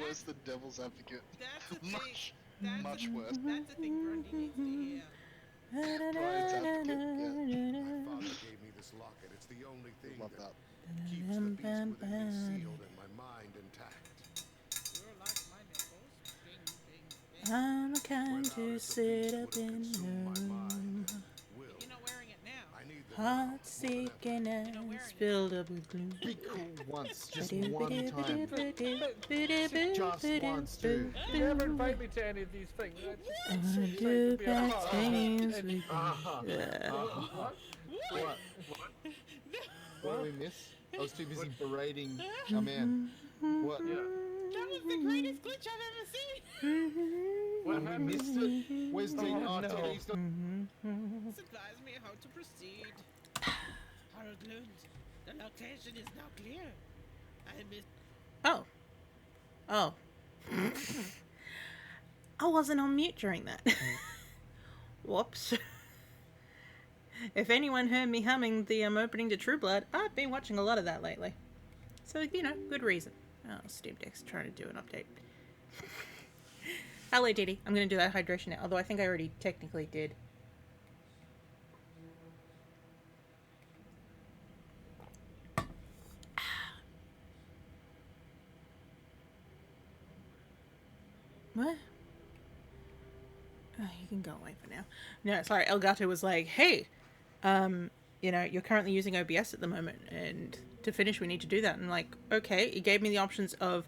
worse than Devil's Advocate. That's the Much, thing. much worse. That's the thing Grundy needs to hear. Brian's Advocate, yeah. My father gave me this locket. It's the only thing Love that that. keeps the beast within me sealed and my mind intact. You're like my nipples. Ding, ding, ding. I'm the kind Without to it, the sit beast up would have in consumed my her mind. Will. You're not wearing it now. I need them now, heart more than seeking ever. eyes wearing filled up with gloom. Be cool once, just one time. Just once, dude. You never invite me to any of these things. I It's wanna just do like to be a bad part. things And- with you. What? What? What did we miss? I was too busy berating our man. What? Yeah. That was the greatest glitch I've ever seen. What And we happened? missed it. Where's Ted? Oh, Oh, no. Teddy's not. Advise me how to proceed. Harold Lund, the location is now clear. I missed. Oh. Oh. I wasn't on mute during that. Whoops. If anyone heard me humming the opening to True Blood, I've been watching a lot of that lately. So, good reason. Oh, Steam Deck's trying to do an update. Hello, Diddy. I'm going to do that hydration now, although I think I already technically did. What? Oh, you can go away for now. No, sorry. Elgato was like, hey, you're currently using OBS at the moment, and to finish, we need to do that. And I'm like, okay. He gave me the options of,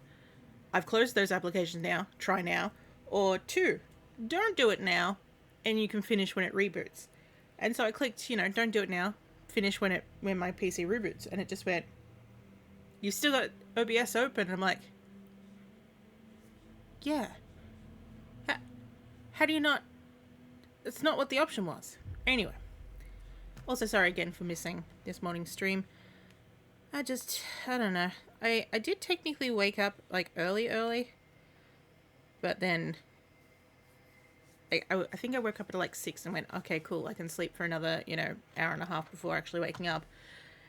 I've closed those applications now, try now, or 2, don't do it now, and you can finish when it reboots. And so I clicked, don't do it now, finish when my PC reboots, and it just went, you've still got OBS open. And I'm like, yeah. How do you not? It's not what the option was. Anyway. Also, sorry again for missing this morning's stream. I don't know. I did technically wake up, early. But then, I think I woke up at 6 and went, okay, cool, I can sleep for another, hour and a half before actually waking up.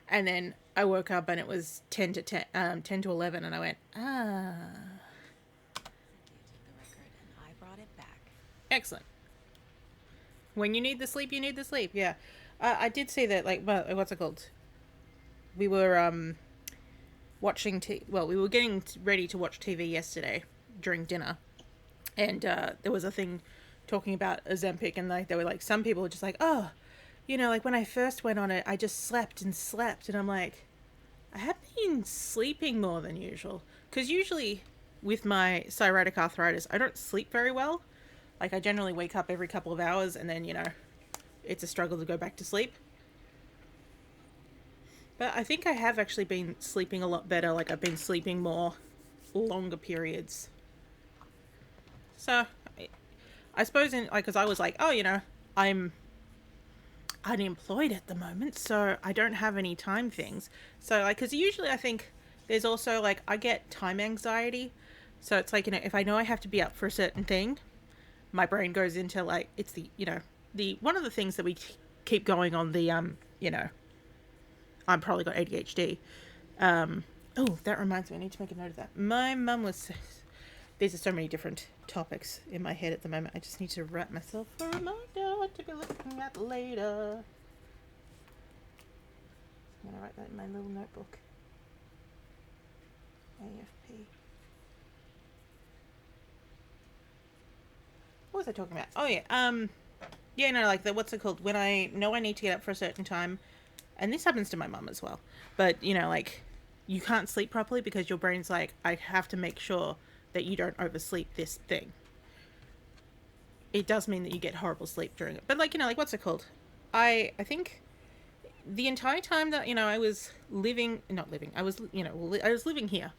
And then I woke up and it was 10 to 11, and I went, excellent. When you need the sleep, you need the sleep. Yeah. I did see that, what's it called? We were, watching we were getting ready to watch TV yesterday during dinner. And, there was a thing talking about Ozempic, and, they were some people were just oh, when I first went on it, I just slept and slept. And I'm like, I have been sleeping more than usual. Because usually, with my psoriatic arthritis, I don't sleep very well. I generally wake up every couple of hours, and then, it's a struggle to go back to sleep. But I think I have actually been sleeping a lot better. I've been sleeping more longer periods. So, I suppose because I was I'm unemployed at the moment, so I don't have any time things. So, because usually I think there's also, I get time anxiety. So it's if I know I have to be up for a certain thing, my brain goes into it's the one of the things that we keep going on the I'm probably got ADHD. Oh, that reminds me, I need to make a note of that. My mum was, these are so many different topics in my head at the moment. I just need to write myself a reminder what to be looking at later. I'm gonna write that in my little notebook. AFP. What was I talking about? Oh yeah, what's it called? When I know I need to get up for a certain time, and this happens to my mum as well, but you can't sleep properly because your brain's I have to make sure that you don't oversleep this thing. It does mean that you get horrible sleep during it. But what's it called? I think the entire time that, I was I was living here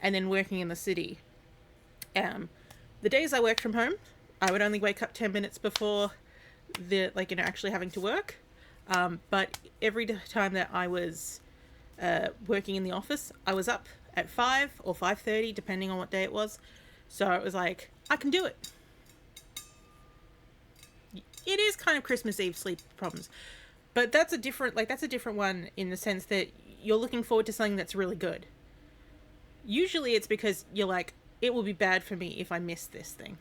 and then working in the city. The days I worked from home, I would only wake up 10 minutes before the, actually having to work. But every time that I was working in the office, I was up at 5 or 5:30, depending on what day it was. So it was I can do it. It is kind of Christmas Eve sleep problems. But that's a different one in the sense that you're looking forward to something that's really good. Usually it's because you're it will be bad for me if I miss this thing.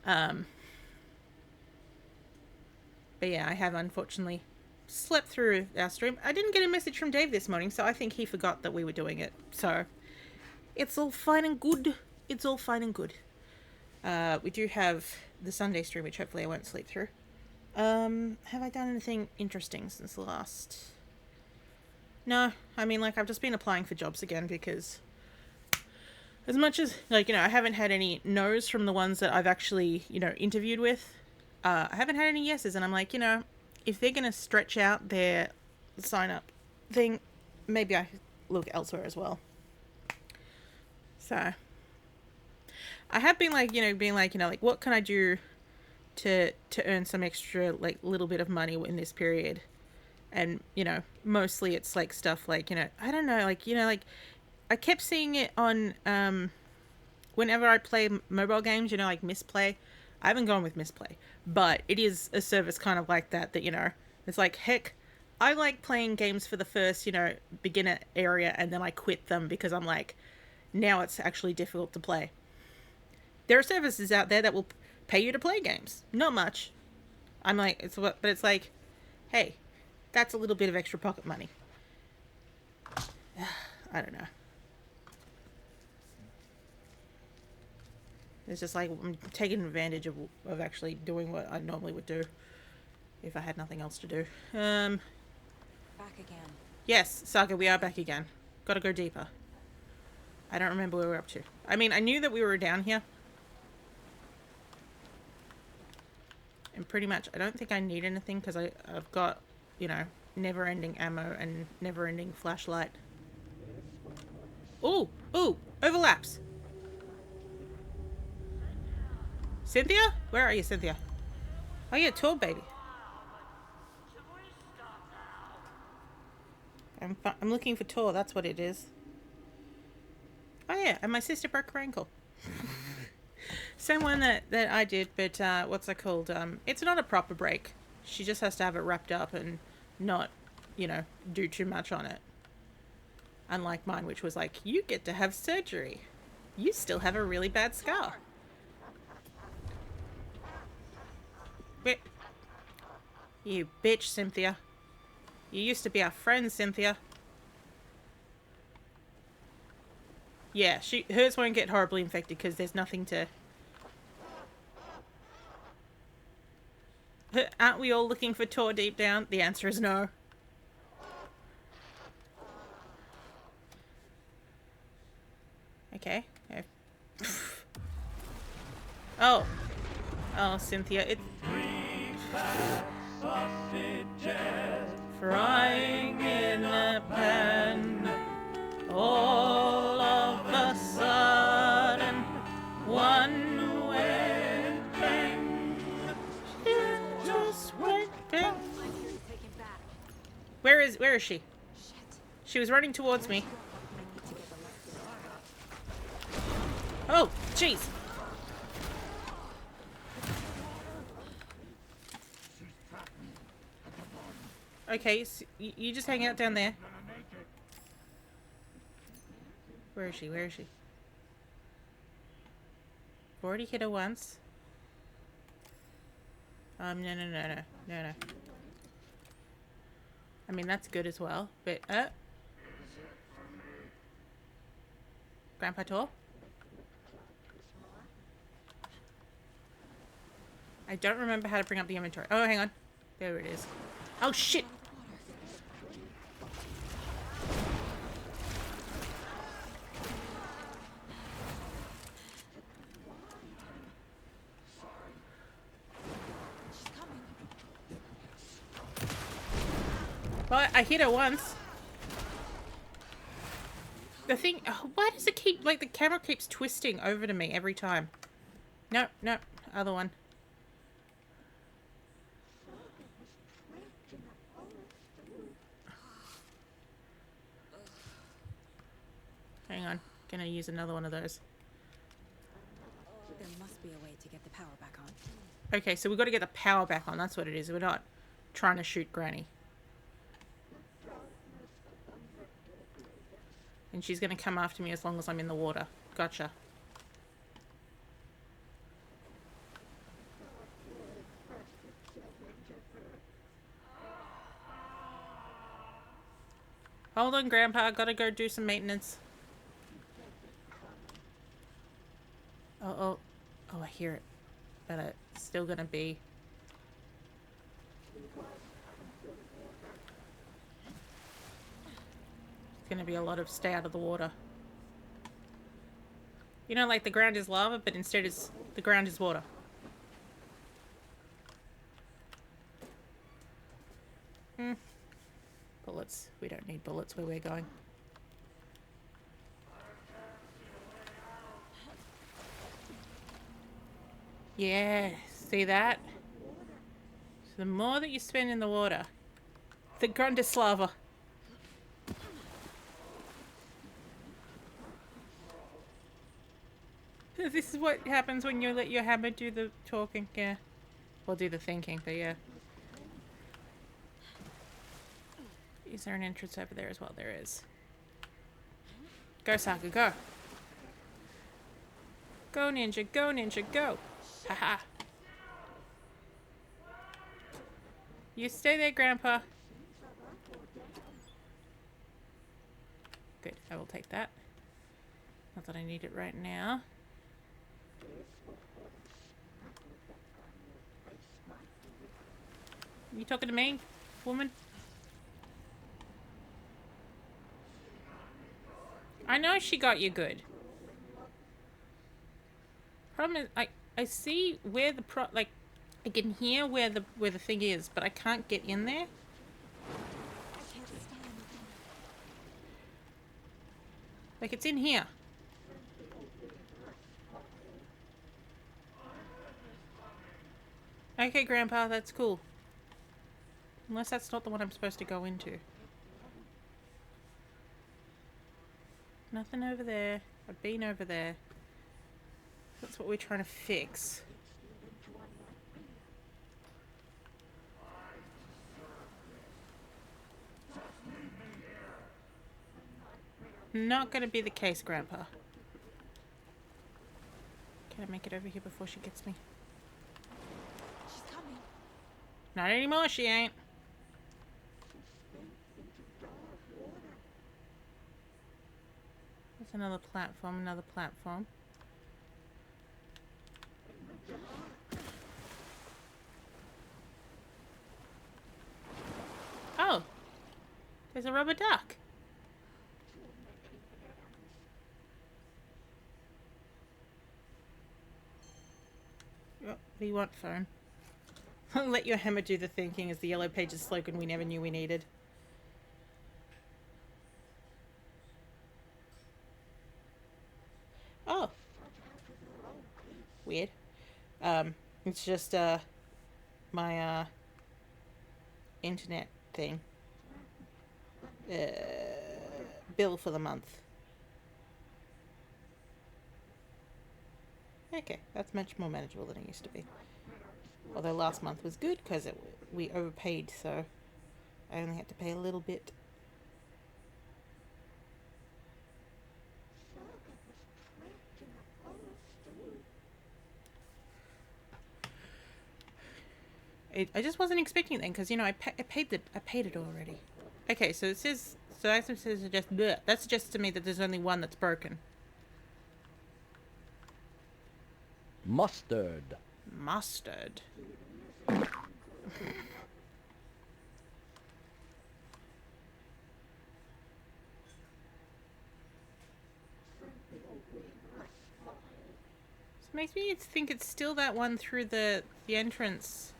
But yeah, I have unfortunately slept through our stream. I didn't get a message from Dave this morning, so I think he forgot that we were doing it. So it's all fine and good. It's all fine and good. We do have the Sunday stream, which hopefully I won't sleep through. Have I done anything interesting since the last? No, I mean, like, I've just been applying for jobs again because as much as, like, I haven't had any no's from the ones that I've actually, interviewed with. I haven't had any yeses, and I'm like, if they're going to stretch out their sign-up thing, maybe I look elsewhere as well. So, I have been, like, what can I do to earn some extra, like, little bit of money in this period? And, mostly it's, like, stuff like, I don't know, like, I kept seeing it on, whenever I play mobile games, like Misplay. I haven't gone with Misplay, but it is a service kind of like that, it's like, heck, I like playing games for the first, beginner area, and then I quit them because I'm like, now it's actually difficult to play. There are services out there that will pay you to play games. Not much. I'm like, but it's like, hey, that's a little bit of extra pocket money. I don't know. It's just like I'm taking advantage of actually doing what I normally would do if I had nothing else to do. Back again. Yes, Saga, we are back again. Gotta go deeper. I don't remember where we're up to. I mean, I knew that we were down here. And pretty much, I don't think I need anything because I've got, never-ending ammo and never-ending flashlight. Ooh, overlaps. Cynthia? Where are you, Cynthia? Oh, yeah, Tor, baby. I'm looking for Tor, that's what it is. Oh, yeah, and my sister broke her ankle. Same one that I did, but what's it called? It's not a proper break. She just has to have it wrapped up and not, do too much on it. Unlike mine, which was like, you get to have surgery. You still have a really bad scar. But you bitch, Cynthia. You used to be our friend, Cynthia. Yeah, hers won't get horribly infected because there's nothing to... Aren't we all looking for Tor deep down? The answer is no. Okay. Oh. Oh, Cynthia, it's... Frying in a pan. All of a sudden, one went bang. It just went bang. Where is she? She was running towards me. Oh, jeez. Okay, so you just hang out down there. Where is she? Where is she? I've already hit her once. No. I mean, that's good as well, but, Grandpa Tor? I don't remember how to bring up the inventory. Oh, hang on. There it is. Oh, shit! Well, I hit her once. The thing... Oh, why does it keep... Like, the camera keeps twisting over to me every time. No, other one. Hang on. Gonna use another one of those. There must be a way to get the power back on. Okay, so we've got to get the power back on. That's what it is. We're not trying to shoot Granny. And she's gonna come after me as long as I'm in the water. Gotcha. Hold on, Grandpa. Gotta go do some maintenance. Oh, I hear it. But it's still gonna be... It's gonna be a lot of stay out of the water. You know, like the ground is lava, but instead it's... the ground is water. Bullets. We don't need bullets where we're going. Yeah, see that? So the more that you spend in the water, the grandest lava. This is what happens when you let your hammer do the talking, yeah. Or do the thinking, but yeah. Is there an entrance over there as well? There is. Go, Saka, go. Go, ninja, go, ninja, go. Haha. You stay there, Grandpa. Good, I will take that. Not that I need it right now. You talking to me, woman? I know she got you good. Problem is, I see where the like, I can hear where the thing is, but I can't get in there. I can't stand. Like, it's in here. Okay, Grandpa, that's cool. Unless that's not the one I'm supposed to go into. Nothing over there. I've been over there. That's what we're trying to fix. Not gonna be the case, Grandpa. Can I make it over here before she gets me? She's coming. Not anymore, she ain't. There's another platform, another platform. Oh! There's a rubber duck. What do you want, phone? Let your hammer do the thinking is the Yellow Pages slogan we never knew we needed. Oh. Weird. It's just, my, internet thing. Bill for the month. Okay, that's much more manageable than it used to be. Although last month was good because we overpaid, so I only had to pay a little bit. I just wasn't expecting it then, because you know I paid it already. Okay, so it says that suggests bleh. That suggests to me that there's only one that's broken. Mustard. Mustard. This makes me think it's still that one through the entrance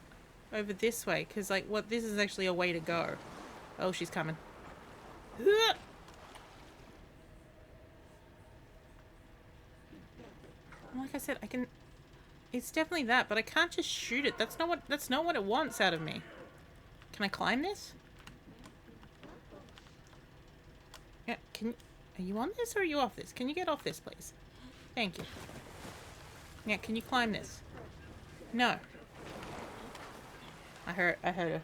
over this way, because like what this is actually a way to go. Oh, she's coming. Like I said, I can. It's definitely that, but I can't just shoot it. That's not what it wants out of me. Can I climb this? Yeah, are you on this or are you off this? Can you get off this, please? Thank you. Yeah, can you climb this? No. I heard her.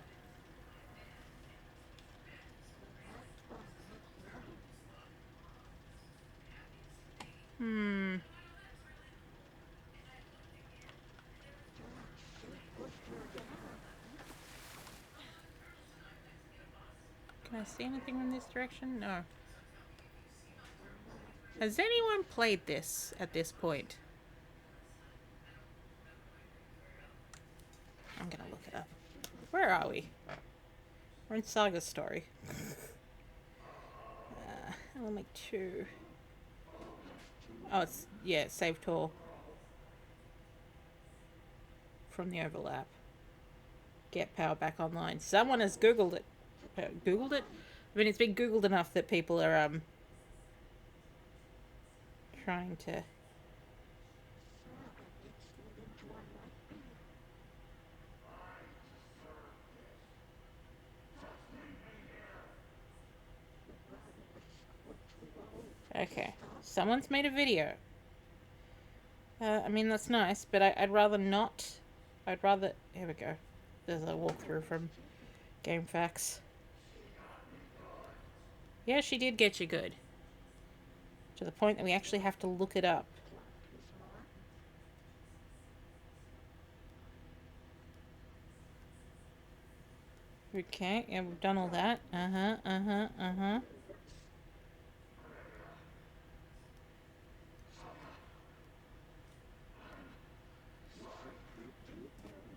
I see anything from this direction? No. Has anyone played this at this point? I'm gonna look it up. Where are we? We're in Saga Story. Element 2. Oh, it's, yeah, saved all. From the overlap. Get power back online. Someone has Googled it. Googled it? I mean, it's been Googled enough that people are, trying to... Okay. Someone's made a video. I mean, that's nice, but I'd rather not... I'd rather... Here we go. There's a walkthrough from GameFAQs. Yeah, she did get you good. To the point that we actually have to look it up. Okay, yeah, we've done all that.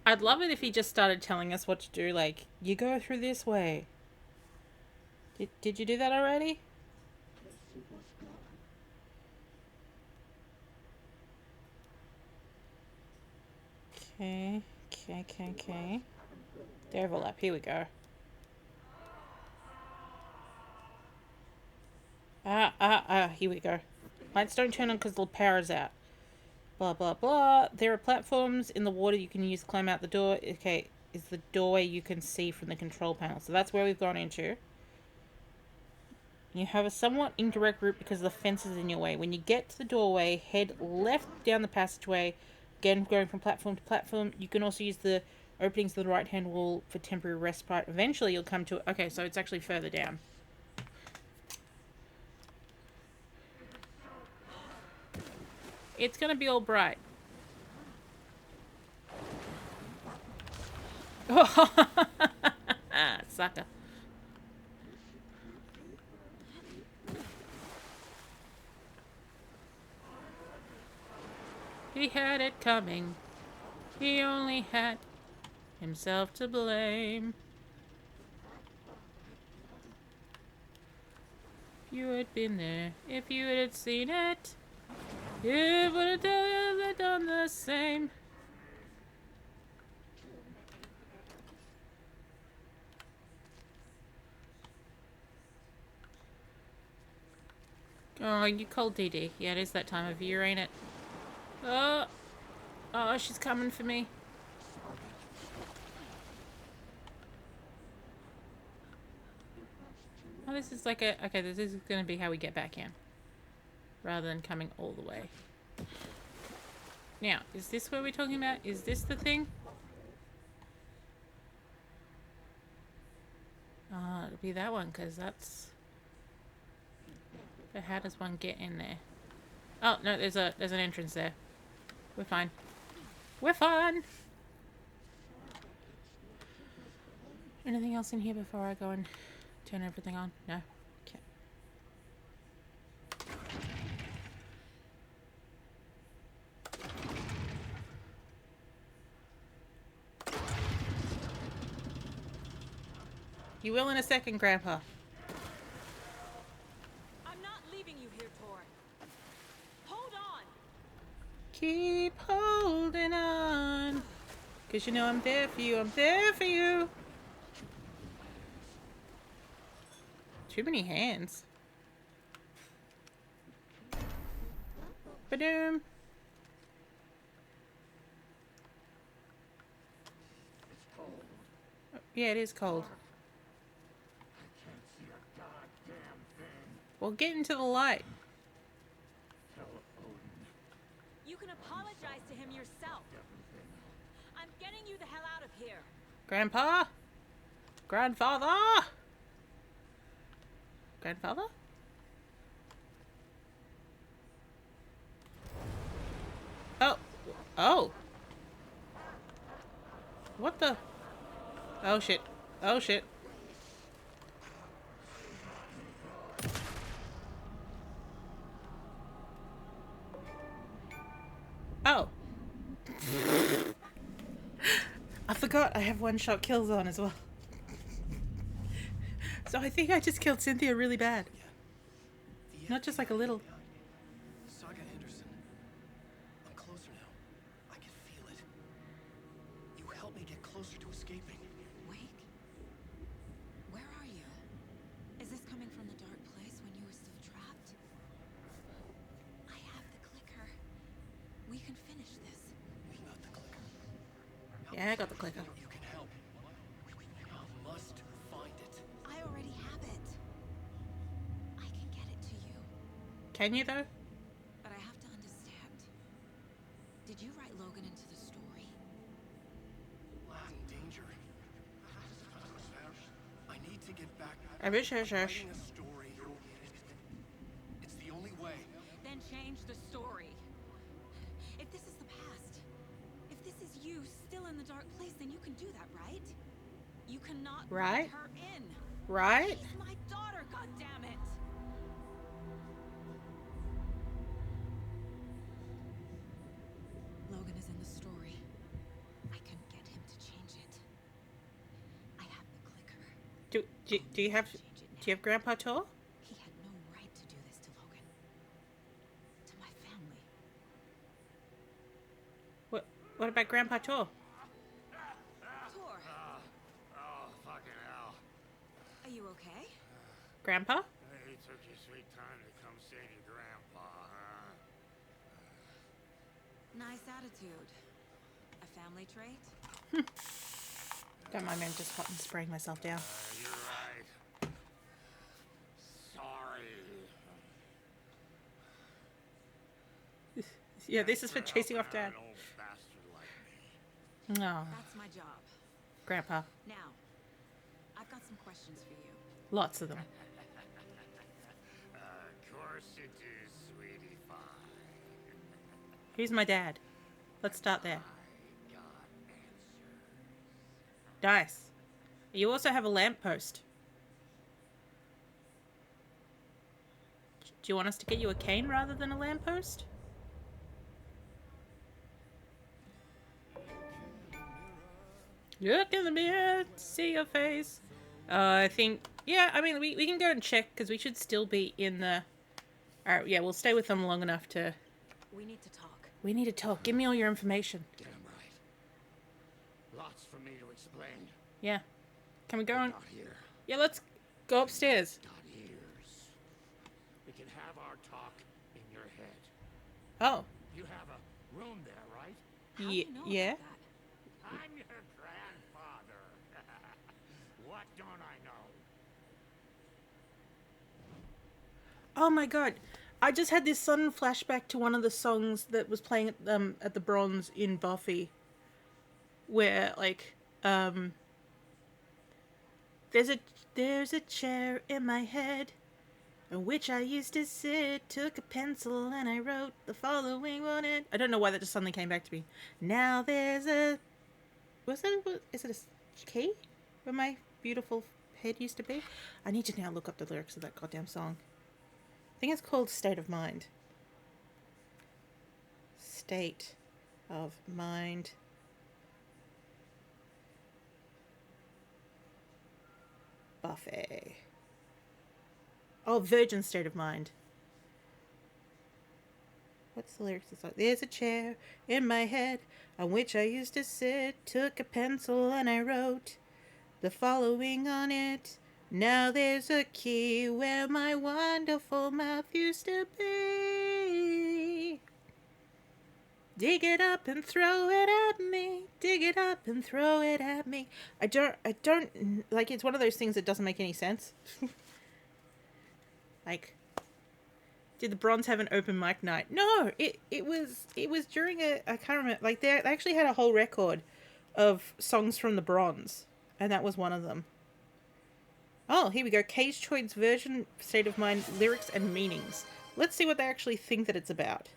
I'd love it if he just started telling us what to do, like, you go through this way. Did you do that already? Okay. The overlap, here we go. Here we go. Lights don't turn on because the power is out. Blah, blah, blah. There are platforms in the water you can use to climb out the door. Okay, is the doorway you can see from the control panel. So that's where we've gone into. You have a somewhat indirect route because the fence is in your way. When you get to the doorway, head left down the passageway. Again, going from platform to platform. You can also use the openings to the right-hand wall for temporary respite. Eventually, you'll come to... Okay, so it's actually further down. It's gonna be all bright. Sucker. He had it coming. He only had himself to blame. If you had been there, if you had seen it, you would have done the same. Oh, you cold DD. Yeah, it is that time of year, ain't it? Oh, she's coming for me. Oh, this is like a... Okay, this is going to be how we get back in. Rather than coming all the way. Now, is this what we're talking about? Is this the thing? Oh, it'll be that one, because that's... But how does one get in there? Oh, no, there's an entrance there. We're fine. We're fine! Anything else in here before I go and turn everything on? No? Okay. You will in a second, Grandpa. I'm not leaving you here, Tor. Hold on. Keep holding on. Cause you know I'm there for you. I'm there for you. Too many hands. Ba-doom. Yeah, it is cold. Well, get into the light. You can apologize to him yourself. I'm getting you the hell out of here. Grandpa? Grandfather? Grandfather? Oh. Oh. What the? Oh shit. Oh shit. forgot I have one-shot kills on as well. So I think I just killed Cynthia really bad. Not just like a little. Saga Anderson. I'm closer now. I can feel it. You helped me get closer to escaping. Wake? Where are you? Is this coming from the dark place when you were still trapped? I have the clicker. We can finish this. We got the clicker. Yeah, I got the clicker. You can help. I must find it. I already have it. I can get it to you. Can you though? But I have to understand. Did you write Logan into the story? I'm in danger. I need to get back. I wish I shush. Writing a story. It's the only way. Then change the story. If this is the past, if this is you still in the dark place, then you can do that, right? You cannot Right. let her in. Right? She's my daughter, goddammit! Logan is in the story. I can get him to change it. I have the clicker. Do you have Change it now. do you have Grandpa Tor? He had no right to do this to Logan. To my family. What about Grandpa Tor? Tor, Oh, fucking hell. are you okay? Grandpa? Hey, took your sweet time to come save your grandpa, huh? Nice attitude. A family trait? Don't mind me, I'm just hot and spraying myself down. You're right. Sorry. Yeah, this is for chasing off Dad. An old bastard like me. No, That's my job. Grandpa. Now, I've got some questions for you. Lots of them. Of course you do, sweetie pie. Who's my dad? Let's start there. I got answers. Nice. You also have a lamppost. Do you want us to get you a cane rather than a lamppost? Look in the mirror, see your face. I think, yeah, I mean, we can go and check because we should still be in the... Alright, yeah, we'll stay with them long enough to... We need to talk. We need to talk. Give me all your information. Damn right. Lots for me to explain. Yeah. Can we go on? Not here. Yeah, let's go upstairs. Not ears. We can have our talk in your head. Oh. You have a room there, right? How do you know yeah. about that? I'm your grandfather. What don't I know? Oh my god. I just had this sudden flashback to one of the songs that was playing at the Bronze in Buffy. Where, like, there's a chair in my head on which I used to sit, took a pencil and I wrote the following on it. I don't know why that just suddenly came back to me. Now there's a... Is it a key? Where my beautiful head used to be? I need to now look up the lyrics of that goddamn song. I think it's called State of Mind. State of Mind. Buffy. Oh, Virgin State of Mind. What's the lyrics? It's like, there's a chair in my head on which I used to sit, took a pencil and I wrote the following on it. Now there's a key where my wonderful mouth used to be. Dig it up and throw it at me. Dig it up and throw it at me. I don't, like, it's one of those things that doesn't make any sense. Like, did the Bronze have an open mic night? No, it was during I can't remember, like, they actually had a whole record of songs from the Bronze, and that was one of them. Oh, here we go. Cage Choid's Virgin State of Mind lyrics and meanings. Let's see what they actually think that it's about.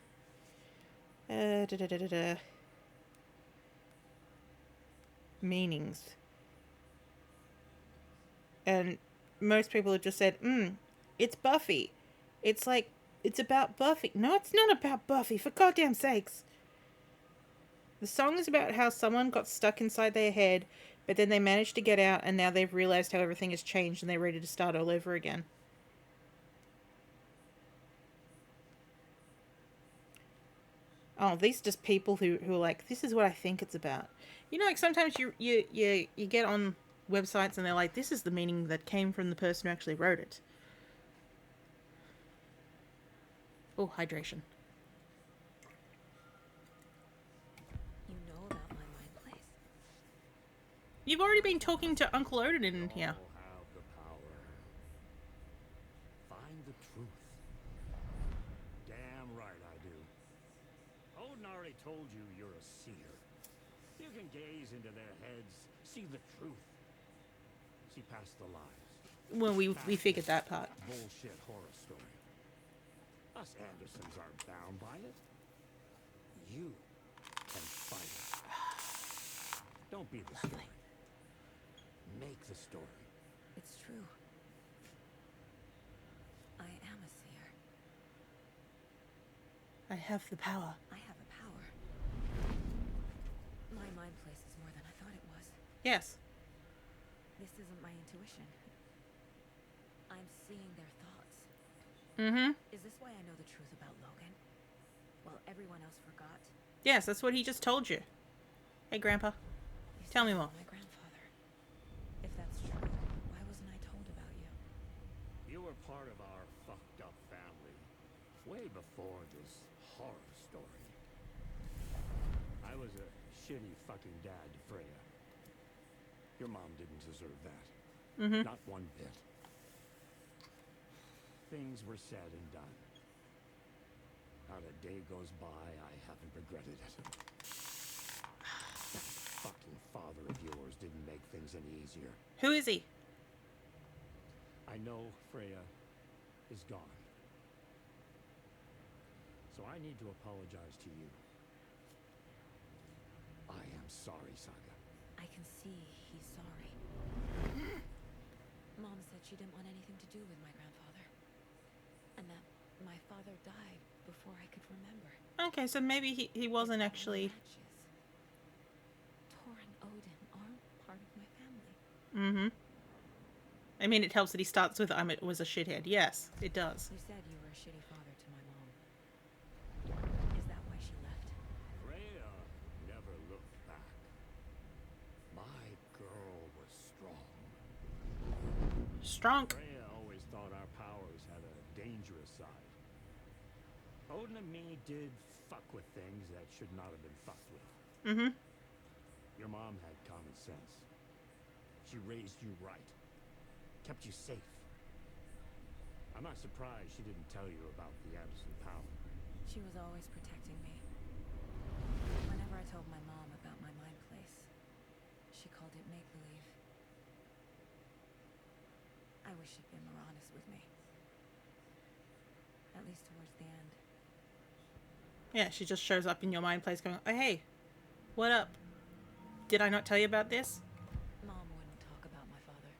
Meanings. And most people have just said, it's Buffy. It's like, it's about Buffy. No, it's not about Buffy, for goddamn sakes. The song is about how someone got stuck inside their head, but then they managed to get out, and now they've realized how everything has changed and they're ready to start all over again. Oh, these are just people who are like, this is what I think it's about. You know, like sometimes you get on websites and they're like, this is the meaning that came from the person who actually wrote it. Oh, hydration. You know about my mind place. You've already been talking to Uncle Odin in here. All have the power. Find the truth. Damn right I do. Odin already told you you're a seer. You can gaze into their heads, see the truth. See past the lies. Well, we figured that part. Bullshit horror story. Us Andersons aren't bound by it. You can fight it. Don't be the story. Make the story. It's true. I am a seer. I have the power. I have a power. My mind place is more than I thought it was. Yes. This isn't my intuition. I'm seeing their thoughts. Mm-hmm. Is this why I know the truth about Logan? While everyone else forgot? Yes, that's what he just told you. Hey, Grandpa. You Tell me said more. My grandfather. If that's true, why wasn't I told about you? You were part of our fucked up family. Way before this horror story. I was a shitty fucking dad to Freya. Your mom didn't deserve that. Mm-hmm. Not one bit. Things were said and done. Not a day goes by I haven't regretted it. That fucking father of yours didn't make things any easier. Who is he? I know Freya is gone. So I need to apologize to you. I am sorry, Saga. I can see he's sorry. Mom said she didn't want anything to do with my grandfather. And that my father died before I could remember. Okay, so maybe he wasn't actually... Matches. Thor and Odin aren't part of my family. Mm-hmm. I mean, it helps that he starts with was a shithead. Yes, it does. You said you were a shitty father to my mom. Is that why she left? Freya never looked back. My girl was strong. Strong. Freya always thought our powers had a dangerous side. Odin and me did fuck with things that should not have been fucked with. Mm-hmm. Your mom had common sense. She raised you right. Kept you safe. I'm not surprised she didn't tell you about the Anderson power. She was always protecting me. Whenever I told my mom about my mind place, she called it make-believe. I wish she'd been more honest with me. At least towards the end. Yeah, she just shows up in your mind place going, oh, hey, what up? Did I not tell you about this? Mom wouldn't talk about my father.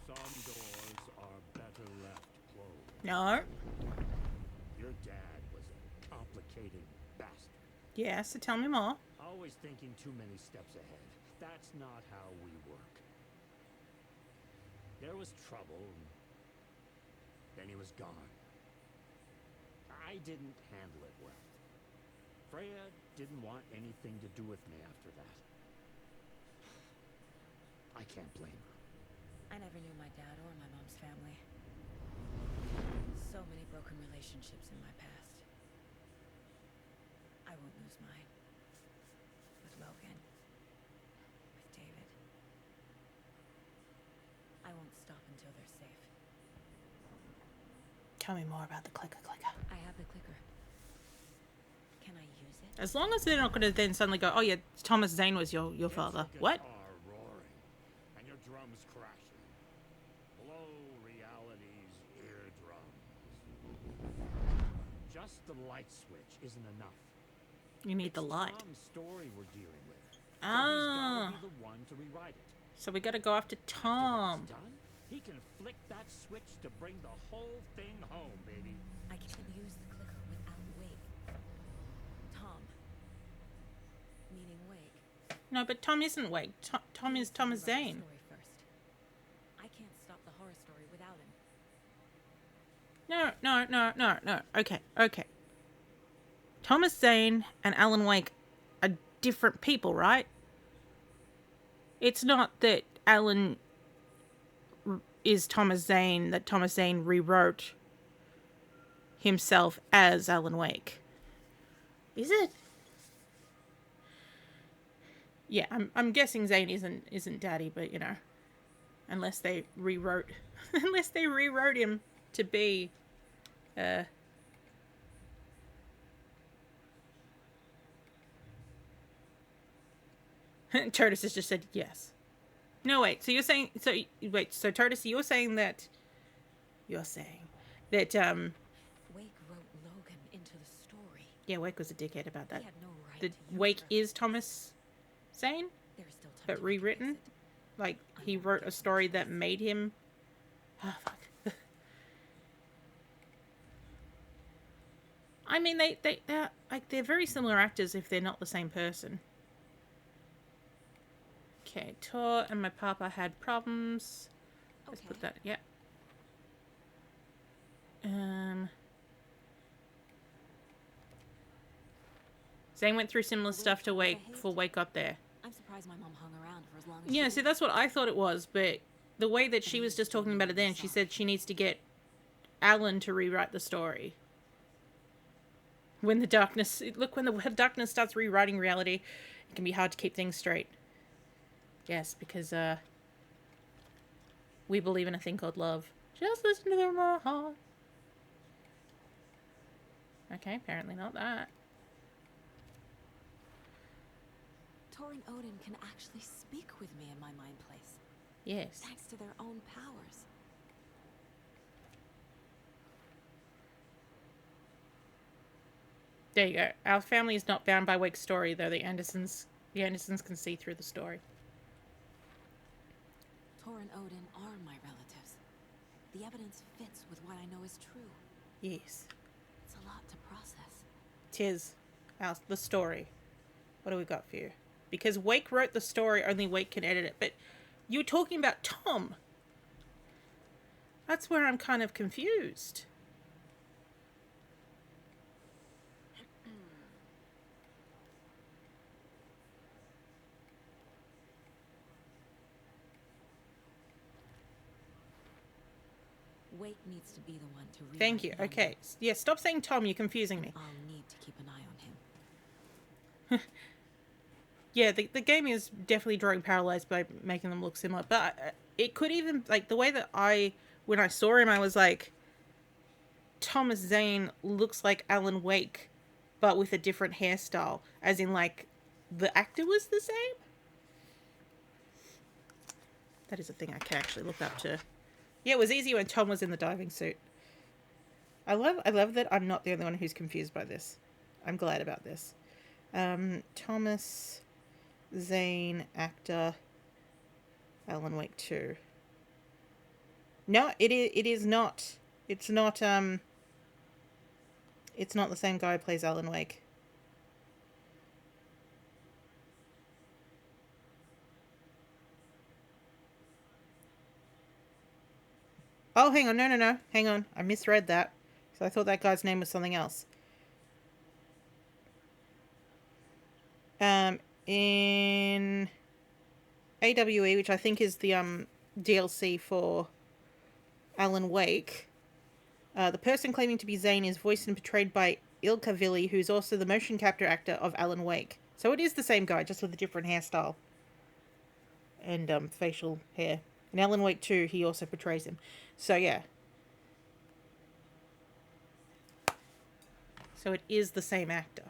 Some doors are better left closed. No. Your dad was a complicated bastard. Yes, so tell me more. Always thinking too many steps ahead. That's not how we work. There was trouble, and then he was gone. I didn't handle it well. Freya didn't want anything to do with me after that. I can't blame her. I never knew my dad or my mom's family. So many broken relationships in my past. I won't lose mine. With Logan. With David. I won't stop until they're safe. Tell me more about the clicker. I have the clicker. Can I use it? As long as they're not going to then suddenly go, oh yeah, Thomas Zane was your father. It's your What? guitar roaring, and your drums crashing. Blow reality's eardrums. Just the light switch isn't enough. You need the It's light. Tom's story we're dealing with. So he's Ah. gotta be the one to rewrite it. So we got to go after After Tom. that's done, he can flick that switch to bring the whole thing home, baby. I can't use the clicker without Wade. No, but Tom isn't Wake. Tom is Thomas Zane. Story first. I can't stop the horror story without him. No. Okay. Thomas Zane and Alan Wake are different people, right? It's not that Alan is Thomas Zane, that Thomas Zane rewrote himself as Alan Wake. Is it? Yeah, I'm guessing Zane isn't Daddy, but you know, unless they rewrote him to be Turtis has just said yes. No, wait. So you're saying so Turtis, you're saying that Wake wrote Logan into the story. yeah, Wake was a dickhead about that. He had no right The to use Wake her. is Thomas Zane, There's still time but to rewritten. fix it. Like he wrote a story that made him. Oh fuck. I mean, they're like they're very similar actors if they're not the same person. Okay, Tor and my papa had problems. Let's put Okay. that. Yeah. Zane went through similar stuff to Wake before Wake got there. I'm surprised my mom hung around for as long as Yeah, she see, did. that's what I thought it was, but the way that she was just talking about it then, she said she needs to get Alan to rewrite the story. When the darkness starts rewriting reality, it can be hard to keep things straight. Yes, because we believe in a thing called love. Just listen to my heart. Okay, apparently not that. Tor and Odin can actually speak with me in my mind place, Yes. thanks to their own powers. There you go. Our family is not bound by Wake's story, though the Andersons can see through the story. Tor and Odin are my relatives. The evidence fits with what I know is true. Yes. It's a lot to process. Tis the story. What do we got for you? Because Wake wrote the story, only Wake can edit it. But you were talking about Tom. That's where I'm kind of confused. Wake needs to be the one to rewrite Thank you. London. Okay. Yeah, stop saying Tom. You're confusing me. I'll need to keep an eye on him. Yeah, the game is definitely drawing parallels by making them look similar. But it could even, like, the way that when I saw him, I was like, Thomas Zane looks like Alan Wake, but with a different hairstyle. As in, like, the actor was the same? That is a thing I can actually look up to. Yeah, it was easy when Tom was in the diving suit. I love that I'm not the only one who's confused by this. I'm glad about this. Thomas Zane, actor, Alan Wake 2. No, it is not. It's not the same guy who plays Alan Wake. Oh, hang on. No. Hang on. I misread that. So I thought that guy's name was something else. In AWE, which I think is the DLC for Alan Wake, the person claiming to be Zane is voiced and portrayed by Ilka Villi, who's also the motion capture actor of Alan Wake. So it is the same guy, just with a different hairstyle and facial hair. In Alan Wake 2, he also portrays him. So yeah. So it is the same actor.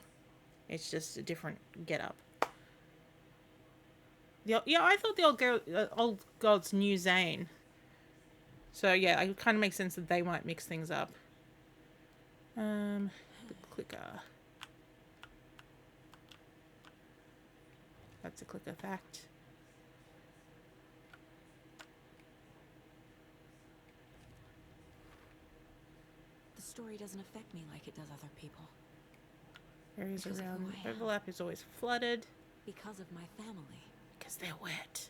It's just a different get-up. Yeah, I thought the old gods knew Zane. So yeah, it kind of makes sense that they might mix things up. The clicker. That's a clicker fact. The story doesn't affect me like it does other people. Areas Because of around who I am. overlap is always flooded. Because of my family. Because they're wet.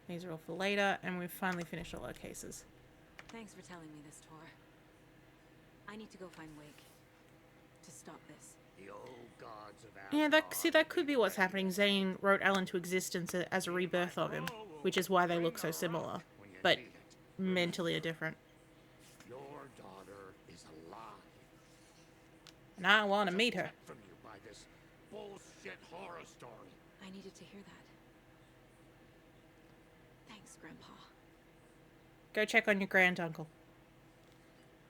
These are all for later, and we've finally finished all our cases. Thanks for telling me this, Tor. I need to go find Wake. To stop this. The old gods of Yeah, Asgard that could be what's happening. Zane wrote Alan to existence as a rebirth of him, which is why they look so similar, when you but need it. mentally are different. Your daughter is alive. And I want to meet her. Kept from you by this bullshit horror story. I needed to hear that. Thanks, Grandpa. Go check on your granduncle.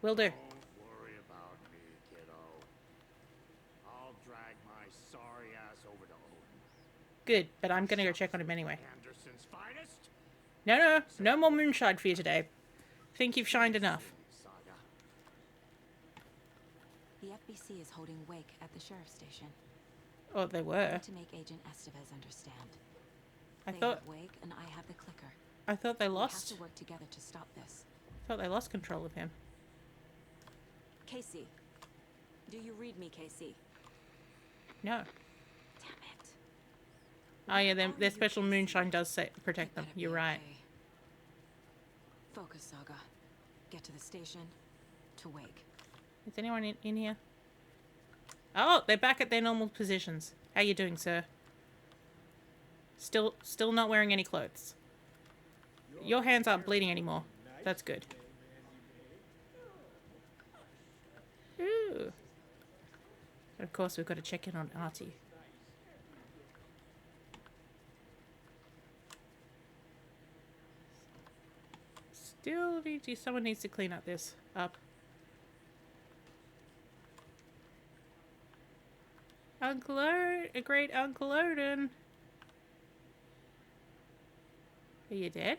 Will do. Don't worry about me, kiddo. I'll drag my sorry ass over to Odin. Good, but I'm gonna go check on him anyway. Anderson's finest. No more moonshine for you today. Think you've shined enough. Saga. The FBC is holding Wake at the sheriff's station. Oh, they were. To make Agent Estevez understand. I They thought have Wake and I have the clicker. they We lost. have to work together to stop this. Thought they lost control of him. Casey. Do you read me, Casey? No. Damn it. Oh yeah, Where are their you, special Casey? moonshine does protect You them. better be You're right. okay. Focus, Saga. Get to the station. To Wake. Is anyone in here? Oh, they're back at their normal positions. How you doing, sir? Still not wearing any clothes. Your hands aren't bleeding anymore. That's good. Ooh. Of course, we've got to check in on Artie. Someone needs to clean up this up. Great Uncle Odin. Are you dead?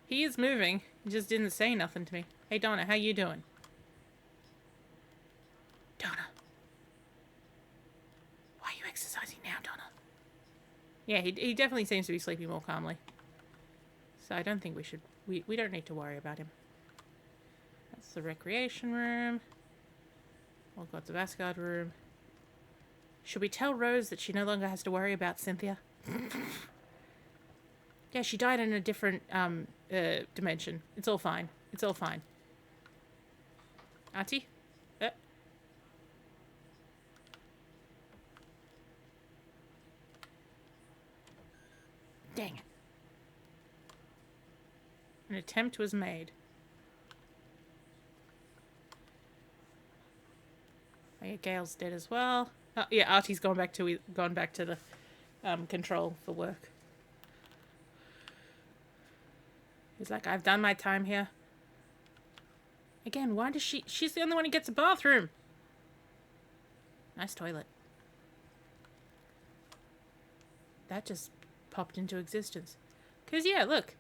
he is moving. He just didn't say nothing to me. Hey Donna, how you doing? Donna. Why are you exercising now, Donna? Yeah, he definitely seems to be sleeping more calmly. So I don't think we don't need to worry about him. That's the recreation room. All gods of Asgard room. Should we tell Rose that she no longer has to worry about Cynthia? Yeah, she died in a different dimension. It's all fine. It's all fine. Auntie? Dang it. An attempt was made. Oh yeah, Gail's dead as well. Oh, yeah, Artie's gone back to the control for work. He's like, I've done my time here. Again, why does she's the only one who gets a bathroom. Nice toilet. That just popped into existence. 'Cause yeah, look.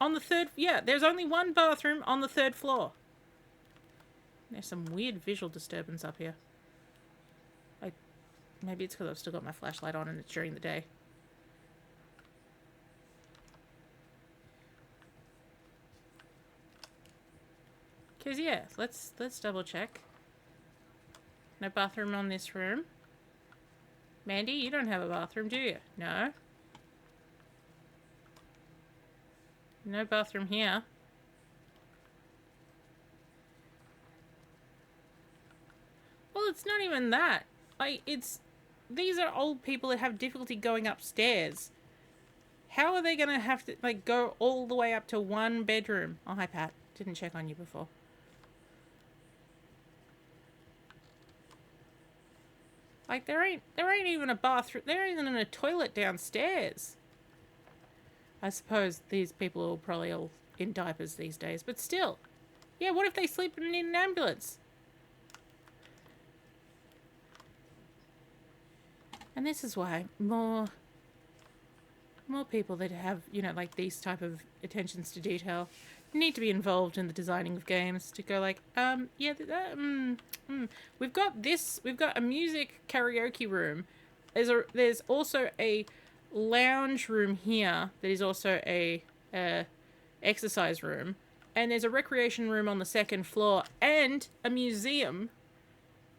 On the third, yeah, there's only one bathroom on the third floor. There's some weird visual disturbance up here. Maybe it's because I've still got my flashlight on and it's during the day. Cause yeah, let's double check. No bathroom on this room. Mandy, you don't have a bathroom, do you? No. No bathroom here. Well, it's not even that. Like, these are old people that have difficulty going upstairs. How are they gonna have to, like, go all the way up to one bedroom? Oh, hi, Pat. Didn't check on you before. Like, there ain't even a bathroom. There isn't even a toilet downstairs. I suppose these people are probably all in diapers these days, but still. Yeah, what if they sleep in an ambulance? And this is why more people that have, you know, like these type of attentions to detail need to be involved in the designing of games to go like, we've got a music karaoke room. There's also a lounge room here that is also a exercise room, and there's a recreation room on the second floor and a museum.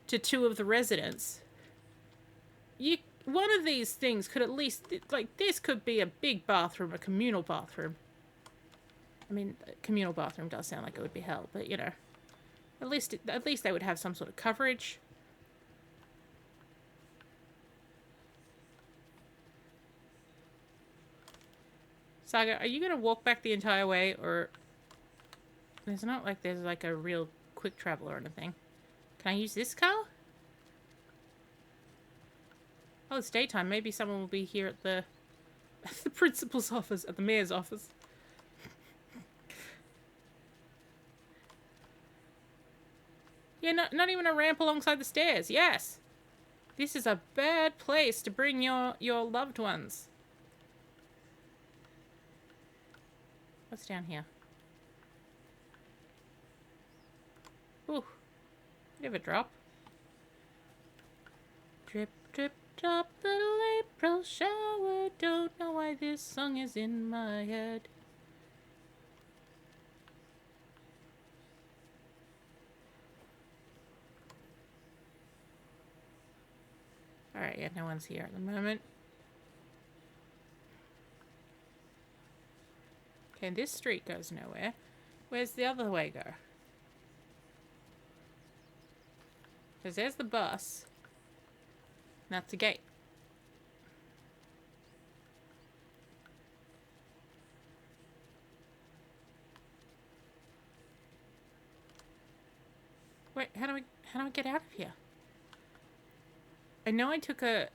to two of the residents. One of these things could at least, like, this could be a big bathroom, a communal bathroom. I mean, a communal bathroom does sound like it would be hell, but you know, at least they would have some sort of coverage. Saga, are you gonna walk back the entire way, or there's not like there's like a real quick travel or anything? Can I use this car? Oh, it's daytime. Maybe someone will be here at the principal's office, at the mayor's office. Yeah, not even a ramp alongside the stairs. Yes. This is a bad place to bring your loved ones. What's down here? Ooh. Bit of a drop. Drip, drip, drop, little April shower. Don't know why this song is in my head. Alright, yeah, no one's here at the moment. Okay, this street goes nowhere. Where's the other way go? Because there's the bus. And that's a gate. Wait, how do I get out of here? I know I took a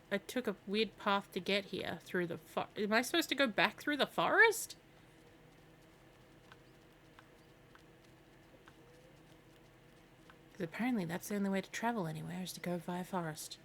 weird path to get here through the am I supposed to go back through the forest? Because apparently that's the only way to travel anywhere, is to go via forest.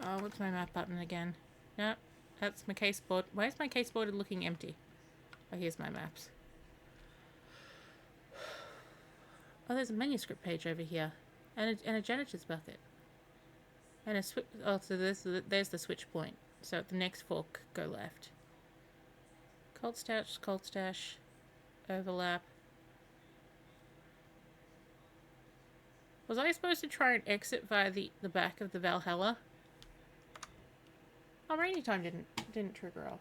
Oh, what's my map button again? Nope, that's my case board. Why is my case board looking empty? Oh, here's my maps. Oh, there's a manuscript page over here. And a janitor's bucket. And a switch. Oh, so there's the switch point. So at the next fork, go left. Cold stash. Overlap. Was I supposed to try and exit via the back of the Valhalla? Oh, rainy time didn't trigger off.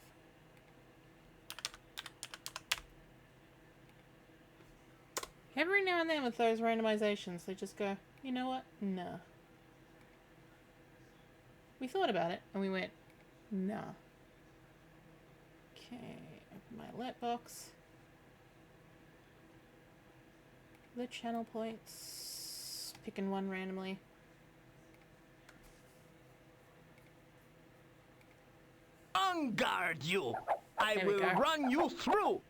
Every now and then with those randomizations, they just go, you know what? No. We thought about it, and we went, no. Okay, open my alert box. The channel points. Picking one randomly. On guard, you! I There we will go. run you through!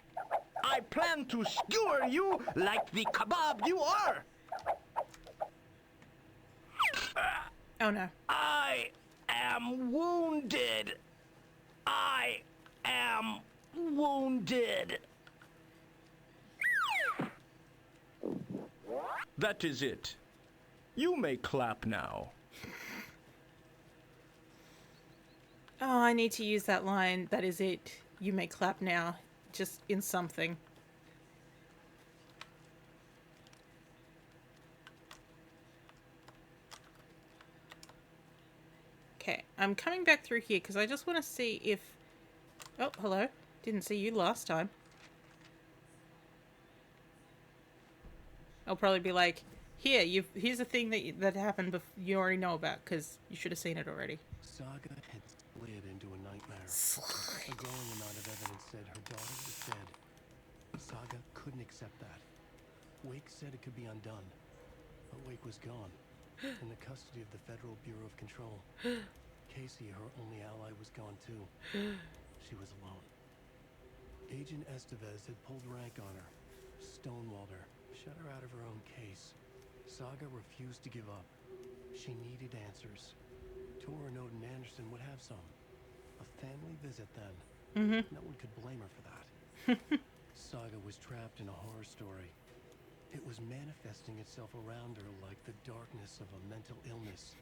I plan to skewer you like the kebab you are! Oh no. I am wounded! I am wounded! That is it. You may clap now. Oh, I need to use that line. That is it. You may clap now. Just in something. Okay, I'm coming back through here because I just want to see if... Oh, hello. Didn't see you last time. I'll probably be like, here's a thing that happened you already know about because you should have seen it already. Saga had slid into a nightmare. A growing amount of evidence said her daughter was dead. Saga couldn't accept that. Wake said it could be undone. But Wake was gone, in the custody of the Federal Bureau of Control. Casey, her only ally, was gone too. She was alone. Agent Estevez had pulled rank on her, stonewalled her, shut her out of her own case. Saga refused to give up. She needed answers. Tor and Odin Anderson would have some. A family visit then. No one could blame her for that. Saga was trapped in a horror story. It was manifesting itself around her like the darkness of a mental illness,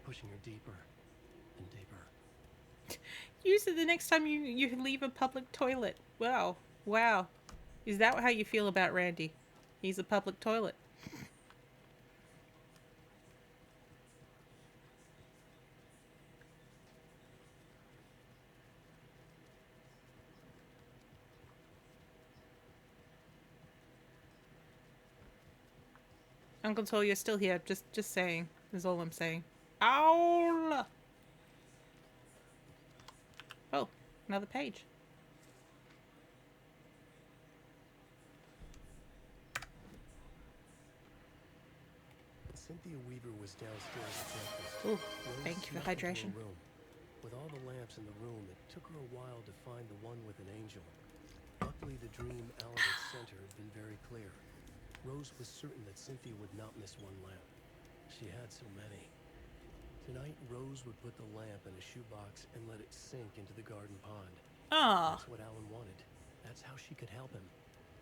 pushing her deeper and deeper. Use it the next time you leave a public toilet. Wow. Wow. Is that how you feel about Randy? He's a public toilet. Uncle Toll, you're still here. Just saying. Is all I'm saying. Ow! Oh, another page. Cynthia Weaver was downstairs at breakfast. Ooh, Rose thank you for snuck into her hydration. room. With all the lamps in the room, it took her a while to find the one with an angel. Luckily, the dream Alan had sent her had been very clear. Rose was certain that Cynthia would not miss one lamp. She had so many. Tonight, Rose would put the lamp in a shoebox and let it sink into the garden pond. Ah. That's what Alan wanted. That's how she could help him.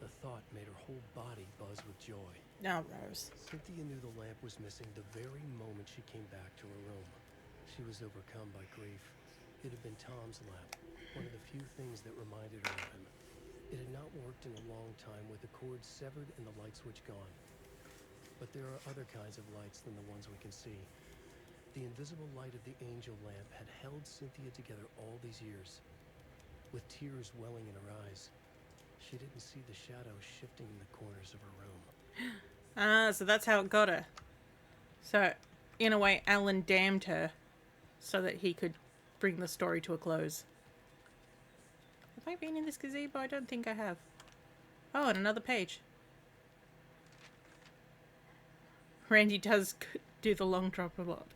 The thought made her whole body buzz with joy. Now, Rose. Cynthia knew the lamp was missing the very moment she came back to her room. She was overcome by grief. It had been Tom's lamp, one of the few things that reminded her of him. It had not worked in a long time with the cord severed and the light switch gone. But there are other kinds of lights than the ones we can see. The invisible light of the angel lamp had held Cynthia together all these years. With tears welling in her eyes, she didn't see the shadows shifting in the corners of her room. Ah, so that's how it got her. So, in a way, Alan damned her so that he could bring the story to a close. Have I been in this gazebo? I don't think I have. Oh, and another page. Randy does do the long drop a lot.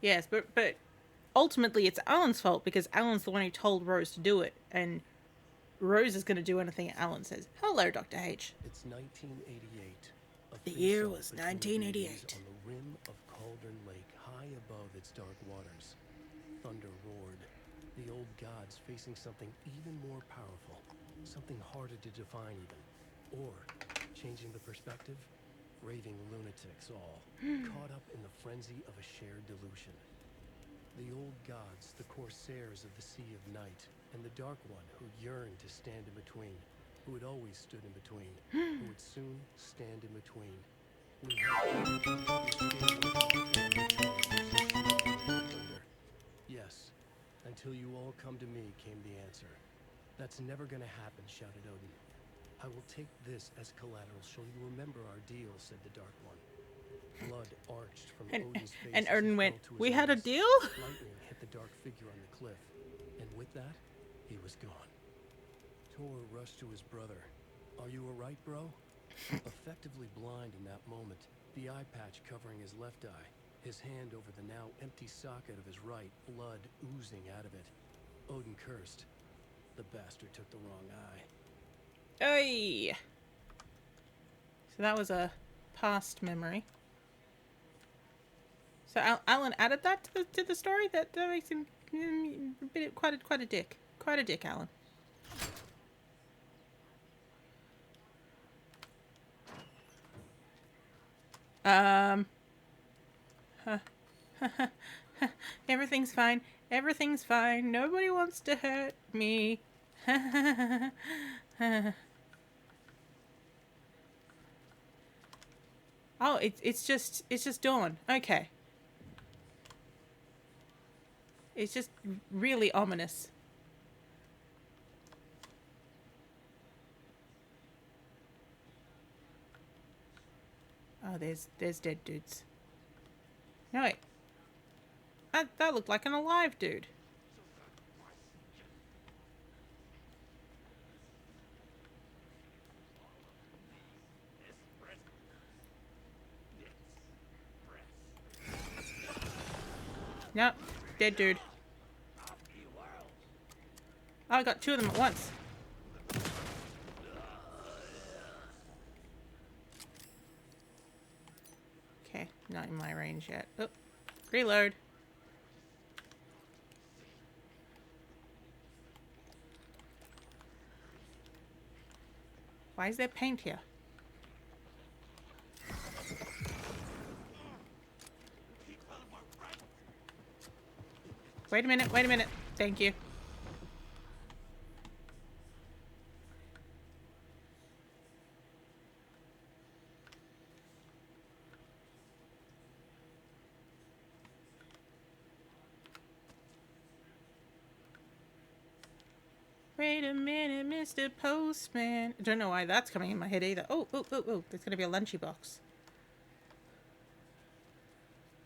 Yes, but ultimately it's Alan's fault because Alan's the one who told Rose to do it, and Rose is going to do anything Alan says. Hello, Dr. H. It's 1988. The year was 1988. On the rim of Cauldron Lake, high above its dark waters. Thunder roared. The old gods facing something even more powerful. Something harder to define even. Or, changing the perspective, raving lunatics all. Caught up in the frenzy of a shared delusion. The old gods, the corsairs of the Sea of Night, and the Dark One who yearned to stand in between, who had always stood in between, who would soon stand in between. We Yes, until you all come to me, came the answer. That's never gonna happen, shouted Odin. I will take this as collateral, so you remember our deal, said the Dark One. Blood arched from Odin's face. And as he Odin went, fell to his "We had a knees. deal?" Lightning hit the dark figure on the cliff, and with that, he was gone. Tor rushed to his brother. Are you alright, bro? Effectively blind in that moment, the eye patch covering his left eye, his hand over the now empty socket of his right, blood oozing out of it. Odin cursed. The bastard took the wrong eye. Oy! So that was a past memory. So Alan added that to the story? That makes him quite a dick. Quite a dick, Alan. Everything's fine. Everything's fine. Nobody wants to hurt me. Oh, it's just dawn. Okay. It's just really ominous. Oh, there's dead dudes. No, wait. That looked like an alive dude. Nope, dead dude. Oh, I got two of them at once. Okay, not in my range yet. Oh, reload. Why is there paint here? Wait a minute, wait a minute. Thank you. Wait a minute, Mr. Postman. I don't know why that's coming in my head either. Oh, oh, oh, oh. There's going to be a lunchy box.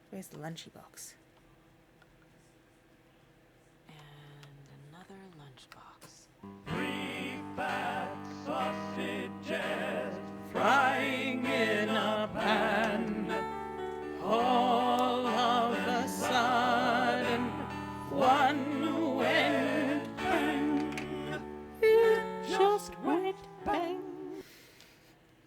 Where's the lunchy box? And another lunchbox. Frying in a pan. All of a sudden, one went bang. It just went bang.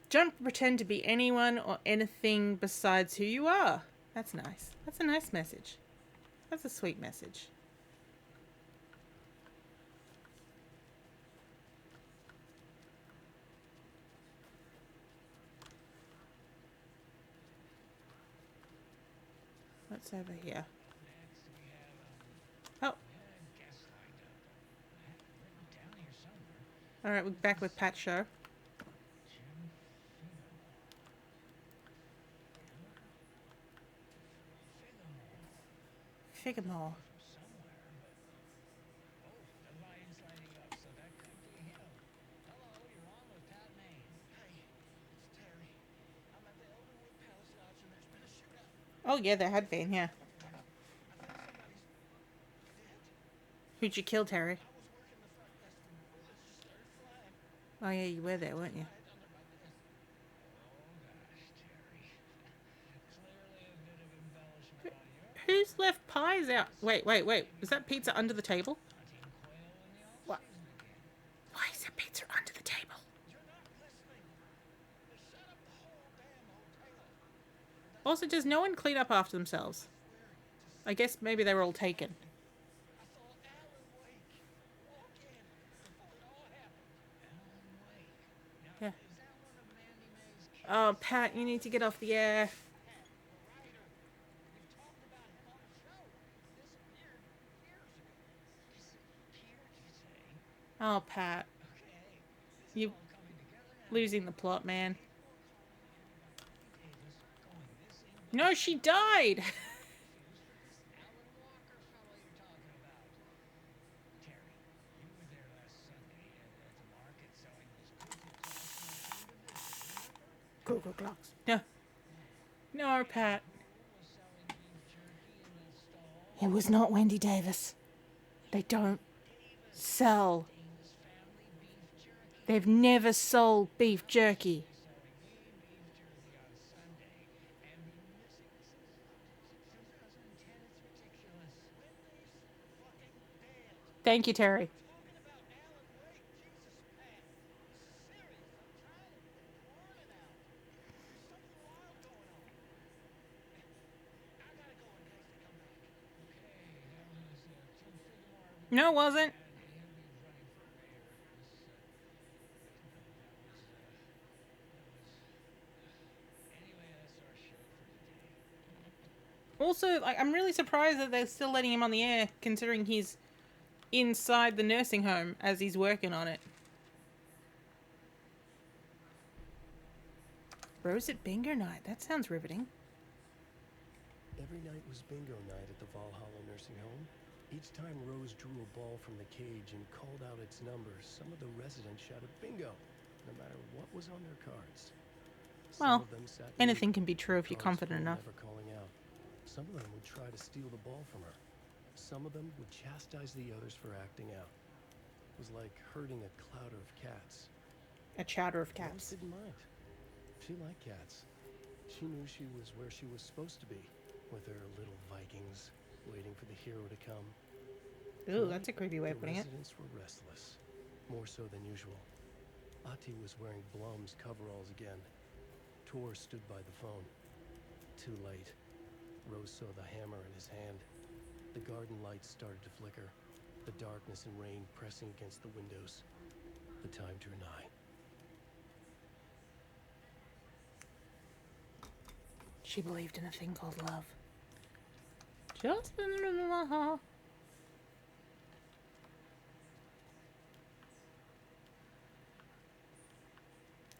Don't pretend to be anyone or anything besides who you are. That's nice. That's a nice message. That's a sweet message. What's over here? Oh. Alright, we're back with Pat Show. Figamore. Oh yeah, there had been, yeah. Who'd you kill, Terry? Oh yeah, you were there, weren't you? Who's left pies out? Wait, wait, wait. Is that pizza under the table? What? Why is there pizza under the table? Also, does no one clean up after themselves? I guess maybe they were all taken. Yeah. Oh, Pat, you need to get off the air. Oh, Pat. You're losing the plot, man. No, she died! Google clocks. No. No, Pat. It was not Wendy Davis. They don't sell. They've never sold beef jerky. Thank you, Terry. No, it wasn't. Also, like, I'm really surprised that they're still letting him on the air, considering he's inside the nursing home as he's working on it. Rose at bingo night. That sounds riveting. Every night was bingo night at the Valhalla nursing home. Each time Rose drew a ball from the cage and called out its number, some of the residents shouted bingo, no matter what was on their cards. Well, anything can be true if you're confident enough. Never calling out. Some of them would try to steal the ball from her. Some of them would chastise the others for acting out. It was like herding a cloud of cats. A chowder of Rose cats. didn't mind. She liked cats. She knew she was where she was supposed to be, with her little Vikings, waiting for the hero to come. Ooh, that's a creepy way of The putting it. residents were restless, more so than usual. Ati was wearing Blum's coveralls again. Tor stood by the phone. Too late. Rose saw the hammer in his hand. The garden lights started to flicker, the darkness and rain pressing against the windows. The time drew nigh. She believed in a thing called love. Just a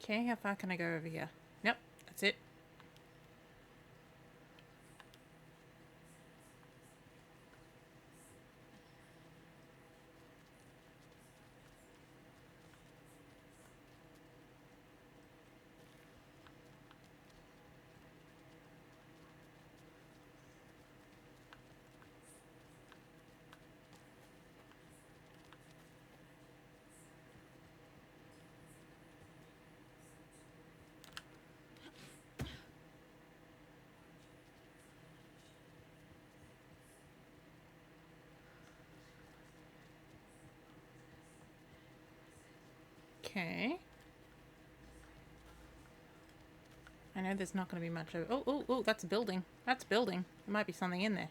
Okay, how far can I go over here? Nope, that's it. Okay. I know there's not going to be much of... Oh, oh, oh, that's a building. That's a building. There might be something in there.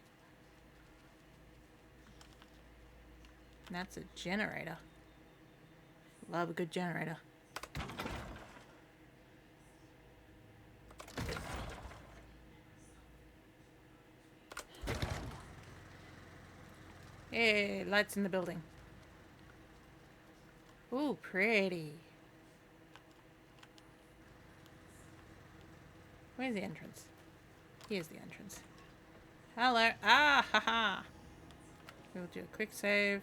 That's a generator. Love a good generator. Hey, lights in the building. Ooh, pretty. Where's the entrance? Here's the entrance. Hello. Ah, haha. We'll do a quick save.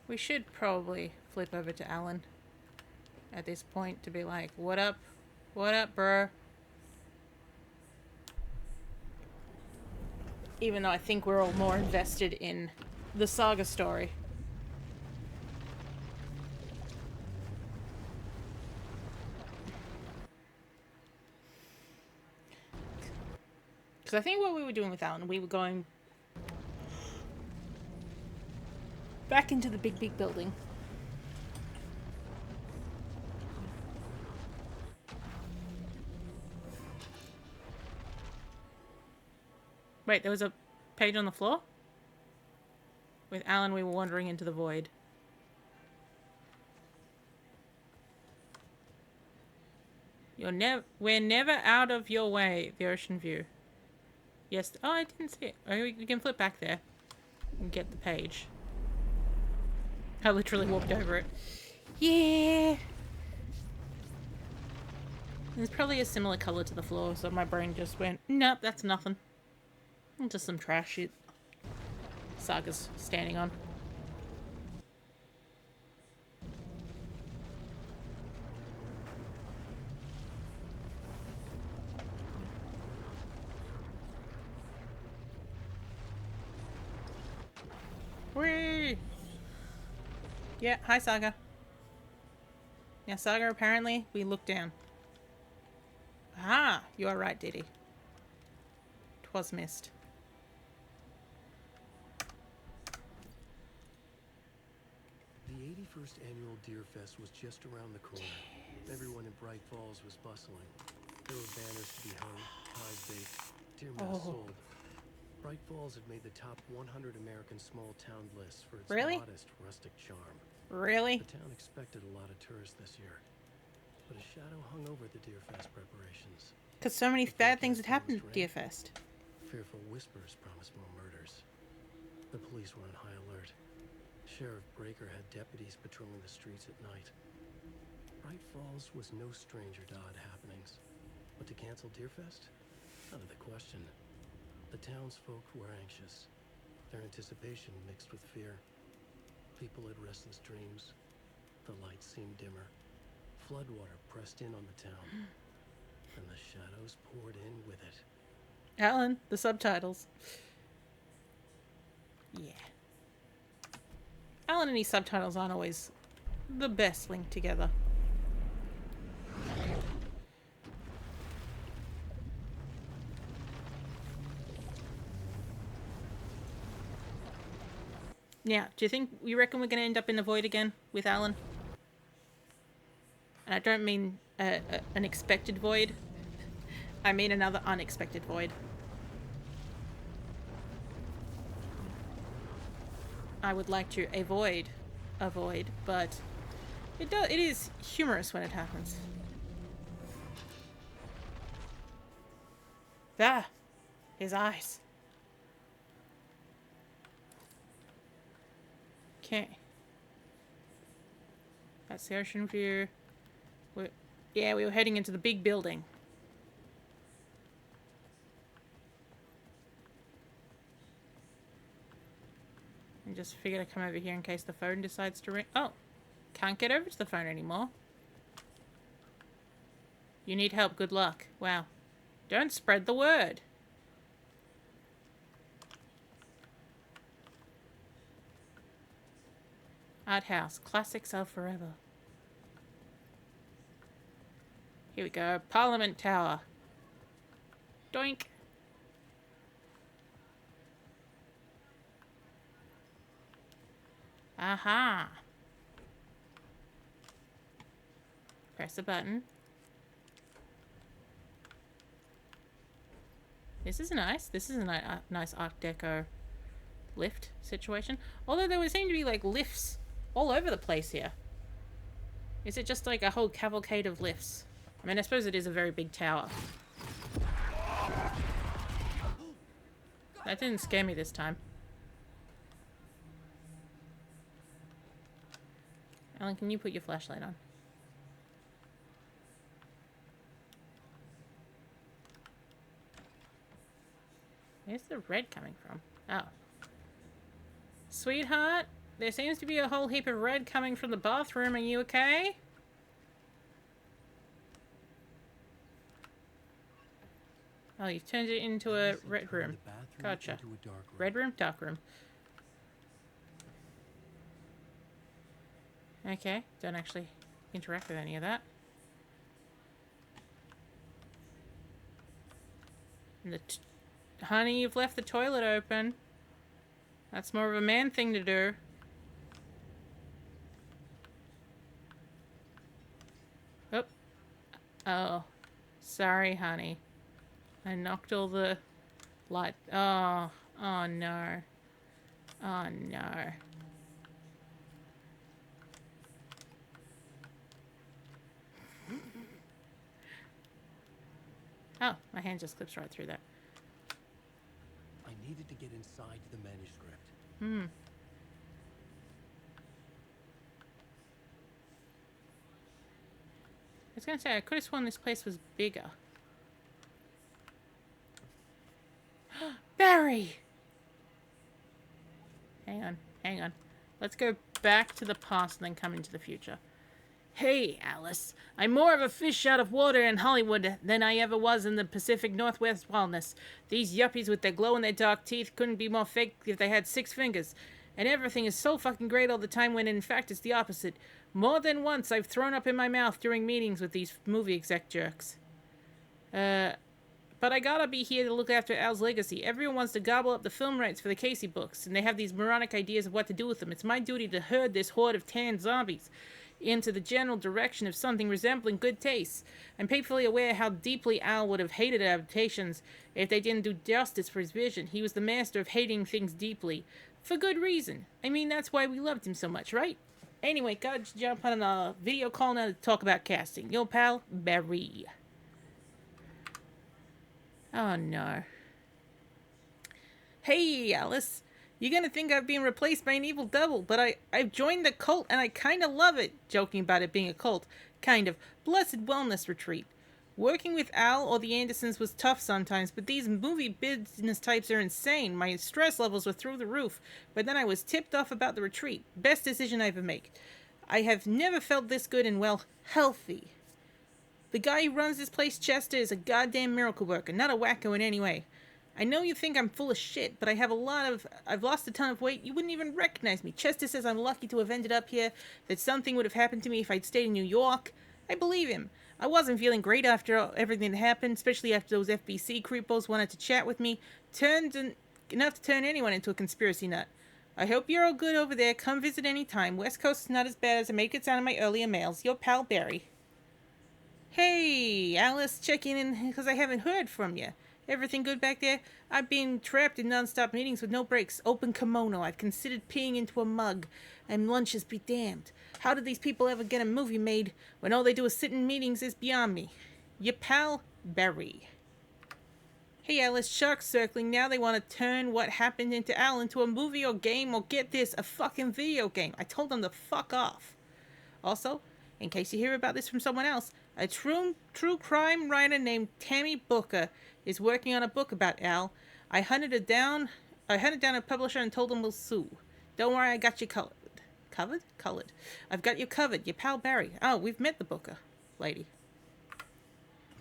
We should probably flip over to Alan at this point to be like, what up? What up, bro? Even though I think we're all more invested in the saga story. Because I think what we were doing with Alan, we were going back into the big, big building. Wait, there was a page on the floor? With Alan, we were wandering into the void. We're never out of your way. The ocean view. Yes. Oh, I didn't see it. Oh, we can flip back there and get the page. I literally walked over it. Yeah. There's probably a similar color to the floor, so my brain just went, nope, that's nothing. Just some trash shit. Saga's standing on. Whee! Yeah, hi Saga. Yeah, Saga, apparently we look down. Ah, you are right, Diddy. 'Twas missed. The 81st annual Deer Fest was just around the corner. Everyone in Bright Falls was bustling. There were banners to be hung, pies baked, deer meat sold. Bright Falls had made the top 100 American small town lists for its modest rustic charm. Really? The town expected a lot of tourists this year, but a shadow hung over the Deer Fest preparations. Because so many bad things had happened at Deer Fest. Fearful whispers promised more murders. The police were on high alert. Sheriff Breaker had deputies patrolling the streets at night. Bright Falls was no stranger to odd happenings, but to cancel Deer Fest? Out of the question. The townsfolk were anxious, their anticipation mixed with fear. People had restless dreams. The lights seemed dimmer. Floodwater pressed in on the town, and the shadows poured in with it. Alan, the subtitles. Yeah. Alan and his subtitles aren't always the best linked together. Now, do you reckon we're going to end up in the void again with Alan? And I don't mean an expected void. I mean another unexpected void. I would like to avoid a void, but it is humorous when it happens. Ah, his eyes. Okay. That's the ocean view. Yeah, we were heading into the big building. I just figured I'd come over here in case the phone decides to ring. Oh, can't get over to the phone anymore. You need help, good luck. Wow. Don't spread the word. Art house. Classics are forever. Here we go. Parliament Tower. Doink. Aha. Press a button. This is nice. This is a nice Art Deco lift situation. Although there would seem to be like lifts all over the place here. Is it just like a whole cavalcade of lifts? I mean, I suppose it is a very big tower. That didn't scare me this time. Alan, can you put your flashlight on? Where's the red coming from? Oh. Sweetheart, there seems to be a whole heap of red coming from the bathroom. Are you okay? Oh, you've turned it into a red room. Gotcha. Red room, dark room. Okay, don't actually interact with any of that. And honey, you've left the toilet open. That's more of a man thing to do. Oh. Oh. Sorry, honey. I knocked all the light. Oh. Oh, no. Oh, no. Oh, my hand just clips right through that. I needed to get inside the manuscript. Hmm. I was gonna say, I could have sworn this place was bigger. Barry! Hang on, hang on. Let's go back to the past and then come into the future. Hey, Alice. I'm more of a fish out of water in Hollywood than I ever was in the Pacific Northwest wilderness. These yuppies with their glow-in-the-dark teeth couldn't be more fake if they had 6 fingers. And everything is so fucking great all the time when in fact it's the opposite. More than once I've thrown up in my mouth during meetings with these movie exec jerks. But I gotta be here to look after Al's legacy. Everyone wants to gobble up the film rights for the Casey books, and they have these moronic ideas of what to do with them. It's my duty to herd this horde of tan zombies into the general direction of something resembling good taste. I'm painfully aware how deeply Al would have hated adaptations if they didn't do justice for his vision. He was the master of hating things deeply. For good reason. I mean, that's why we loved him so much, right? Anyway, gotta jump on a video call now to talk about casting. Yo, pal, Barry. Oh, no. Hey, Alice. You're gonna think I've been replaced by an evil double, but I've joined the cult and I kinda love it. Joking about it being a cult. Kind of. Blessed wellness retreat. Working with Al or the Andersons was tough sometimes, but these movie business types are insane. My stress levels were through the roof, but then I was tipped off about the retreat. Best decision I ever made. I have never felt this good and, well, healthy. The guy who runs this place, Chester, is a goddamn miracle worker, not a wacko in any way. I know you think I'm full of shit, but I've lost a ton of weight. You wouldn't even recognize me. Chester says I'm lucky to have ended up here, that something would have happened to me if I'd stayed in New York. I believe him. I wasn't feeling great after everything that happened, especially after those FBC creepos wanted to chat with me. Enough to turn anyone into a conspiracy nut. I hope you're all good over there. Come visit any time. West Coast is not as bad as I make it sound in my earlier mails. Your pal, Barry. Hey, Alice, checking in because I haven't heard from you. Everything good back there? I've been trapped in non-stop meetings with no breaks. Open kimono. I've considered peeing into a mug. And lunches be damned. How did these people ever get a movie made when all they do is sit in meetings is beyond me? Your pal, Barry. Hey Alice, shark circling. Now they want to turn what happened into Al into a movie or game, or get this, a fucking video game. I told them to fuck off. Also, in case you hear about this from someone else, a true crime writer named Tammy Booker is working on a book about Al. I hunted down a publisher and told him we'll sue. Don't worry, I got you covered. Covered? I've got you covered. Your pal Barry. Oh, we've met the Booker lady.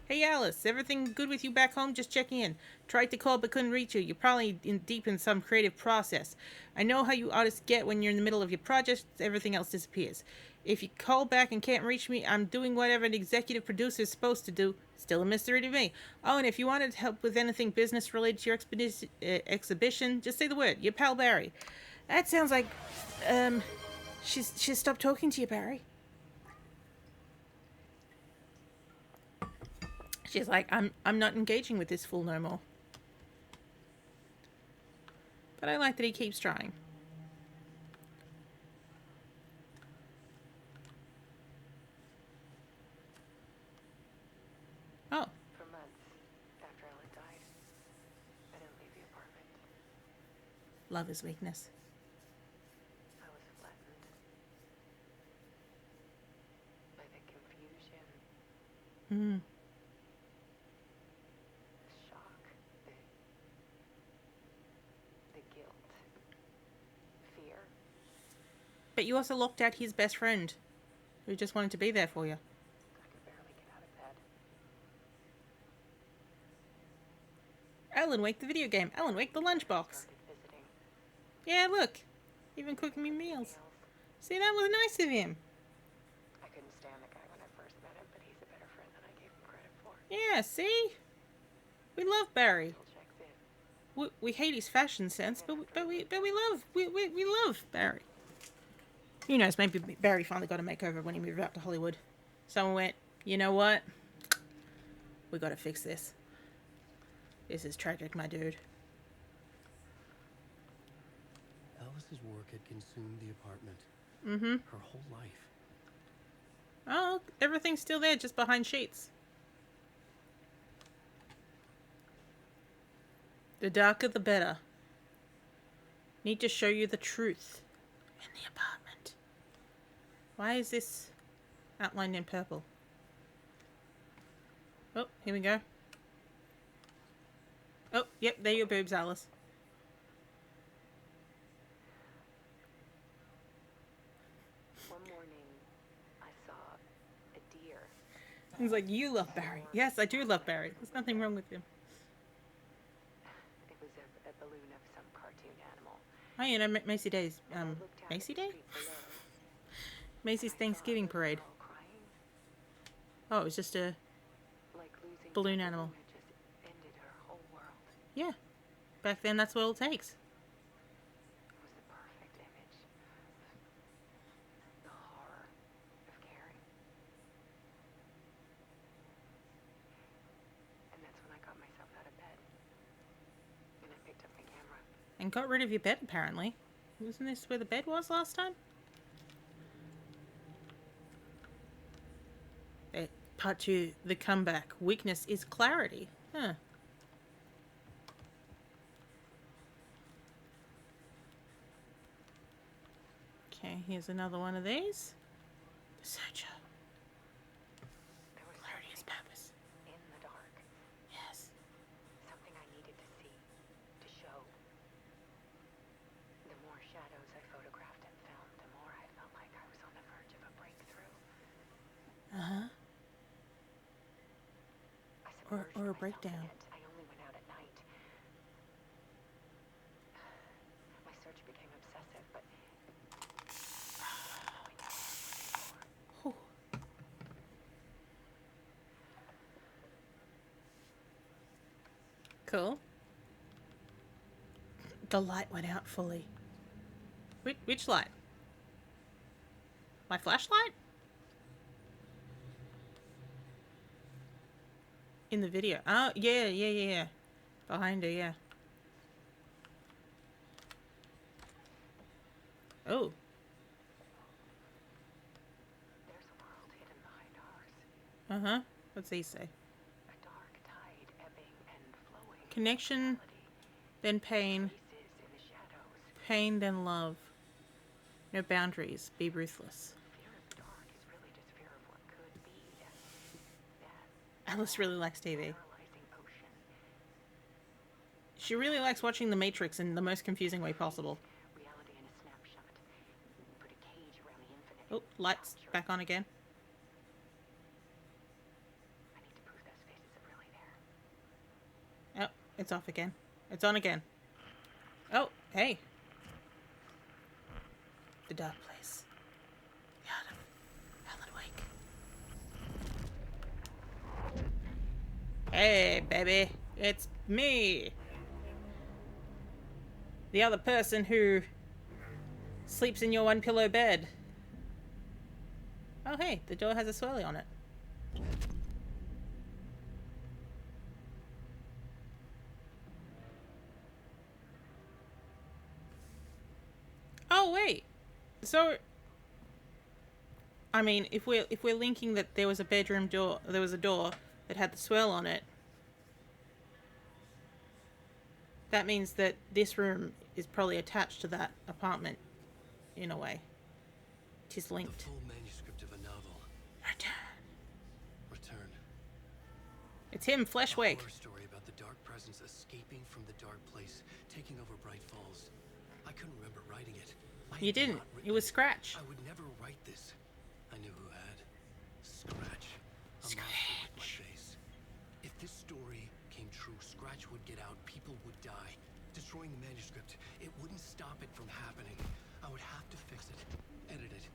Hey Alice, everything good with you back home? Just checking in. Tried to call but couldn't reach you. You're probably deep in some creative process. I know how you artists get when you're in the middle of your project, everything else disappears. If you call back and can't reach me, I'm doing whatever an executive producer is supposed to do. Still a mystery to me. Oh, and if you wanted help with anything business related to your exhibition, just say the word. Your pal Barry. That sounds like, she's stopped talking to you, Barry. She's like, I'm not engaging with this fool no more. But I like that he keeps trying. Oh. For months after Ellen died, I didn't leave the apartment. Love is weakness. I was flattened by the confusion, Hmm. the shock, the guilt, fear. But you also locked out his best friend, who just wanted to be there for you. I could barely get out of bed. Alan Wake the video game. Alan Wake the lunchbox. Started visiting Yeah, look. Even cooking me meals. meals. See, that was nice of him. I couldn't stand the guy when I first met him, but he's a better friend than I gave him credit for. Yeah, see? We love Barry. Still checks in. We hate his fashion sense, but we love Barry. Who knows, maybe Barry finally got a makeover when he moved out to Hollywood. Someone went, you know what? We gotta fix this. This is tragic, my dude. Alice's work had consumed the apartment. Mm-hmm. Her whole life. Oh, everything's still there, just behind sheets. The darker the better. Need to show you the truth in the apartment. Why is this outlined in purple? Oh, here we go. Oh, yep, there are your boobs, Alice. One morning, I saw a deer. He's like, you love Barry. Yes, I do love Barry. There's nothing wrong with him. It was a balloon of some cartoon animal. Oh, you know, Macy Day's, And I looked out at Macy the Day? street below, Macy's and I saw a Thanksgiving little parade. girl crying, Oh, it was just a, like losing balloon the animal. had just ended her whole world. yeah. Back then, that's what it takes. It was the perfect image. The horror of caring. And that's when I got myself out of bed. And I picked up my camera. And got rid of your bed, apparently. Wasn't this where the bed was last time? Part 2, the comeback. Weakness is clarity. Huh. Okay, here's another one of these. The searcher. There was Clarity is something purpose. in the dark. Yes. Something I needed to see. To show. The more shadows I photographed and filmed, the more I felt like I was on the verge of a breakthrough. Uh-huh. I Or submerged a myself in breakdown. it. I only went out at night. My search became obsessive, but Oh. Cool. The light went out fully. Which light? My flashlight? In the video. Oh, yeah. Behind her, yeah. Oh. there's a world hidden behind ours. Uh-huh. What's he say? A dark tide ebbing and flowing. Connection, then pain. Faces in the shadows. Pain, then love. No boundaries. Be ruthless. Fear of the dark is really just fear of what could be. That Alice really likes TV. paralyzing ocean. She really likes watching The Matrix in the most confusing way possible. Reality in a snapshot. Put a cage around the infinite. Oh, lights back on again. I need to prove those faces are really there. Oh, it's off again. It's on again. Oh, hey. The dark place. The art of Alan Wake. Hey, baby. It's me. The other person who sleeps in your one pillow bed. Oh, hey, the door has a swirly on it. Oh, wait. So, I mean, if we're linking that there was a bedroom door, there was a door that had the swirl on it, that means that this room is probably attached to that apartment, in a way. It is The linked. full manuscript of a novel. Return. It's him, A Fleshwake. horror story about the dark presence escaping from the dark place, taking over Bright Falls. I couldn't remember writing it. I You had didn't. not It written was Scratch. I would never write this. I knew who had. Scratch. A monster with my face. If this story came true, Scratch would get out, people would die. Destroying the manuscript, it wouldn't stop it from happening. I would have to fix it, edit it.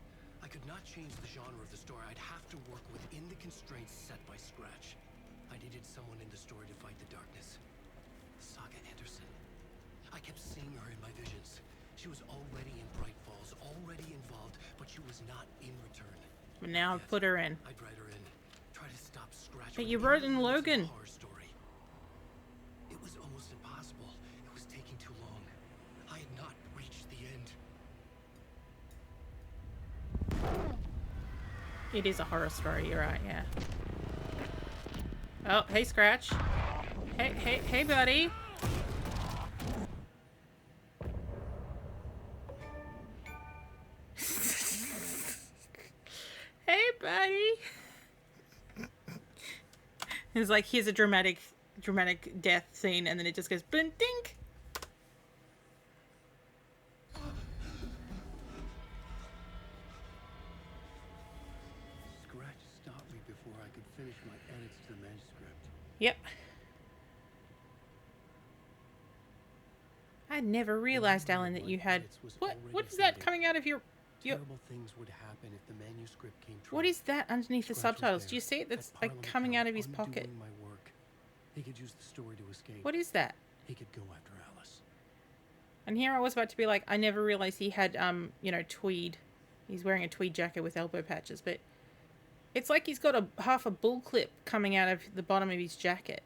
I could not change the genre of the story. I'd have to work within the constraints set by Scratch. I needed someone in the story to fight the darkness. Saga Anderson. I kept seeing her in my visions. She was already in Bright Falls, already involved, but she was not in return. But now I've Yet, put her in. I'd write her in. Try to stop Scratch. But from you wrote being in the Logan. horror story. It was almost impossible. It was taking too long. I had not reached the end. It is a horror story, you're right, yeah. Oh, hey, Scratch. Hey, buddy. Hey, buddy. It's like, here's a dramatic death scene, and then it just goes, boom, dink. Scratch stopped me before I could finish my edits to the manuscript. Yep. I never realized, Alan, that you had... What is that coming out of your... Terrible things would happen if the manuscript came true. What is that underneath the Scratch was subtitles? there, Do you see it? at That's like Parliament coming Tower, out of his pocket. undoing my work. He could use the story to escape. What is that? He could go after Alice. And here I was about to be like, I never realized he had, you know, tweed. He's wearing a tweed jacket with elbow patches, but it's like he's got half a bull clip coming out of the bottom of his jacket.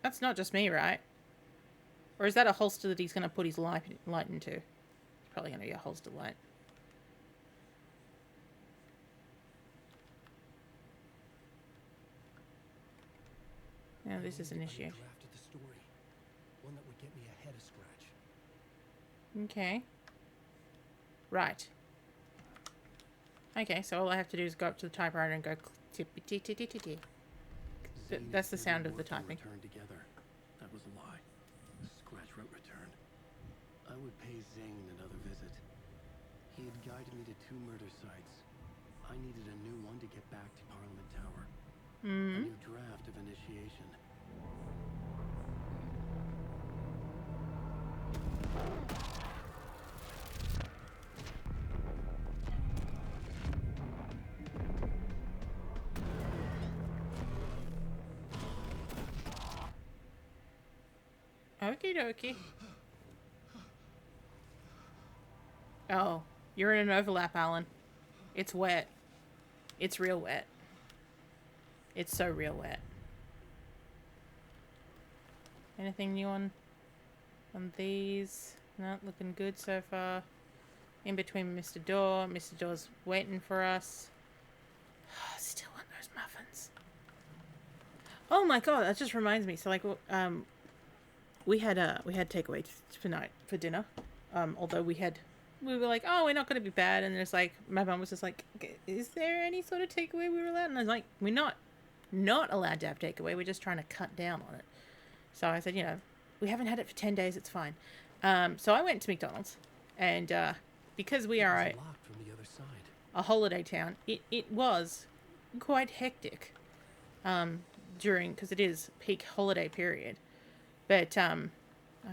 That's not just me, right? Or is that a holster that he's going to put his light into? It's probably going to be a holster light. Now this is an issue. I drafted the story. One that would get me ahead of Scratch. Okay. Right. Okay, so all I have to do is go up to the typewriter and go tippy tee tee tee tee tee. That's the sound of the typing. Return together. That was a lie. Scratch wrote return. I would pay Zane another visit. He had guided me to 2 murder sites. I needed a new one to get back to Parliament Tower. A new draft of initiation. Okie dokie. Oh, you're in an overlap, Alan. It's wet. It's real wet. It's so real wet. Anything new on these? Not looking good so far. In between Mr. Door. Mr. Door's waiting for us. Still want those muffins. Oh my god, that just reminds me. So like, we had takeaway for dinner. Although we were like, oh, we're not gonna be bad, and there's like, my mum was just like, is there any sort of takeaway we were allowed? And I was like, we're not allowed to have takeaway. We're just trying to cut down on it. So I said, you know, we haven't had it for 10 days. It's fine. So I went to McDonald's, and because we are Locked from the other side. a holiday town, it was quite hectic because it is peak holiday period. But I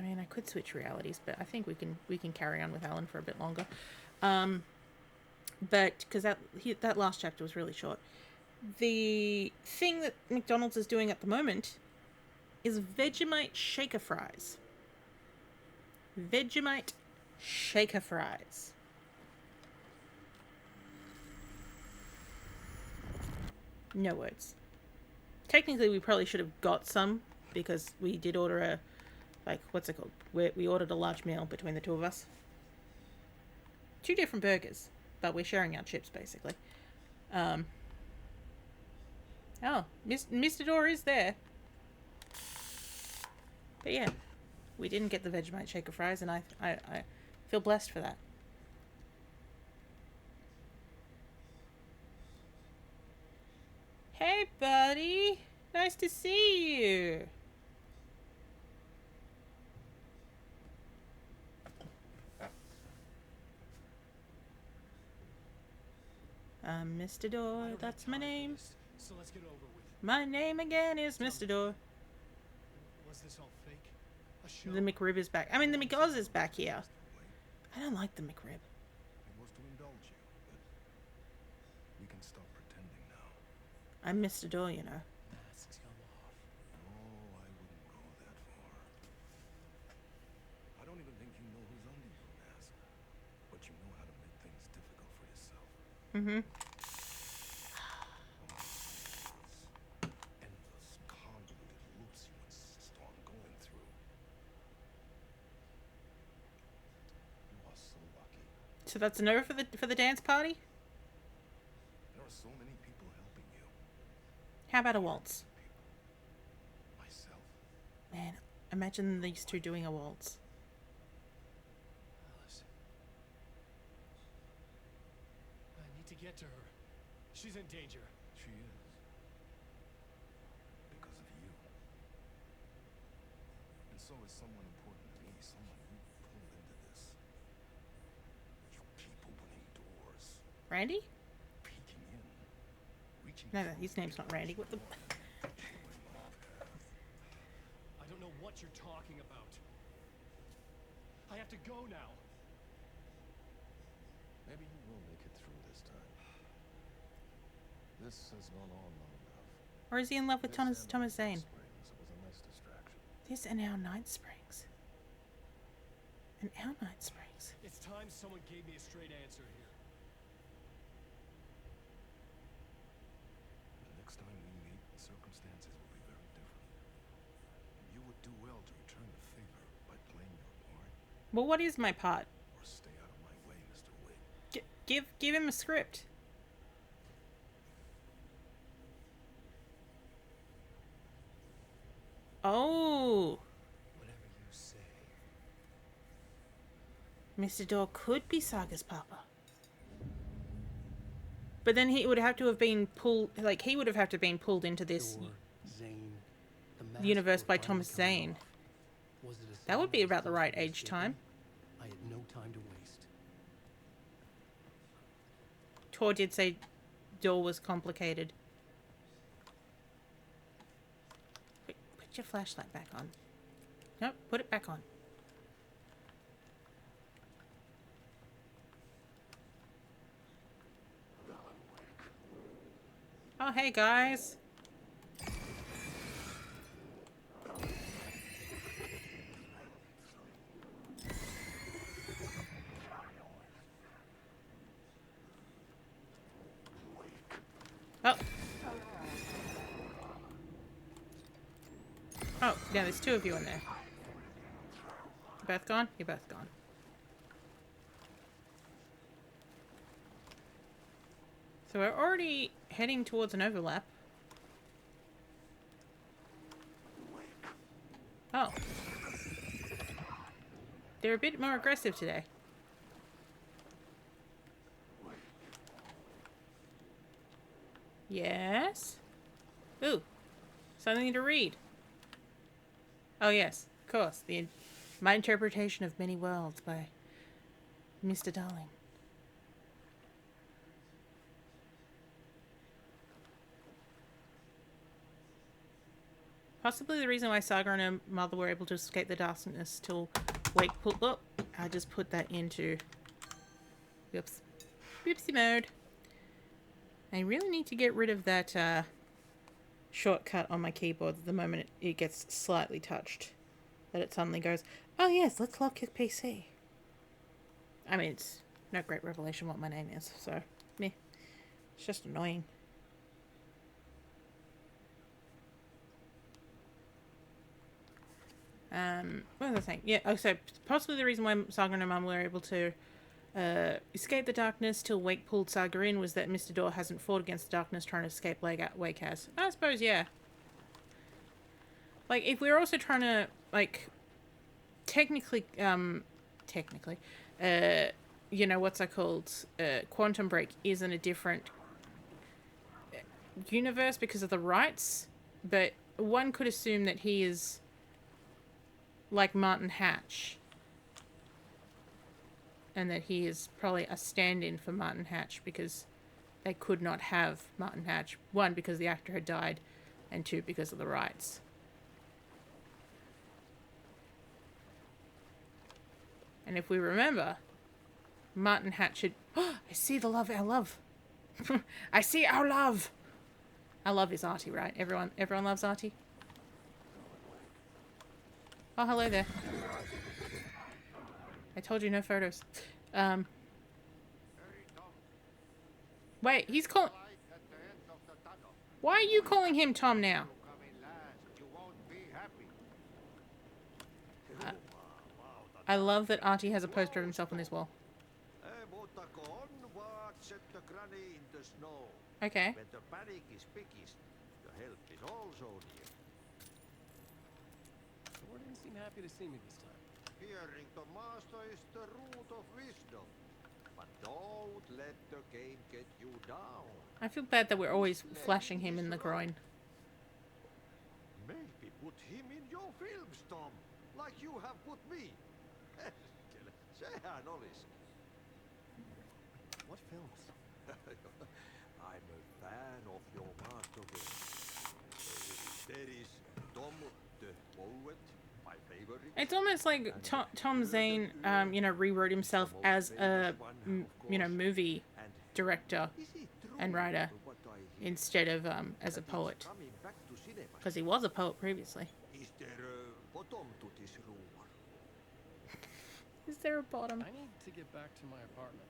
mean, I could switch realities, but I think we can carry on with Alan for a bit longer. But because that last chapter was really short. The thing that McDonald's is doing at the moment is Vegemite shaker fries. Vegemite shaker fries. No words. Technically, we probably should have got some because we did order what's it called? We ordered a large meal between the two of us. 2 different burgers, but we're sharing our chips basically. Oh, Mr. Door is there. But yeah, we didn't get the Vegemite shaker fries, and I feel blessed for that. Hey, buddy. Nice to see you. I'm Mr. Door, that's my name. So let's get over with. My name again is Mr. Door. Was this all fake? A show? The McRib is back. I mean, the McOz is back here. I don't like the McRib. It was to indulge you, but we can stop pretending now. I'm Mr. Door, you know. Masks come off. Oh, I wouldn't go that far. I don't even think you know who's under your mask, but you know how to make things difficult for yourself. Mm-hmm. Endless, convoluted loops you insist on going through. You are so lucky. So that's an over for the dance party? There are so many people helping you. How about a waltz? Myself. Man, imagine these two doing a waltz. Alice. I need to get to her. She's in danger. She is. Because of you. And so is someone important to me, someone you pulled into this. You keep opening doors, Randy? peeking in, reaching No, his name's not Randy. What the... I don't know what you're talking about. I have to go now. Maybe you will make it through this time. This has gone on long enough. Or is he in love with This Thomas and Zane? Springs was a nice distraction. This and our Night Springs. And our Night Springs. It's time someone gave me a straight answer here. The next time we meet, the circumstances will be very different. You would do well to return the favor by playing your part, Well, what is my part? or stay out of my way, Mr. Wig. Give him a script. Oh, Whatever you say. Mr. Door could be Saga's papa. But then he would have to have been pulled, like, he would have had to been pulled into this Door, Zane, the mask universe were by finally Thomas coming Zane. off. Was it a That would sign be I was about the close right to age escaping? time. I had no time to waste. Tor did say Door was complicated. Put your flashlight back on. Nope, put it back on. Oh, hey guys. Oh. Oh, yeah, there's 2 of you in there. You both gone? You're both gone. So we're already heading towards an overlap. Oh. They're a bit more aggressive today. Yes? Ooh. Something to read. Oh yes, of course. My Interpretation of Many Worlds by Mr. Darling. Possibly the reason why Saga and her mother were able to escape the darkness till Wake pulled... Oh, I just put that into... Whoops. Whoopsie mode. I really need to get rid of that shortcut on my keyboard the moment it gets slightly touched. That it suddenly goes, oh yes, let's lock your PC. I mean, it's no great revelation what my name is, so, meh. It's just annoying. What was I saying? Yeah, oh, so possibly the reason why Saga and her mum were able to escape the darkness till Wake pulled Saga in was that Mr. Door hasn't fought against the darkness trying to escape Wake has. I suppose, yeah. Like, if we're also trying to, like, technically, you know, what's that called? Quantum Break isn't a different universe because of the rights, but one could assume that he is like Martin Hatch, and that he is probably a stand-in for Martin Hatch because they could not have Martin Hatch, one, because the actor had died, and two, because of the rights. And if we remember, Martin Hatch had... Oh, I see the love, our love. I see our love. Our love is Artie, right? Everyone loves Artie. Oh, hello there. I told you no photos. Wait, he's calling... Why are you calling him Tom now? I love that Artie has a poster of himself on this wall. Okay. When the panic is biggest, the help is also near. Warden seemed happy to see me this time. Hearing the master is the root of wisdom. But don't let the game get you down. I feel bad that we're always flashing him in the groin. Maybe put him in your films, Tom. Like you have put me. Sehän olisi. What films? I'm a fan of your masterwork. There is Tom the Poet, my favorite. It's almost like Tom Zane, you know, rewrote himself as a, you know, movie director and writer instead of as a poet. Because he was a poet previously. Is there a bottom to this rumor? Is there a bottom? I need to get back to my apartment.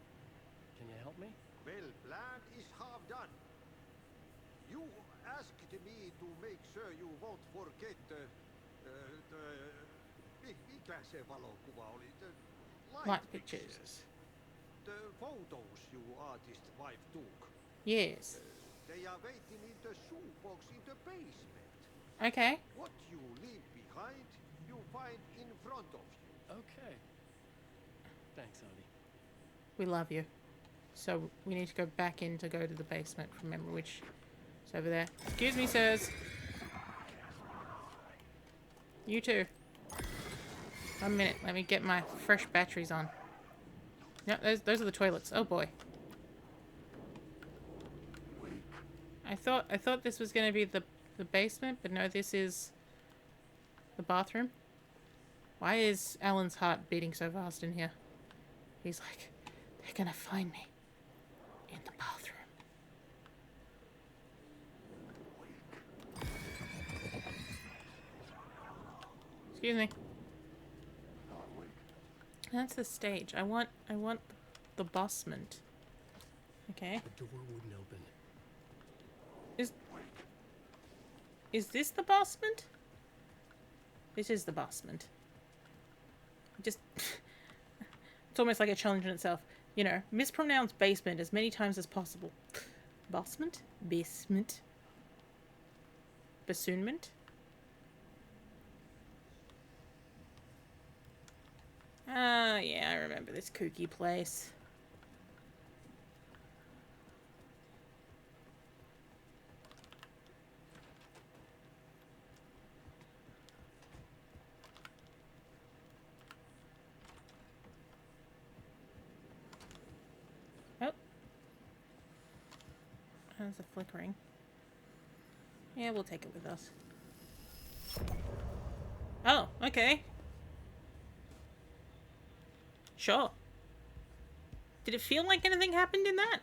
Can you help me? Well, plan is half done. You asked me to make sure you won't forget mikä se valokuva oli? The Light pictures. The photos you artist wife took. Yes. They are waiting in the shoebox in the basement. Okay. What you leave behind, you find in front of you. Okay. Thanks, Andy. We love you. So we need to go back in to go to the basement. Remember which is over there. Excuse me, sirs. You too. 1 minute. Let me get my fresh batteries on. No, those are the toilets. Oh boy. I thought this was going to be the basement, but no, this is the bathroom. Why is Alan's heart beating so fast in here? He's like, they're going to find me in the bathroom. Excuse me. That's the stage. I want the bossment. Okay. The door wouldn't open. Is this the bossment? This is the bossment. Just it's almost like a challenge in itself. You know, mispronounce basement as many times as possible. Bossment? Basement? Bassoonment? Yeah, I remember this kooky place. Oh. There's a flickering. Yeah, we'll take it with us. Oh, okay. Sure. Did it feel like anything happened in that?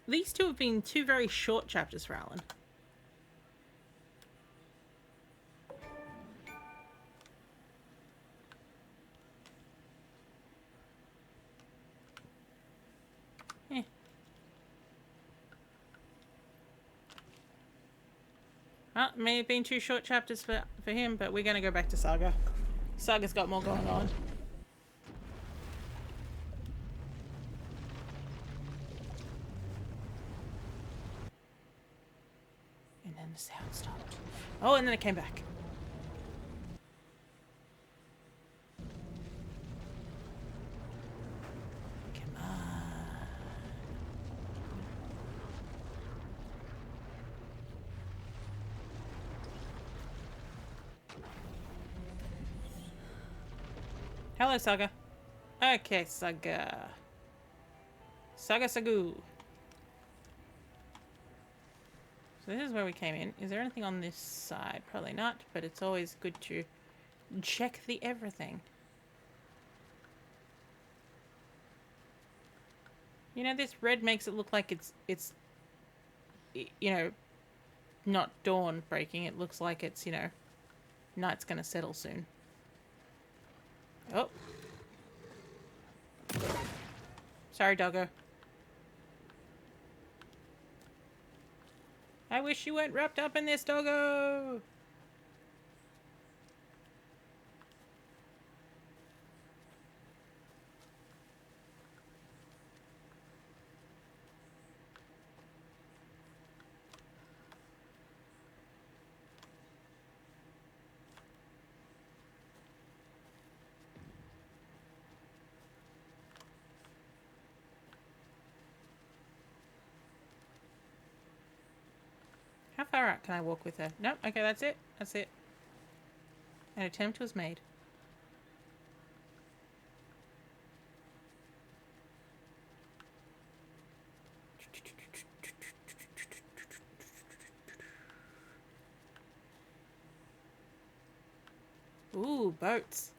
These two have been two very short chapters for Alan. Eh. Well, may have been two short chapters for him, but we're gonna go back to Saga. Saga's got more going on. And then the sound stopped. Oh, and then it came back. Come on. Hello, Saga. Okay, Saga. Saga Sagu. So this is where we came in. Is there anything on this side? Probably not, but it's always good to check the everything. You know, this red makes it look like it's you know, not dawn breaking. It looks like it's, you know, night's gonna settle soon. Oh. Sorry, doggo. I wish you weren't wrapped up in this, doggo! How far out can I walk with her? Nope, okay, that's it. That's it. An attempt was made. Ooh, boats.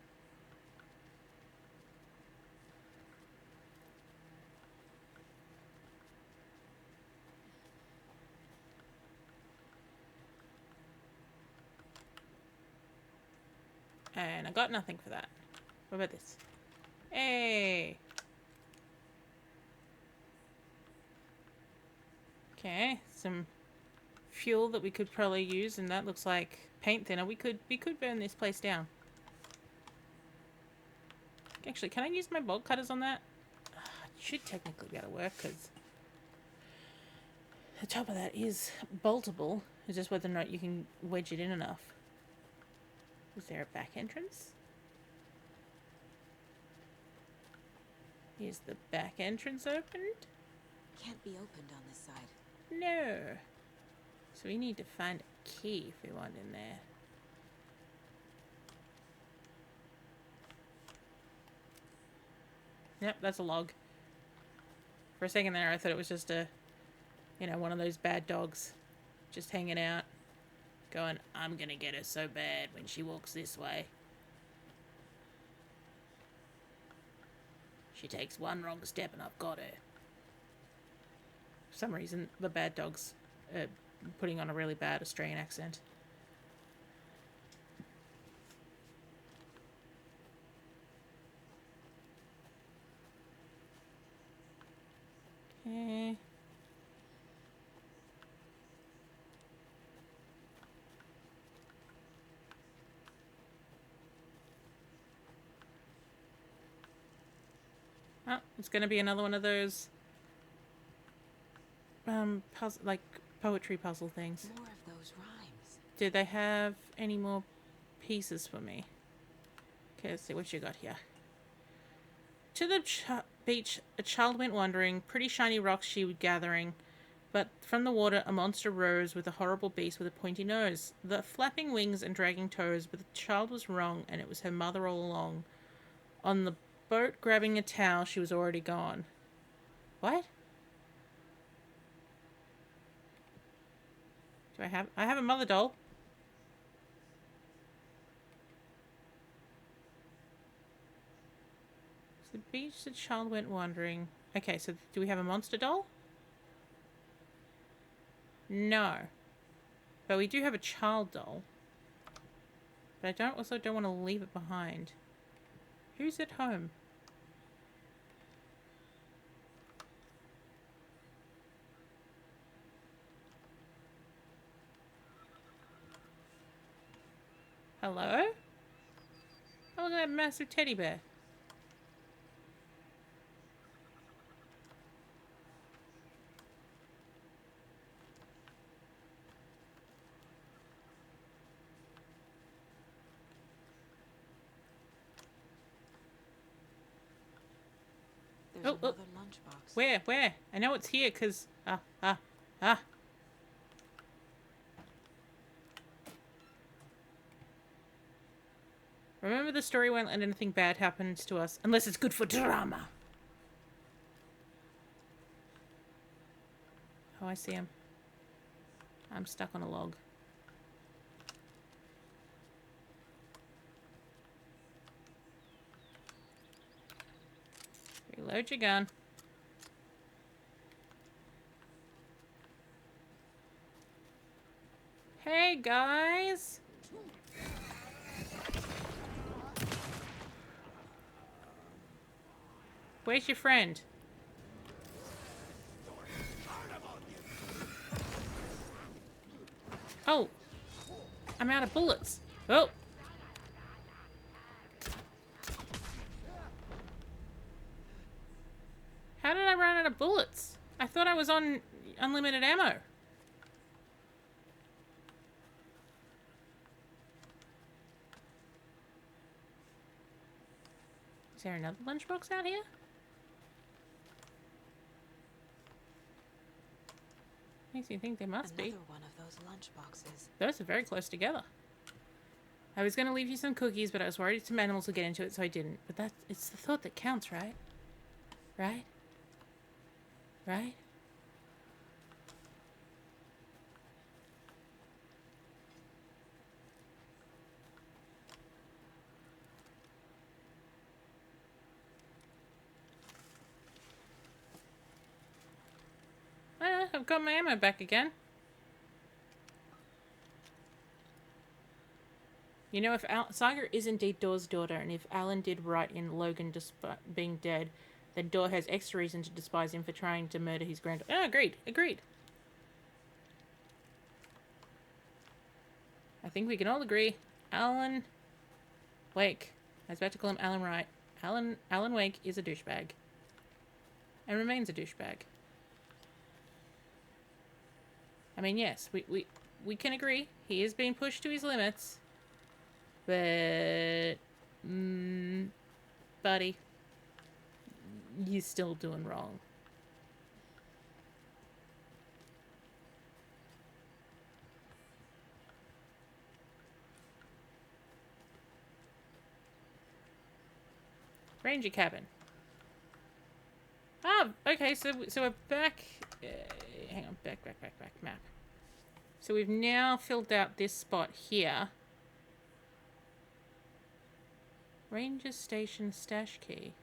And I got nothing for that. What about this? Hey! Okay, some fuel that we could probably use, and that looks like paint thinner. We could burn this place down. Actually, can I use my bolt cutters on that? It should technically be able to work, because the top of that is boltable. It's just whether or not you can wedge it in enough. Is there a back entrance? Is the back entrance opened? Can't be opened on this side. No. So we need to find a key if we want in there. Yep, that's a log. For a second there, I thought it was just a, you know, one of those bad dogs just hanging out. Going, I'm gonna get her so bad when she walks this way. She takes one wrong step and I've got her. For some reason, the bad dog's putting on a really bad Australian accent. Okay. Oh, it's gonna be another one of those puzzle, like poetry puzzle things. More of those rhymes. Do they have any more pieces for me? Okay, let's see what you got here. To the beach, a child went wandering, pretty shiny rocks she was gathering, but from the water a monster rose with a horrible beast with a pointy nose, the flapping wings and dragging toes, but the child was wrong, and it was her mother all along. On the boat grabbing a towel, she was already gone. What? Do I have a mother doll? The beach, the child went wandering. Okay, so do we have a monster doll? No. But we do have a child doll. But I also don't want to leave it behind. Who's at home? Hello? Oh, look at that massive teddy bear. There's another lunchbox. Where? I know it's here, because... Remember, the story won't let anything bad happens to us, unless it's good for drama. Oh, I see him. I'm stuck on a log. Reload your gun. Hey, guys! Where's your friend? Oh! I'm out of bullets. Oh! How did I run out of bullets? I thought I was on unlimited ammo. Is there another lunchbox out here? Makes me think there must be. Another one of those lunchboxes. Those are very close together. I was going to leave you some cookies, but I was worried some animals would get into it, so I didn't. But it's the thought that counts, right? Right? Right? I've got my ammo back again. You know, if Saga is indeed Dor's daughter, and if Alan did right in Logan being dead, then Dor has extra reason to despise him for trying to murder his granddaughter. Oh, agreed. Agreed. I think we can all agree. Alan Wake. I was about to call him Alan Wright. Alan Wake is a douchebag. And remains a douchebag. I mean, yes, we can agree. He is being pushed to his limits. But... buddy. You're still doing wrong. Ranger cabin. Ah, okay, so we're back. Hang on, back, map. So we've now filled out this spot here. Ranger station stash key.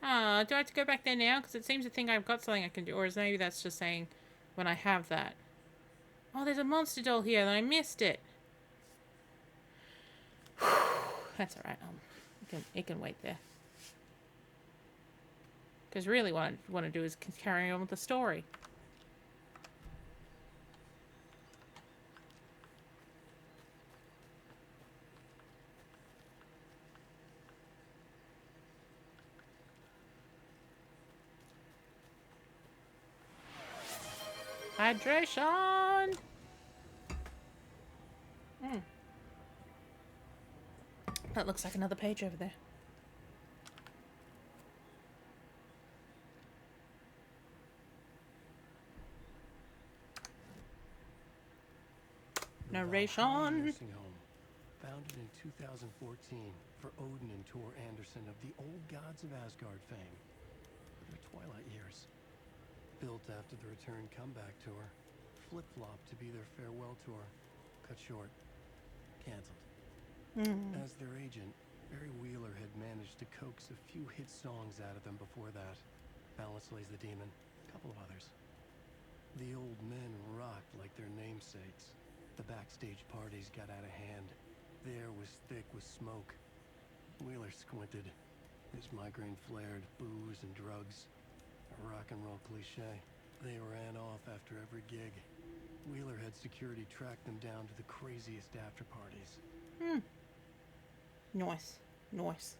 Ah, do I have to go back there now? Because it seems to think I've got something I can do. Or is maybe that's just saying when I have that. Oh, there's a monster doll here and I missed it. That's alright. It can wait there. Because really what I want to do is carry on with the story. Hydration! That looks like another page over there. The Narration. Valhalla Nursing Home, founded in 2014 for Odin and Tor Anderson of the old gods of Asgard fame, for their twilight years. Built after the return comeback tour, flip-flopped to be their farewell tour, cut short, canceled. As their agent, Barry Wheeler had managed to coax a few hit songs out of them before that. Balance Slays the Demon, a couple of others. The old men rocked like their namesakes. The backstage parties got out of hand. The air was thick with smoke. Wheeler squinted. His migraine flared, booze and drugs. A rock and roll cliche. They ran off after every gig. Wheeler had security track them down to the craziest after parties. Nice. Nice.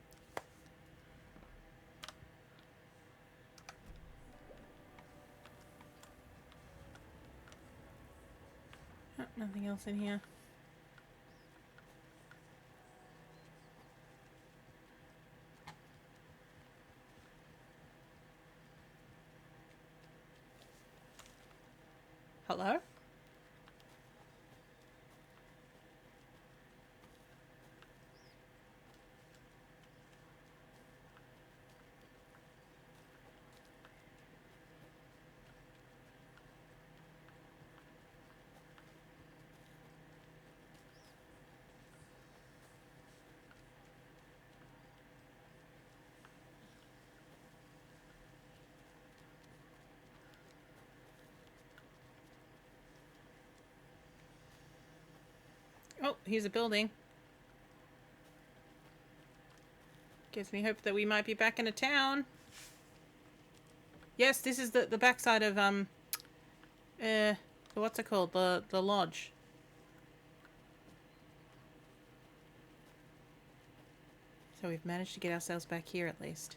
Oh, nothing else in here. Hello? Oh, here's a building. Gives me hope that we might be back in a town. Yes, this is the backside of what's it called? The lodge. So we've managed to get ourselves back here at least.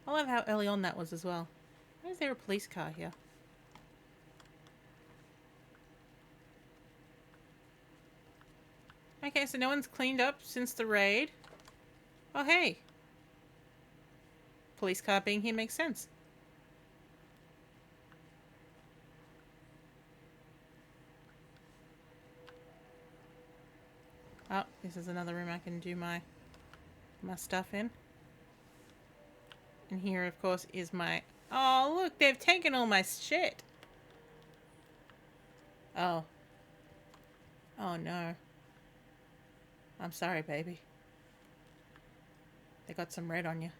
I love how early on that was as well. Why is there a police car here? Okay, so no one's cleaned up since the raid. Oh, hey. Police car being here makes sense. Oh, this is another room I can do my stuff in. And here, of course, is my... Oh, look, they've taken all my shit. Oh. Oh, no. I'm sorry, baby. They got some red on you.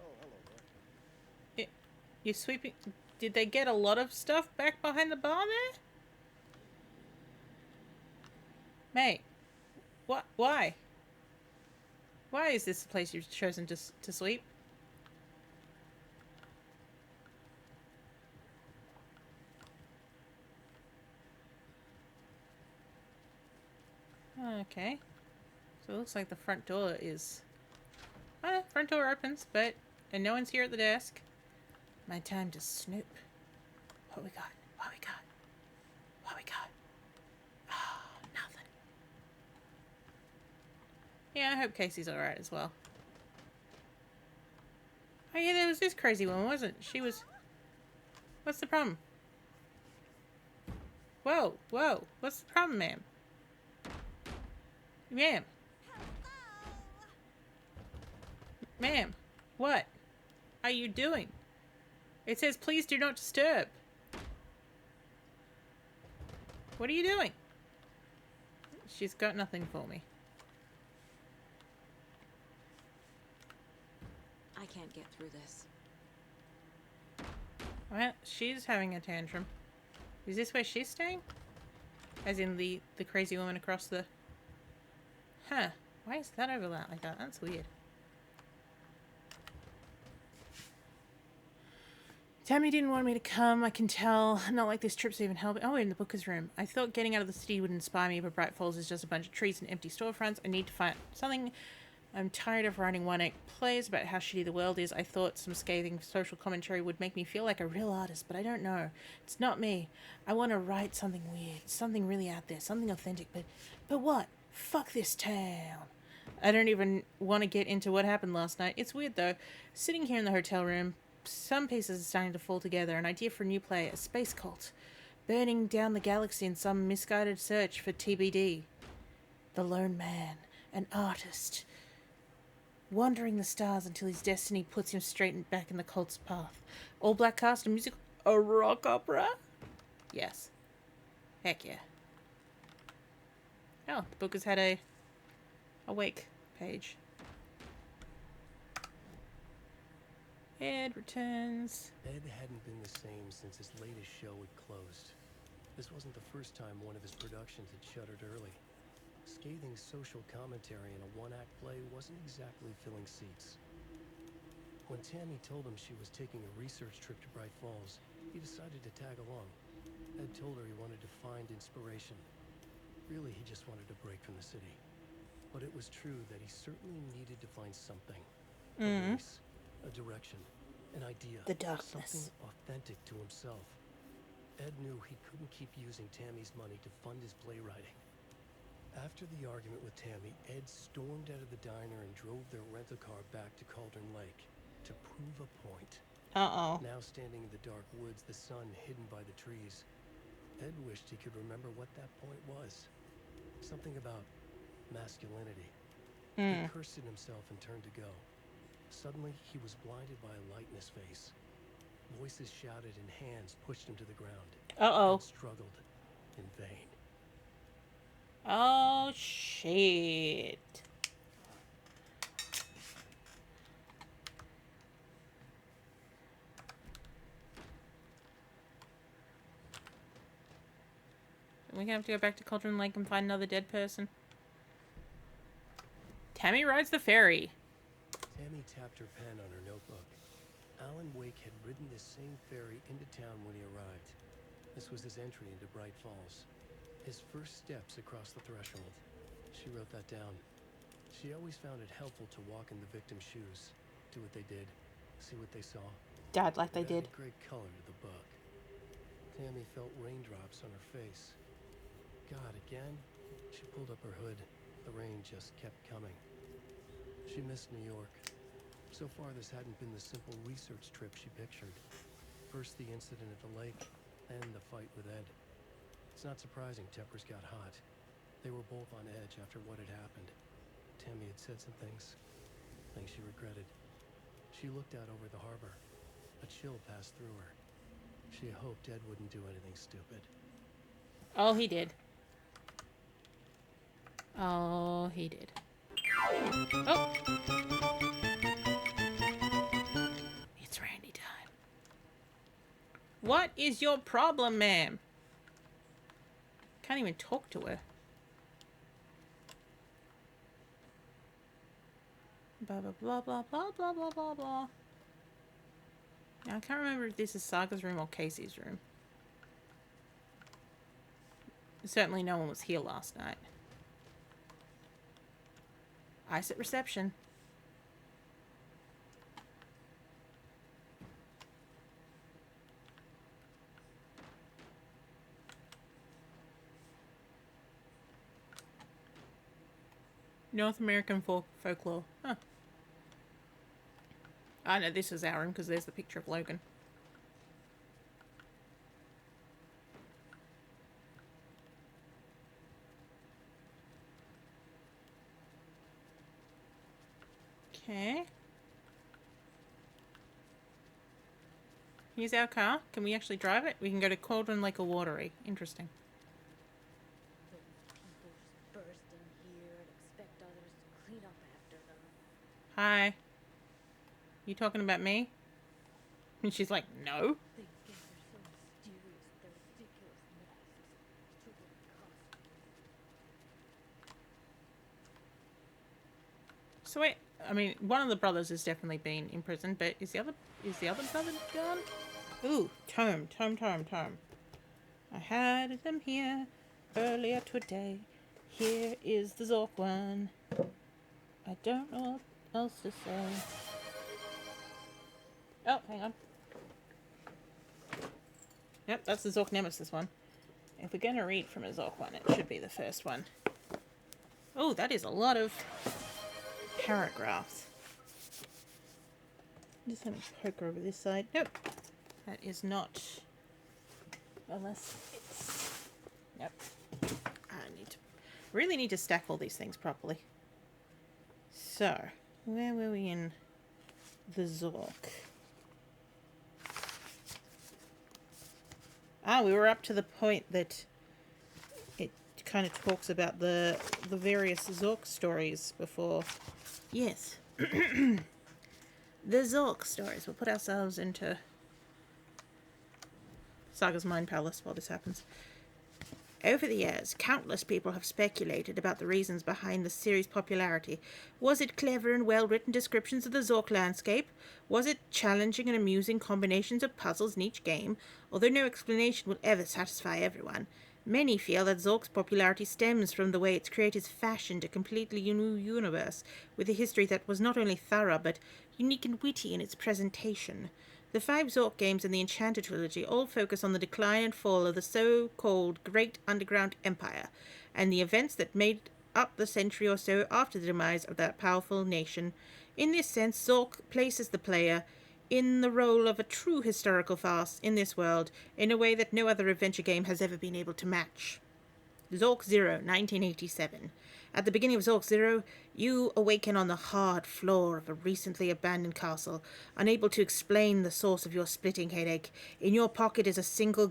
Oh, hello there. You're sweeping... Did they get a lot of stuff back behind the bar there? Mate. What? Why? Why is this the place you've chosen to sweep? Okay. So it looks like the front door is... front door opens, and no one's here at the desk. My time to snoop. What we got? What we got? What we got? Oh, nothing. Yeah, I hope Casey's alright as well. Oh yeah, there was this crazy woman, wasn't she? Was... What's the problem? Whoa, whoa. What's the problem, ma'am? Ma'am. Ma'am, what are you doing? It says, please do not disturb. What are you doing? She's got nothing for me. I can't get through this. Well, she's having a tantrum. Is this where she's staying? As in the crazy woman across the... Huh. Why is that overlap like that? That's weird. Tammy didn't want me to come, I can tell. Not like this trip's even helping. Oh, we're in the booker's room. I thought getting out of the city would inspire me, but Bright Falls is just a bunch of trees and empty storefronts. I need to find something I'm tired of writing one-act plays about how shitty the world is. I thought some scathing social commentary would make me feel like a real artist, but I don't know. It's not me. I want to write something weird, something really out there, something authentic, but what? Fuck this town. I don't even want to get into what happened last night. It's weird, though. Sitting here in the hotel room, some pieces are starting to fall together. An idea for a new play, a space cult, burning down the galaxy in some misguided search for TBD. The lone man, an artist, wandering the stars until his destiny puts him straight back in the cult's path. All black cast, a musical, a rock opera? Yes. Heck yeah. Oh, the book has had a wake page. Ed returns. Ed hadn't been the same since his latest show had closed. This wasn't the first time one of his productions had shuttered early. Scathing social commentary in a one-act play wasn't exactly filling seats. When Tammy told him she was taking a research trip to Bright Falls, he decided to tag along. Ed told her he wanted to find inspiration. Really, he just wanted a break from the city. But it was true that he certainly needed to find something. A voice, a direction, an idea. The darkness. Something authentic to himself. Ed knew he couldn't keep using Tammy's money to fund his playwriting. After the argument with Tammy, Ed stormed out of the diner and drove their rental-car back to Cauldron Lake to prove a point. Uh-oh. Now standing in the dark woods, the sun hidden by the trees, Ed wished he could remember what that point was. Something about masculinity. He cursed at himself and turned to go. Suddenly, he was blinded by a light in his face. Voices shouted and hands pushed him to the ground. Uh-oh. Ed struggled in vain. Oh, shit. We're gonna have to go back to Cauldron Lake and find another dead person. Tammy rides the ferry. Tammy tapped her pen on her notebook. Alan Wake had ridden this same ferry into town when he arrived. This was his entry into Bright Falls. His first steps across the threshold. She wrote that down. She always found it helpful to walk in the victim's shoes, do what they did, see what they saw. Died like they It did. added great color to the book. Tammy felt raindrops on her face. God, again? She pulled up her hood. The rain just kept coming. She missed New York. So far, this hadn't been the simple research trip she pictured. First the incident at the lake, then the fight with Ed. It's not surprising tempers got hot. They were both on edge after what had happened. Tammy had said some things she regretted. She looked out over the harbor. A chill passed through her. She hoped Ed wouldn't do anything stupid. Oh, he did. Oh, he did. Oh! It's Randy time. What is your problem, ma'am? Can't even talk to her. Blah, blah, blah, blah, blah, blah, blah, blah, blah. Now, I can't remember if this is Saga's room or Casey's room. Certainly no one was here last night. Ice at reception. North American folklore. Huh. I know this is our room because there's the picture of Logan. Okay. Here's our car. Can we actually drive it? We can go to Cauldron Lake or Watery. Interesting. People just burst in here and expect others to clean up after them. Hi. You talking about me? And she's like, no. They think they're so mysterious with their ridiculous masks, stupid costumes. So wait, I mean, one of the brothers has definitely been in prison, but is the other brother gone? Ooh, tome. I had them here earlier today. Here is the Zork one. I don't know what else to say. Oh, hang on. Yep, that's the Zork Nemesis one. If we're going to read from a Zork one, it should be the first one. Oh, that is a lot of paragraphs. Just let me poke over this side. Nope. That is not. Unless it's. Yep. Really need to stack all these things properly. So, where were we in the Zork? Ah, we were up to the point that it kind of talks about the various Zork stories before. Yes. The Zork stories. We'll put ourselves into Saga's Mind Palace while this happens. Over the years, countless people have speculated about the reasons behind the series' popularity. Was it clever and well-written descriptions of the Zork landscape? Was it challenging and amusing combinations of puzzles in each game? Although no explanation will ever satisfy everyone, many feel that Zork's popularity stems from the way its creators fashioned a completely new universe, with a history that was not only thorough, but unique and witty in its presentation. The 5 Zork games in the Enchanted trilogy all focus on the decline and fall of the so-called Great Underground Empire, and the events that made up the century or so after the demise of that powerful nation. In this sense, Zork places the player in the role of a true historical farce in this world, in a way that no other adventure game has ever been able to match. Zork Zero, 1987. At the beginning of Zork Zero, you awaken on the hard floor of a recently abandoned castle, unable to explain the source of your splitting headache. In your pocket is a single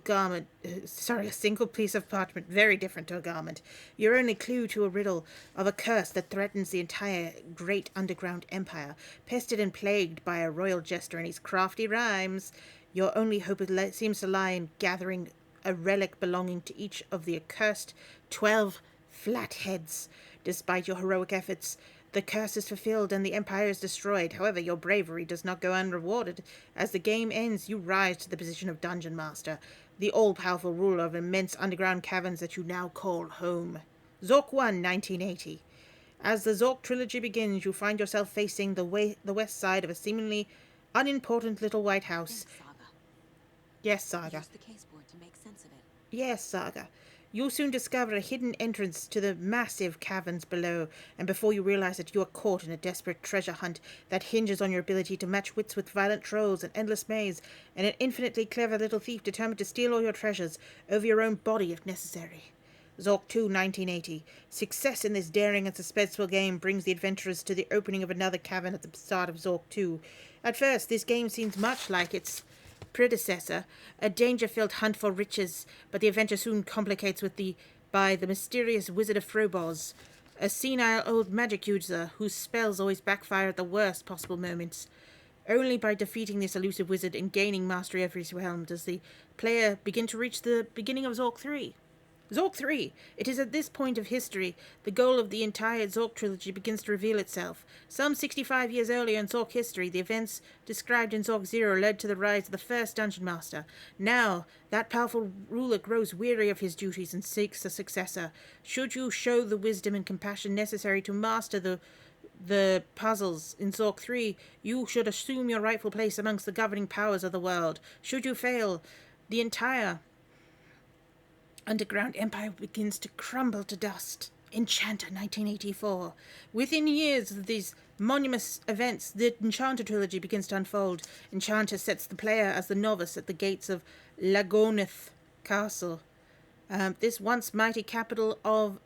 piece of parchment, very different to a garment. Your only clue to a riddle of a curse that threatens the entire great underground empire, pestered and plagued by a royal jester and his crafty rhymes. Your only hope seems to lie in gathering a relic belonging to each of the accursed 12 flatheads. Despite your heroic efforts, the curse is fulfilled and the empire is destroyed. However, your bravery does not go unrewarded. As the game ends, you rise to the position of Dungeon Master, the all-powerful ruler of immense underground caverns that you now call home. Zork 1, 1980. As the Zork trilogy begins, you find yourself facing the west side of a seemingly unimportant little white house. Thanks, Saga. Yes, Saga. Use the caseboard to make sense of it. Yes, Saga. You'll soon discover a hidden entrance to the massive caverns below, and before you realize it, you are caught in a desperate treasure hunt that hinges on your ability to match wits with violent trolls, an endless maze, and an infinitely clever little thief determined to steal all your treasures, over your own body if necessary. Zork 2, 1980. Success in this daring and suspenseful game brings the adventurers to the opening of another cavern at the start of Zork 2. At first, this game seems much like its predecessor, a danger-filled hunt for riches, but the adventure soon complicates by the mysterious Wizard of Frobos, a senile old magic user whose spells always backfire at the worst possible moments. Only by defeating this elusive wizard and gaining mastery over his realm does the player begin to reach the beginning of Zork 3. Zork 3! It is at this point of history the goal of the entire Zork trilogy begins to reveal itself. Some 65 years earlier in Zork history, the events described in Zork Zero led to the rise of the first Dungeon Master. Now, that powerful ruler grows weary of his duties and seeks a successor. Should you show the wisdom and compassion necessary to master the puzzles in Zork 3, you should assume your rightful place amongst the governing powers of the world. Should you fail, the entire underground empire begins to crumble to dust. Enchanter, 1984. Within years of these monumentous events, the Enchanter trilogy begins to unfold. Enchanter sets the player as the novice at the gates of Lagoneth Castle. This once mighty capital of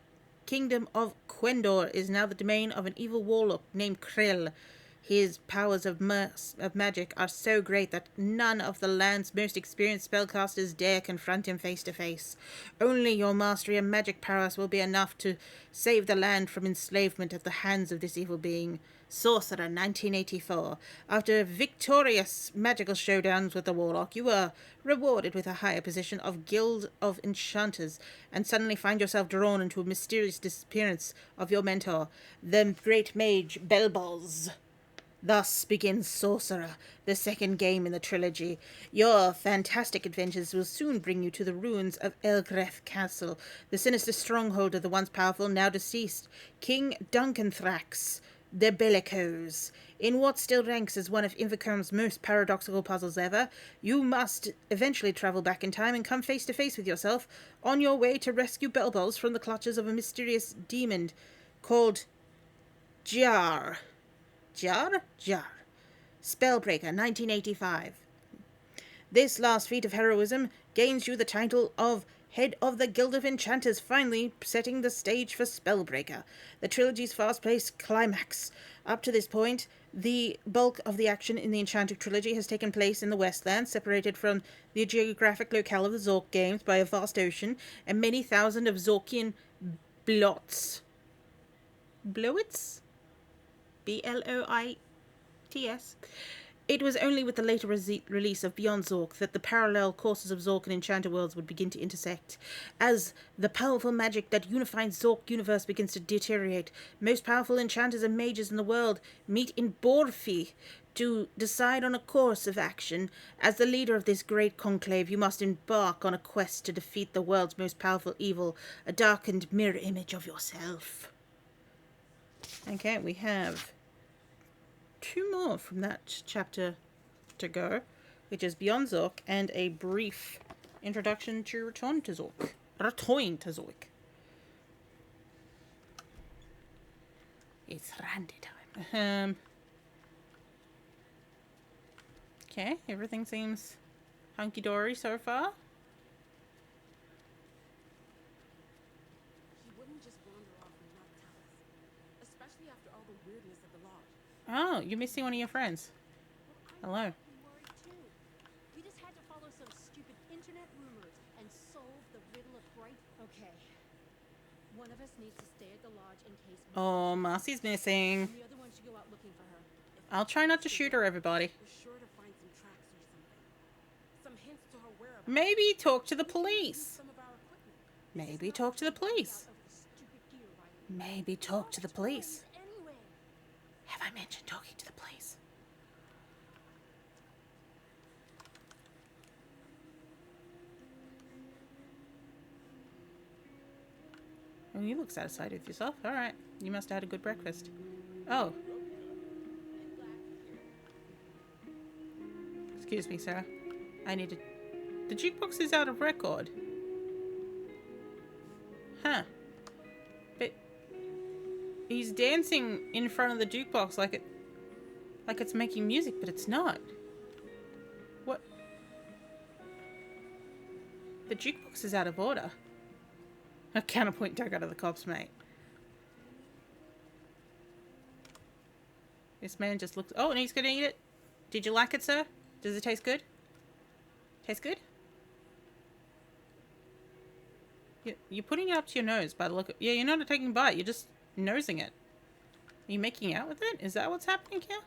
Kingdom of Quendor is now the domain of an evil warlock named Krell. His powers of magic are so great that none of the land's most experienced spellcasters dare confront him face to face. Only your mastery of magic prowess will be enough to save the land from enslavement at the hands of this evil being. Sorcerer, 1984. After victorious magical showdowns with the warlock, you are rewarded with a higher position of Guild of Enchanters, and suddenly find yourself drawn into a mysterious disappearance of your mentor, the great mage Belboz. Thus begins Sorcerer, the second game in the trilogy. Your fantastic adventures will soon bring you to the ruins of Elgreth Castle, the sinister stronghold of the once powerful, now deceased, King Duncanthrax. the Bellicose. In what still ranks as one of Invacom's most paradoxical puzzles ever, you must eventually travel back in time and come face to face with yourself on your way to rescue Belballs from the clutches of a mysterious demon called Jar. Jar? Jar. Spellbreaker, 1985. This last feat of heroism gains you the title of Head of the Guild of Enchanters, finally setting the stage for Spellbreaker, the trilogy's fast-paced climax. Up to this point, the bulk of the action in the Enchanted trilogy has taken place in the Westlands, separated from the geographic locale of the Zork games by a vast ocean and many thousand of Zorkian blots. Blowits? B-L-O-I-T-S. It was only with the later release of Beyond Zork that the parallel courses of Zork and Enchanter worlds would begin to intersect. As the powerful magic that unifies Zork universe begins to deteriorate, most powerful enchanters and mages in the world meet in Borfi to decide on a course of action. As the leader of this great conclave, you must embark on a quest to defeat the world's most powerful evil, a darkened mirror image of yourself. Okay, we have 2 more from that chapter to go, which is Beyond Zork and a brief introduction to Return to Zork. Return to Zork. It's Randy time. Okay, everything seems hunky-dory so far. He wouldn't just wander off and not tell us, especially after all the weirdness at the lodge. Oh, you're missing one of your friends. Hello. We just had to follow some stupid internet rumors and solve the riddle of Bright. Okay. One of us needs to stay at the lodge in case. Oh, Marcy's missing. The other one should go out looking for her. I'll try not to shoot her, everybody. We're sure to find some tracks or something. Some hints to her whereabouts. Maybe talk to the police. Some of our equipment. Maybe talk to the police. Maybe talk to the police. Anyway. Have I mentioned talking to the police? Oh, you look satisfied with yourself. Alright. You must have had a good breakfast. Oh. Excuse me, sir. I need to... The jukebox is out of record. Huh. But... He's dancing in front of the jukebox like it's making music, but it's not. What? The jukebox is out of order. A counterpoint dug out of the cops, mate. This man just looks... Oh, and he's gonna eat it. Did you like it, sir? Does it taste good? Taste good? You're putting it up to your nose by the look of... Yeah, you're not taking a bite. You're just nosing it. Are you making out with it? Is that what's happening here?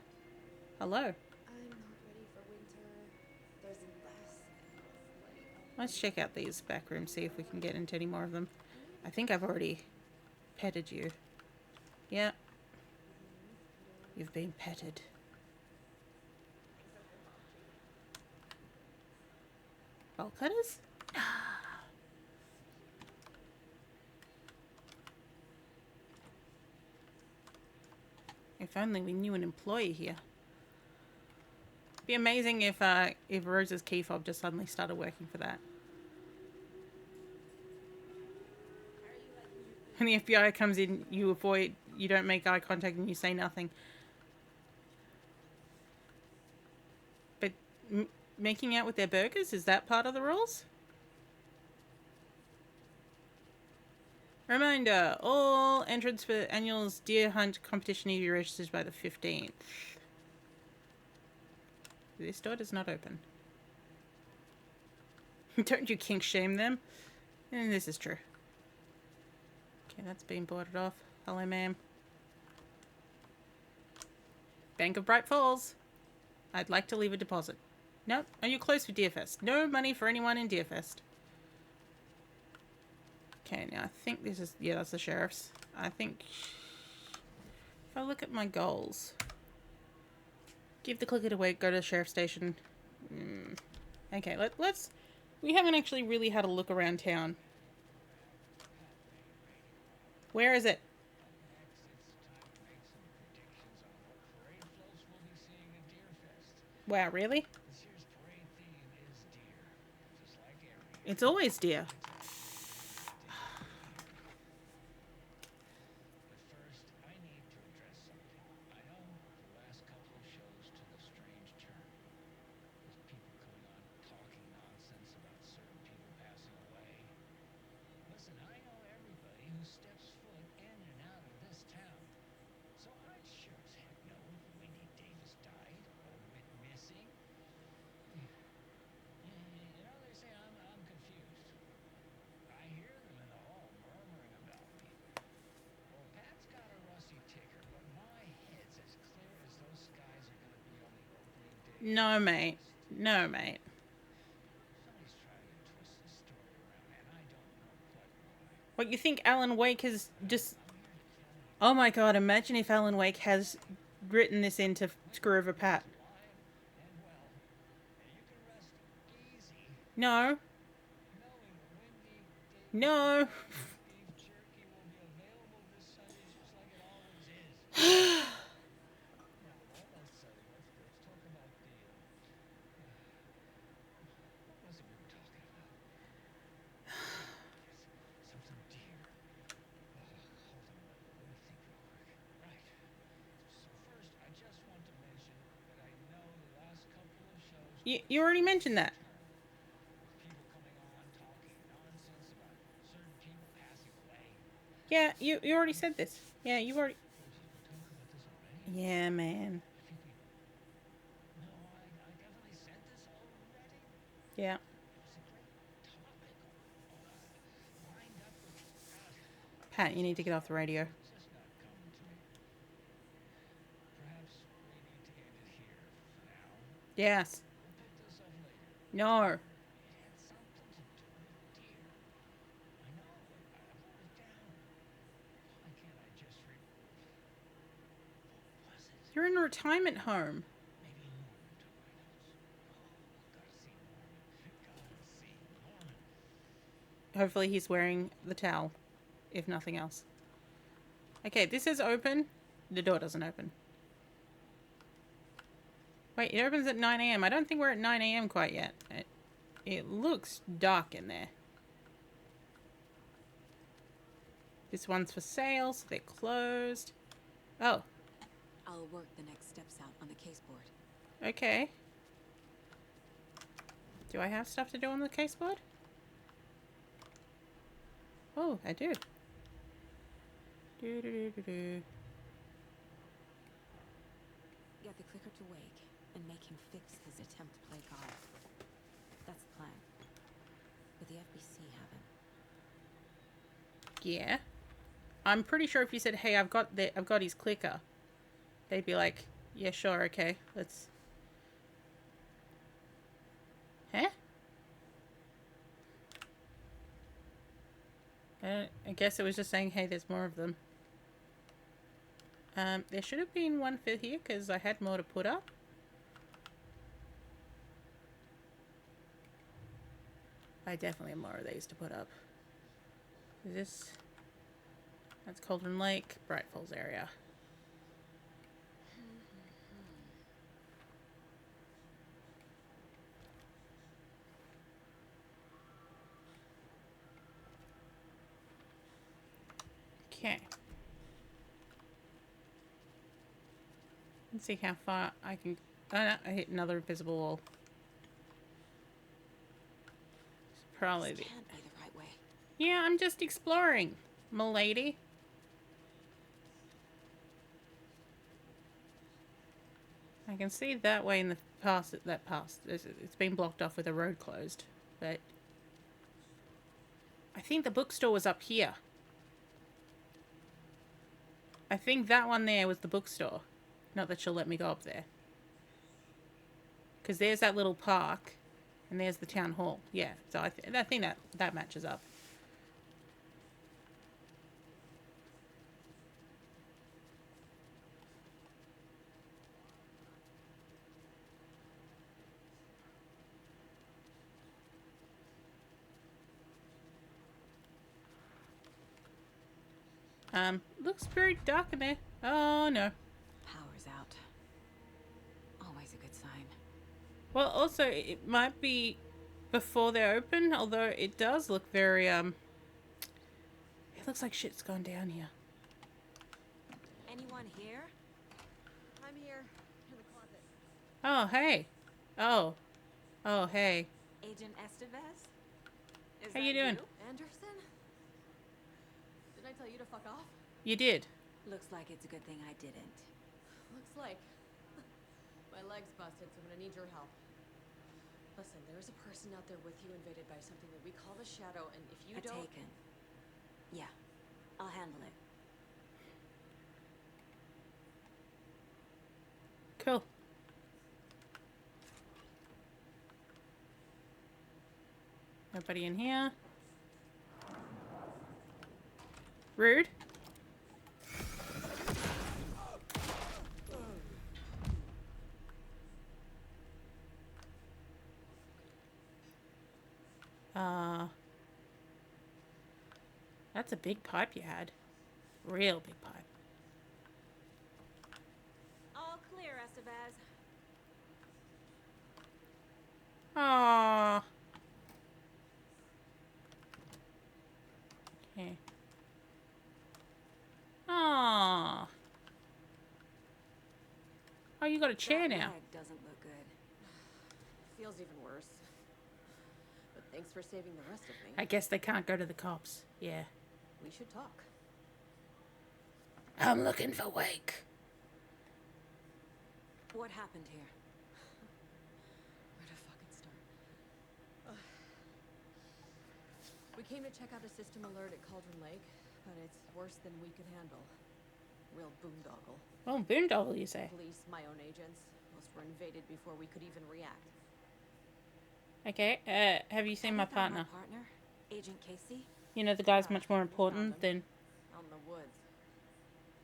Hello. I'm not ready for winter. There's less light. Let's check out these back rooms, see if we can get into any more of them. I think I've already petted you. Yeah. You've been petted. Ball cutters? If only we knew an employee here. Be amazing if Rose's key fob just suddenly started working for that. And the FBI comes in, you don't make eye contact and you say nothing. But making out with their burgers, is that part of the rules? Reminder, all entrants for annual's deer hunt competition need to be registered by the 15th. This door does not open. Don't you kink shame them? And this is true. Okay, that's been boarded off. Hello, ma'am. Bank of Bright Falls. I'd like to leave a deposit. Nope. Are you close for Deerfest? No money for anyone in Deerfest. Okay, now I think this is... Yeah, that's the sheriff's. I think... If I look at my goals... Give the clicker to wait, go to the sheriff's station. Okay, let's... We haven't actually really had a look around town. Where is it? Wow, really? This year's parade theme is deer, just like every year. It's always deer. But first, I need to address something. I know the last couple of shows took a strange turn. With people coming on talking nonsense about certain people passing away. Listen, I know everybody who steps foot in and out of this town. So I'd sure as heck know if Wendy Davis died or went missing. You know, they say I'm confused. I hear them in the hall murmuring about me. Well, Pat's got a rusty ticker, but my head's as clear as those skies are going to be on the opening day. No, mate. No, mate. Somebody's trying to twist the story around, and I don't know quite why. What, you think Alan Wake has just... Oh my god, imagine if Alan Wake has written this in to screw over Pat. No. No. You already mentioned that. Yeah, you already said this. Yeah, you already... Yeah, man. Yeah. Pat, you need to get off the radio. Yes. No. You're in a retirement home. Hopefully he's wearing the towel, if nothing else. Okay, this is open. The door doesn't open. Wait, it opens at 9 AM. I don't think we're at 9 AM quite yet. It looks dark in there. This one's for sale, so they're closed. Oh. I'll work the next steps out on the case board. Okay. Do I have stuff to do on the case board? Oh, I do. Do. Get the clicker to Wake and make him fix his attempt to play God. That's the plan. But the FBC haven't. Yeah. I'm pretty sure if you said, "Hey, I've got his clicker," they'd be like, "Yeah, sure, okay, let's." Huh? I guess it was just saying, "Hey, there's more of them." There should have been one for here because I had more to put up. I definitely have more of these to put up. Is this... That's Cauldron Lake, Bright Falls area. Okay. Let's see how far I can... Oh no, I hit another invisible wall. It's probably This can't be the right way. Yeah, I'm just exploring, m'lady. I can see that way in the past. It's been blocked off with a road closed, but I think the bookstore was up here. I think that one there was the bookstore. Not that she'll let me go up there. Because there's that little park, and there's the town hall. Yeah, so I think that matches up. Looks very dark in there. Oh, no. Power's out. Always a good sign. Well, also, it might be before they're open, although it does look very, it looks like shit's gone down here. Anyone here? I'm here, in the closet. Oh, hey. Oh. Oh, hey. Agent Estevez? Is How that you doing? Anderson? Didn't I tell you to fuck off? You did. Looks like it's a good thing I didn't. Looks like. My leg's busted, so I'm gonna need your help. Listen, there's a person out there with you invaded by something that we call the Shadow, and if you don't... Taken. Yeah, I'll handle it. Cool. Nobody in here. Rude. That's a big pipe you had. Real big pipe. All clear, Estevez. Aww. Okay. Aww. Oh, you got a chair That now. leg doesn't look good. Feels even worse. But thanks for saving the rest of me. I guess they can't go to the cops. Yeah. We should talk. I'm looking for Wake. What happened here? Where to fucking start? We came to check out a system alert at Cauldron Lake, but it's worse than we could handle. Real boondoggle. Oh, boondoggle, you say? Police, my own agents. Most were invaded before we could even react. Okay, have you seen my partner? My partner? Agent Casey? You know, the guy's much more important than... Out in the woods.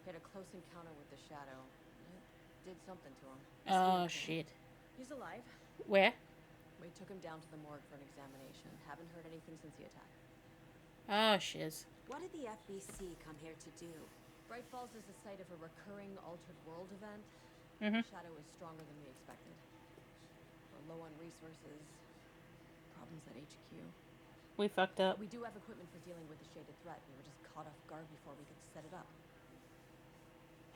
He had a close encounter with the Shadow. It did something to him. Oh, shit. He's alive. Where? We took him down to the morgue for an examination. Haven't heard anything since the attack. Oh, shiz. What did the FBC come here to do? Bright Falls is the site of a recurring Altered World event. Mm-hmm. The Shadow is stronger than we expected. We're low on resources. Problems at HQ. We fucked up. We do have equipment for dealing with the shaded threat. We were just caught off guard before we could set it up.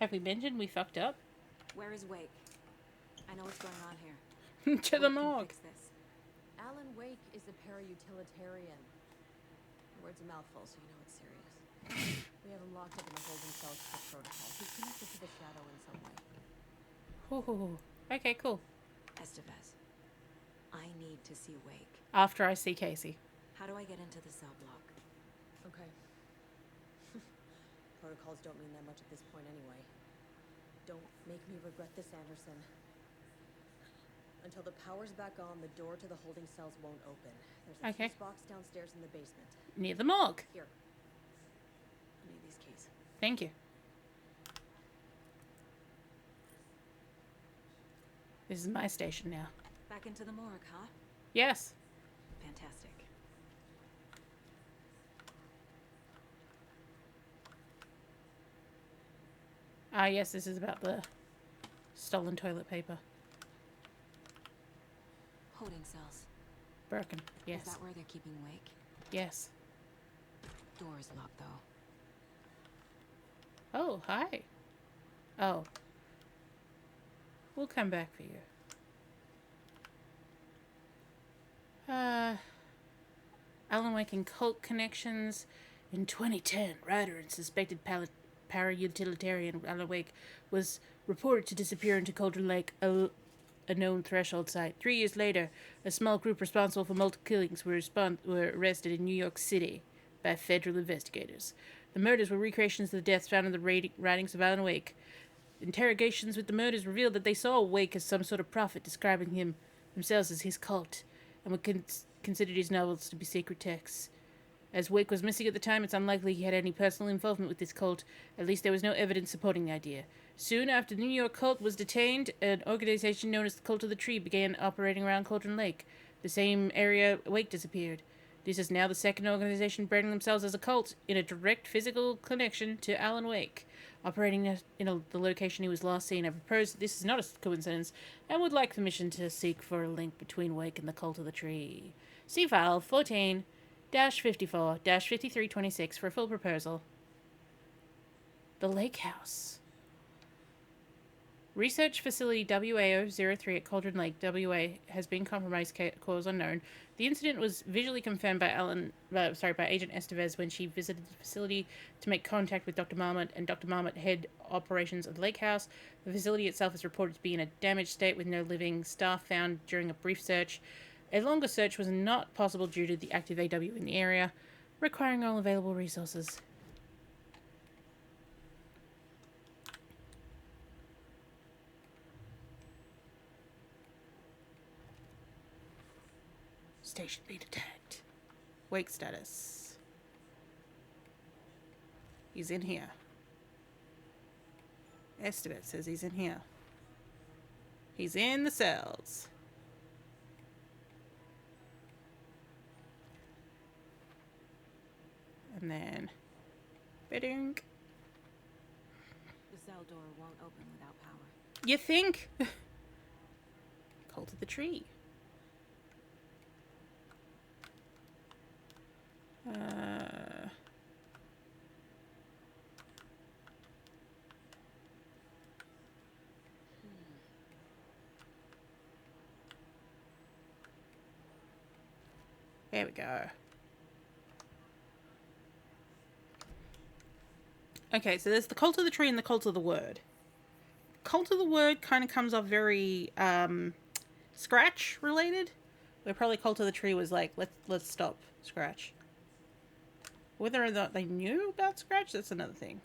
Have we mentioned we fucked up? Where is Wake? I know what's going on here. To the morgue. Fix this. Alan Wake is a para-utilitarian. The word's a mouthful, so you know it's serious. We have him locked up in the holding cells for protocol. He's connected to the Shadow in some way. Ooh. Okay, cool. Estevez, I need to see Wake. After I see Casey. How do I get into the cell block? Okay. Protocols don't mean that much at this point anyway. Don't make me regret this, Anderson. Until the power's back on, the door to the holding cells won't open. There's a Okay. fuse box downstairs in the basement. Near the morgue. Here. I need these keys. Thank you. This is my station now. Back into the morgue, huh? Yes. Fantastic. Ah, yes, this is about the stolen toilet paper. Holding cells. Broken. Yes. Is that where they're keeping Wake? Yes. Door is locked, though. Oh, hi. Oh. We'll come back for you. Alan Wake and cult connections. In 2010, writer and suspected para-utilitarian Alan Wake was reported to disappear into Cauldron Lake, a known threshold site. 3 years later, a small group responsible for multiple killings were arrested in New York City by federal investigators. The murders were recreations of the deaths found in the writings of Alan Wake. Interrogations with the murders revealed that they saw Wake as some sort of prophet, describing themselves as his cult, and would considered his novels to be sacred texts. As Wake was missing at the time, it's unlikely he had any personal involvement with this cult. At least there was no evidence supporting the idea. Soon after the New York cult was detained, an organization known as the Cult of the Tree began operating around Cauldron Lake, the same area Wake disappeared. This is now the second organization branding themselves as a cult in a direct physical connection to Alan Wake, operating in the location he was last seen. I propose this is not a coincidence and would like permission to seek for a link between Wake and the Cult of the Tree. See file 14-54-5326 for a full proposal. The Lake House. Research facility WA003 at Cauldron Lake, WA, has been compromised, cause unknown. The incident was visually confirmed by Agent Estevez when she visited the facility to make contact with Dr. Marmot, and Dr. Marmot head operations of the Lake House. The facility itself is reported to be in a damaged state with no living staff found during a brief search. A longer search was not possible due to the active AW in the area, requiring all available resources. Station being attacked. Wake status. He's in here. Estevez says he's in here. He's in the cells. And then... Ba-dunk. The cell door won't open without power. You think? Cult of the Tree. There we go. Okay, so there's the Cult of the Tree and the Cult of the Word. Cult of the Word kind of comes off very Scratch related. Where probably Cult of the Tree was like, let's stop Scratch. Whether or not they knew about Scratch, that's another thing.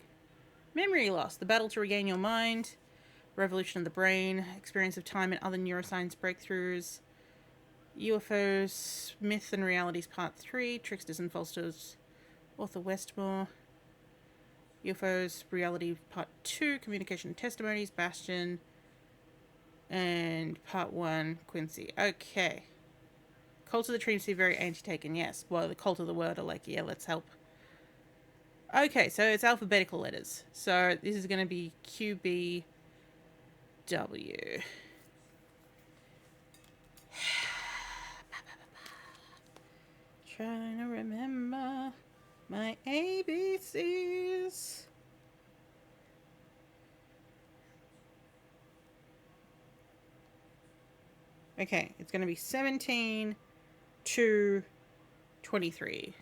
Memory loss, the battle to regain your mind, revolution of the brain, experience of time and other neuroscience breakthroughs, UFOs, Myth and Realities Part 3, Tricksters and Falsters, Author Westmore, UFOs, Reality Part 2, Communication and Testimonies, Bastion, and Part 1, Quincy. Okay. Cult of the Tree seems to be very anti-taken, yes. Well, the Cult of the Word are like, yeah, let's help. Okay, so it's alphabetical letters. So this is going to be QBW. Trying to remember my ABCs. Okay, it's going to be 17 to 23.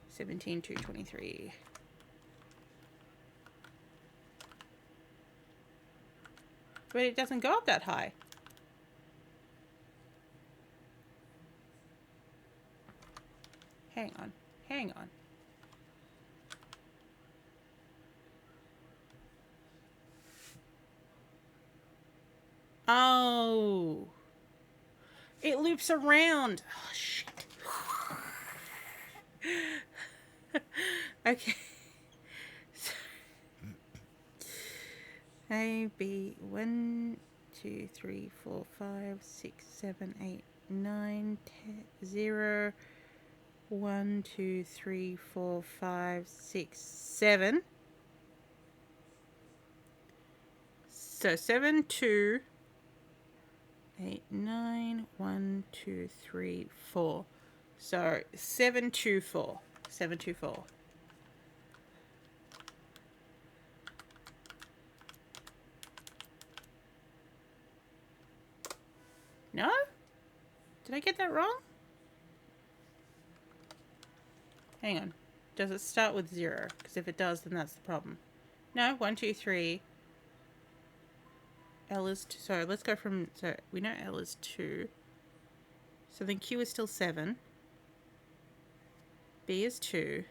17 to 23. But it doesn't go up that high. Hang on. Hang on. Oh. It loops around. Oh, shit. Okay. A, B, 1, 2, 3, 4, 5, 6, 7, 8, 9, 10, 0, 1, 2, 3, 4, 5, 6, 7. So 7, 2, 8, 9, 1, 2, 3, 4. So 7, 2, 4. 7, 2, 4. No? Did I get that wrong? Hang on. Does it start with 0? Because if it does, then that's the problem. No, 1, 2, 3. L is 2. So let's go from... So we know L is 2. So then Q is still 7. B is 2.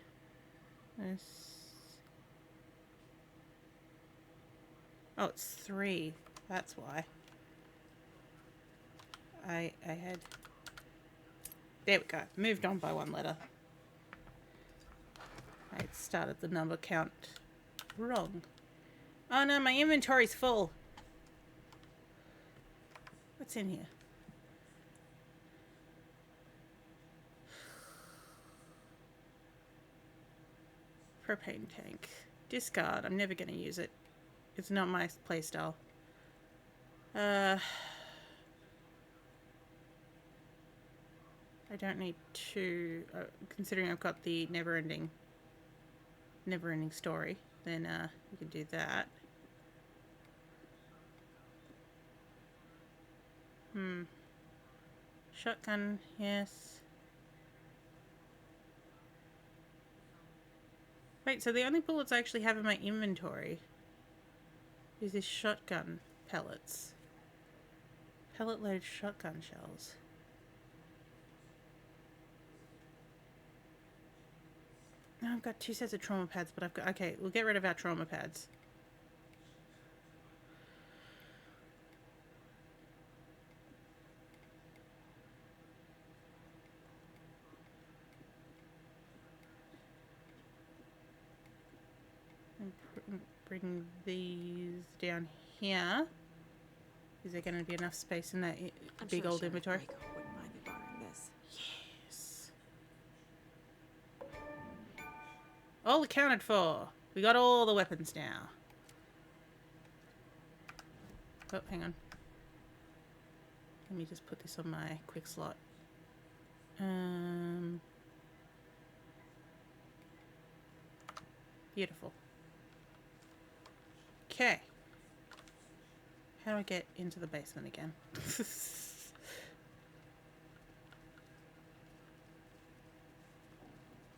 Oh, it's 3. That's why. I had... There we go. Moved on by 1 letter. I started the number count wrong. Oh no, my inventory's full. What's in here? Propane tank. Discard. I'm never going to use it. It's not my playstyle. I don't need to, considering I've got the never-ending story, then we can do that. Shotgun, yes. Wait, so the only bullets I actually have in my inventory is this shotgun pellets. Pellet load shotgun shells. No, I've got 2 sets of trauma pads, but I've got... Okay, we'll get rid of our trauma pads. And bring these down here. Is there going to be enough space in that big old inventory? Wouldn't mind me borrowing this. Yes. All accounted for. We got all the weapons now. Oh, hang on. Let me just put this on my quick slot. Beautiful. Okay. How do I get into the basement again?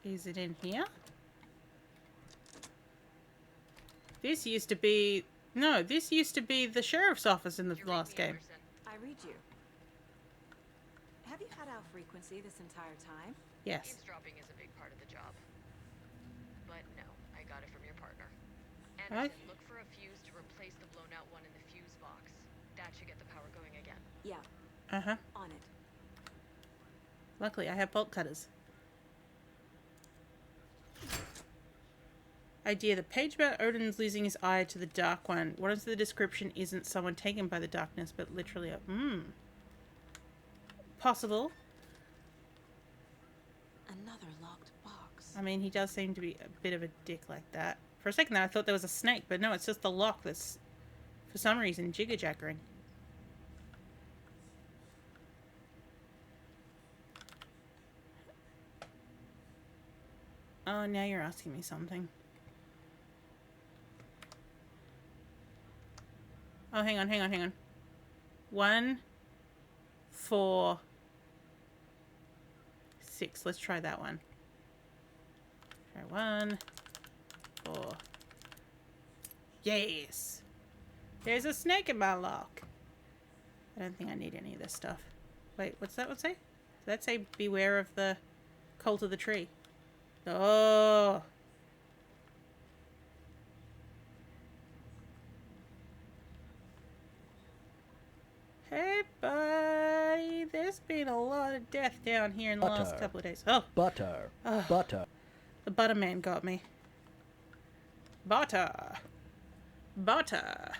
Is it in here? This used to be... No, this used to be the sheriff's office in the last game. I read you. Have you had our frequency this entire time? Yes. Eavesdropping is a big part of the job. But no, I got it from your partner. Right. Anderson, look for a fuse to replace the blown out one in the fuse box. That should get the power going again. Yeah. Uh-huh. On it. Luckily, I have bolt cutters. Idea. The page about Odin's losing his eye to the Dark One. What is the description? Isn't someone taken by the darkness, but literally a... Possible. Another locked box. I mean, he does seem to be a bit of a dick like that. For a second there, I thought there was a snake, but no, it's just the lock that's, for some reason, jigger-jaggering. Oh, now you're asking me something. Oh, hang on. 1, 4, 6. Let's try that one. Try 1, 4. Yes! There's a snake in my lock. I don't think I need any of this stuff. Wait, what's that one say? Does that say beware of the cult of the tree? Oh! Hey, buddy. There's been a lot of death down here in the last couple of days. Oh. Butter. Oh. Butter. The butter man got me. Butter. Butter.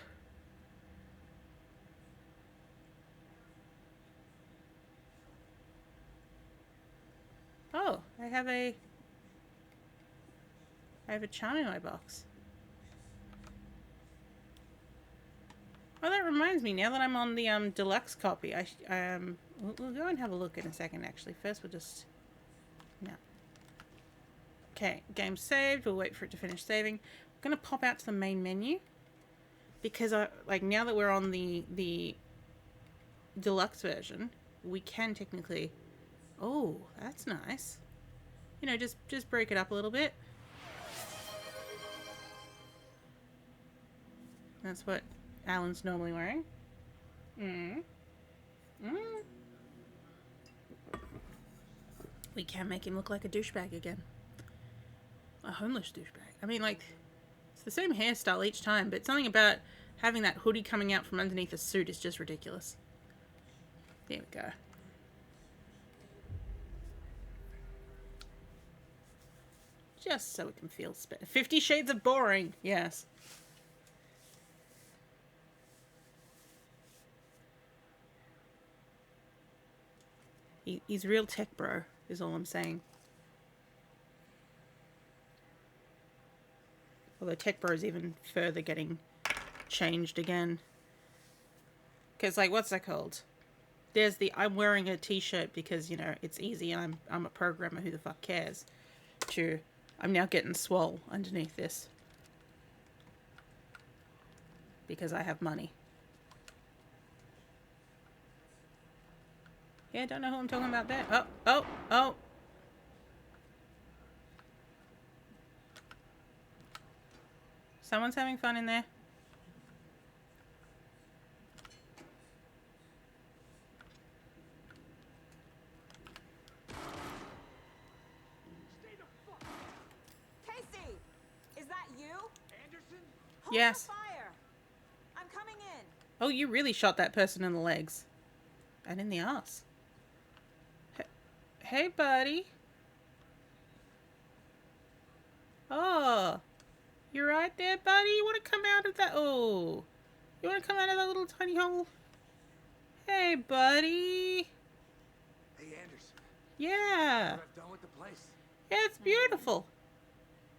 Oh, I have a charm in my box. Oh, that reminds me, now that I'm on the deluxe copy, we'll go and have a look in a second, actually. First, we'll just... No. Okay, game saved. We'll wait for it to finish saving. I'm going to pop out to the main menu. Because, now that we're on the deluxe version, we can technically... Oh, that's nice. You know, just break it up a little bit. That's what Alan's normally wearing. We can make him look like a douchebag again. A homeless douchebag. I mean, like, it's the same hairstyle each time, but something about having that hoodie coming out from underneath a suit is just ridiculous. There we go. Just so it can feel 50 Shades of Boring, yes. He's real tech bro, is all I'm saying. Although Tech Bro is even further getting changed again. Because, like, what's that called? There's the I'm wearing a t-shirt because, you know, it's easy and I'm a programmer, who the fuck cares? To I'm now getting swole underneath this. Because I have money. Yeah, don't know who I'm talking about there. Oh. Someone's having fun in there. Casey, is that you? Anderson? Hold Yes. the fire. I'm coming in. Oh, you really shot that person in the legs. And in the ass. Hey, buddy. Oh. You right there, buddy? You want to come out of that? Oh. You want to come out of that little tiny hole? Hey, buddy. Hey, Anderson. Yeah. What I've done with the place. Yeah, it's beautiful.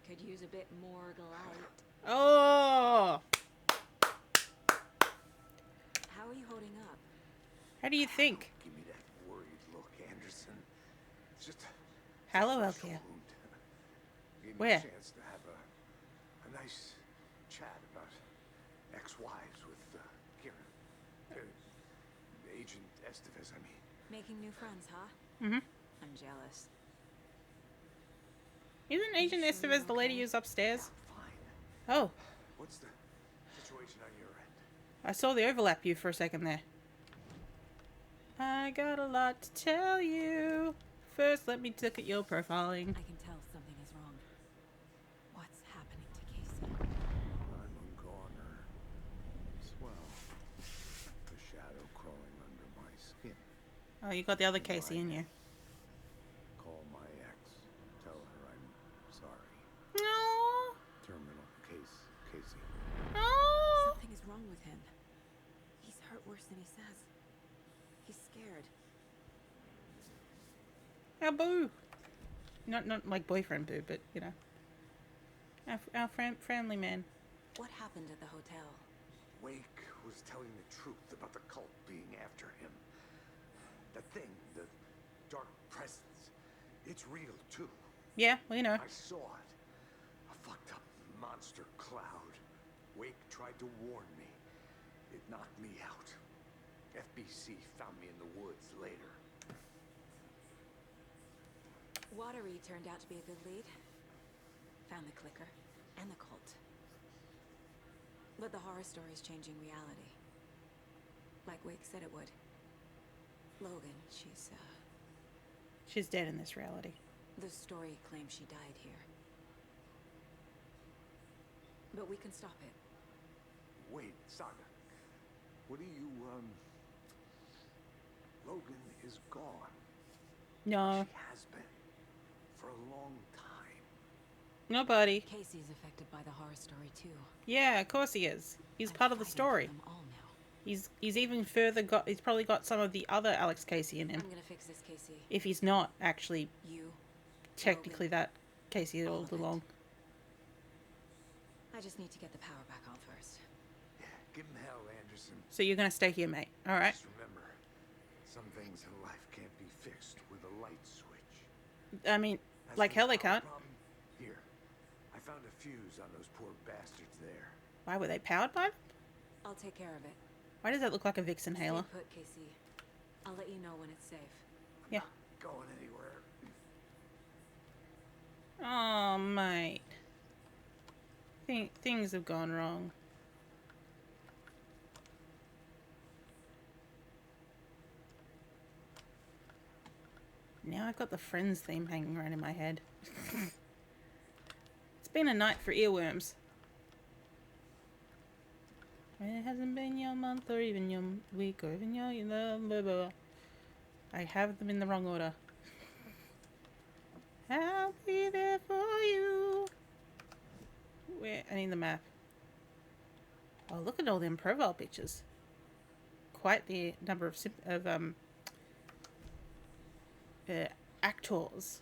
Could use a bit more light. Oh. How are you holding up? How do you think? Give me that worried look, Anderson. It's just Hello, a Elkia. wound. Give me Where? a chance to have a nice chat about ex-wives with Kieran. Agent Estevez, I mean. Making new friends, huh? Mm-hmm. I'm jealous. Isn't Agent Estevez the lady who's upstairs? Fine. Oh. What's the situation on your end? I saw the overlap you for a second there. I got a lot to tell you. First, let me look at your profiling. I can tell something is wrong. What's happening to Casey? I'm a goner. Swell. The shadow crawling under my skin. Oh, you got the other Casey in you. Call my ex. Tell her I'm sorry. No. Terminal case, Casey. No. Something is wrong with him. He's hurt worse than he says. He's scared. Our boo. Not like boyfriend boo, but you know. Our family man. What happened at the hotel? Wake was telling the truth about the cult being after him. The thing, the dark presence, it's real too. Yeah, we know. I saw it. A fucked up monster cloud. Wake tried to warn me. It knocked me out. FBC found me in the woods later. Watery turned out to be a good lead. Found the clicker and the cult. But the horror story's changing reality. Like Wake said it would. Logan, She's dead in this reality. the story claims she died here. But we can stop it. Wait, Saga. What do you, Logan is gone. No. She has been. For a long time. Nobody. Casey's affected by the horror story too. Yeah, of course he is. He's part of the story. Them all now. He's even further got. He's probably got some of the other Alex Casey in him. I'm gonna fix this, Casey. If he's not actually You. technically that Casey all along. I just need to get the power back on first. Yeah, give him hell, Anderson. So you're gonna stay here, mate. All right. Just remember, some things in life can't be fixed with a light switch. I mean, That's like the hell they power can't. problem. Here, I found a fuse on those poor bastards there. Why were they powered by them? I'll take care of it. Why does that look like a Vixen Stay Halo? put, Casey. I'll let you know when it's safe. Yeah. Going anywhere. Oh, mate. Things have gone wrong. Now I've got the Friends theme hanging around in my head. It's been a night for earworms. It hasn't been your month or even your week or even your blah, blah. I have them in the wrong order. I'll be there for you. Where? I need the map. Oh, look at all them profile pictures. Quite the number of actors.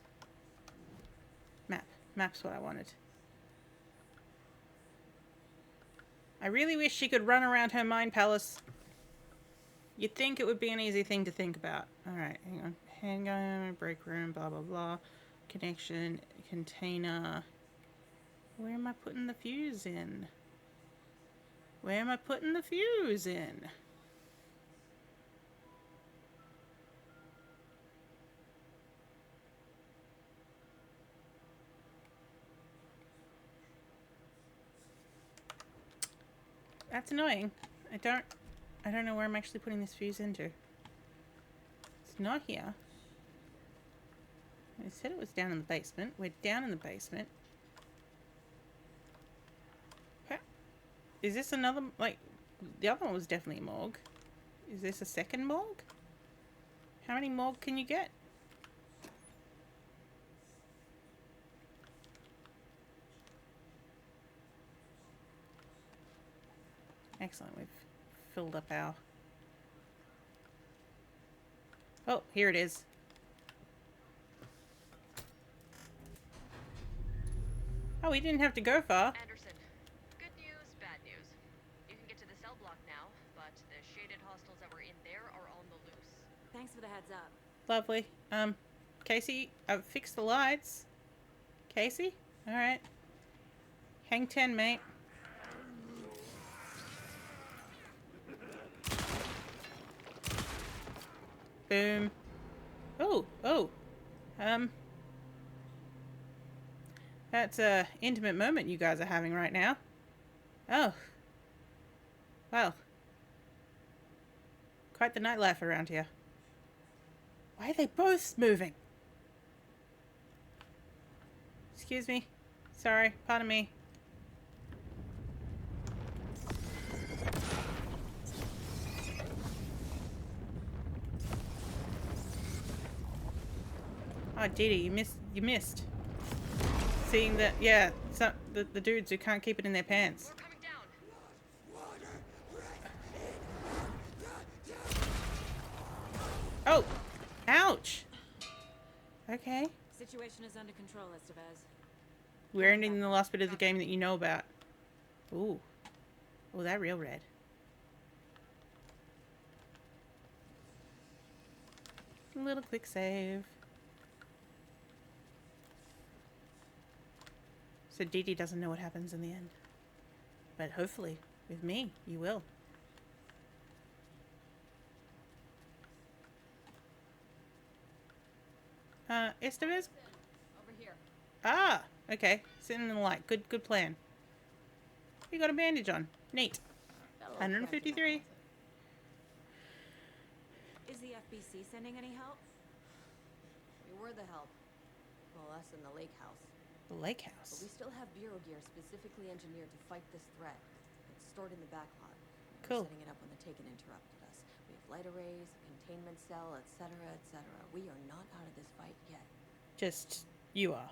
Map's what I wanted. I really wish she could run around her mind palace. You'd think it would be an easy thing to think about. Alright, hang on. Handgun, break room, blah blah blah. Connection, container. Where am I putting the fuse in? Where am I putting the fuse in? That's annoying. I don't know where I'm actually putting this fuse into. It's not here. I said it was down in the basement. We're down in the basement. Okay. Is this another, like, the other one was definitely a morgue. Is this a second morgue? How many morgue can you get? Excellent, we've filled up our... Oh, here it is. Oh, we didn't have to go far. Anderson, good news, bad news. You can get to the cell block now, but the shaded hostels that were in there are on the loose. Thanks for the heads up. Lovely. Casey, I've fixed the lights. Casey? Alright. Hang 10, mate. Boom. Oh, oh. That's a intimate moment you guys are having right now. Oh. Well. Quite the nightlife around here. Why are they both moving? Excuse me. Sorry, pardon me. Oh, Didi, you missed. Seeing that, yeah, the dudes who can't keep it in their pants. Oh! Ouch! Okay. Situation is under control, Estevez. We're ending the last bit of the game that you know about. Ooh. Oh, that real red. A little quick save. So Didi doesn't know what happens in the end. But hopefully, with me, you will. Estevez? Over here. Ah! Okay. Sitting in the light. Good plan. You got a bandage on. Neat. 153. Is the FBC sending any help? We were the help. Well, us in the lake house. The lake But house. we still have bureau gear specifically engineered to fight this threat. It's stored in the back lot. Cool. We're setting it up when the Taken interrupted us. We have light arrays, a containment cell, etc., etc. We are not out of this fight yet. Just, you are.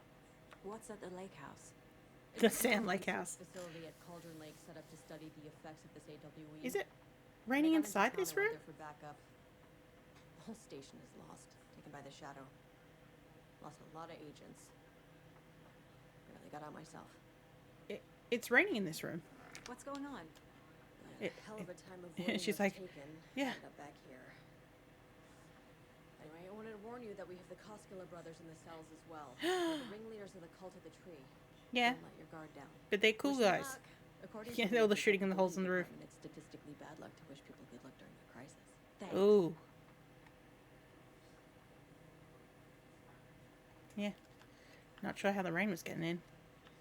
What's at the lake house? The Sam Lake House. Facility at Cauldron Lake set up to study the effects of this AWE. Is it raining inside this room? For backup. The whole station is lost, taken by the shadow. Lost a lot of agents. Barely got out myself. It's raining in this room. What's going on? Hell of a time of she's like, taken. yeah. End up back here. Anyway, I wanted to warn you that we have the Koskela brothers in the cells as well. They're the ringleaders of the cult of the tree. Yeah. Don't let your guard down. But they're cool Wish them guys. luck. According Yeah, to they're all the the shooting in the holes in the roof. It's statistically bad luck to wish people good luck during a crisis. Thanks. Ooh. Yeah. Not sure how the rain was getting in.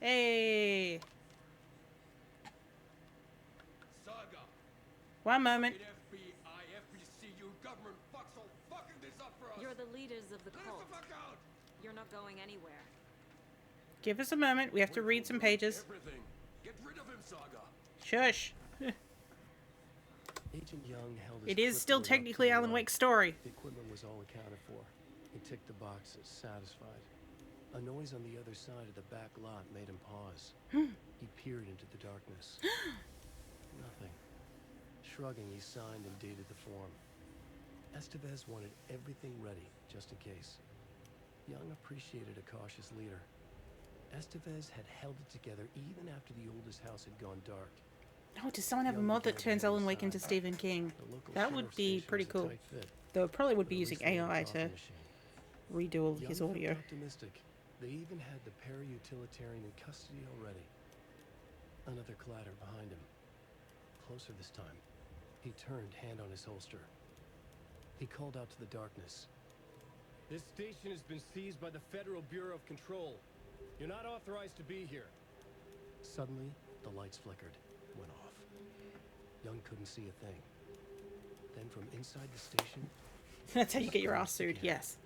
Hey. Saga. One moment. FBI, FBC, your government fucks all fucking this up for us. You're the leaders of the Let cult. us the fuck out. You're not going anywhere. Give us a moment. We have to read some pages. Everything. Get rid of him, Saga. Shush. Agent Young held his It is still clipboard up to technically the Alan light. Wake's story. The equipment was all accounted for. He ticked the boxes, satisfied. A noise on the other side of the back lot made him pause. He peered into the darkness. Nothing. Shrugging, he signed and dated the form. Estevez wanted everything ready, just in case. Young appreciated a cautious leader. Estevez had held it together even after the oldest house had gone dark. Oh, does someone have a mod that turns Alan Wake into Stephen King? That would be pretty cool. Though it probably would be using AI to redo all his audio. Optimistic. They even had the para-utilitarian in custody already. Another clatter behind him. Closer this time. He turned, hand on his holster. He called out to the darkness. This station has been seized by the Federal Bureau of Control. You're not authorized to be here. Suddenly, the lights flickered, went off. Young couldn't see a thing. Then from inside the station... That's how you get your ass sued, yes.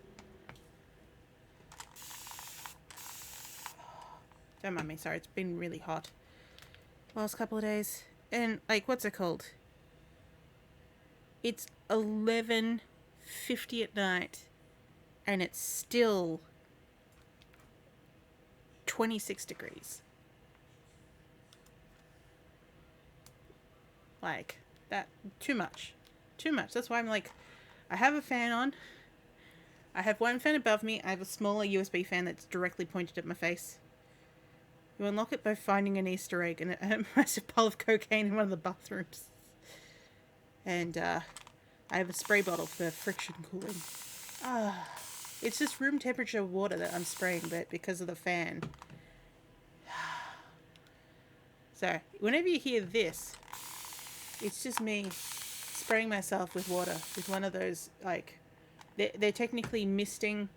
Don't mind me, sorry, it's been really hot last couple of days. And, like, what's it called? It's 11:50 at night, and it's still 26 degrees. Like, that, too much. Too much. That's why I'm like, I have a fan on. I have one fan above me. I have a smaller USB fan that's directly pointed at my face. You unlock it by finding an Easter egg and a massive pile of cocaine in one of the bathrooms. And, I have a spray bottle for friction cooling. It's just room temperature water that I'm spraying, but because of the fan. So, whenever you hear this, it's just me spraying myself with water with one of those, like, they're technically misting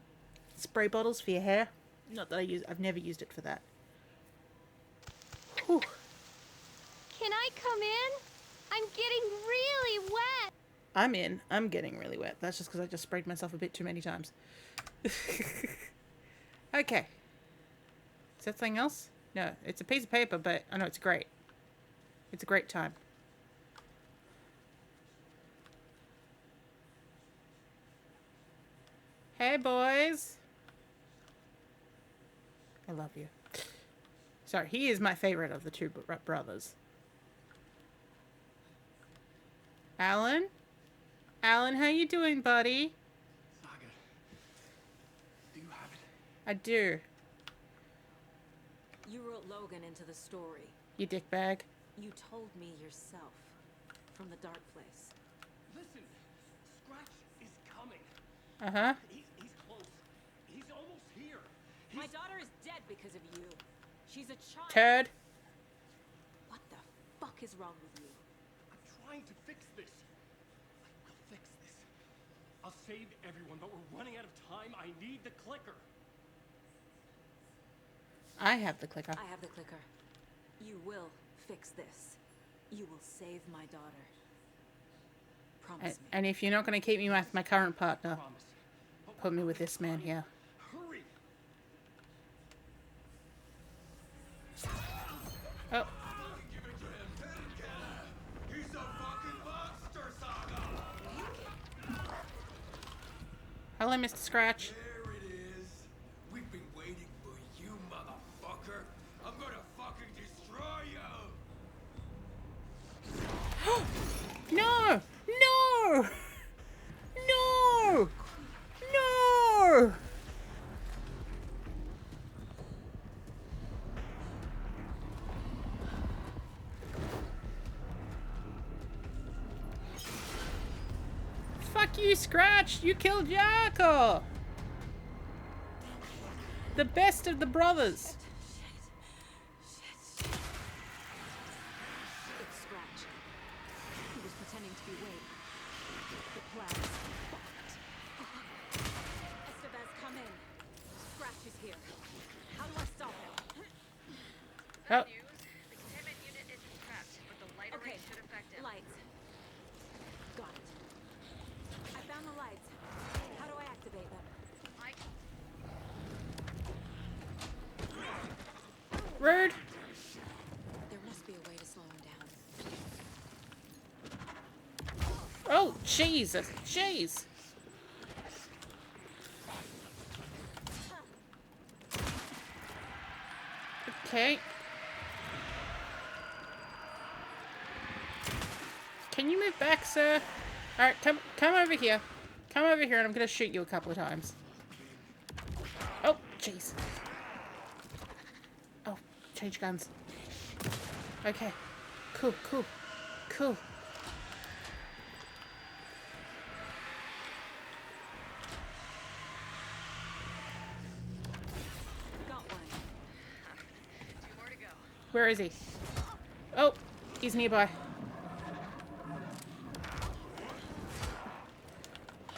spray bottles for your hair. Not that I've never used it for that. Whew. Can I come in? I'm getting really wet. I'm in. I'm getting really wet. That's just because I just sprayed myself a bit too many times. Okay. Is that something else? No, it's a piece of paper, but I know it's great. It's a great time. Hey, boys. I love you. Sorry, he is my favorite of the two brothers. Alan? Alan, how you doing, buddy? Saga, do you have it? I do. You wrote Logan into the story. You dickbag. You told me yourself. From the dark place. Listen, Scratch is coming. Uh-huh. He's close. He's almost here. My daughter is dead because of you. She's a child. Turd. What the fuck is wrong with you? I'm trying to fix this. I will fix this. I'll save everyone, but we're running out of time. I need the clicker. I have the clicker. I have the clicker. You will fix this. You will save my daughter. Promise me. And if you're not going to keep me with my current partner, put me with this man here. Hurry. Oh. He's a fucking monster, Saga! Hello, Mr. Scratch. There it is. We've been waiting for you, motherfucker. I'm gonna fucking destroy you! No! No! No! No! Fuck you, Scratch! You killed Yako! The best of the brothers! It's Scratch. He was pretending to be Wade. The plan is fucked. Estevez, come in. Scratch is here. How do I stop him? Oh. The containment unit isn't prepped, but the light array should affect him. Lights. Got it. I found the lights. How do I activate them? Rude! There must be a way to slow him down. Oh, Jesus! Jeez! Okay. Can you move back, sir? Alright, come over here. Come over here and I'm gonna shoot you a couple of times. Oh, jeez. Oh, change guns. Okay. Cool, cool, cool. Got one. 2 more to go. Where is he? Oh, he's nearby.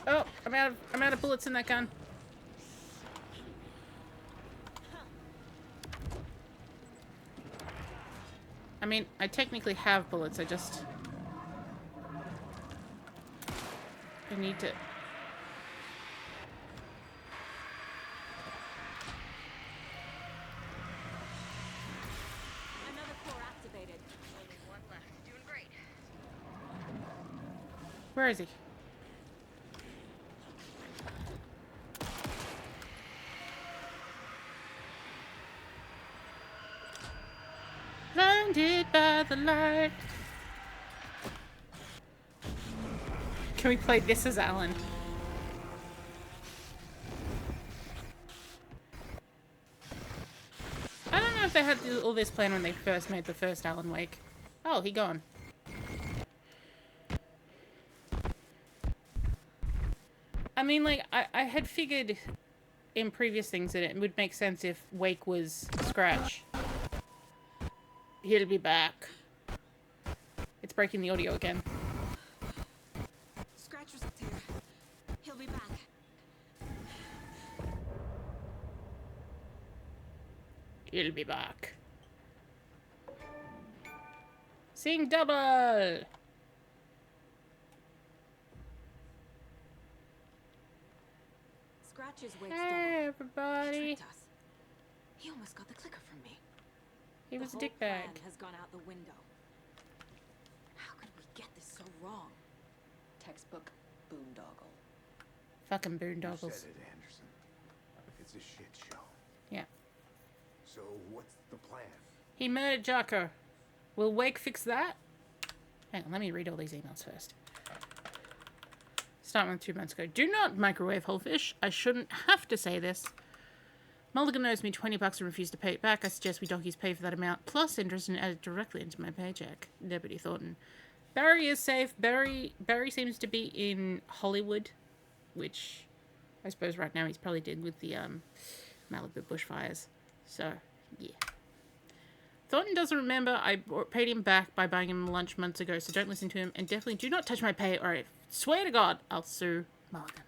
Oh, I'm out of bullets in that gun. I mean, I technically have bullets, I need to... Another core activated. Only 1 left. Doing great. Where is he? Blinded by the light. Can we play This Is Alan? I don't know if they had all this plan when they first made the first Alan Wake. Oh, he gone. I mean, like, I had figured in previous things that it would make sense if Wake was Scratch. He'll be back. It's breaking the audio again. Scratch was here. He'll be back. He'll be back. Sing double! Scratch's Wake's Hey, double. everybody. He tricked us. He almost got the clicker from me. He was a The whole dickbag. plan has gone out the window. How could we get this so wrong? Textbook boondoggle. Fucking You boondoggles. said it, Anderson. It's a shit show. Yeah. So what's the plan? He murdered Jocko. Will Wake fix that? Hang on, let me read all these emails first. Starting with 2 months ago. Do not microwave whole fish. I shouldn't have to say this. Mulligan owes me $20 and refused to pay it back. I suggest we donkeys pay for that amount, plus interest, and add it directly into my paycheck. Deputy Thornton. Barry is safe. Barry seems to be in Hollywood, which I suppose right now he's probably dealing with the Malibu bushfires. So, yeah. Thornton doesn't remember I paid him back by buying him lunch months ago, so don't listen to him, and definitely do not touch my pay, or I swear to God, I'll sue Mulligan.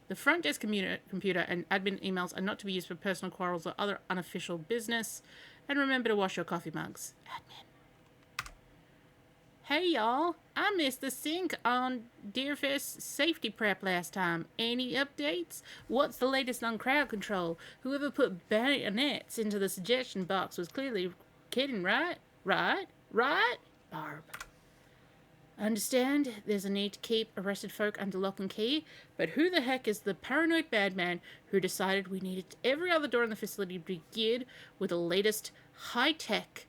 The front desk computer and admin emails are not to be used for personal quarrels or other unofficial business, and remember to wash your coffee mugs. Admin. Hey y'all, I missed the sync on Deerfest safety prep last time. Any updates? What's the latest on crowd control? Whoever put bayonets into the suggestion box was clearly kidding, right? Right? Barb. Understand there's a need to keep arrested folk under lock and key, but who the heck is the paranoid bad man who decided we needed every other door in the facility to be geared with the latest high-tech?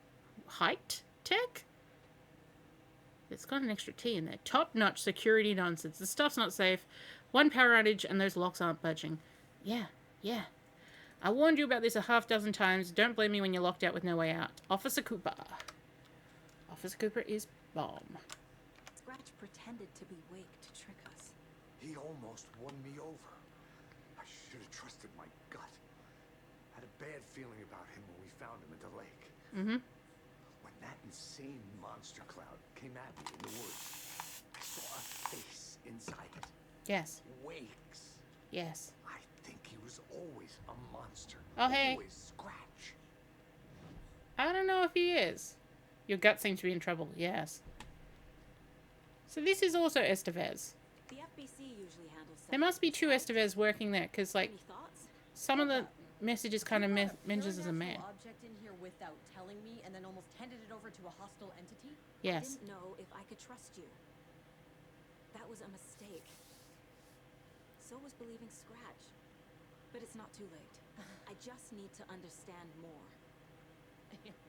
It's got an extra T in there. Top-notch security nonsense. The stuff's not safe. One power outage and those locks aren't budging. Yeah. I warned you about this a half dozen times. Don't blame me when you're locked out with no way out. Officer Cooper. Officer Cooper is bomb. Scratch pretended to be Wake to trick us. He almost won me over. I should have trusted my gut. Had a bad feeling about him when we found him at the lake. Mm-hmm. When that insane monster cloud came at me in the woods, I saw a face inside it. Yes. Wake's. Yes. I think he was always a monster. Oh, hey. Always Scratch. I don't know if he is. Your gut seems to be in trouble. Yes. So this is also Estevez. The FBC usually handles. There must be 2 Estevez working there, because, like, Any thoughts? some of the messages kind of mentions as a man. Object in here without telling me, and then almost handed it over to a hostile entity. I Yes. didn't know if I could trust you. That was a mistake. So was believing Scratch. But it's not too late. I just need to understand more.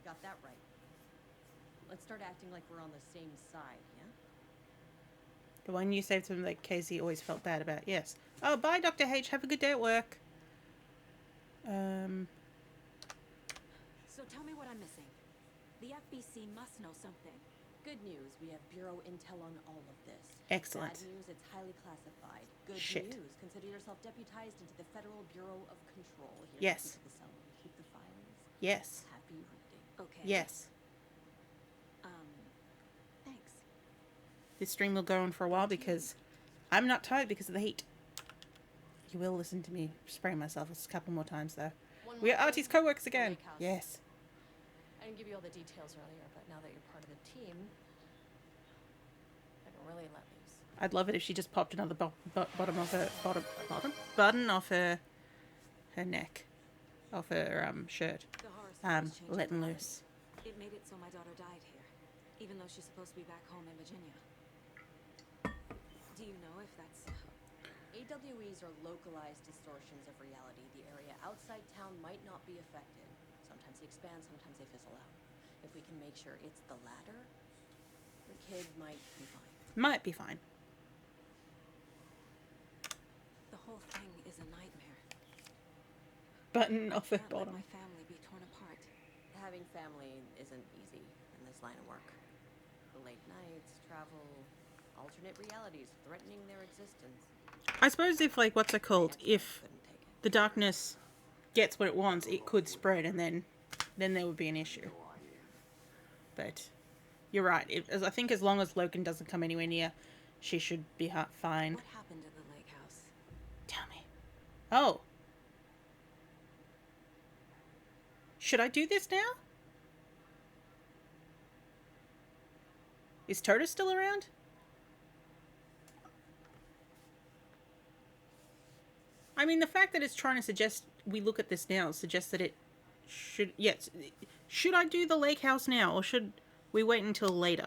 Got that right. Let's start acting like we're on the same side, yeah? The one you saved him that Casey always felt bad about. Yes. Oh, bye, Dr. H. Have a good day at work. So tell me what I'm missing. The FBC must know something. Good news, we have Bureau intel on all of this. Excellent. Bad news, it's highly classified. Good Shit. news, consider yourself deputized into the Federal Bureau of Control. Here, Yes. keep the cell, keep the files. Yes. Happy reading. Okay. Yes. Thanks. This stream will go on for a while because I'm not tired because of the heat. You will listen to me spray myself a couple more times though. One We more are thing, Artie's co-workers the again. lake house. Yes. I didn't give you all the details earlier, but now that you're part of the team, I can really let loose. I'd love it if she just popped another bottom off her button off her neck, off her shirt. The horror stories changed Letting a lot. loose. It made it so my daughter died here, even though she's supposed to be back home in Virginia. Do you know if that's... AWEs are localized distortions of reality. The area outside town might not be affected. Sometimes they expand, sometimes they fizzle out. If we can make sure it's the latter, the kid might be fine. Might be fine. The whole thing is a nightmare. Button off her Can't let bottom. my family be torn apart. Having family isn't easy in this line of work. The late nights, travel, alternate realities threatening their existence. I suppose if like what's it called? If the darkness gets what it wants, it could spread, and then there would be an issue. But you're right. I think as long as Logan doesn't come anywhere near, she should be fine. What happened to the lake house? Tell me. Oh. Should I do this now? Is Toto still around? I mean, the fact that it's trying to suggest we look at this now suggests that it should... Yes. Should I do the lake house now, or should we wait until later?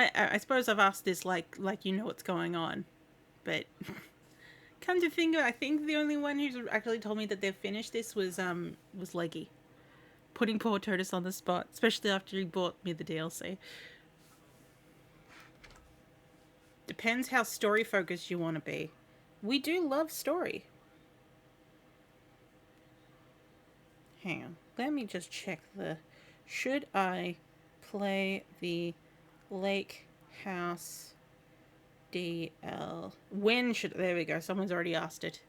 I suppose I've asked this like you know what's going on, but come to think of it, I think the only one who's actually told me that they've finished this was Leggy, putting poor Totus on the spot, especially after he bought me the DLC. Depends how story focused you want to be. We do love story. Hang on, let me just check the. Should I play the Lake House DL? When should... There we go. Someone's already asked it.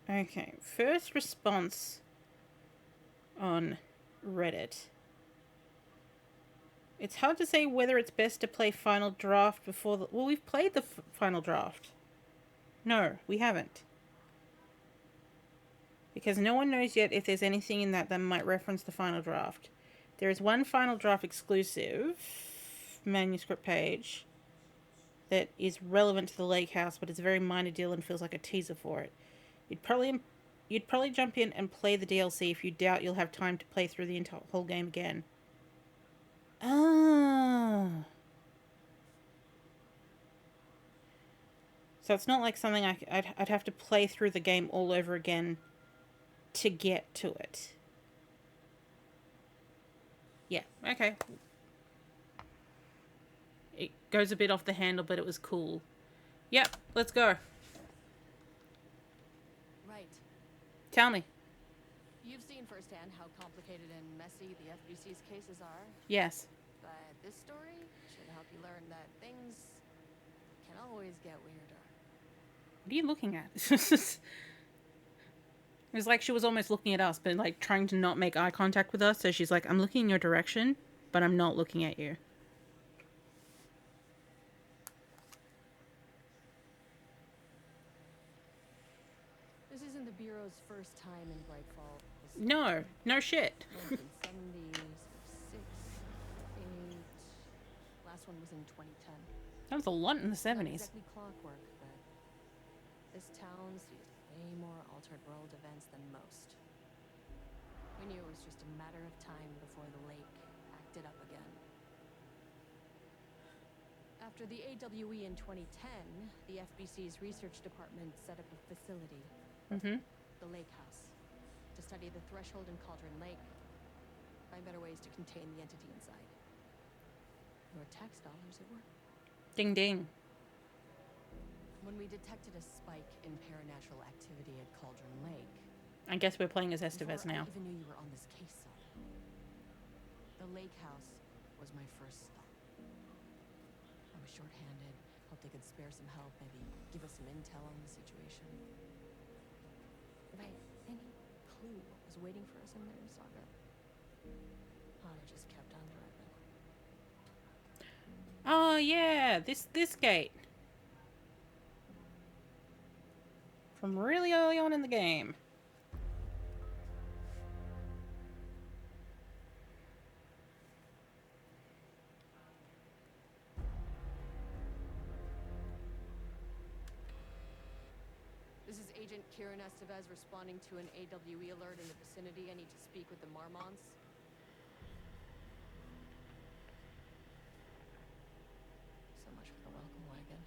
Okay. First response on Reddit. It's hard to say whether it's best to play Final Draft before the... Well, we've played the Final Draft. No, we haven't. Because no one knows yet if there's anything in that might reference the Final Draft. There is one Final Draft exclusive manuscript page that is relevant to the Lake House, but it's a very minor deal and feels like a teaser for it. You'd probably jump in and play the DLC if you doubt you'll have time to play through the whole game again. Ah. So it's not like something I'd have to play through the game all over again to get to it. Yeah, okay. It goes a bit off the handle, but it was cool. Yep, let's go. Right. Tell me. You've seen firsthand how complicated and messy the FBC's cases are. Yes. But this story should help you learn that things can always get weirder. What are you looking at? It was like she was almost looking at us, but like trying to not make eye contact with us. So she's like, I'm looking in your direction, but I'm not looking at you. This isn't the Bureau's first time in Bright Falls. No, no shit. 1970s, 6, 8. Last one was in 2010. That was a lot in the 70s. Not exactly clockwork, but this town sees way more altered world events than most. We knew it was just a matter of time before the lake acted up again. After the AWE in 2010, the FBC's research department set up a facility, Mm-hmm. the Lake House, to study the threshold in Cauldron Lake, find better ways to contain the entity inside. Your tax dollars at work. Ding ding. When we detected a spike in paranatural activity at Cauldron Lake, I guess we're playing as Estevez before now. I even knew you were on this case, Saga, the Lake House was my first stop. I was short-handed, hoped they could spare some help, maybe give us some intel on the situation. If I had any clue what was waiting for us in there, Saga, I'd have just kept on driving. Oh yeah, this gate. From really early on in the game. This is Agent Kieran Estevez responding to an AWE alert in the vicinity. I need to speak with the Marmonts. So much for the welcome wagon.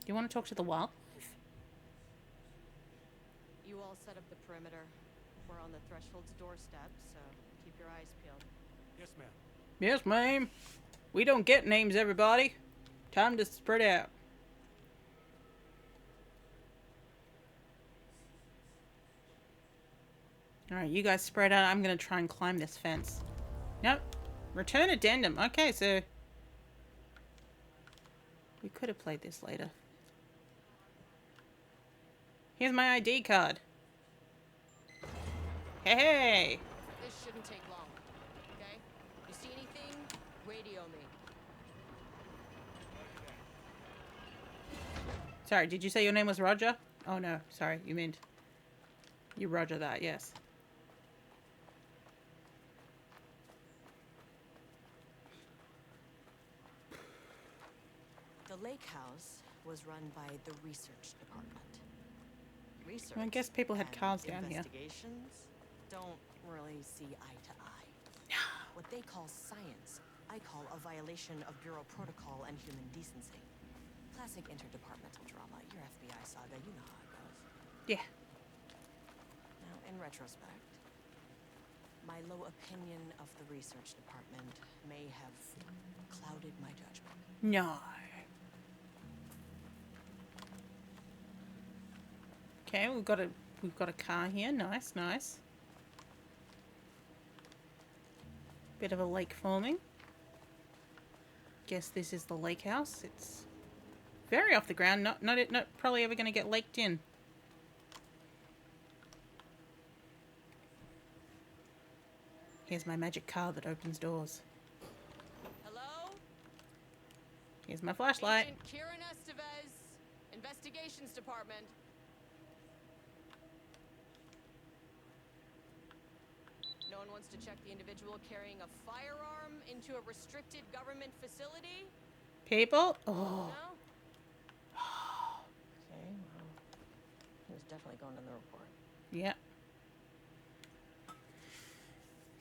You want to talk to the wildlife? You all set up the perimeter. We're on the threshold's doorstep, so keep your eyes peeled. Yes, ma'am. Yes, ma'am. We don't get names, everybody. Time to spread out. Alright, you guys spread out. I'm gonna try and climb this fence. Nope. Return addendum. Okay, so... we could have played this later. Here's my ID card. Hey! This shouldn't take long, okay? You see anything? Radio me. Sorry, did you say your name was Roger? Oh no, sorry, you meant... you Roger that, yes. The Lake House was run by the research department. Research I guess people had and cars down here. investigations don't really see eye to eye. What they call science, I call a violation of Bureau protocol and human decency. Classic interdepartmental drama. Your FBI saga, you know how it goes. Yeah. Now, in retrospect, my low opinion of the research department may have clouded my judgment. No. Okay, we've got a car here. Nice, nice. Bit of a lake forming. Guess this is the lake house. It's very off the ground. Not probably ever going to get laked in. Here's my magic car that opens doors. Hello? Here's my flashlight. Agent Kieran Estevez, Investigations Department. No one wants to check the individual carrying a firearm into a restricted government facility? People? Oh. No? Okay, well, he was definitely going in the report. Yeah.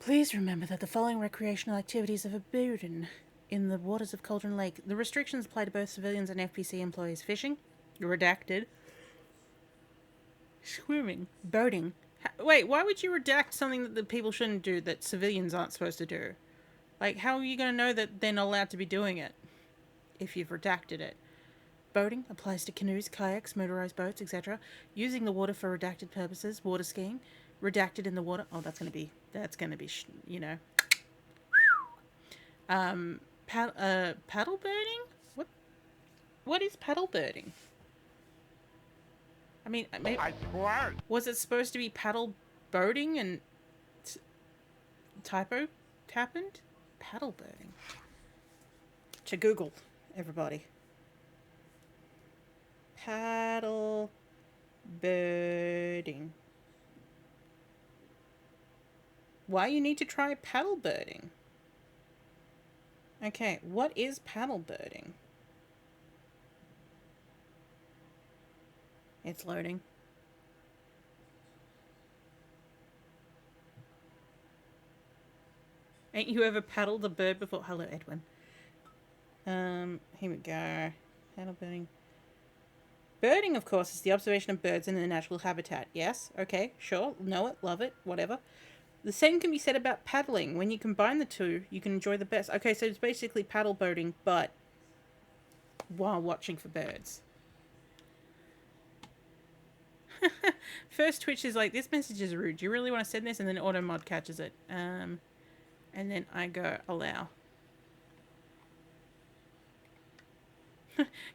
Please remember that the following recreational activities are forbidden in the waters of Cauldron Lake. The restrictions apply to both civilians and FPC employees. Fishing, redacted. Swimming, boating. Wait, why would you redact something that the people shouldn't do that civilians aren't supposed to do? Like, how are you going to know that they're not allowed to be doing it if you've redacted it? Boating applies to canoes, kayaks, motorized boats, etc. Using the water for redacted purposes. Water skiing, redacted in the water. Oh, that's going to be, you know. Paddle birding? What is paddle birding? I mean, maybe, was it supposed to be paddle boating and typo happened? Paddle birding. To Google, everybody. Paddle birding. Why you need to try paddle birding? Okay, what is paddle birding? It's loading. Ain't you ever paddled a bird before? Hello, Edwin. Here we go. Paddle birding. Birding, of course, is the observation of birds in their natural habitat. Yes, okay, sure, know it, love it, whatever. The same can be said about paddling. When you combine the two, you can enjoy the best. Okay, so it's basically paddle boating, but while watching for birds. First Twitch is like, this message is rude. Do you really want to send this? And then AutoMod catches it. And then I go, allow.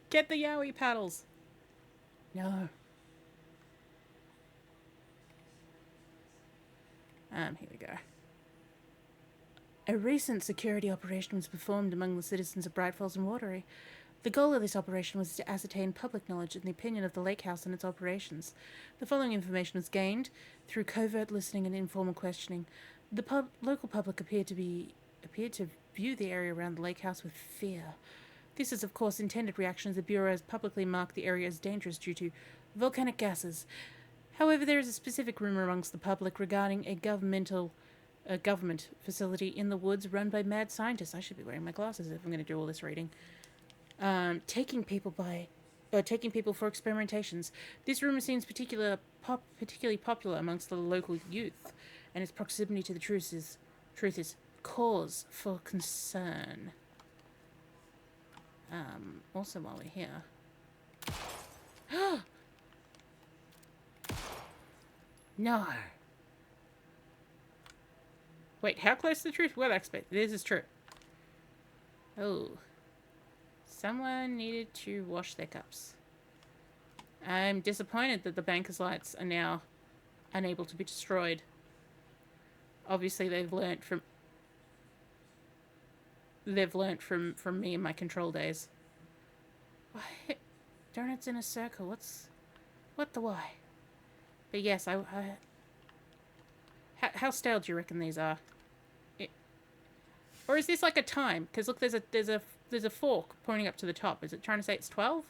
Get the Yowie paddles. No. Here we go. A recent security operation was performed among the citizens of Bright Falls and Watery. The goal of this operation was to ascertain public knowledge and the opinion of the lake house and its operations. The following information was gained through covert listening and informal questioning. The local public appeared to view the area around the lake house with fear. This is, of course, intended reaction as the Bureau has publicly marked the area as dangerous due to volcanic gases. However, there is a specific rumor amongst the public regarding a government facility in the woods run by mad scientists. I should be wearing my glasses if I'm going to do all this reading. Taking people for experimentations. This rumor seems particularly popular amongst the local youth, and its proximity to the truth is cause for concern. Also, while we're here. No. Wait, how close to the truth? Well, expect this is true. Oh. Someone needed to wash their cups. I'm disappointed that the banker's lights are now unable to be destroyed. Obviously, they've learnt from me in my control days. Why? Donuts in a circle. What the why? But yes, how stale do you reckon these are? Or is this like a time? Because look, there's a fork pointing up to the top. Is it trying to say it's 12?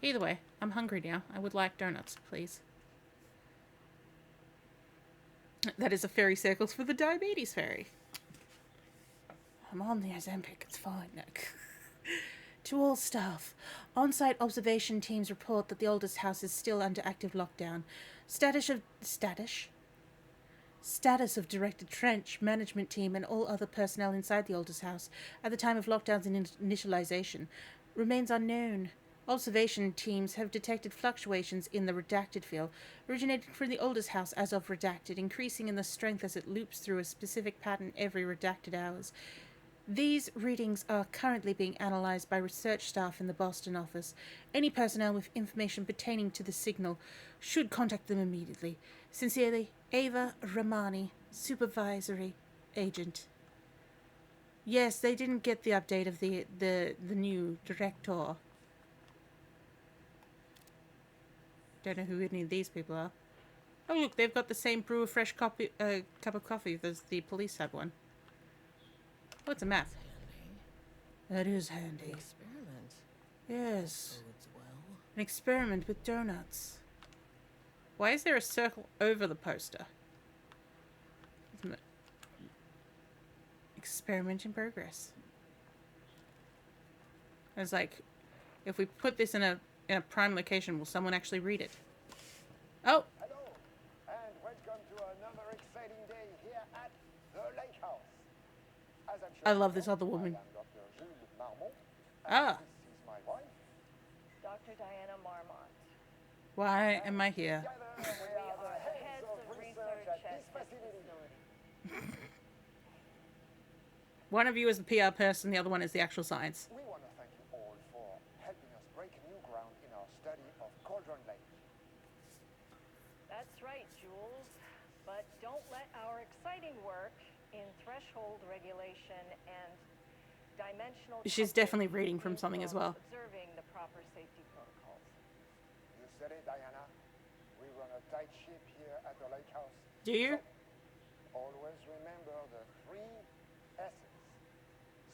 Either way, I'm hungry now. I would like donuts, please. That is a fairy circles for the diabetes fairy. I'm on the Ozempic, it's fine. No. To all staff, on-site observation teams report that the oldest house is still under active lockdown. Status of directed trench, management team, and all other personnel inside the oldest house at the time of lockdowns and initialization remains unknown. Observation teams have detected fluctuations in the redacted field, originating from the oldest house as of redacted, increasing in the strength as it loops through a specific pattern every redacted hours. These readings are currently being analysed by research staff in the Boston office. Any personnel with information pertaining to the signal should contact them immediately. Sincerely, Ava Ramani, Supervisory Agent. Yes, they didn't get the update of the new director. Don't know who any of these people are. Oh look, they've got the same brew of fresh cup of coffee as the police had one. Oh, it's a map. That is handy. An experiment. Yes. Bodes well. An experiment with donuts. Why is there a circle over the poster? Experiment in progress. It's like, if we put this in a prime location, will someone actually read it? Oh! Hello, and welcome to another exciting day here at the Lake House. As I'm sure I love this other woman. I am Dr. Jules Marmont, and Ah! this is my wife. Dr. Diana Marmont. Why am I here? We are the heads of research at this facility. One of you is the PR person, the other one is the actual science. We want to thank you all for helping us break new ground in our study of Cauldron Lake. That's right, Jules. But don't let our exciting work in threshold regulation and dimensional... She's definitely reading from something as well. Observing the proper safety protocols. You said it, Diana. We run a tight ship here at the Lake House. Do you? So, always remember the 3 S's.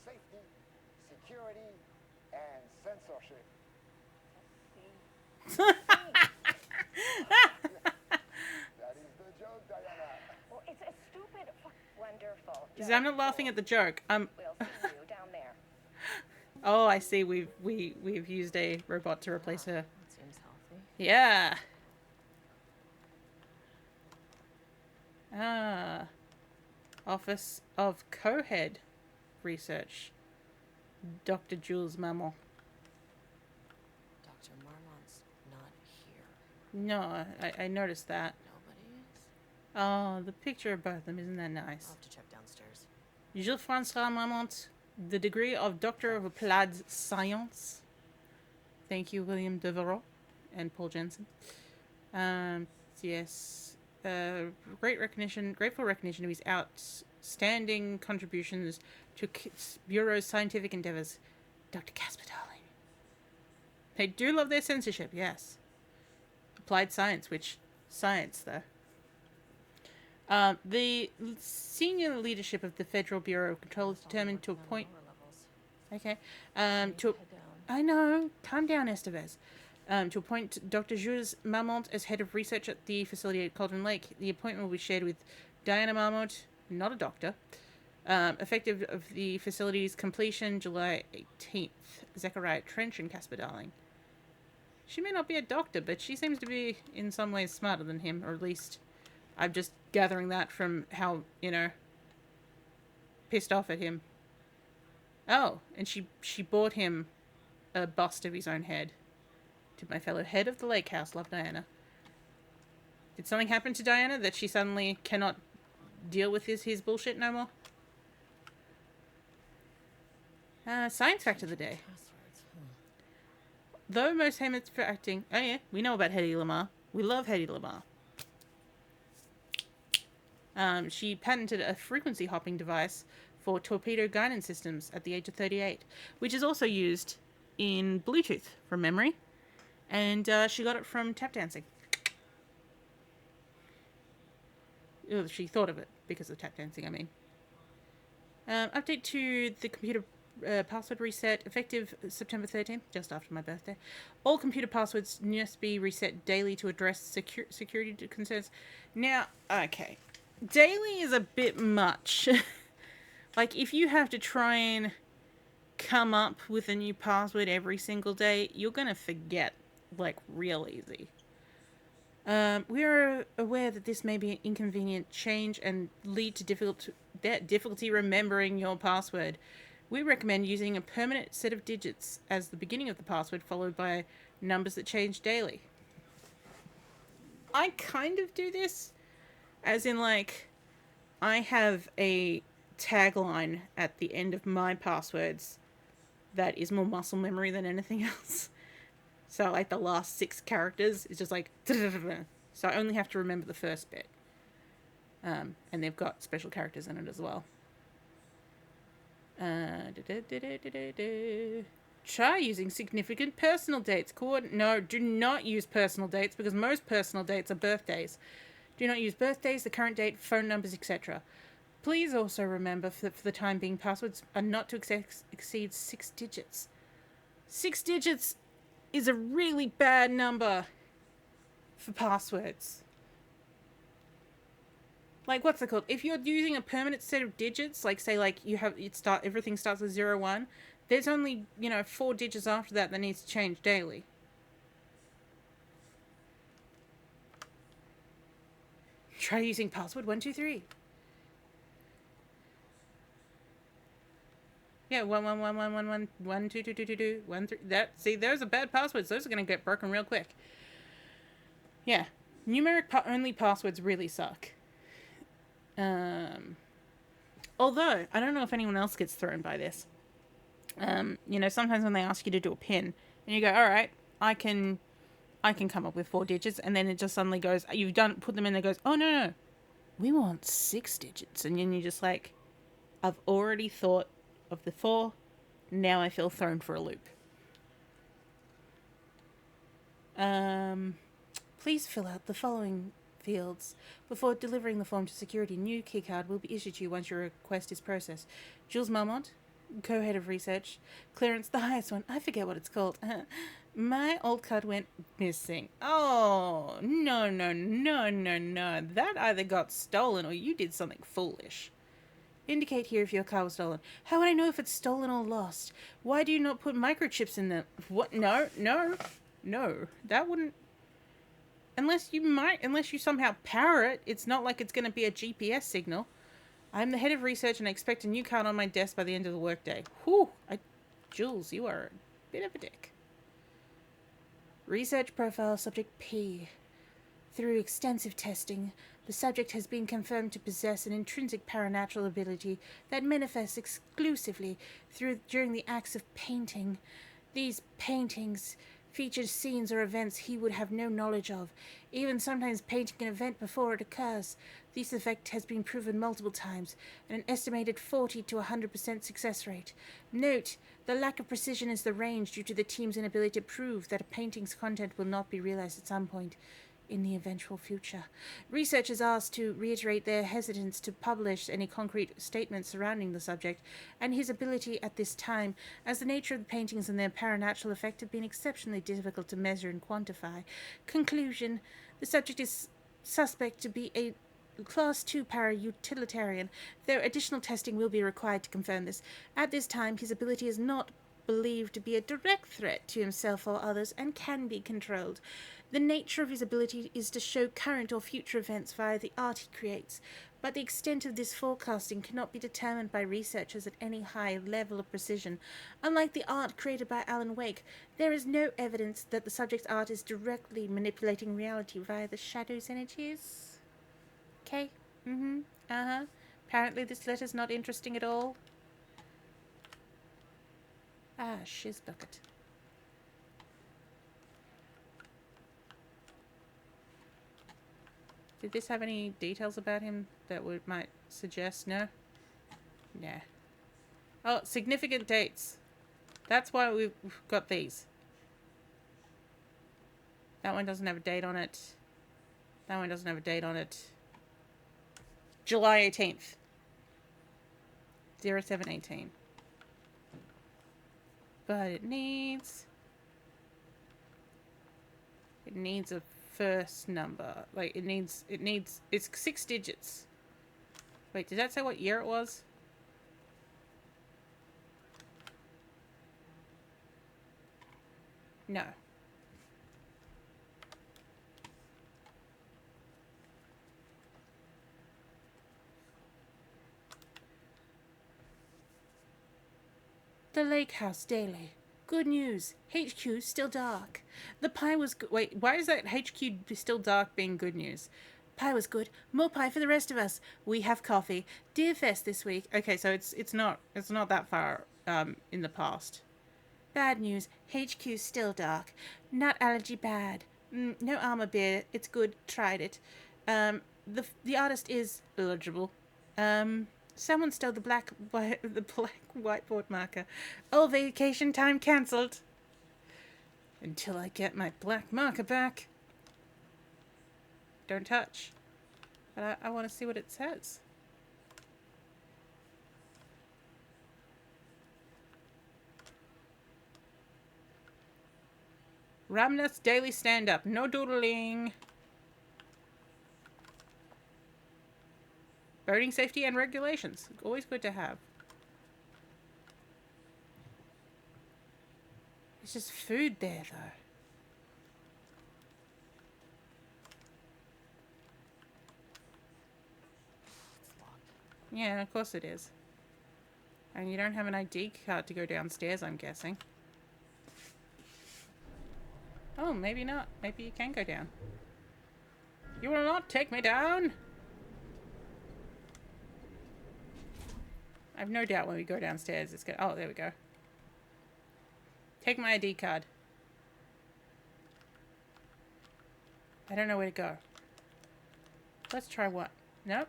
Safety, security, and censorship. That is the joke, Diana. Well, it's a stupid wonder useful. I'm not laughing at the joke. We'll see you down there. Oh, I see. We've used a robot to replace her. That seems healthy. Yeah. Ah. Office of Co-Head Research. Dr. Jules Mammon. Dr. Marmont's not here. No, I noticed that. Nobody is? Oh, the picture of both of them, isn't that I'll nice? have to check downstairs. Jules-François Marmont, the degree of Doctor of Applied Science. Thank you, William Devereaux and Paul Jensen. Yes. Grateful recognition of his outstanding contributions to Bureau's scientific endeavors. Dr. Casper Darling. They do love their censorship, yes. Applied science, which science, though. The senior leadership of the Federal Bureau of Control is determined to appoint... Okay. I know. Calm down, Estevez. To appoint Dr. Jules Marmont as head of research at the facility at Cauldron Lake. The appointment will be shared with Diana Marmont, not a doctor. Effective of the facility's completion, July 18th. Zechariah Trench and Casper Darling. She may not be a doctor, but she seems to be in some ways smarter than him, or at least I'm just gathering that from how, pissed off at him. Oh, and she bought him a bust of his own head. To my fellow head of the lake house, love Diana. Did something happen to Diana that she suddenly cannot deal with his bullshit no more? Science fact of the day. Though most famous for acting... Oh yeah, we know about Hedy Lamarr. We love Hedy Lamarr. She patented a frequency hopping device for torpedo guidance systems at the age of 38, which is also used in Bluetooth from memory. And she got it from tap dancing. Oh, she thought of it because of tap dancing, I mean. Update to the computer password reset, effective September 13th, just after my birthday. All computer passwords must be reset daily to address security concerns. Now, okay. Daily is a bit much. Like, if you have to try and come up with a new password every single day, you're going to forget, like, real easy. We are aware that this may be an inconvenient change and lead to difficulty remembering your password. We recommend using a permanent set of digits as the beginning of the password, followed by numbers that change daily. I kind of do this, as in, like, I have a tagline at the end of my passwords that is more muscle memory than anything else. So, like, the last 6 characters is just like... So I only have to remember the first bit. And they've got special characters in it as well. Try using significant personal dates. No, do not use personal dates, because most personal dates are birthdays. Do not use birthdays, the current date, phone numbers, etc. Please also remember, for the time being, passwords are not to exceed 6 digits. 6 digits is a really bad number for passwords. Like, what's it called? If you're using a permanent set of digits, like, say, like, everything starts with 01, there's only, 4 digits after that needs to change daily. Try using password 123. Yeah, 1111112222213. That, see, those are bad passwords. Those are going to get broken real quick. Yeah, numeric only passwords really suck. Although I don't know if anyone else gets thrown by this. Sometimes when they ask you to do a PIN, and you go, "All right, I can come up with 4 digits," and then it just suddenly goes, put them in, and it goes, "Oh no, we want 6 digits," and then you're just like, "I've already thought of the 4, now I feel thrown for a loop." Please fill out the following fields before delivering the form to security. New keycard will be issued to you once your request is processed. Jules Marmont, co-head of research. Clearance, the highest one. I forget what it's called. My old card went missing. Oh, no. That either got stolen or you did something foolish. Indicate here if your car was stolen. How would I know if it's stolen or lost? Why do you not put microchips in them? What? No. That wouldn't... Unless you somehow power it, it's not like it's going to be a GPS signal. I'm the head of research and I expect a new card on my desk by the end of the workday. Whew. Jules, you are a bit of a dick. Research profile subject P. Through extensive testing, the subject has been confirmed to possess an intrinsic paranatural ability that manifests exclusively during the acts of painting. These paintings feature scenes or events he would have no knowledge of, even sometimes painting an event before it occurs. This effect has been proven multiple times, at an estimated 40 to 100% success rate. Note, the lack of precision is the range due to the team's inability to prove that a painting's content will not be realized at some point in the eventual future. Researchers asked to reiterate their hesitance to publish any concrete statements surrounding the subject and his ability at this time, as the nature of the paintings and their paranatural effect have been exceptionally difficult to measure and quantify. Conclusion: the subject is suspect to be a Class 2 para-utilitarian, though additional testing will be required to confirm this. At this time, his ability is not believed to be a direct threat to himself or others and can be controlled. The nature of his ability is to show current or future events via the art he creates, but the extent of this forecasting cannot be determined by researchers at any high level of precision. Unlike the art created by Alan Wake, there is no evidence that the subject's art is directly manipulating reality via the shadow's energies. Okay. Apparently this letter's not interesting at all. Ah, shiz bucket. Did this have any details about him that might suggest? No? Yeah. Oh, significant dates. That's why we've got these. That one doesn't have a date on it. That one doesn't have a date on it. July 18th. 0718. But it needs a first number. Like it's 6 digits. Wait, did that say what year it was? No. The Lake House Daily. Good news. HQ still dark. The pie was good. Wait, why is that HQ still dark being good news? Pie was good. More pie for the rest of us. We have coffee. Deer Fest this week. Okay, so it's not that far in the past. Bad news. HQ still dark. Nut allergy bad. No armor beer. It's good. Tried it. The artist is illegible. Someone stole the black whiteboard marker. Oh, vacation time cancelled. Until I get my black marker back. Don't touch. But I want to see what it says. Ramnath's daily stand-up. No doodling. Boating safety and regulations. Always good to have. There's just food there, though. Yeah, of course it is. And you don't have an ID card to go downstairs, I'm guessing. Oh, maybe not. Maybe you can go down. You will not take me down! I have no doubt when we go downstairs it's gonna... Oh, there we go. Take my ID card. I don't know where to go. Let's try what? Nope.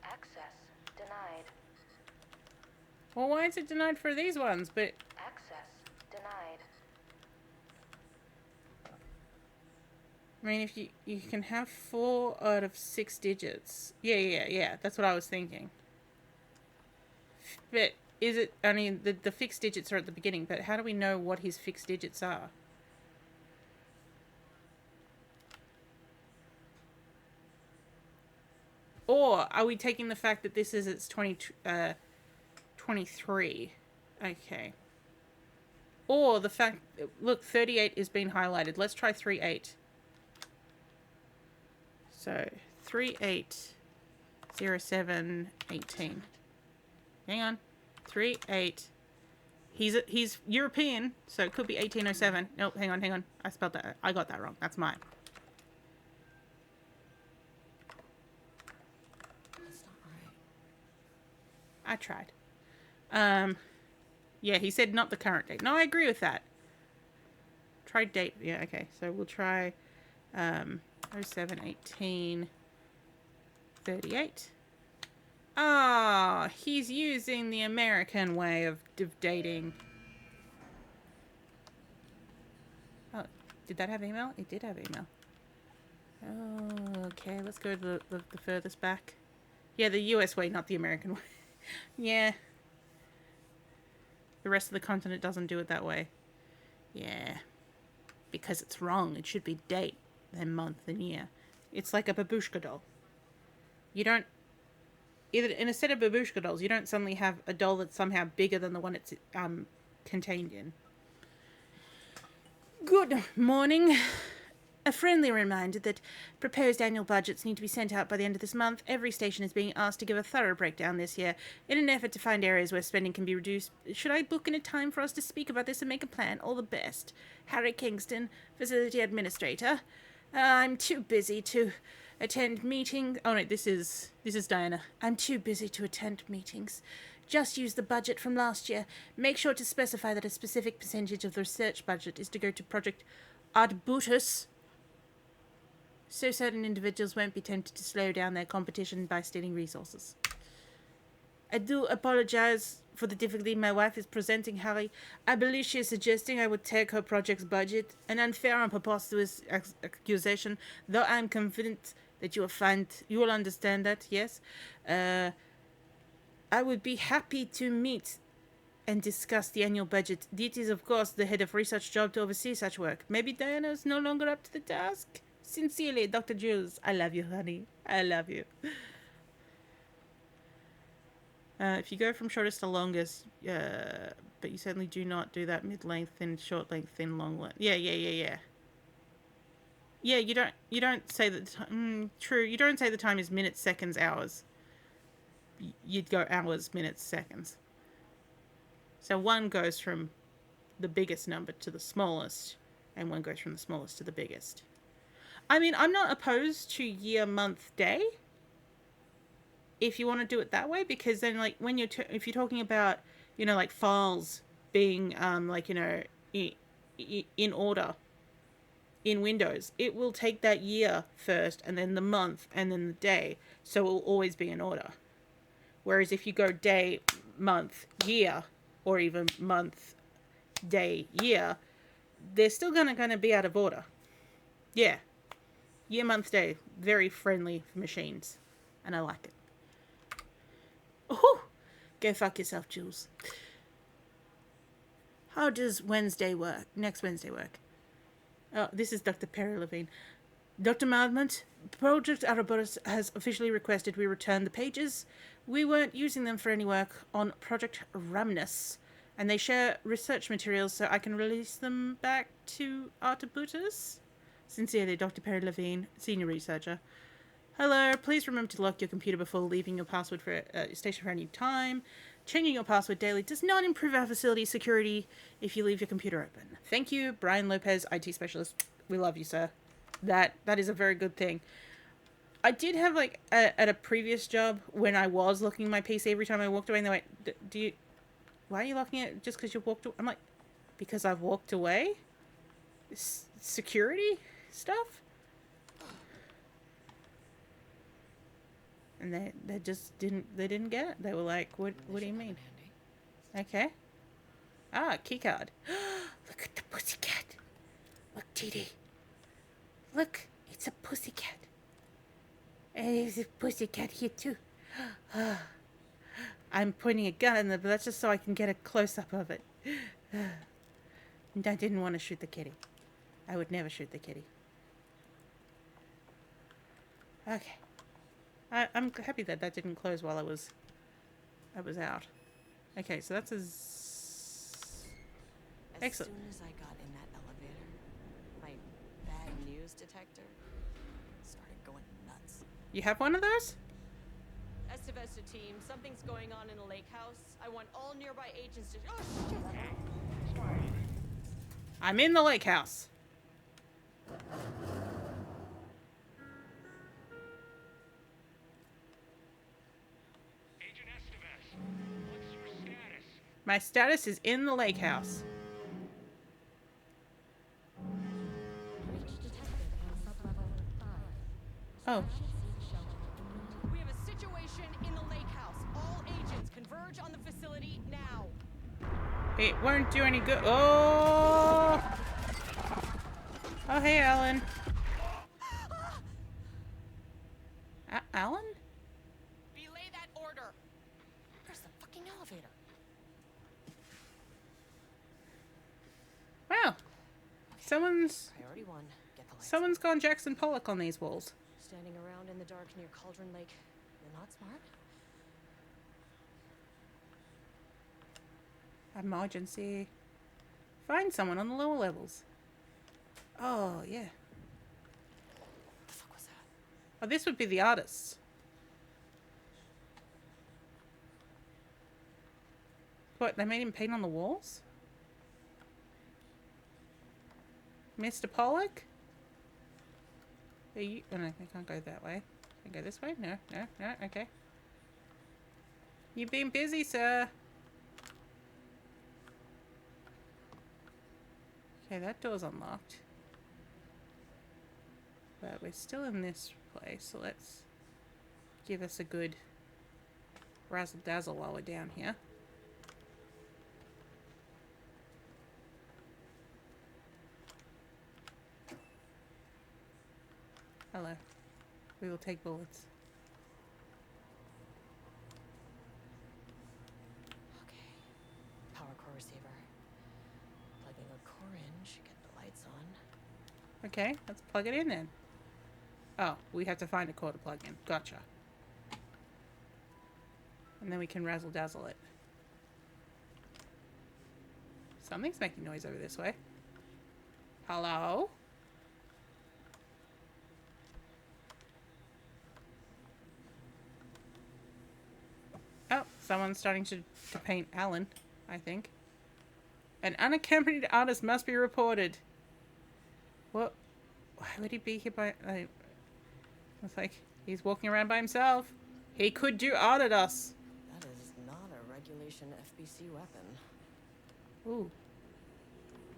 Access denied. Well, why is it denied for these ones, but... Access denied. I mean, if you can have 4 out of 6 digits. Yeah. That's what I was thinking. But is it... I mean, the fixed digits are at the beginning, but how do we know what his fixed digits are? Or are we taking the fact that this is its 23? Okay. Or the fact, look, 38 is being highlighted. Let's try 38. So 380718. Hang on. 38. He's European, so it could be 1807. Nope, hang on. I spelled that. I got that wrong. That's mine. That's not right. I tried. Yeah, he said not the current date. No, I agree with that. Try date. Yeah, okay. So we'll try 0718 38. Ah, he's using the American way of dating. Oh, did that have email? It did have email. Oh, okay. Let's go to the furthest back. Yeah, the US way, not the American way. Yeah. The rest of the continent doesn't do it that way. Yeah. Because it's wrong. It should be date, then month, then year. It's like a babushka doll. You don't... In a set of babushka dolls, you don't suddenly have a doll that's somehow bigger than the one it's contained in. Good morning. A friendly reminder that proposed annual budgets need to be sent out by the end of this month. Every station is being asked to give a thorough breakdown this year in an effort to find areas where spending can be reduced. Should I book in a time for us to speak about this and make a plan? All the best. Harry Kingston, Facility Administrator. I'm too busy to attend meetings. Oh no, this is Diana. I'm too busy to attend meetings. Just use the budget from last year. Make sure to specify that a specific percentage of the research budget is to go to Project Arbutus, so certain individuals won't be tempted to slow down their competition by stealing resources. I do apologize for the difficulty my wife is presenting, Harry. I believe she is suggesting I would take her project's budget, an unfair and preposterous accusation, though I am confident that you will understand that, yes. I would be happy to meet and discuss the annual budget. It is, of course, the head of research job to oversee such work. Maybe Diana is no longer up to the task? Sincerely, Dr. Jules. I love you, honey. I love you. If you go from shortest to longest, but you certainly do not do that mid-length, then short length, then long length. Yeah. Yeah, you don't say that. True, you don't say the time is minutes, seconds, hours. You'd go hours, minutes, seconds. So one goes from the biggest number to the smallest, and one goes from the smallest to the biggest. I mean, I'm not opposed to year, month, day, if you want to do it that way, because then, like, when if you're talking about, like files being, in order in Windows, it will take that year first, and then the month, and then the day, so it will always be in order. Whereas if you go day, month, year, or even month, day, year, they're still gonna be out of order. Yeah. Year, month, day. Very friendly for machines. And I like it. Oh, go fuck yourself, Jules. How does Wednesday work? Next Wednesday work? Oh, this is Dr. Perry Levine. Dr. Maldment, Project Arbutus has officially requested we return the pages. We weren't using them for any work on Project Ramnus, and they share research materials, so I can release them back to Arbutus. Sincerely, Dr. Perry Levine, Senior Researcher. Hello, please remember to lock your computer before leaving your password for station for any time. Changing your password daily does not improve our facility security if you leave your computer open. Thank you, Brian Lopez, IT Specialist. We love you, sir. That is a very good thing. I did have, like, at a previous job, when I was locking my PC every time I walked away, and they went, why are you locking it just because you walked away? I'm like, because I've walked away? Security stuff? And they just didn't get it. They were like, what do you mean? Okay. Ah, keycard. Look at the pussycat. Look, TD. Look, it's a pussycat. And there's a pussycat here too. I'm pointing a gun at them, but that's just so I can get a close-up of it. And I didn't want to shoot the kitty. I would never shoot the kitty. Okay. I'm happy that that didn't close while I was out. Okay, so that's excellent. As soon as I got in that elevator, my bad news detector started going nuts. You have one of those? Estevesta team, something's going on in the lake house. I want all nearby agents to. Oh shit! I'm in the lake house. Agent Estevez, what's your status? My status is in the lake house. Oh. We have a situation in the lake house. All agents converge on the facility now. It won't do any good. Oh! Oh, hey, Alan. Alan? Belay that order. Where's the fucking elevator? Wow. Priority 1. Get the lights. Someone's gone Jackson Pollock on these walls. Standing around in the dark near Cauldron Lake. You're not smart? Emergency. Find someone on the lower levels. Oh, yeah. What the fuck was that? Oh, this would be the artists. What, they made him paint on the walls? Mr. Pollock? Are you... Oh, no, I can't go that way. Can I go this way? No, no, no, okay. You've been busy, sir. Okay, that door's unlocked. But we're still in this place, so let's give us a good razzle-dazzle while we're down here. Hello. We will take bullets. Okay. Power core receiver. Plugging a core in should get the lights on. Okay, let's plug it in then. Oh, we have to find a cord to plug in. Gotcha. And then we can razzle-dazzle it. Something's making noise over this way. Hello? Oh, someone's starting to paint Alan, I think. An unaccompanied artist must be reported. What? Why would he be here by... it's like, he's walking around by himself. He could do art at us. That is not a regulation FBC weapon. Ooh.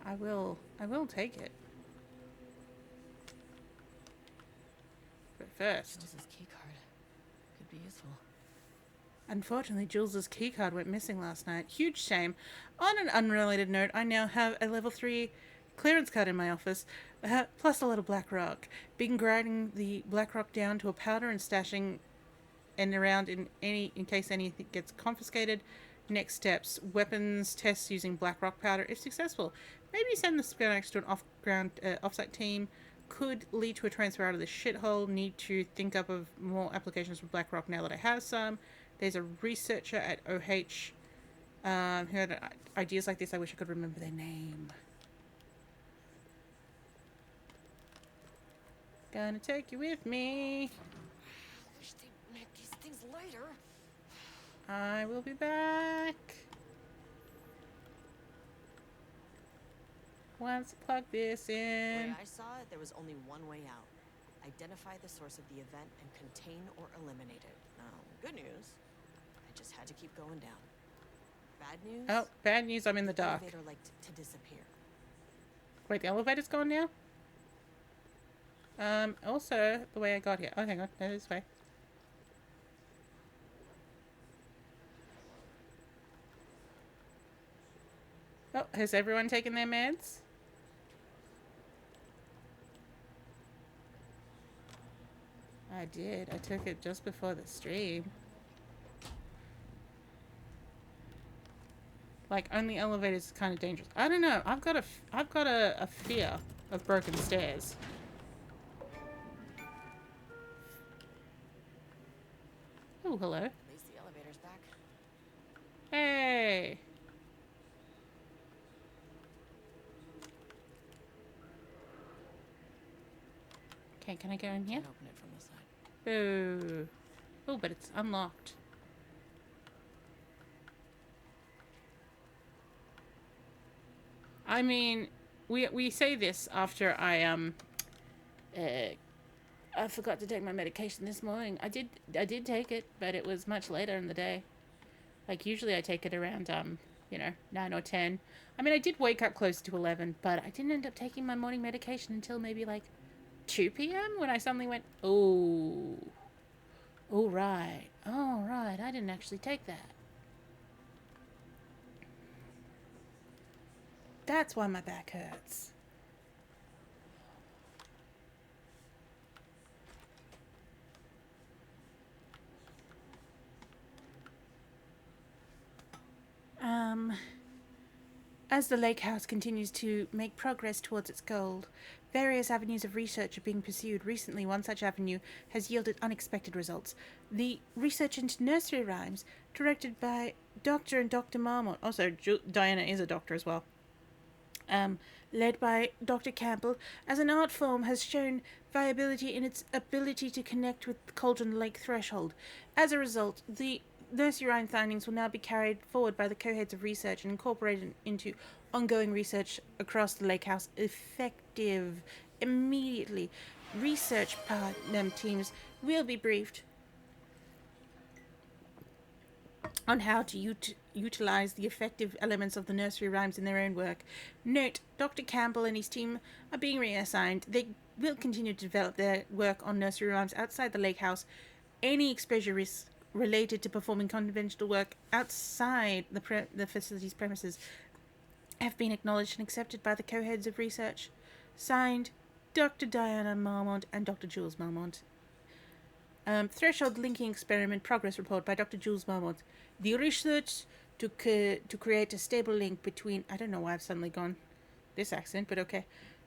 I will take it. But first... Jules's keycard. Could be useful. Unfortunately, Jules's keycard went missing last night. Huge shame. On an unrelated note, I now have a level 3 clearance card in my office, plus a lot of black rock. Been grinding the black rock down to a powder and stashing and around in case anything gets confiscated. Next steps: weapons tests using black rock powder if successful. Maybe send the Spinax to an offsite team. Could lead to a transfer out of this shithole. Need to think up of more applications for black rock now that I have some. There's a researcher at OH who had ideas like this. I wish I could remember their name. Gonna take you with me. Wish they'd make these things later. I will be back. Once I plug this The in. way I saw it, there was only one way out. Identify the source of the event and contain or eliminate it. Now, good news, I just had to keep going down. Bad news? Oh, bad news, I'm in the dark. The elevator liked to disappear. Wait, the elevator's gone now? Also, the way I got here. Oh, hang on. No, this way. Oh, has everyone taken their meds? I did. I took it just before the stream. Like, only elevators is kind of dangerous. I don't know. I've got a fear of broken stairs. Oh, hello. At least the elevator's back. Hey. Okay, can I go in here? Can't open it from the side. Oh. Oh, but it's unlocked. I mean, we say this after I forgot to take my medication this morning. I did take it, but it was much later in the day. Like usually I take it around 9 or 10. I mean, I did wake up close to 11, but I didn't end up taking my morning medication until maybe like 2 p.m. when I suddenly went, oh right, I didn't actually take that. That's why my back hurts. As the lake house continues to make progress towards its goal, various avenues of research are being pursued. Recently, one such avenue has yielded unexpected results. The research into nursery rhymes, directed by Dr. and Dr. Marmot, also Diana is a doctor as well, led by Dr. Campbell, as an art form has shown viability in its ability to connect with the Cauldron Lake threshold. As a result, the nursery rhyme findings will now be carried forward by the co-heads of research and incorporated into ongoing research across the lake house. Effective immediately. Research partner teams will be briefed on how to utilize the effective elements of the nursery rhymes in their own work. Note, Dr. Campbell and his team are being reassigned. They will continue to develop their work on nursery rhymes outside the lake house. Any exposure risks related to performing conventional work outside the facility's premises have been acknowledged and accepted by the co-heads of research. Signed, Dr. Diana Marmont and Dr. Jules Marmont. Threshold linking experiment progress report by Dr. Jules Marmont. The research to create a stable link between... I don't know why I've suddenly gone this accent, but okay.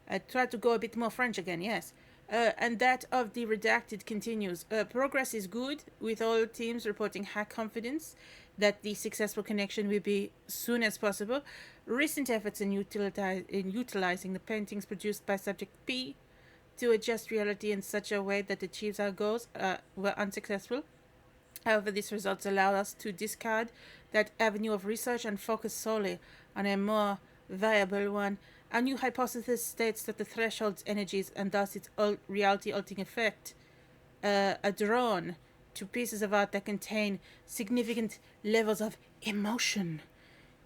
I tried to go a bit more French again, yes. And that of the redacted continues. Progress is good, with all teams reporting high confidence that the successful connection will be soon as possible. Recent efforts in utilizing the paintings produced by Subject P to adjust reality in such a way that achieves our goals were unsuccessful. However, these results allow us to discard that avenue of research and focus solely on a more viable one. Our new hypothesis states that the threshold's energies, and thus its reality-altering effect, are drawn to pieces of art that contain significant levels of emotion.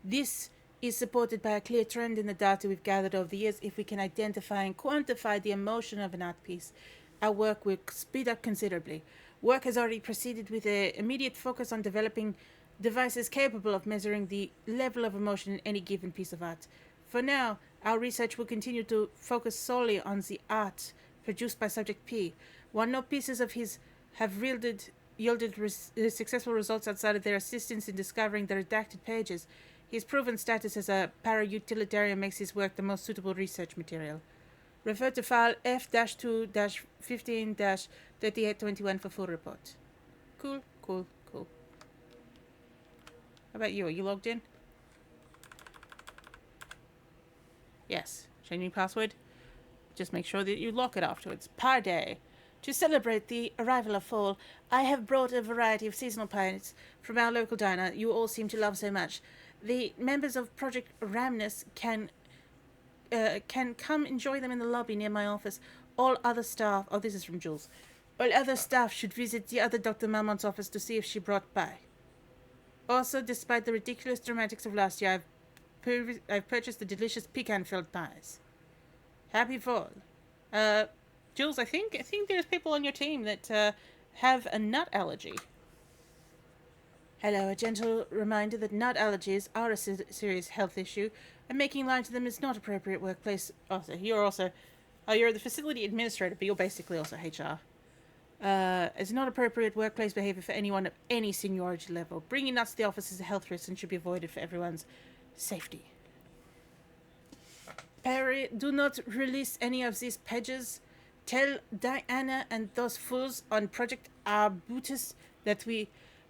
This is supported by a clear trend in the data we've gathered over the years. If we can identify and quantify the emotion of an art piece, our work will speed up considerably. Work has already proceeded with an immediate focus on developing devices capable of measuring the level of emotion in any given piece of art. For now, our research will continue to focus solely on the art produced by Subject P. While no pieces of his have yielded successful results outside of their assistance in discovering the redacted pages, his proven status as a para-utilitarian makes his work the most suitable research material. Refer to file F-2-15-3821 for full report. Cool. How about you? Are you logged in? Yes. Changing password. Just make sure that you lock it afterwards. Pie Day. To celebrate the arrival of fall, I have brought a variety of seasonal pies from our local diner you all seem to love so much. The members of Project Ramnus can come enjoy them in the lobby near my office. All other staff... Oh, this is from Jules. All other staff should visit the other Dr. Marmont's office to see if she brought pie. Also, despite the ridiculous dramatics of last year, I've purchased the delicious pecan-filled pies. Happy fall. Jules, I think there's people on your team that have a nut allergy. Hello, a gentle reminder that nut allergies are a serious health issue, and making light to them is not appropriate workplace. Also, you're the facility administrator, but you're basically also HR. It's not appropriate workplace behavior for anyone of any seniority level. Bringing nuts to the office is a health risk and should be avoided for everyone's safety. Perry, do not release any of these pages. Tell Diana and those fools on Project Arbutus that we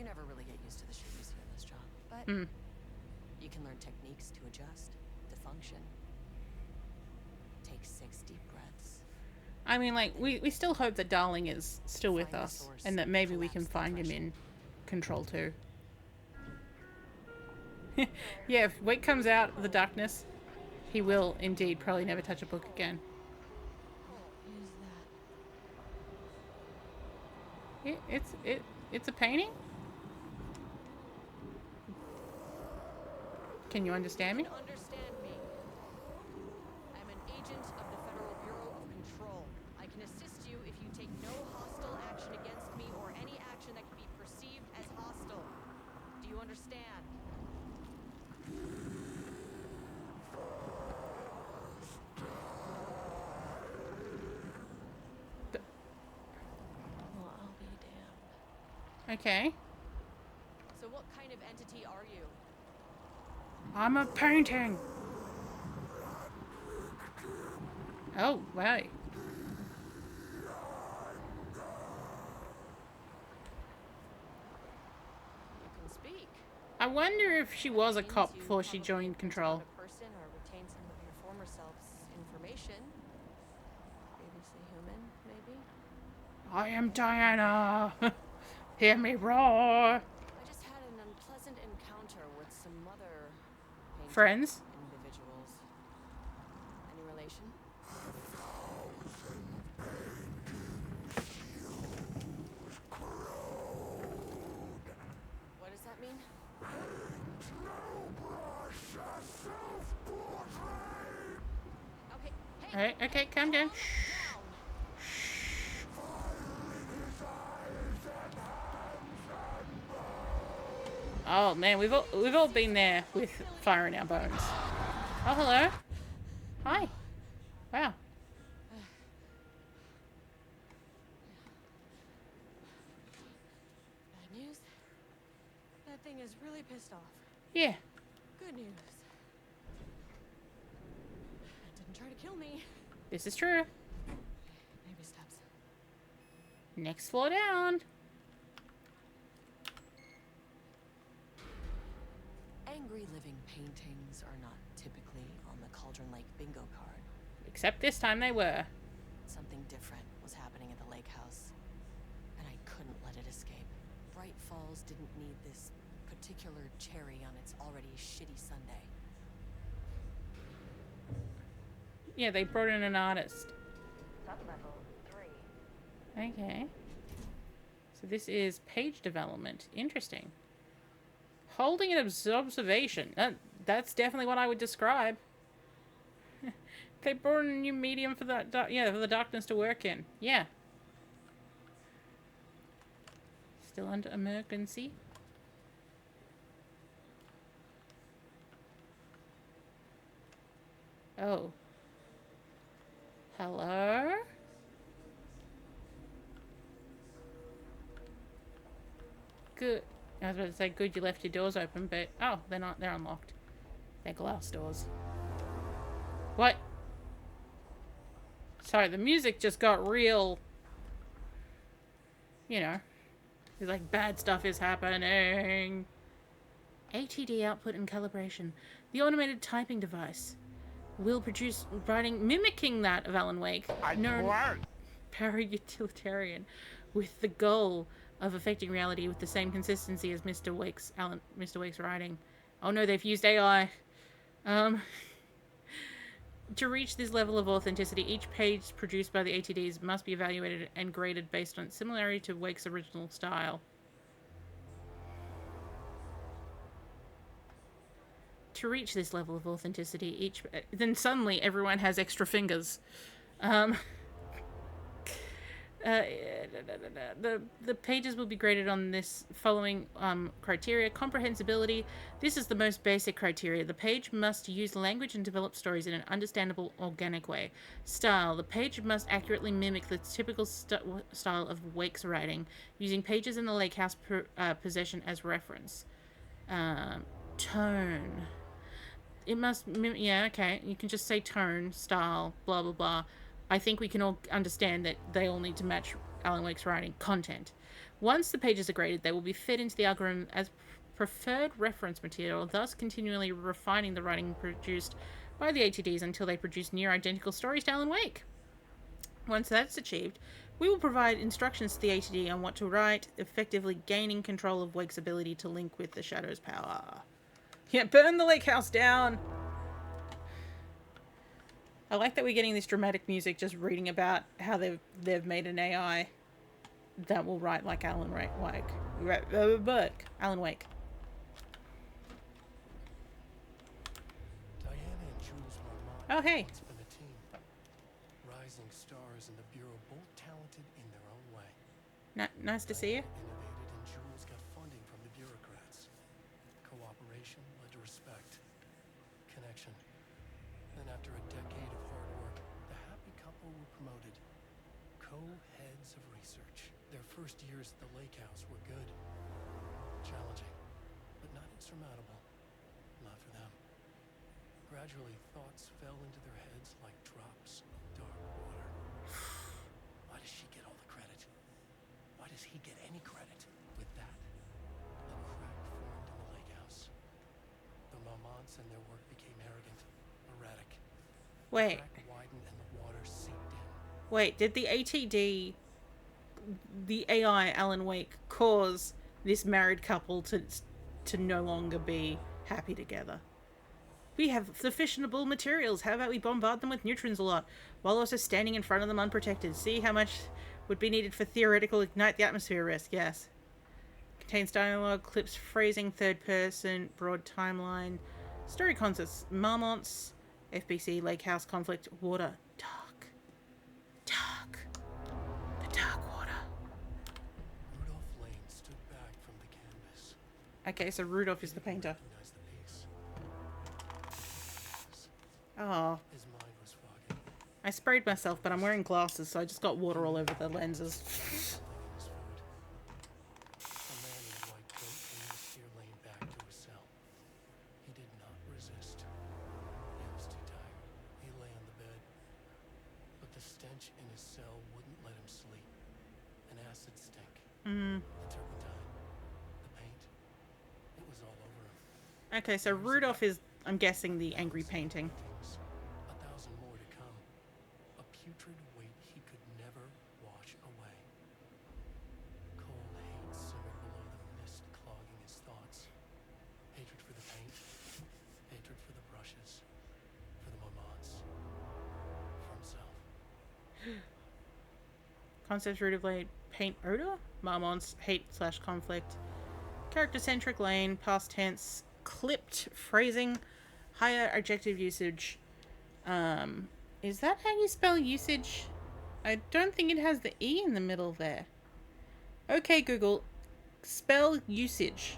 You never really get used to the shit you see in this job, but you can learn techniques to adjust, to function. Take 6 deep breaths. I mean, like, we still hope that Darling is still with us, and that maybe we can find him in Control 2. Yeah, if Wake comes out of the darkness, he will indeed probably never touch a book again. It's a painting? Can you understand me? Understand me. I'm an agent of the Federal Bureau of Control. I can assist you if you take no hostile action against me or any action that can be perceived as hostile. Do you understand? Well, I'll be damned. Okay. So what kind of entity are you? I'm a painting. Oh, wow. You can speak. I wonder if she was a cop before she joined Control. A person or retain some of your former self's information. Previously human, maybe? I am Diana. Hear me roar. I just had an unpleasant encounter with some other Friends? individuals. Any relation? What does that mean? Okay, hey. Okay, calm down. Oh man, we've all been there with fire in our bones. Oh, hello. Hi. Wow. Bad news? That thing is really pissed off. Yeah. Good news. It didn't try to kill me. This is true. Maybe steps. Next floor down. Angry living paintings are not typically on the Cauldron Lake bingo card. Except this time they were. Something different was happening at the lake house, and I couldn't let it escape. Bright Falls didn't need this particular cherry on its already shitty Sunday. Yeah, they brought in an artist. Sublevel 3. Okay. So this is page development. Interesting. Holding an observation. That's definitely what I would describe. They brought in a new medium for the for the darkness to work in. Yeah. Still under emergency. Oh. Hello? Good. I was about to say, good you left your doors open, but... Oh, they're not. They're unlocked. They're glass doors. What? Sorry, the music just got real... You know. It's like, bad stuff is happening. ATD output and calibration. The automated typing device will produce writing mimicking that of Alan Wake. Para-utilitarian. With the goal of affecting reality with the same consistency as Mr. Wake's writing. Oh no, they've used AI. To reach this level of authenticity, each page produced by the ATDs must be evaluated and graded based on similarity to Wake's original style. To reach this level of authenticity, then suddenly everyone has extra fingers. The pages will be graded on this following criteria. Comprehensibility. This is the most basic criteria. The page must use language and develop stories in an understandable, organic way. Style. The page must accurately mimic the typical style of Wake's writing, using pages in the lake house possession as reference. Tone. It must mimic... Yeah, okay. You can just say tone, style, blah, blah, blah. I think we can all understand that they all need to match Alan Wake's writing. Content. Once the pages are graded, they will be fed into the algorithm as preferred reference material, thus continually refining the writing produced by the ATDs until they produce near identical stories to Alan Wake. Once that's achieved, we will provide instructions to the ATD on what to write, effectively gaining control of Wake's ability to link with the Shadow's power. Yeah, burn the lake house down! I like that we're getting this dramatic music just reading about how they've made an AI that will write like Alan Wake. Alan Wake. Diana and Jules Marmont Oh, hey. once been a team. Rising stars in the Bureau, both talented in their own way. Nice to see you. Innovated and Jules got funding from the bureaucrats. Cooperation led to respect. Connection. Then after a decade of hard work, the happy couple were promoted. Co-heads of research. Their first years at the lake house were good. Challenging, but not insurmountable. Not for them. Gradually, thoughts fell into their heads like drops of dark water. Why does she get all the credit? Why does he get any credit? With that, a crack formed in the lake house. The Marmonts and their work became arrogant, erratic. Wait. The crack widened and the water seeped in. Wait, did the ATD, the AI Alan Wake, cause this married couple to no longer be happy together? We have the fissionable materials. How about we bombard them with neutrons a lot, while also standing in front of them unprotected? See how much would be needed for theoretical ignite the atmosphere risk. Yes. Contains dialogue, clips, phrasing, third person, broad timeline, story concepts, Marmonts, FBC, lake house conflict, water, dark, the dark water. Rudolph Lane stood back from the canvas. Okay, so Rudolph is the painter. Recognized the piece. Oh, His mind was foggy. I sprayed myself, but I'm wearing glasses, so I just got water all over the lenses. A man in a white coat came to steer Lane back to his cell. He did not resist. He was too tired. He lay on the bed. But the stench in his cell wouldn't let him sleep. An acid stink. Mm. The turpentine. The paint. It was all over him. Okay, so Rudolph is, I'm guessing, the angry painting. 1,000 more to come. A putrid weight he could never wash away. Cold hate simmered below the mist clogging his thoughts. Hatred for the paint. Hatred for the brushes. For the Marmonts. For himself. Concepts rooted blade, paint odor? Marmonts, hate/conflict. Character-centric Lane, past tense, clipped phrasing, higher adjective usage. Is that how you spell usage? I don't think it has the E in the middle there. Okay, Google, spell usage.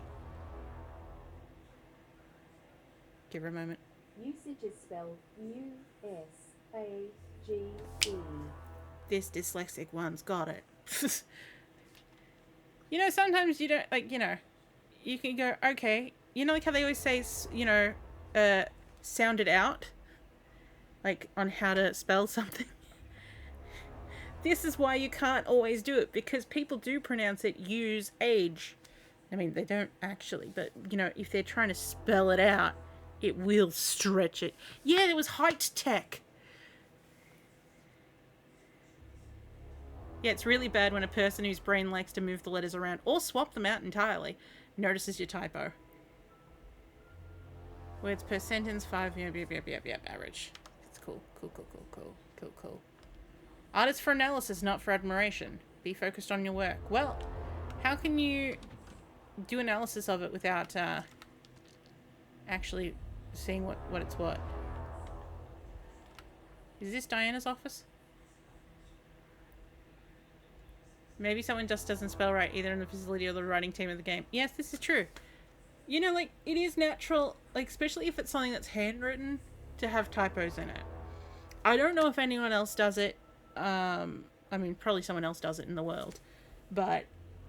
Give her a moment. Usage is spelled U-S-A-G-E. This dyslexic one's got it. You know, sometimes you don't, like, you know, you can go, okay, you know, like how they always say, you know, sound it out, like, on how to spell something. This is why you can't always do it, because people do pronounce it use age. I mean, they don't actually, but, you know, if they're trying to spell it out, it will stretch it. Yeah, it was height tech. Yeah, it's really bad when a person whose brain likes to move the letters around or swap them out entirely notices your typo. Words per sentence, 5, yep, average. It's cool. Cool. Art is for analysis, not for admiration. Be focused on your work. Well, how can you do analysis of it without actually seeing what it's what? Is this Diana's office? Maybe someone just doesn't spell right, either in the facility or the writing team of the game. Yes, this is true. You know, like, it is natural, like, especially if it's something that's handwritten, to have typos in it. I don't know if anyone else does it. I mean, probably someone else does it in the world. But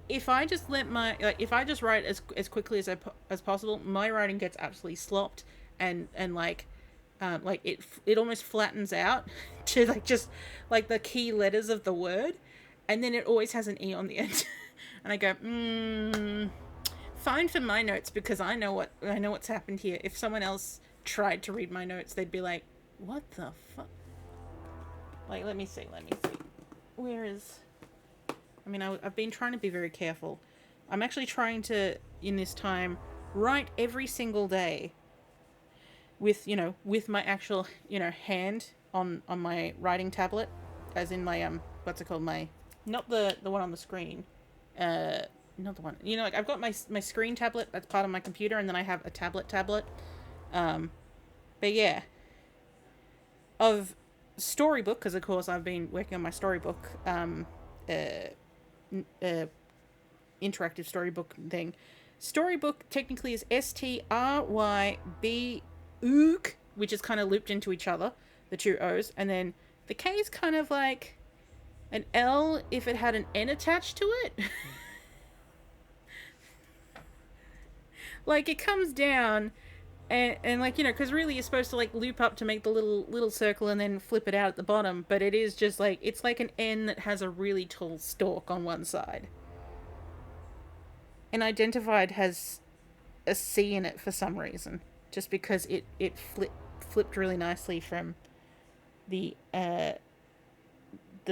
if I just let my, like, if I just write as quickly as possible, my writing gets absolutely slopped, and like it almost flattens out to, like, just, like, the key letters of the word. And then it always has an E on the end. and I go, fine for my notes because I know what's happened here. If someone else tried to read my notes, they'd be like, what the fuck? Like, let me see. Where is... I mean, I've been trying to be very careful. I'm actually trying to, in this time, write every single day with, you know, with my actual, you know, hand on my writing tablet, as in my, what's it called, my, not the one on the screen, not the one, you know, like, I've got my screen tablet, that's part of my computer, and then I have a tablet, but yeah, of storybook, because of course I've been working on my storybook, interactive storybook thing. Storybook technically is STRYB-ook, which is kind of looped into each other, the two O's, and then the K is kind of like an L if it had an N attached to it. Like, it comes down and like, you know, because really you're supposed to like loop up to make the little circle and then flip it out at the bottom, but it is just like, it's like an N that has a really tall stalk on one side. And Identified has a C in it for some reason, just because it flipped really nicely from the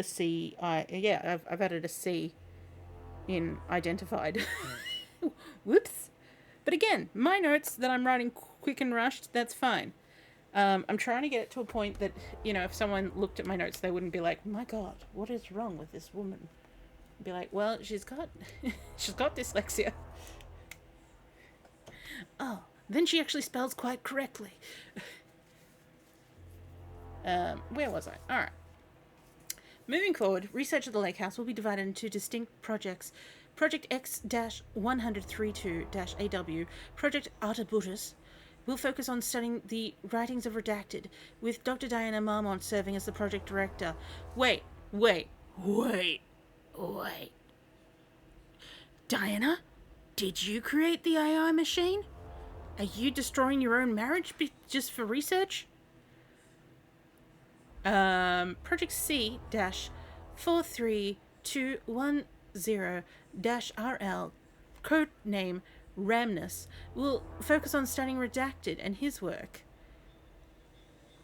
C. I've added a C in Identified. Whoops. But again, my notes that I'm writing quick and rushed, that's fine. I'm trying to get it to a point that, you know, if someone looked at my notes, they wouldn't be like, my God, what is wrong with this woman? I'd be like, well, she's got dyslexia. Oh, then she actually spells quite correctly. Where was I? Alright. Moving forward, research at the Lake House will be divided into distinct projects. Project X-1032-AW, Project Artabutus, will focus on studying the writings of Redacted, with Dr. Diana Marmont serving as the project director. Wait. Diana, did you create the AI machine? Are you destroying your own marriage just for research? Project C-43210-RL, codename Ramnus, will focus on studying Redacted and his work,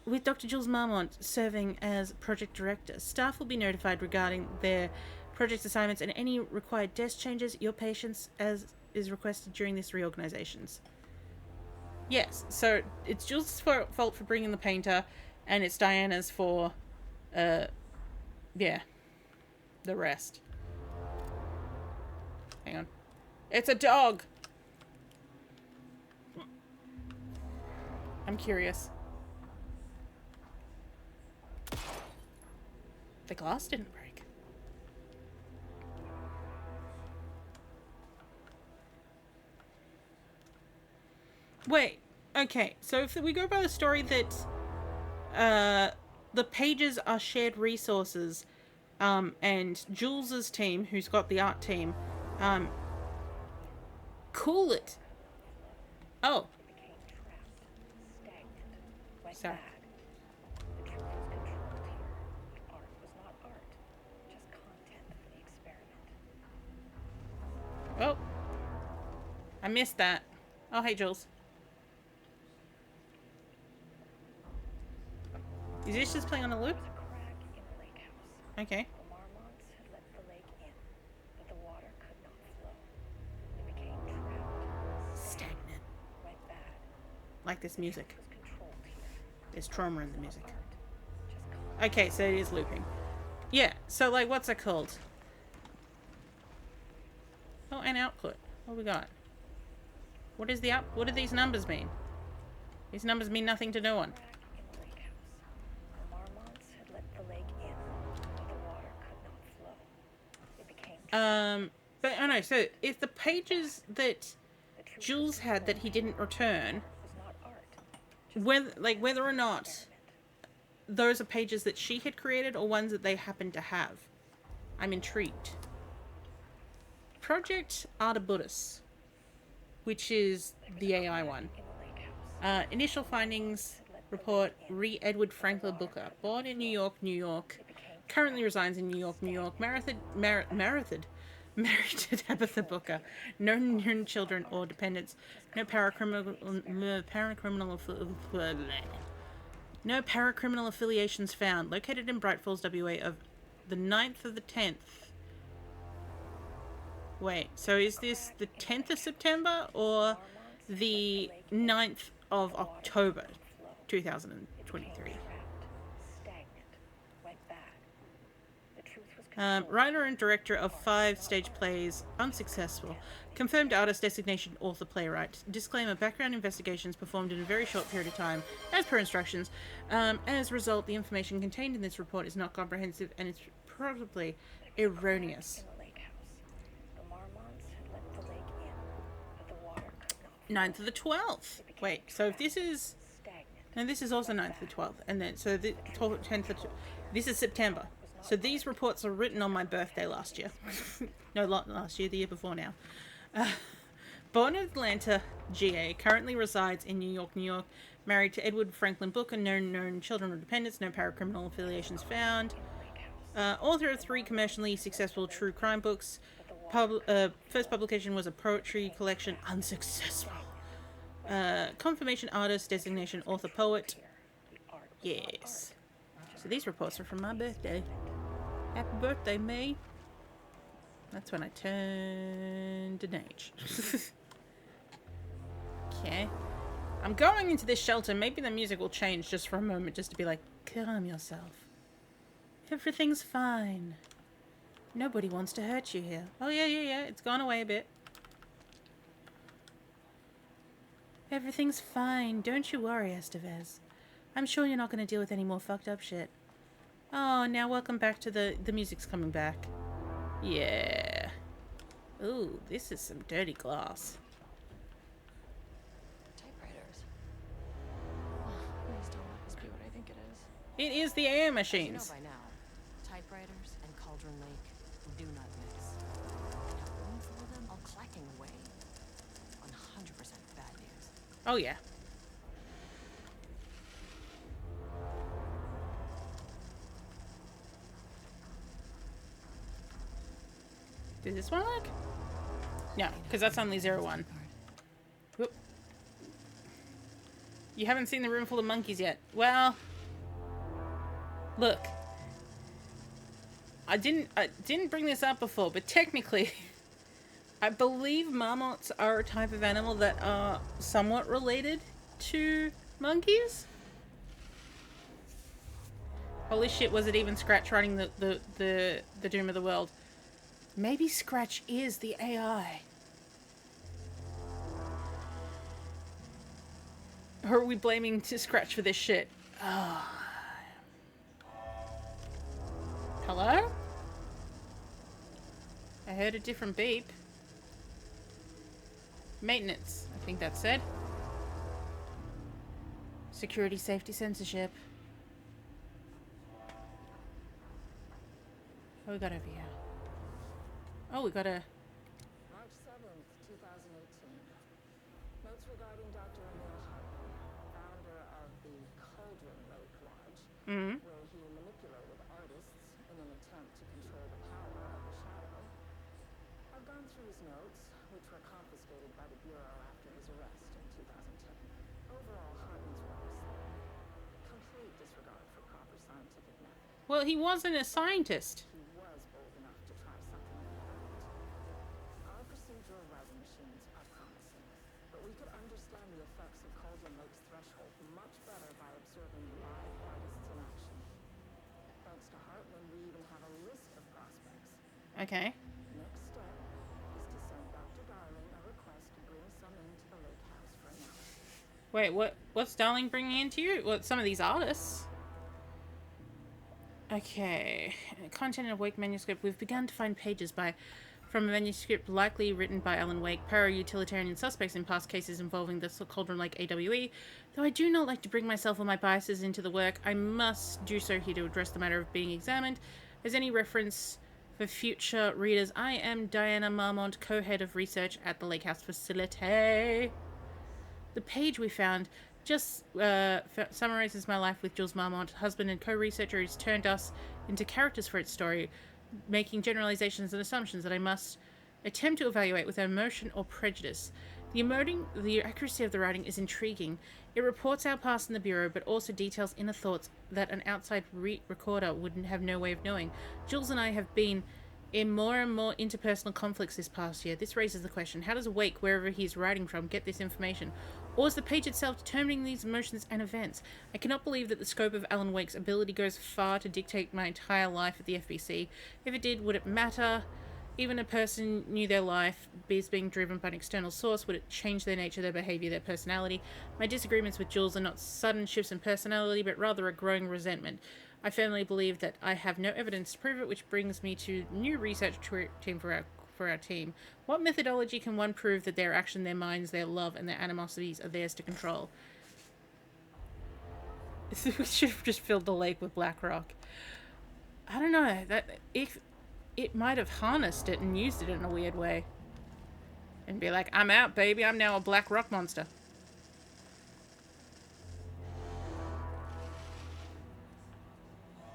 with Dr. Jules Marmont serving as project director. Staff will be notified regarding their project assignments and any required desk changes, your patience as is requested during this reorganizations. Yes, so it's Jules' fault for bringing the painter, and it's Diana's for, the rest. Hang on. It's a dog! I'm curious. The glass didn't break. Wait, okay, so if we go by the story that the pages are shared resources, and Jules's team, who's got the art team, cool it. Oh. Sorry. The truth was controlled here. Art was not art, just content for the experiment. Oh. I missed that. Oh, hey, Jules. Is this just playing on a loop? There was a crack in the lake house. Okay. The Marmonts had let the lake in, but the water could not flow. It became trapped, Stagnant. went bad. Like this music. It was controlled here. There's trauma in the music. Art, just content. Okay, so it is looping. Yeah, so like, what's it called? Oh, and output. What we got? What is the what do these numbers mean? These numbers mean nothing to no one. Crack in the lake house. The Marmonts had let the lake in, but the water could not flow. It became But I know, so if the pages that Jules had that he didn't return, was not art. whether or not those are pages that she had created or ones that they happen to have, I'm intrigued. Project Artabutus, which is the AI one. Initial findings report Re. Edward Franklin Booker, born in New York, New York, currently resides in New York, New York, Married to Tabitha Booker. No known children or dependents. No paracriminal affiliations found. Located in Bright Falls, WA, of the 9th of the 10th. Wait, so is this the 10th of September or the 9th of October 2023? Writer and director of 5 stage plays, unsuccessful. Confirmed artist designation, author, playwright. Disclaimer, background investigations performed in a very short period of time, as per instructions. As a result, the information contained in this report is not comprehensive and is probably erroneous. 9th of the 12th. Wait, so if this is... No, this is also 9th of the 12th. And then, so the 12th, 10th, this is September. So these reports are written on my birthday last year. No, not last year, the year before now. Born in Atlanta, GA, currently resides in New York, New York. Married to Edward Franklin Booker, no known children or dependents, no paracriminal affiliations found. Author of 3 commercially successful true crime books. First publication was a poetry collection, unsuccessful. Confirmation artist, designation author, poet. Yes. So these reports are from my birthday. Happy birthday, me. That's when I turned an age. Okay. I'm going into this shelter. Maybe the music will change just for a moment, just to be like, calm yourself. Everything's fine. Nobody wants to hurt you here. Oh, yeah. It's gone away a bit. Everything's fine. Don't you worry, Estevez. I'm sure you're not going to deal with any more fucked up shit. Oh, now welcome back to the music's coming back. Yeah. Ooh, this is some dirty glass. Typewriters. Oh, please don't let this be what I think it is. It is the AM machines. As you know by now, typewriters and Cauldron Lake do not mix. Now, room full of them all clacking away. 100% bad news. Oh, yeah. Does this one work? No, because that's only 01. Whoop. You haven't seen the room full of monkeys yet. Well, look. I didn't bring this up before, but technically, I believe marmots are a type of animal that are somewhat related to monkeys. Holy shit, was it even Scratch writing the Doom of the World? Maybe Scratch is the AI. Or are we blaming Scratch for this shit? Oh. Hello? I heard a different beep. Maintenance, I think that said. Security, safety, censorship. What we got over here? Oh, we got a... March 7th, 2018. Notes regarding Dr. Emil Hartman, founder of the Cauldron Lake Lodge, where he manipulated artists in an attempt to control the power of the shadow. I've gone through his notes, which were confiscated by the Bureau after his arrest in 2010. Overall, Hartman's work is complete disregard for proper scientific methods. Well, he wasn't a scientist. Okay. Next step is to send Dr. Darling a request to bring some into the lake house for analysis. Wait, what's Darling bringing into you? What, some of these artists? Okay. Content of Wake manuscript. We've begun to find pages from a manuscript likely written by Alan Wake, para-utilitarian suspects in past cases involving the Cauldron Lake AWE. Though I do not like to bring myself or my biases into the work, I must do so here to address the matter of being examined. As any reference... For future readers, I am Diana Marmont, co-head of research at the Lake House facility. The page we found just summarizes my life with Jules Marmont, husband and co-researcher who's turned us into characters for its story, making generalizations and assumptions that I must attempt to evaluate with emotion or prejudice. The accuracy of the writing is intriguing. It reports our past in the Bureau, but also details inner thoughts that an outside recorder wouldn't have no way of knowing. Jules and I have been in more and more interpersonal conflicts this past year. This raises the question, how does Wake, wherever he's writing from, get this information? Or is the page itself determining these emotions and events? I cannot believe that the scope of Alan Wake's ability goes far to dictate my entire life at the FBC. If it did, would it matter? Even a person knew their life is being driven by an external source. Would it change their nature, their behavior, their personality? My disagreements with Jules are not sudden shifts in personality, but rather a growing resentment. I firmly believe that I have no evidence to prove it, which brings me to new research team for our team. What methodology can one prove that their action, their minds, their love, and their animosities are theirs to control? We should have just filled the lake with black rock. I don't know. It might have harnessed it and used it in a weird way. And be like, I'm out, baby. I'm now a black rock monster.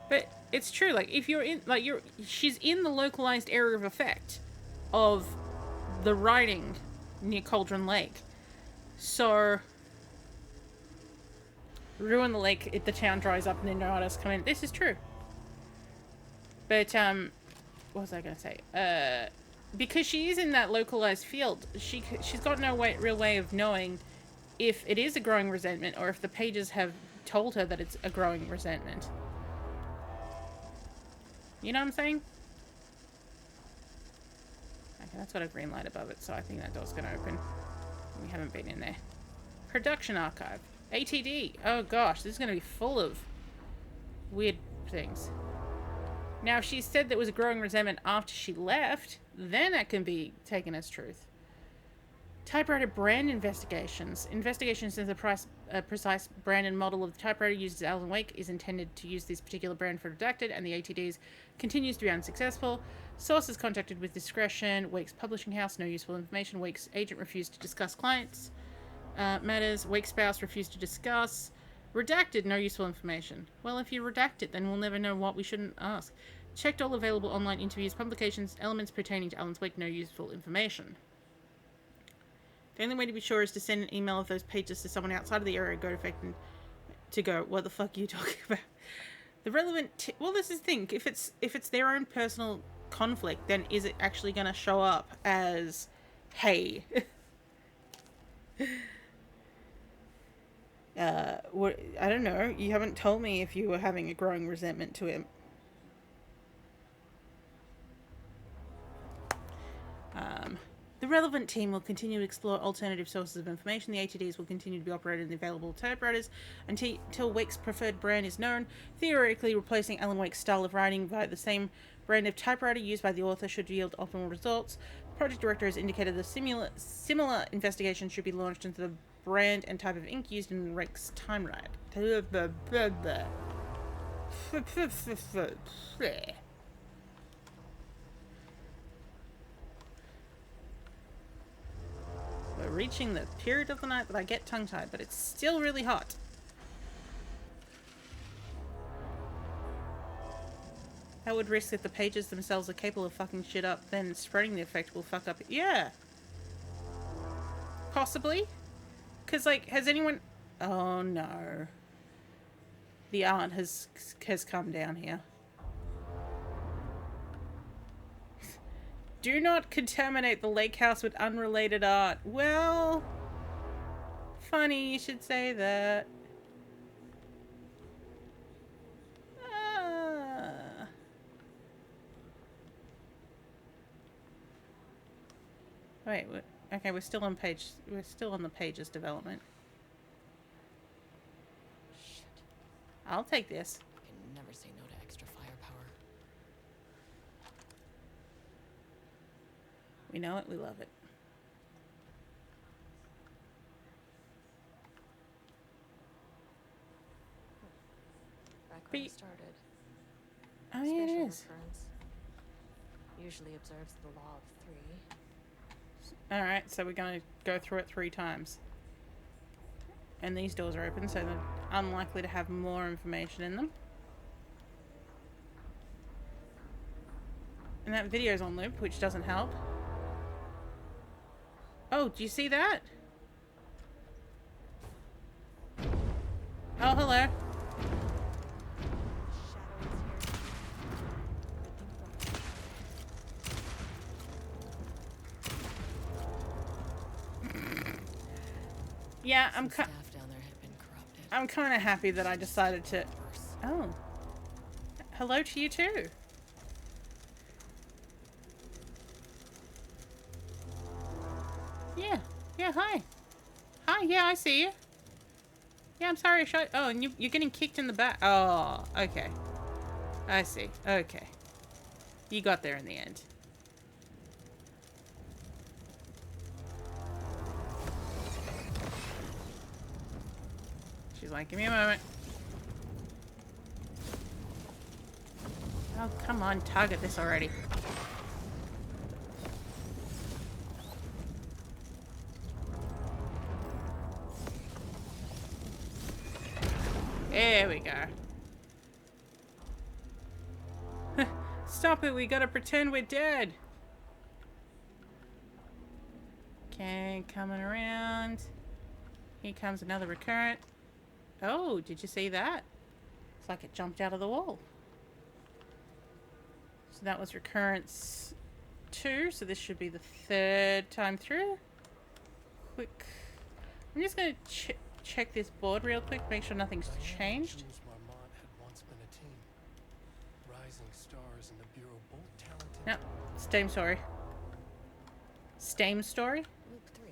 But it's true. Like, if you're in, like, she's in the localized area of effect of the writing near Cauldron Lake. So, ruin the lake if the town dries up and then no artists come in. This is true. But, what was I going to say? Because she is in that localized field, she's got no real way of knowing if it is a growing resentment or if the pages have told her that it's a growing resentment. You know what I'm saying? Okay, that's got a green light above it, so I think that door's going to open. We haven't been in there. Production archive. ATD. Oh gosh, this is going to be full of weird things. Now, if she said there was a growing resentment after she left, then that can be taken as truth. Typewriter brand investigations. Investigations into the precise brand and model of the typewriter used as Alan Wake is intended to use this particular brand for redacted, and the ATDs continues to be unsuccessful. Sources contacted with discretion. Wake's publishing house, no useful information. Wake's agent refused to discuss clients matters. Wake's spouse refused to discuss. Redacted, no useful information. Well, if you redact it, then we'll never know what we shouldn't ask. Checked all available online interviews, publications, elements pertaining to Alan's Wake, no useful information. The only way to be sure is to send an email of those pages to someone outside of the area go effect and to go, what the fuck are you talking about? The relevant... well, this is the thing. If it's their own personal conflict, then is it actually going to show up as, hey... what, I don't know. You haven't told me if you were having a growing resentment to him. The relevant team will continue to explore alternative sources of information. The ATDs will continue to be operated in the available typewriters until Wake's preferred brand is known. Theoretically, replacing Alan Wake's style of writing by the same brand of typewriter used by the author should yield optimal results. The project director has indicated that similar investigations should be launched into the brand and type of ink used in Wake's typewriter. We're reaching the period of the night that I get tongue-tied, but it's still really hot. That would risk that the pages themselves are capable of fucking shit up, then spreading the effect will fuck up. Yeah. Possibly. Because, like, has anyone... oh, no. The art has come down here. Do not contaminate the lake house with unrelated art. Well, funny you should say that. Wait, okay, we're still on the pages development. Shit. I'll take this. I can never say no to extra firepower. We know it, we love it. Back when I started. Oh yeah, it Spatial is. reference usually observes the law of 3. Alright, so we're going to go through it 3 times. And these doors are open, so they're unlikely to have more information in them. And that video's on loop, which doesn't help. Oh, do you see that? Oh, hello. Yeah, I'm kind of happy that I decided to. Oh, hello to you too. Yeah, hi. Hi, yeah, I see you. Yeah, I'm sorry I shot. Oh, and you're getting kicked in the back. Oh, okay. I see. Okay. You got there in the end. She's like, give me a moment. Oh, come on, target this already. There we go. Stop it, we gotta pretend we're dead. Okay, coming around. Here comes another recurrent. Oh, did you see that? It's like it jumped out of the wall. So that was recurrence 2, so this should be the 3rd time through. Quick. I'm just gonna check this board real quick, make sure nothing's changed. Jules Marmont had once been a team. Rising stars in the Bureau, both talented. No, same story. Same story? Luke 3.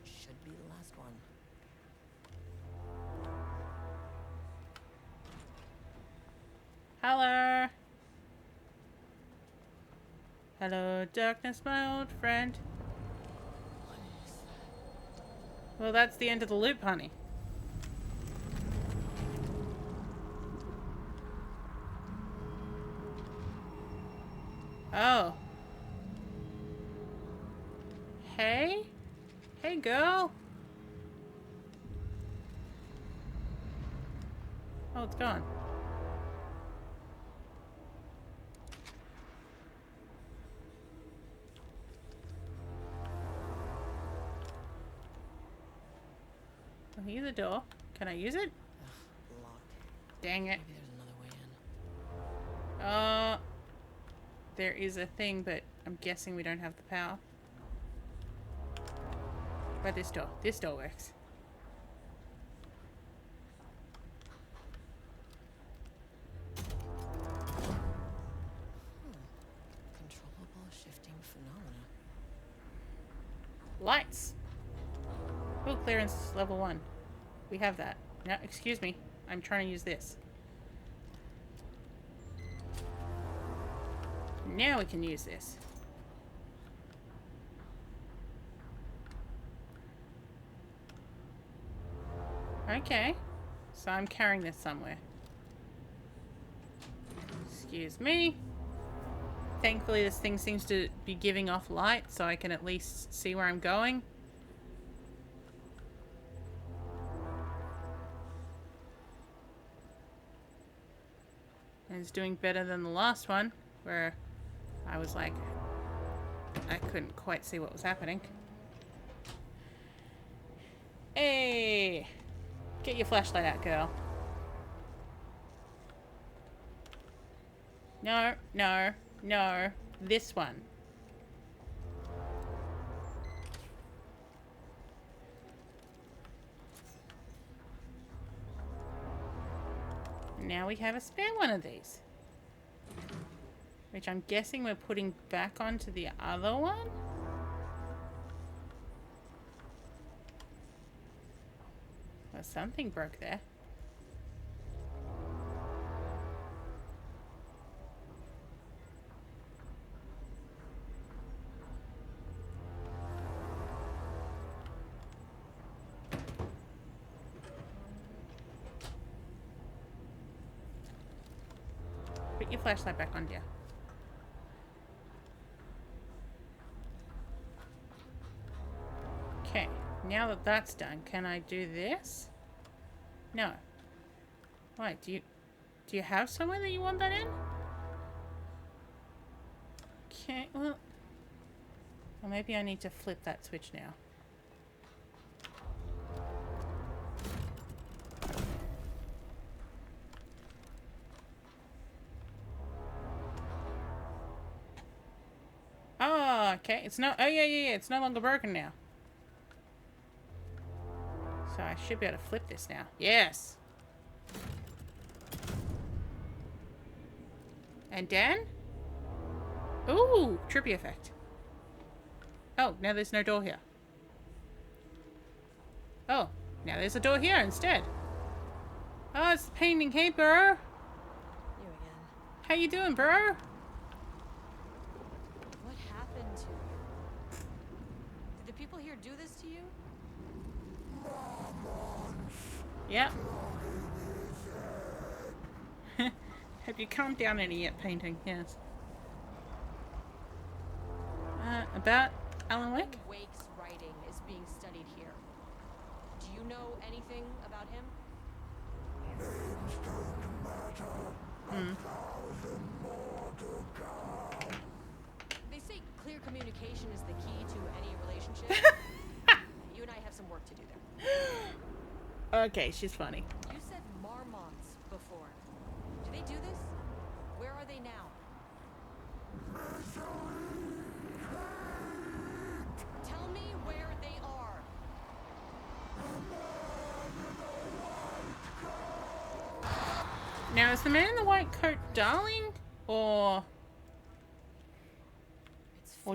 Should be the last one. Hello. Hello, darkness, my old friend. Well, that's the end of the loop, honey. Oh. Hey? Hey, girl. Oh, it's gone. I'll use the door. Can I use it? Locked. Dang it. Maybe there's another way in. There is a thing, but I'm guessing we don't have the power. But this door works. Controllable shifting phenomena. Lights. Oh, clearance level 1. We have that. No, excuse me. I'm trying to use this. Now we can use this. Okay. So I'm carrying this somewhere. Excuse me. Thankfully, this thing seems to be giving off light, so I can at least see where I'm going. And it's doing better than the last one, where I was like, I couldn't quite see what was happening. Hey! Get your flashlight out, girl. No, no, no. This one. Now we have a spare one of these. Which I'm guessing we're putting back onto the other one? Well, something broke there. Put your flashlight back on, dear. Okay, now that that's done, can I do this? No. Wait, do you have somewhere that you want that in? Okay, well, Or maybe I need to flip that switch now. Oh, okay. It's no. Oh, yeah. It's no longer broken now. So I should be able to flip this now. Yes. And Dan? Ooh, trippy effect. Oh, now there's no door here. Oh, now there's a door here instead. Oh, it's painting. Hey, bro. You again. How you doing, bro? What happened to you? Did the people here do this to you? Yep. Have you calmed down any yet, painting? Yes. About Alan Wake? Wake's writing is being studied here. Do you know anything about him? They say clear communication is the key to any relationship. You and I have some work to do there. Okay, she's funny. You said marmots before. Do they do this? Where are they now? Tell me where they are. Now, is the man in the white coat Darling or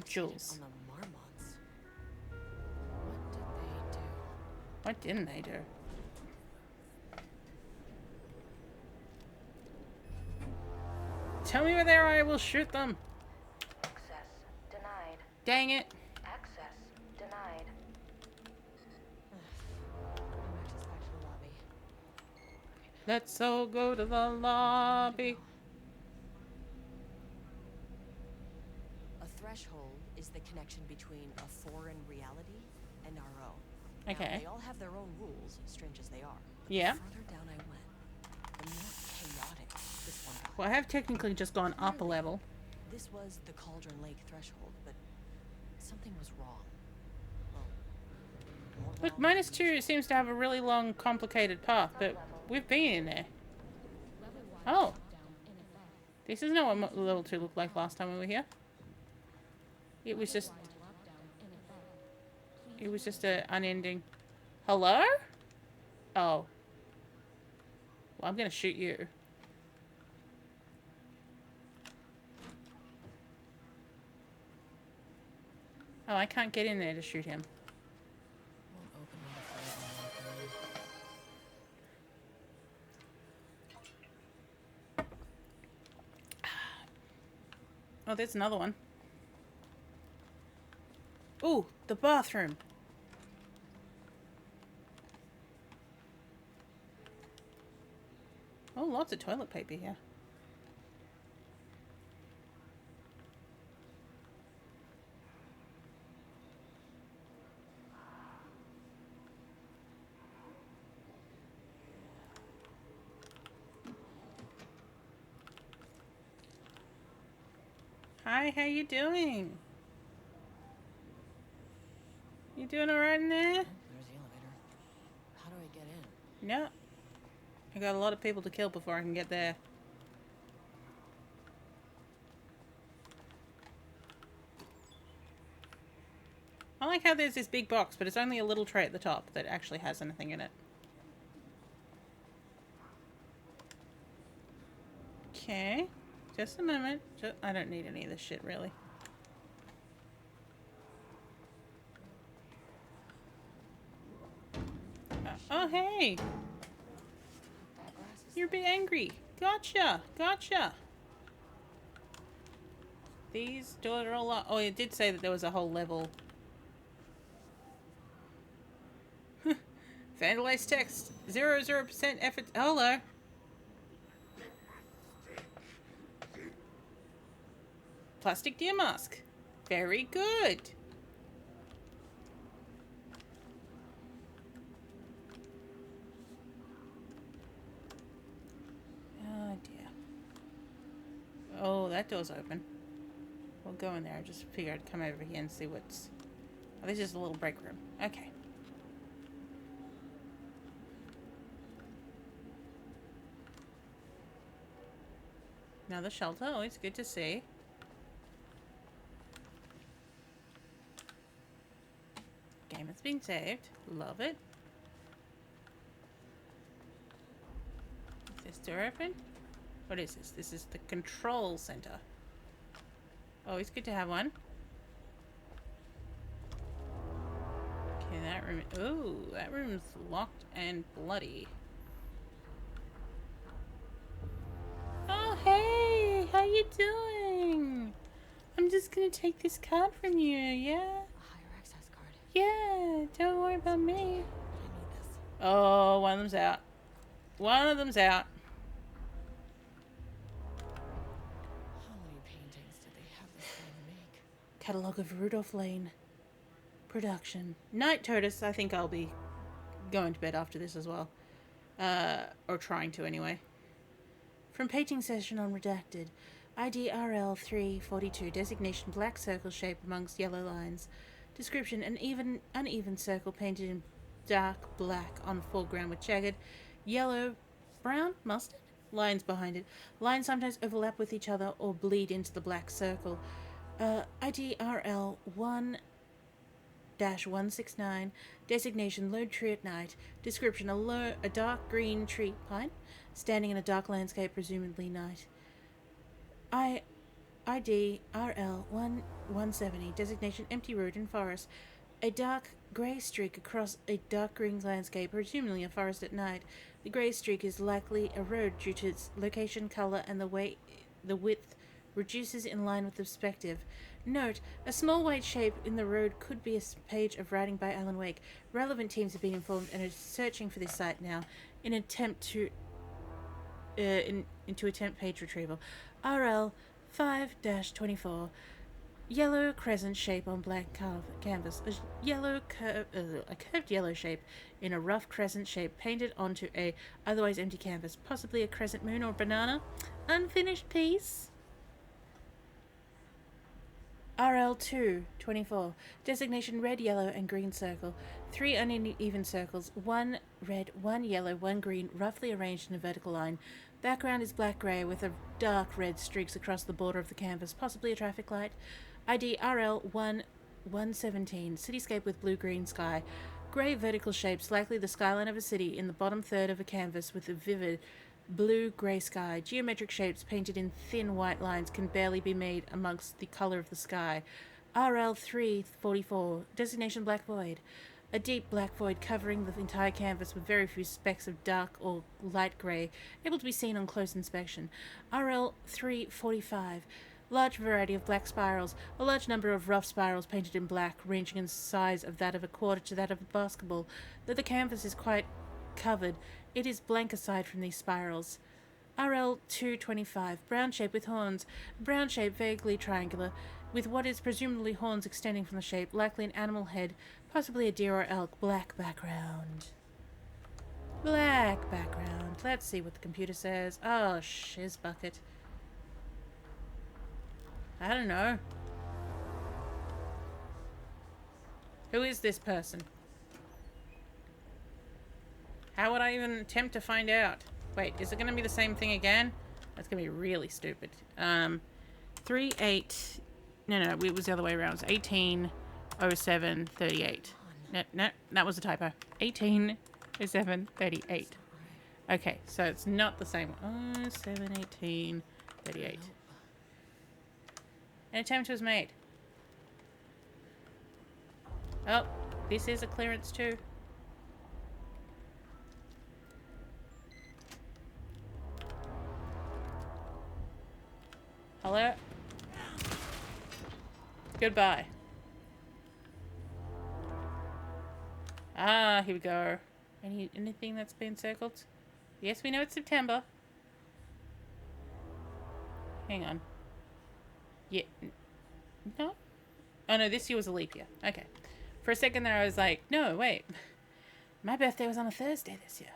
Jules? On the marmots. What didn't they do? Tell me where they are, I will shoot them. Access denied. Dang it. Access denied. Let's all go to the lobby. A threshold is the connection between a foreign reality and our own. Okay. Now, they all have their own rules, strange as they are. But Yeah. the further down I went, the more chaotic this one got. Well, I have technically just gone up a level. This was the Cauldron Lake threshold, but something was wrong. Look, -2 seems to have a really long, complicated path, but we've been in there. Oh. This is not what level 2 looked like last time we were here. It was just... It was just a unending... Hello? Oh. Well, I'm gonna shoot you. Oh, I can't get in there to shoot him. Oh, there's another one. Ooh, the bathroom. Oh, lots of toilet paper here. Hi, how you doing? You doing alright in there? There's the elevator. How do I get in? No. I got a lot of people to kill before I can get there. I like how there's this big box, but it's only a little tray at the top that actually has anything in it. Okay. Just a moment. I don't need any of this shit, really. Oh, hey! You're a bit angry. Gotcha! Gotcha! These doors are all locked. Oh, it did say that there was a whole level. Vandalized text. 0% effort. Hello. Plastic deer mask. Very good. Oh dear. Oh, that door's open. We'll go in there. I just figured I'd come over here and see what's... Oh, this is a little break room. Okay. Another shelter. Always good to see. Game has been saved. Love it. Is this door open? What is this? This is the control center. Always good to have one. Okay, that room... Ooh, that room's locked and bloody. Oh, hey! How you doing? I'm just gonna take this card from you, yeah? Higher access card. Yeah, don't worry about me. I need this. Oh, one of them's out. One of them's out. How many paintings did they have this guy make? Catalogue of Rudolph Lane. Production. Night Tortoise. I think I'll be going to bed after this as well. Or trying to anyway. From painting session on Redacted. IDRL 342. Designation black circle shape amongst yellow lines. Description an uneven circle painted in dark black on foreground with jagged yellow, brown, mustard lines behind it. Lines sometimes overlap with each other or bleed into the black circle. IDRL 1-169. Designation lone tree at night. Description a dark green tree, pine, standing in a dark landscape, presumably night. IDRL 1-170. Designation empty road in forest. A dark grey streak across a dark green landscape, presumably a forest at night. The grey streak is likely a road due to its location, colour, and the way the width reduces in line with the perspective. Note, a small white shape in the road could be a page of writing by Alan Wake. Relevant teams have been informed and are searching for this site now in an attempt to attempt page retrieval. RL 5-24. Yellow crescent shape on black canvas. A curved yellow shape in a rough crescent shape painted onto a otherwise empty canvas. Possibly a crescent moon or banana. Unfinished piece. RL 2-24. Designation red, yellow, and green circle. 3 uneven circles. 1 red, 1 yellow, 1 green, roughly arranged in a vertical line. Background is black-grey with a dark red streaks across the border of the canvas, possibly a traffic light. ID RL 1-117. Cityscape with blue-green sky. Grey vertical shapes, likely the skyline of a city, in the bottom third of a canvas with a vivid blue-grey sky. Geometric shapes painted in thin white lines can barely be made amongst the colour of the sky. RL 3-44. Designation black void. A deep black void covering the entire canvas with very few specks of dark or light grey, able to be seen on close inspection. RL 3-45. Large variety of black spirals. A large number of rough spirals painted in black, ranging in size of that of a quarter to that of a basketball. Though the canvas is quite covered, it is blank aside from these spirals. RL 2-25. Brown shape with horns. Brown shape vaguely triangular, with what is presumably horns extending from the shape, likely an animal head, possibly a deer or elk. Black background. Black background. Let's see what the computer says. Oh, shiz bucket. I don't know. Who is this person? How would I even attempt to find out? Wait, is it going to be the same thing again? That's going to be really stupid. 38... No, it was the other way around. It was 180738. No, that was a typo. 180738. Okay, so it's not the same one. 1838. An attempt was made. Oh, this is a clearance too. Hello? Goodbye. Ah, here we go. Anything that's been circled? Yes, we know it's September. Hang on. Yeah. No? Oh no, this year was a leap year. Okay. For a second there I was like, no, wait. My birthday was on a Thursday this year.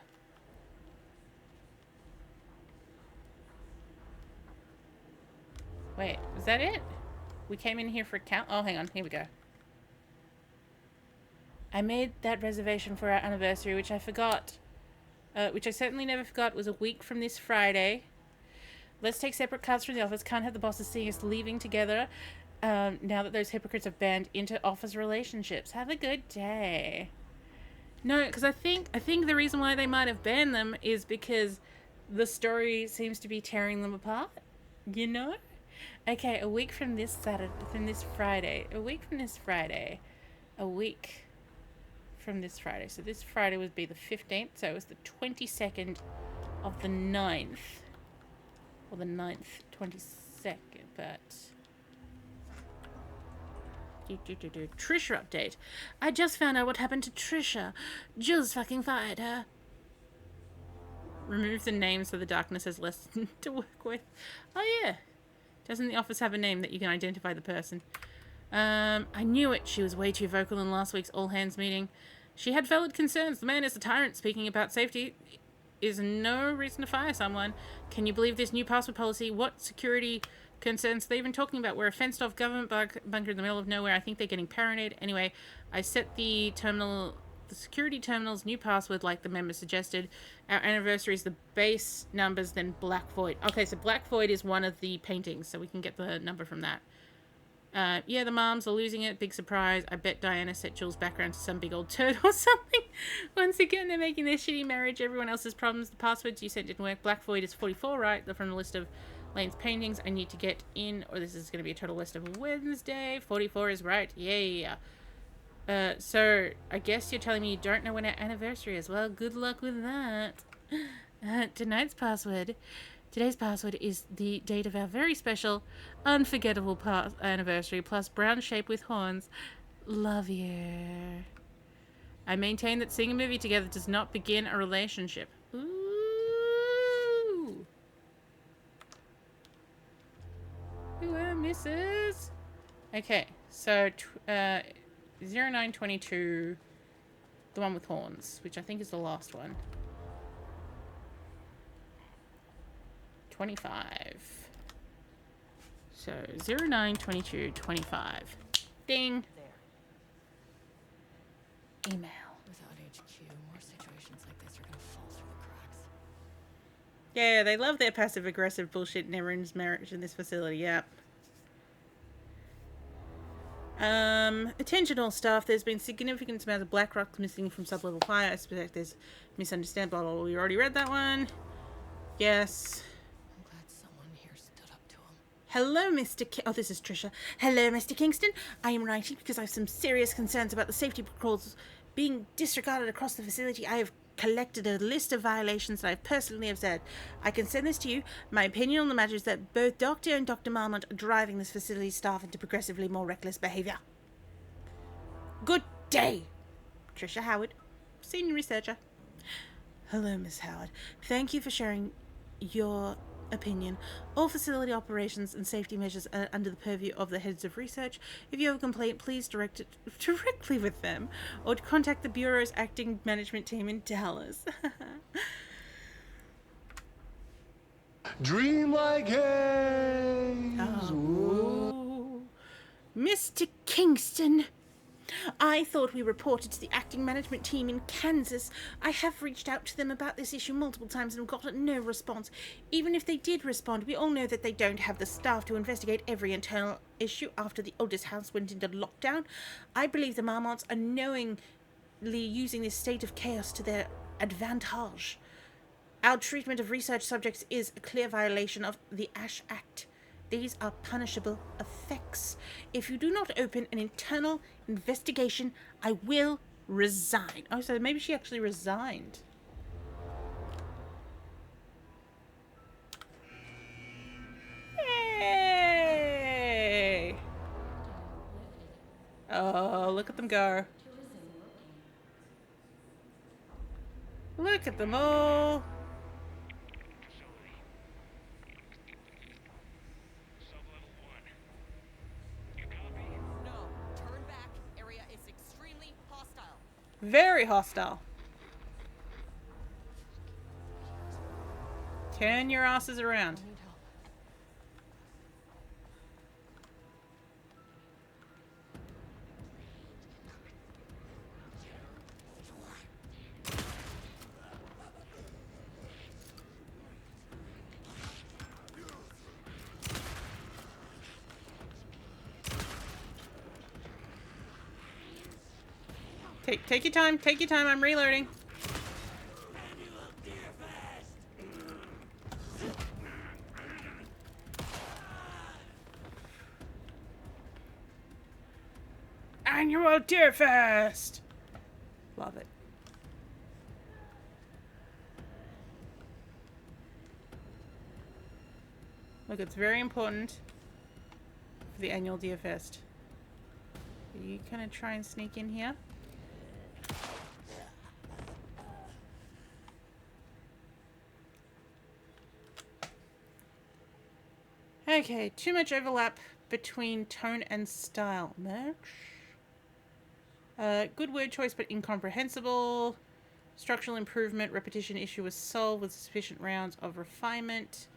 Wait, was that it? We came in here for count. Oh, hang on. Here we go. I made that reservation for our anniversary, which I forgot. Which I certainly never forgot was a week from this Friday. Let's take separate cars from the office. Can't have the bosses seeing us leaving together. Now that those hypocrites have banned inter-office relationships. Have a good day. No, because I think the reason why they might have banned them is because the story seems to be tearing them apart. You know? Okay, a week from this Saturday, from this Friday. A week from this Friday. A week from this Friday. So this Friday would be the 15th. So it was the 22nd of the 9th. Or the 9th, 22nd, but... Trisha update. I just found out what happened to Trisha. Jules fucking fired her. Remove the name so the darkness has less to work with. Oh yeah. Doesn't the office have a name that you can identify the person? I knew it. She was way too vocal in last week's all-hands meeting. She had valid concerns. The man is a tyrant. Speaking about safety is no reason to fire someone. Can you believe this new password policy? What security concerns they're even talking about? We're a fenced-off government bunker in the middle of nowhere. I think they're getting paranoid. Anyway, I set the security terminal's new password like the member suggested. Our anniversary is the base numbers, then Black Void. Okay, so Black Void is one of the paintings, so we can get the number from that. Yeah, the moms are losing it. Big surprise. I bet Diana set Jules' background to some big old turd or something. Once again, they're making their shitty marriage everyone else's problems. The passwords you sent didn't work. Black Void is 44, right? They're from the list of Lane's paintings. I need to get in, or this is going to be a total list of Wednesday. 44 is right. Yeah. So, I guess you're telling me you don't know when our anniversary is. Well, good luck with that. Today's password is the date of our very special, unforgettable anniversary, plus brown shape with horns. Love you. I maintain that seeing a movie together does not begin a relationship. Ooh. Ooh, misses. Okay, so 0922, the one with horns, which I think is the last one. 25. So 092225. Ding. Email. Without HQ, more situations like this are gonna fall through the cracks. Yeah, they love their passive aggressive bullshit in everyone's marriage in this facility. Yep. Attention all staff. There's been significant amount of black rocks missing from sublevel fire. I suspect there's misunderstanding. Blah blah blah. We already read that one. Yes. Hello, Mr. Oh, this is Trisha. Hello, Mr. Kingston. I am writing because I have some serious concerns about the safety protocols being disregarded across the facility. I have collected a list of violations that I've personally observed. I can send this to you. My opinion on the matter is that both Doctor and Dr. Marmont are driving this facility's staff into progressively more reckless behavior. Good day, Trisha Howard, Senior Researcher. Hello, Miss Howard. Thank you for sharing your opinion. All facility operations and safety measures are under the purview of the heads of research. If you have a complaint, please direct it directly with them or contact the Bureau's acting management team in Dallas. Dream like haze. Oh. Mr. Kingston, I thought we reported to the acting management team in Kansas. I have reached out to them about this issue multiple times and got no response. Even if they did respond, we all know that they don't have the staff to investigate every internal issue after the oldest house went into lockdown. I believe the Marmonts are knowingly using this state of chaos to their advantage. Our treatment of research subjects is a clear violation of the Ash Act. These are punishable offences. If you do not open an internal investigation, I will resign. Oh, so maybe she actually resigned. Hey! Oh, look at them go. Look at them all. Very hostile. Turn your asses around. Take your time. Take your time. I'm reloading. Annual Deer Fest. Love it. Look, it's very important for the annual Deer Fest. Are you gonna try and sneak in here? Okay, too much overlap between tone and style. Merch? Good word choice, but incomprehensible. Structural improvement. Repetition issue was solved with sufficient rounds of refinement.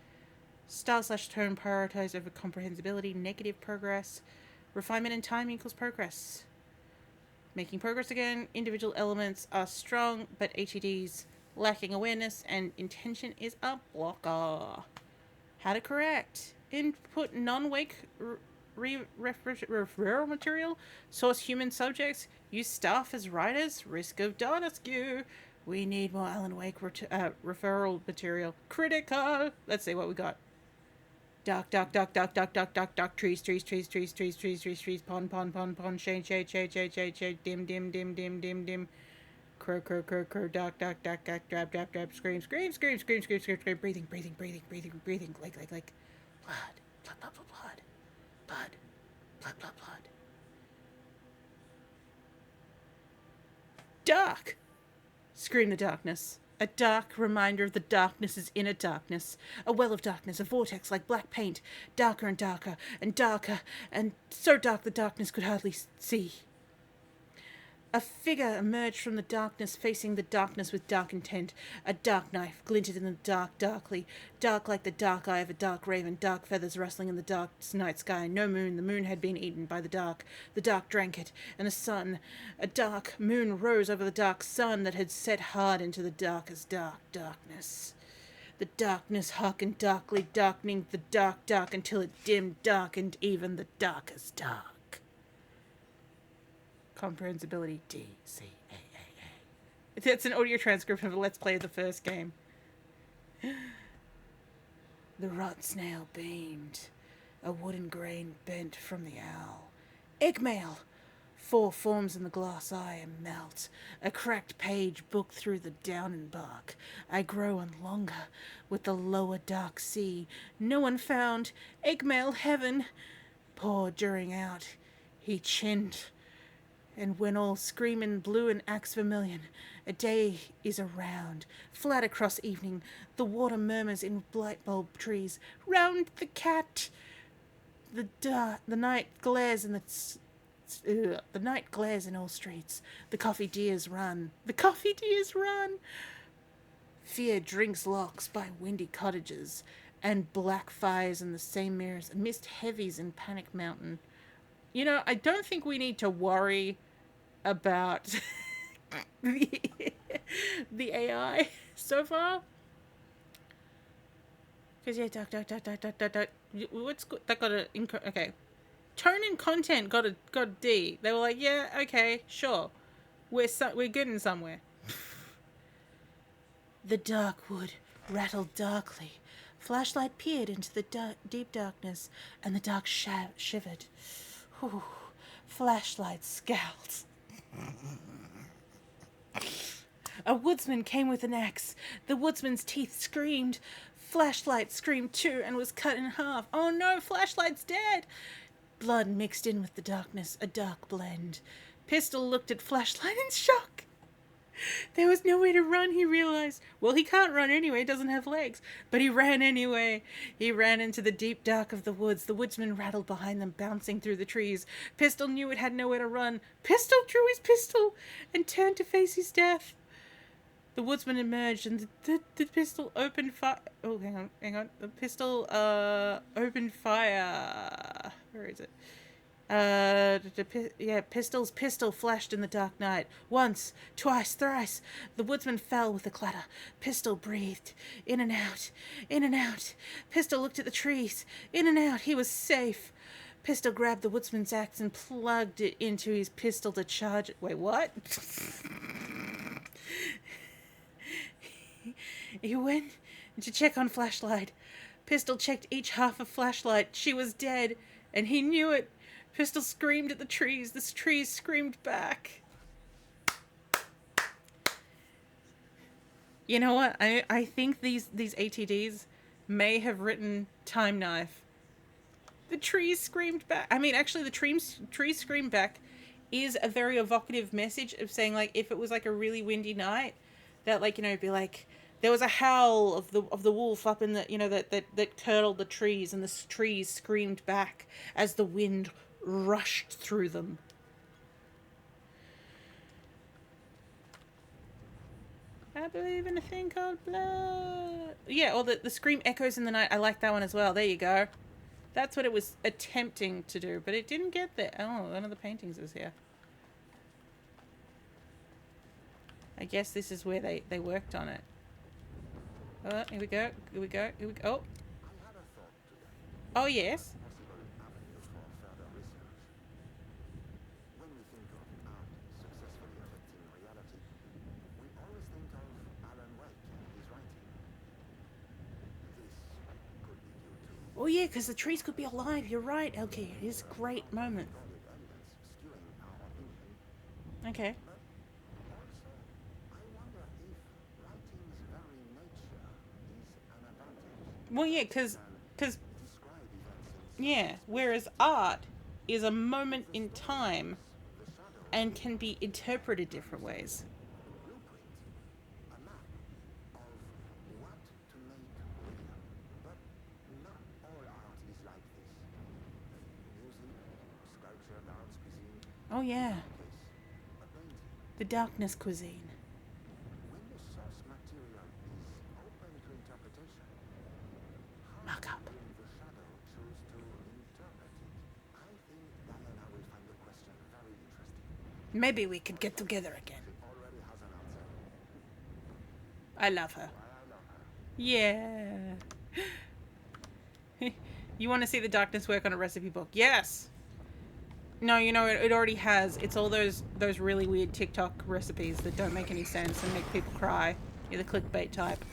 Style/tone prioritized over comprehensibility. Negative progress. Refinement and time equals progress. Making progress again. Individual elements are strong, but HED's lacking awareness and intention is a blocker. How to correct. Input non-wake referral material. Source human subjects. Use staff as writers. Risk of data skew. We need more Alan Wake referral material. Critical. Let's see what we got. Dark, trees, pond, shade, dim, crow, dark, drab, scream, breathing, like, blood. Dark! Scream the darkness. A dark reminder of the darkness's inner darkness. A well of darkness, a vortex like black paint. Darker and darker, and darker, and so dark the darkness could hardly see. A figure emerged from the darkness, facing the darkness with dark intent. A dark knife glinted in the dark, darkly. Dark like the dark eye of a dark raven. Dark feathers rustling in the dark night sky. No moon. The moon had been eaten by the dark. The dark drank it. And a sun. A dark moon rose over the dark sun that had set hard into the darkest darkness. The darkness hearkened darkly, darkening the dark until it dimmed, darkened even the darkest dark. Comprehensibility DCAAA. That's an audio transcript of a Let's Play of the first game. The rot snail beamed. A wooden grain bent from the owl. Eggmail! 4 forms in the glass eye and melt. A cracked page booked through the down and bark. I grow on longer with the lower dark sea. No one found. Eggmail heaven! Poor during out. He chinned. And when all screamin' blue and axe vermilion, a day is around, flat across evening, the water murmurs in light bulb trees, round the cat. The night glares in the night glares in all streets. The coffee deers run. Fear drinks locks by windy cottages, and black fires in the same mirrors, amidst heavies in Panic Mountain. You know, I don't think we need to worry about the AI so far. Because, yeah, dark. What's good? That got a... Okay. Tone and content got a D. They were like, yeah, okay, sure. We're getting somewhere. The dark wood rattled darkly. Flashlight peered into the deep darkness, and the dark shivered. Ooh, flashlight scowled. A woodsman came with an axe. The woodsman's teeth screamed. Flashlight screamed too and was cut in half. Oh no, Flashlight's dead! Blood mixed in with the darkness, a dark blend. Pistol looked at Flashlight in shock. There was no way to run, he realized. Well, he can't run anyway, doesn't have legs. But he ran anyway. He ran into the deep dark of the woods. The woodsman rattled behind them, bouncing through the trees. Pistol knew it had nowhere to run. Pistol drew his pistol and turned to face his death. The woodsman emerged and the pistol opened fire. Oh, hang on. The pistol, opened fire. Where is it? Pistol flashed in the dark night. Once, twice, thrice. The woodsman fell with a clatter. Pistol breathed. In and out. Pistol looked at the trees. In and out. He was safe. Pistol grabbed the woodsman's axe and plugged it into his pistol to charge it. Wait, what? He went to check on Flashlight. Pistol checked each half of Flashlight. She was dead, and he knew it. Pistol screamed at the trees. The trees screamed back. You know what? I think these ATDs may have written Time Knife. The trees screamed back. I mean, actually, the trees screamed back is a very evocative message of saying, like, if it was like a really windy night, that, like, you know, it'd be like there was a howl of the wolf up in the, you know, that curdled the trees, and the trees screamed back as the wind rushed through them. I believe in a thing called blood. Yeah, or the scream echoes in the night. I like that one as well. There you go. That's what it was attempting to do, but it didn't get there. Oh, one of the paintings is here. I guess this is where they worked on it. Oh, here we go. Here we go. Here we go. Oh, yes. Oh yeah, because the trees could be alive. You're right, LK. It is a great moment. Okay. Well, yeah, because yeah, whereas art is a moment in time and can be interpreted different ways. Oh yeah. The darkness cuisine. Mark up. Maybe we could get together again. I love her. Yeah. You want to see the darkness work on a recipe book? Yes. No, you know, it already has. It's all those really weird TikTok recipes that don't make any sense and make people cry. You're the clickbait type.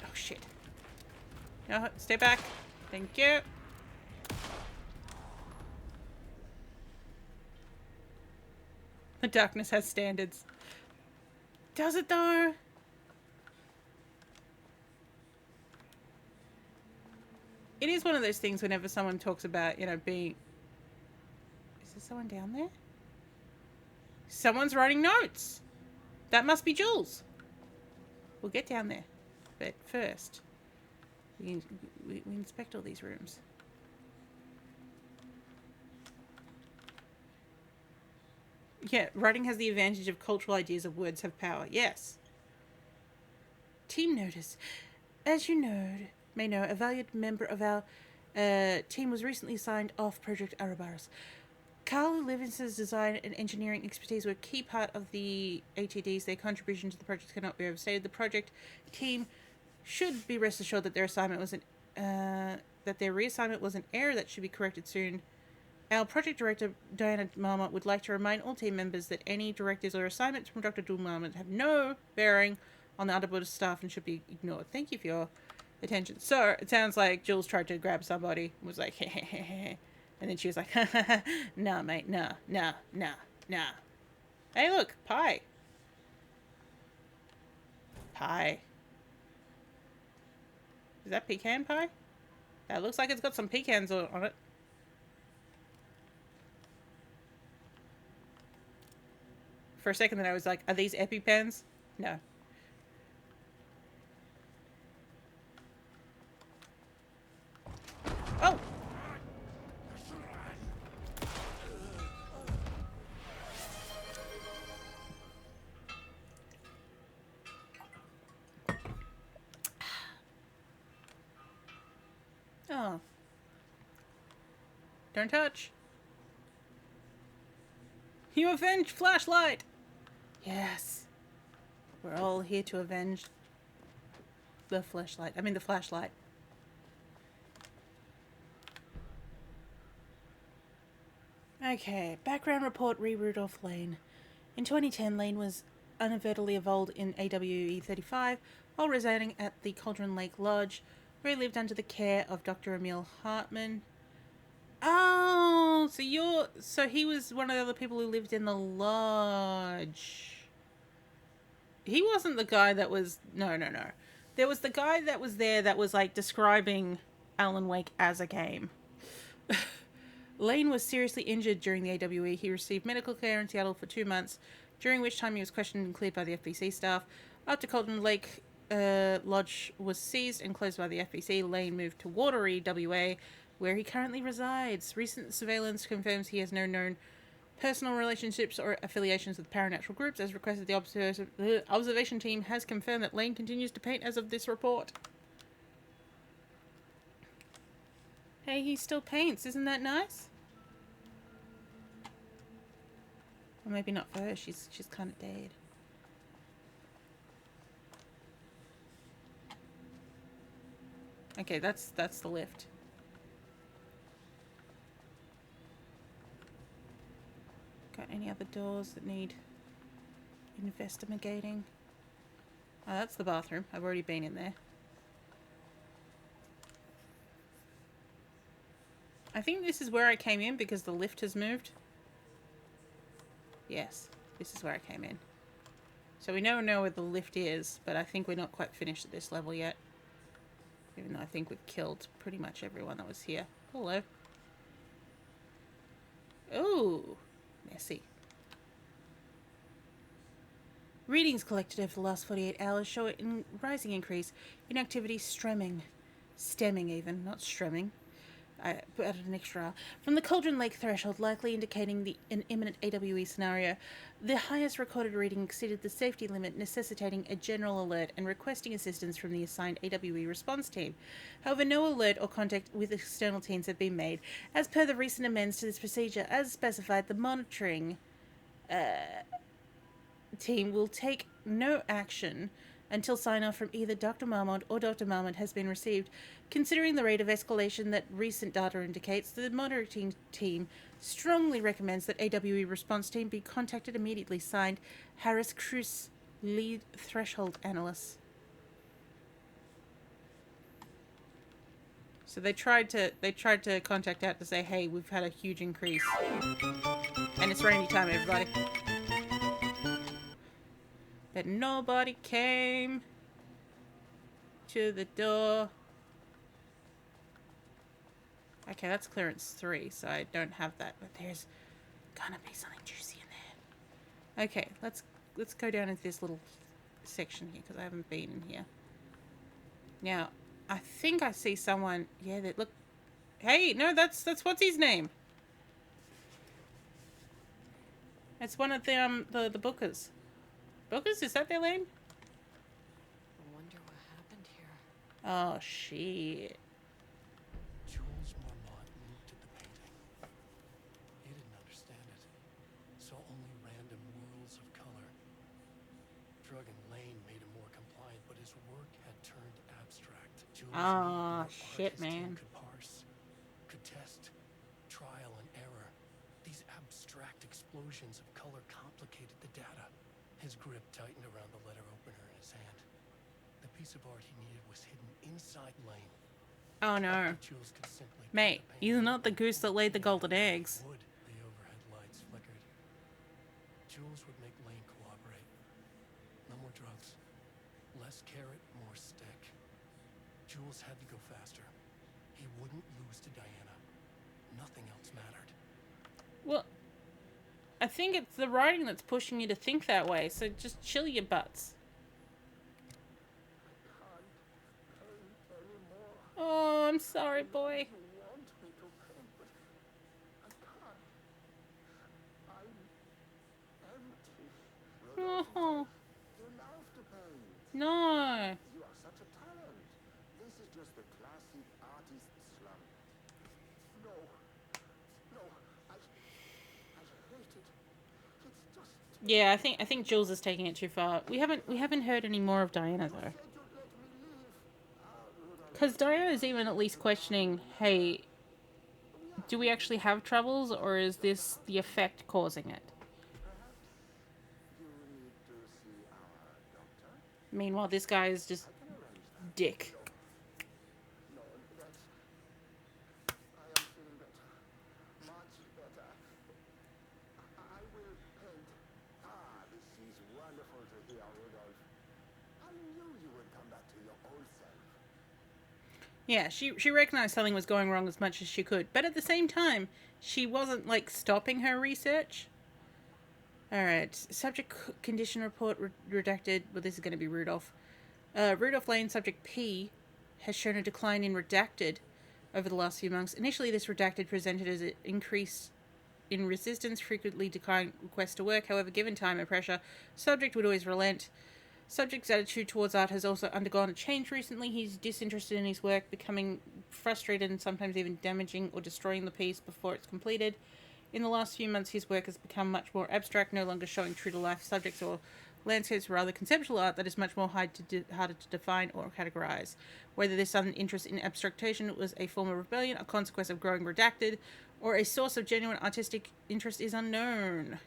Oh, shit. No, stay back. Thank you. The darkness has standards. Does it though? It is one of those things whenever someone talks about, you know, being... Is there someone down there? Someone's writing notes. That must be Jules. We'll get down there. But first, we inspect all these rooms. Yeah, writing has the advantage of cultural ideas of words have power. Yes. Team notice. As you may know, a valued member of our team was recently signed off Project Ouroboros. Carl Livingston's design and engineering expertise were a key part of the ATDs. Their contribution to the project cannot be overstated. The project team should be rest assured that their assignment was that their reassignment was an error that should be corrected soon. Our project director, Diana Marmot, would like to remind all team members that any directives or assignments from Dr. Doom Marmot have no bearing on the other board staff and should be ignored. Thank you for your attention. So, it sounds like Jules tried to grab somebody, was like, hehehehe, and then she was like, nah, mate, nah. Hey, look, pie. Pie. Is that pecan pie? That looks like it's got some pecans on it. For a second then I was like, are these EpiPens? No. Oh! Don't touch. You avenge Flashlight! Yes. We're all here to avenge the flashlight. I mean the flashlight. Okay, background report re Rudolph Lane. In 2010, Lane was inadvertently involved in AWE 35 while residing at the Cauldron Lake Lodge, where he lived under the care of Dr. Emil Hartman. Oh, so he was one of the other people who lived in the lodge. He wasn't the guy that was... No. There was the guy that was there that was, like, describing Alan Wake as a game. Lane was seriously injured during the AWE. He received medical care in Seattle for 2 months, during which time he was questioned and cleared by the FBC staff. After Cauldron Lake Lodge was seized and closed by the FBC, Lane moved to Watery, WA, where he currently resides. Recent surveillance confirms he has no known personal relationships or affiliations with paranatural groups. As requested, the observation team has confirmed that Lane continues to paint as of this report. Hey, he still paints. Isn't that nice? Or maybe not for her. She's kind of dead. Okay, that's the lift. Got any other doors that need investigating? Oh, that's the bathroom. I've already been in there. I think this is where I came in because the lift has moved. Yes, this is where I came in. So we now know where the lift is, but I think we're not quite finished at this level yet. Even though I think we've killed pretty much everyone that was here. Hello. Ooh. Messy. Readings collected over the last 48 hours show a rising increase in activity stemming even, not stremming. I added an extra R. From the Cauldron Lake threshold, likely indicating an imminent AWE scenario. The highest recorded reading exceeded the safety limit, necessitating a general alert and requesting assistance from the assigned AWE response team. However, no alert or contact with external teams have been made. As per the recent amends to this procedure, as specified, the monitoring team will take no action until sign-off from either Dr. Marmont or Dr. Marmont has been received. Considering the rate of escalation that recent data indicates, the monitoring team strongly recommends that AWE response team be contacted immediately. Signed, Harris Cruz, lead threshold analyst. So they tried to contact out to say, hey, we've had a huge increase. And it's rainy time, everybody. But nobody came to the door. Okay, that's clearance 3, so I don't have that, but there's gonna be something juicy in there. Okay, let's go down into this little section here, because I haven't been in here. Now, I think I see someone. Yeah, that look. Hey, no, that's what's his name? It's one of the bookers. Bookers, is that their name? I wonder what happened here. Oh shit. Jules Marmont looked at the painting. He didn't understand it. Saw only random whirls of color. Drug and Lane made him more compliant, but his work had turned abstract. Jules Ah, needed shit, art his team man. could parse, could test, trial and error. These abstract explosions of color complicated the data. His grip tightened around the letter opener in his hand. The piece of art he needed was hidden inside Lane. Oh no. Jules could simply Mate, you're not the goose that laid the golden eggs. wood. The overhead lights flickered. Jules would make Lane cooperate. No more drugs. Less carrot, more stick. Jules had to go faster. He wouldn't lose to Diana. Nothing else mattered. Well, I think it's the writing that's pushing you to think that way, so just chill your butts. Oh, I'm sorry, boy. Oh. No. You are such a talent. This is just the classic artist slump. No. Yeah, I think Jules is taking it too far. We haven't heard any more of Diana though. Because Diana's even at least questioning, hey, do we actually have troubles, or is this the effect causing it? Meanwhile, this guy is just dick. Yeah, she recognized something was going wrong as much as she could, but at the same time, she wasn't, like, stopping her research. Alright, subject condition report redacted. Well, this is going to be Rudolph. Rudolph Lane, subject P, has shown a decline in redacted over the last few months. Initially, this redacted presented as an increase in resistance, frequently declining requests to work. However, given time and pressure, subject would always relent. Subject's attitude towards art has also undergone a change recently. He's disinterested in his work, becoming frustrated and sometimes even damaging or destroying the piece before it's completed. In the last few months, his work has become much more abstract, no longer showing true-to-life subjects or landscapes, rather conceptual art that is much more harder to define or categorize. Whether this sudden interest in abstraction was a form of rebellion, a consequence of growing redacted, or a source of genuine artistic interest is unknown.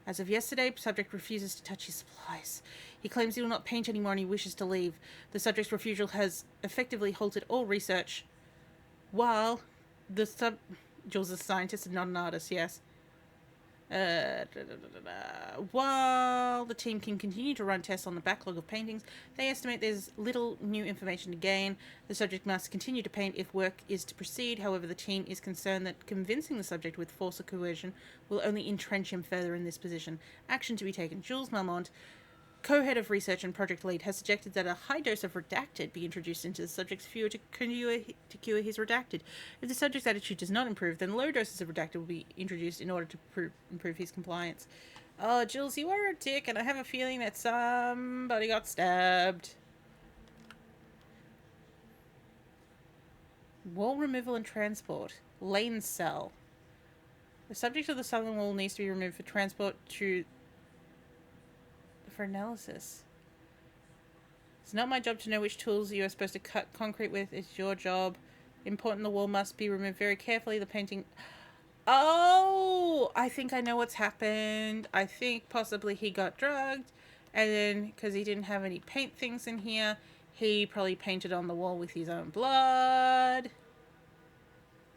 As of yesterday, subject refuses to touch his supplies. He claims he will not paint anymore and he wishes to leave. The subject's refusal has effectively halted all research, while the Jules is a scientist and not an artist, yes. While the team can continue to run tests on the backlog of paintings, they estimate there's little new information to gain. The subject must continue to paint if work is to proceed. However, the team is concerned that convincing the subject with force or coercion will only entrench him further in this position. Action to be taken. Jules Malmont, co-head of research and project lead, has suggested that a high dose of redacted be introduced into the subject's fuel to cure his redacted. If the subject's attitude does not improve, then low doses of redacted will be introduced in order to improve his compliance. Oh, Jules, you are a dick, and I have a feeling that somebody got stabbed. Wall removal and transport. Lane cell. The subject of the southern wall needs to be removed for transport for analysis. It's not my job to know which tools you are supposed to cut concrete with. It's your job. Important, the wall must be removed very carefully. The painting... Oh! I think I know what's happened. I think possibly he got drugged, and then, because he didn't have any paint things in here, he probably painted on the wall with his own blood.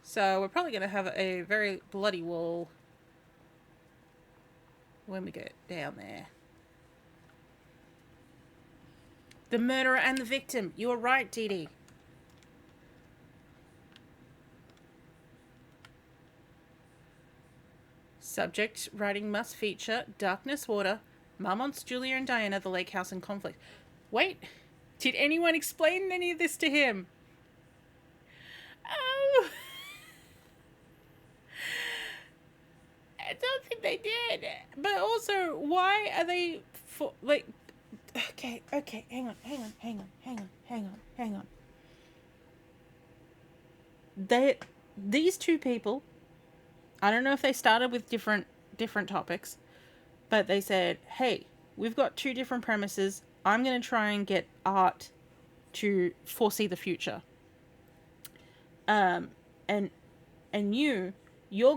So we're probably going to have a very bloody wall when we get down there. The murderer and the victim. You were right, Dee Dee. Subject writing must feature Darkness Water, Marmont's Julia and Diana, the lake house in conflict. Wait, did anyone explain any of this to him? Oh. I don't think they did. But also, why are they like... Okay, hang on. These two people, I don't know if they started with different topics, but they said, hey, we've got two different premises. I'm going to try and get art to foresee the future. And you're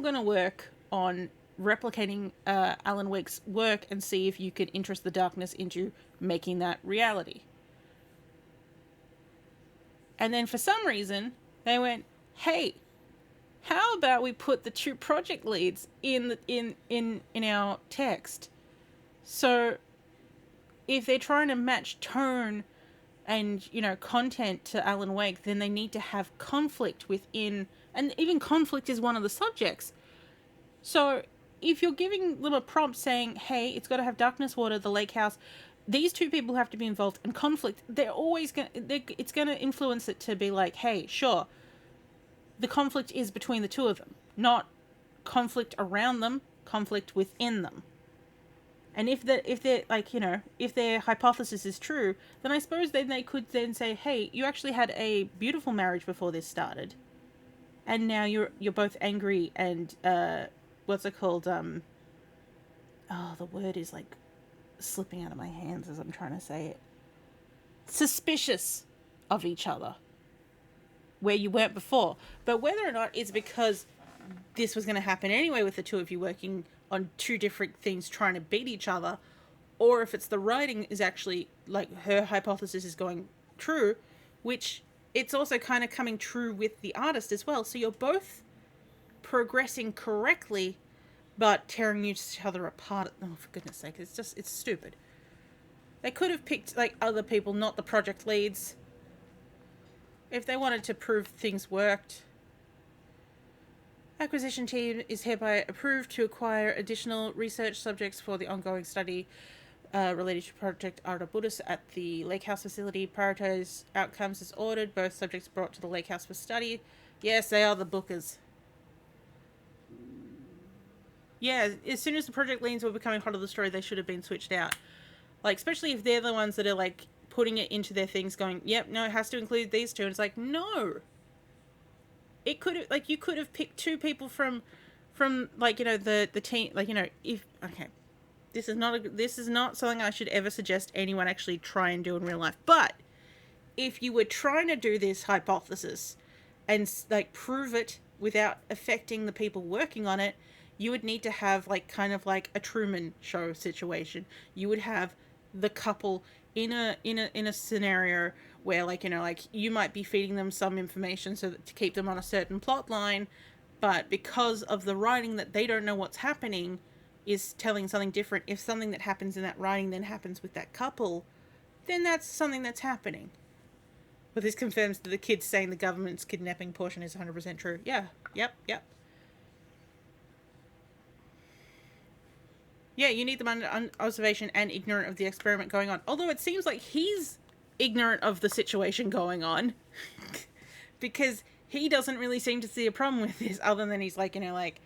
going to work on replicating Alan Wake's work and see if you can interest the darkness into making that reality. And then for some reason they went, hey, how about we put the two project leads in our text? So if they're trying to match tone and, you know, content to Alan Wake, then they need to have conflict within, and even conflict is one of the subjects. So if you're giving them a prompt saying, hey, it's got to have Darkness Water, the lake house, these two people have to be involved, and conflict, it's going to influence it to be like, hey, sure, the conflict is between the two of them, not conflict around them, conflict within them. And if they're like, you know, if their hypothesis is true, then I suppose then they could then say, hey, you actually had a beautiful marriage before this started, and now you're both angry and what's it called, oh, the word is like slipping out of my hands as I'm trying to say it. Suspicious of each other. Where you weren't before. But whether or not it's because this was going to happen anyway with the two of you working on two different things trying to beat each other, or if it's the writing is actually, like, her hypothesis is going true, which it's also kind of coming true with the artist as well. So you're both progressing correctly, but tearing each other apart. Oh, for goodness sake, it's stupid. They could have picked, like, other people, not the project leads, if they wanted to prove things worked. Acquisition team is hereby approved to acquire additional research subjects for the ongoing study related to Project Artabuddus at the Lake House facility. Prioritize outcomes as ordered. Both subjects brought to the Lake House for study. Yes, they are the bookers. Yeah, as soon as the project leads were becoming part of the story, they should have been switched out. Like, especially if they're the ones that are, like, putting it into their things going, yep, no, it has to include these two. And it's like, no. It could have, like, you could have picked two people from like, you know, the team, like, you know, if, okay. This is not something I should ever suggest anyone actually try and do in real life. But if you were trying to do this hypothesis and, like, prove it without affecting the people working on it, you would need to have, like, kind of like a Truman Show situation. You would have the couple in a scenario where, like, you know, like, you might be feeding them some information so that to keep them on a certain plot line, but because of the writing that they don't know what's happening is telling something different. If something that happens in that writing then happens with that couple, then that's something that's happening. But this confirms that the kids saying the government's kidnapping portion is 100% true. Yeah, yep. Yeah, you need them under observation and ignorant of the experiment going on. Although it seems like he's ignorant of the situation going on. Because he doesn't really seem to see a problem with this, other than he's like, you know, like,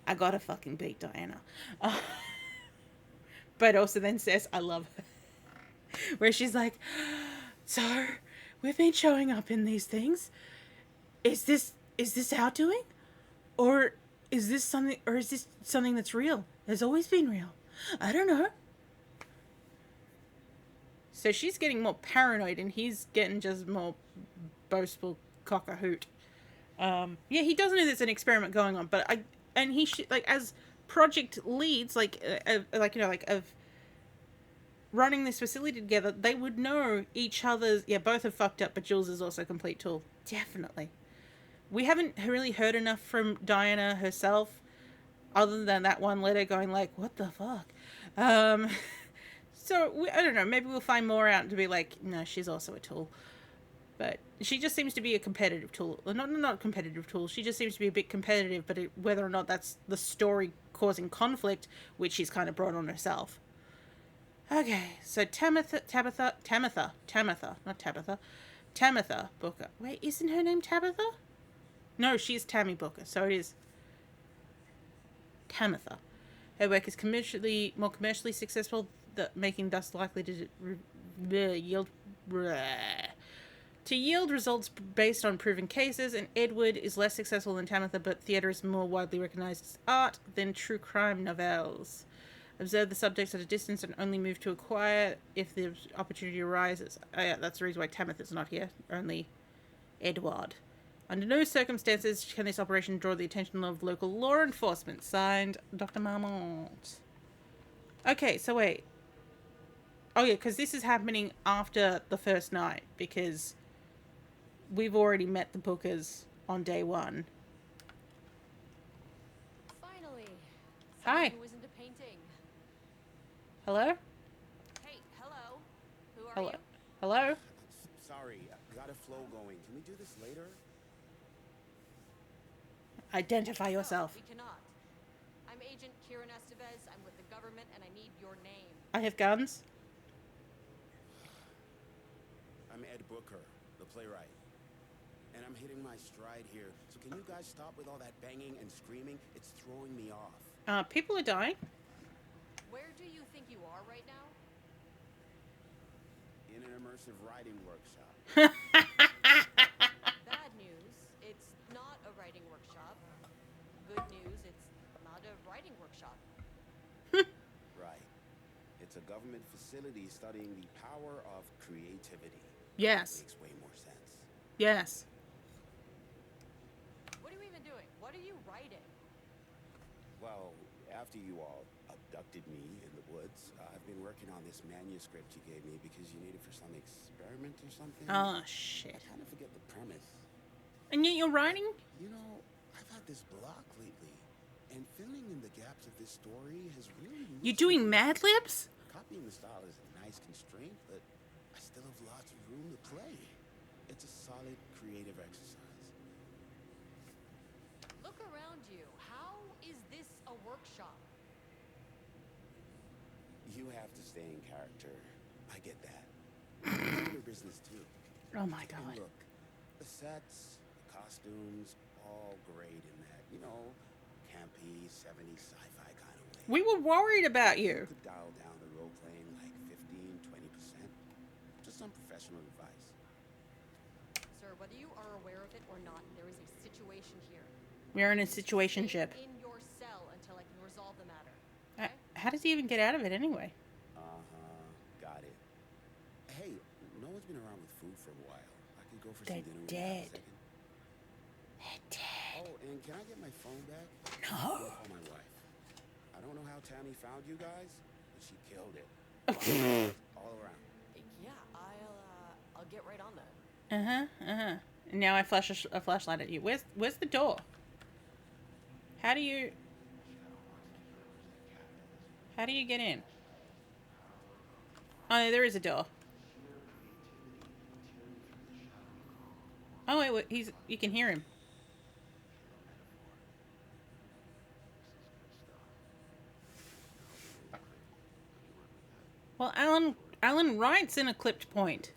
I gotta fucking beat Diana. But also then says, I love her. Where she's like, so, we've been showing up in these things. Is this our doing? Or is this something that's real? Has always been real. I don't know. So she's getting more paranoid and he's getting just more boastful cock-a-hoot. Yeah, he doesn't know there's an experiment going on, but he should, like, as project leads, like you know, like, of running this facility together, they would know each other's, yeah, both have fucked up, but Jules is also a complete tool. Definitely. We haven't really heard enough from Diana herself, other than that one letter going like, what the fuck? So, I don't know, maybe we'll find more out to be like, no, she's also a tool. But she just seems to be a competitive tool. Not a competitive tool, she just seems to be a bit competitive, but whether or not that's the story causing conflict, which she's kind of brought on herself. Okay, so Tamitha Booker. Wait, isn't her name Tabitha? No, she's Tammy Booker, so it is Tamitha. Her work is more commercially successful, making thus likely to yield results based on proven cases, and Edward is less successful than Tamitha, but theatre is more widely recognised as art than true crime novels. Observe the subjects at a distance and only move to acquire if the opportunity arises. Oh yeah, that's the reason why Tamitha's not here, only Edward. Under no circumstances can this operation draw the attention of local law enforcement. Signed, Dr. Marmont. Okay, so wait. Oh yeah, because this is happening after the first night, because we've already met the Bookers on day one. Finally. Hi. Who was into painting. Hello? Hey, hello. Who are Hello? you? Hello? Sorry, got a flow going. Can we do this later? Identify yourself. We cannot. I'm Agent Kieran Estevez. I'm with the government and I need your name. I have guns. I'm Ed Booker, the playwright. And I'm hitting my stride here. So can you guys stop with all that banging and screaming? It's throwing me off. People are dying. Where do you think you are right now? In an immersive writing workshop. Bad news, it's not a writing workshop. Good news, it's not a writing workshop. It's a government facility studying the power of creativity. Yes. Makes way more sense. Yes. What are you even doing? What are you writing? Well, after you all abducted me in the woods, I've been working on this manuscript you gave me because you need it for some experiment or something. Oh, shit. I kind of forget the premise. And yet you're writing? You know, I've had this block lately, and filling in the gaps of this story has really... You're doing Mad Libs? Copying the style is a nice constraint, but I still have lots of room to play. It's a solid creative exercise. Look around you. How is this a workshop? You have to stay in character. I get that. It's your business too. Oh my And god. look, the sets, the costumes, all great in that, you know, campy, 70s sci-fi kind of way. We were worried about you. Could dial down the role playing like 15-20%. Just some professional advice. Sir, whether you are aware of it or not, there is a situation here. We're in a situationship. Stay in your cell until I can resolve the matter. How does he even get out of it anyway? Got it. Hey, no one's been around with food for a while. I could go for They're some dinner dead. in a second. Oh, and can I get my phone back? No. I'll call my wife. I don't know how Tammy found you guys, but she killed it. All around. Yeah, I'll get right on that. And now I flash a flashlight at you. Where's the door? How do you get in? Oh, there is a door. Oh wait, you can hear him. Well, Alan writes in a clipped point.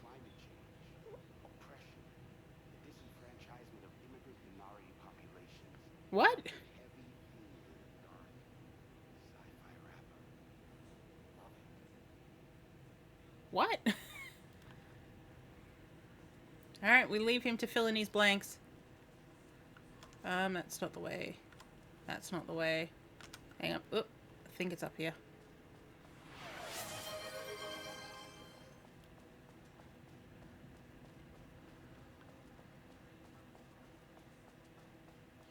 Climate change, oppression, the disenfranchisement of immigrant minority populations. What? Heavy theme in a dark sci-fi rapper. Love it. What? Alright, we leave him to fill in his blanks. That's not the way. That's not the way. Hang on. Oop, I think it's up here.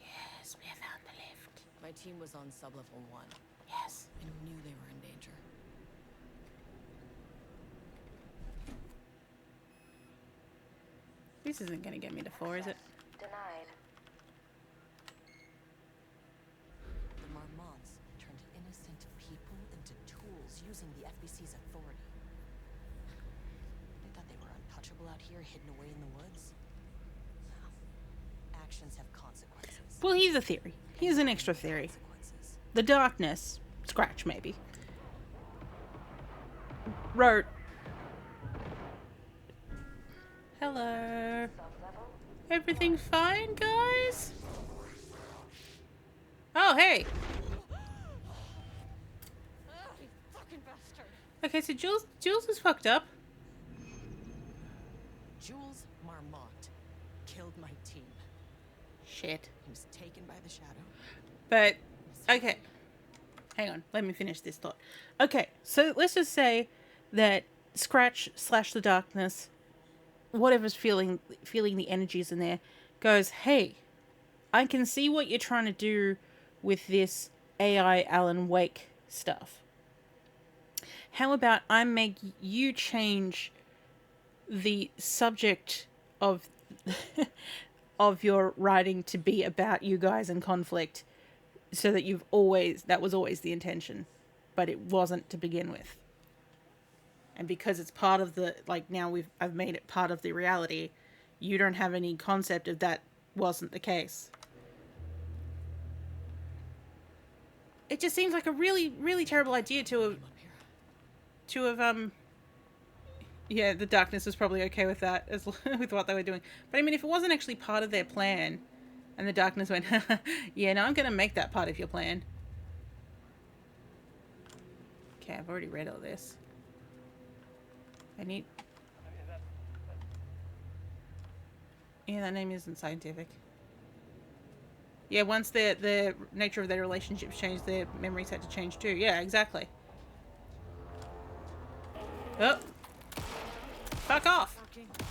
Yes, we have found the lift. My team was on sublevel 1. Yes. And knew they were in danger. This isn't going to get me to 4, is it? Denied. The Marmots turned innocent people into tools using the FBC's authority. They thought they were untouchable out here, hidden away in the woods. No. Actions have consequences. Well, here's a theory. Here's an extra theory. The darkness, Scratch maybe, wrote, hello, everything fine, guys? Oh, hey. You fucking bastard. Okay, so Jules is fucked up. Jules Marmont killed my team. Shit. He was taken by the Shadow. But, okay. Hang on, let me finish this thought. Okay, so let's just say that Scratch / the darkness, whatever's feeling the energies in there, goes, hey, I can see what you're trying to do with this AI Alan Wake stuff. How about I make you change the subject of of your writing to be about you guys in conflict, so that that was always the intention, but it wasn't to begin with. And because it's part of the, like, now I've made it part of the reality, you don't have any concept of that wasn't the case. It just seems like a really, really terrible idea to have yeah, the darkness was probably okay with that, as with what they were doing. But I mean, if it wasn't actually part of their plan, and the darkness went, yeah, no, I'm gonna make that part of your plan. Okay, I've already read all this. Yeah, that name isn't scientific. Yeah, once the nature of their relationships change, their memories had to change too. Yeah, exactly. Oh. Fuck off!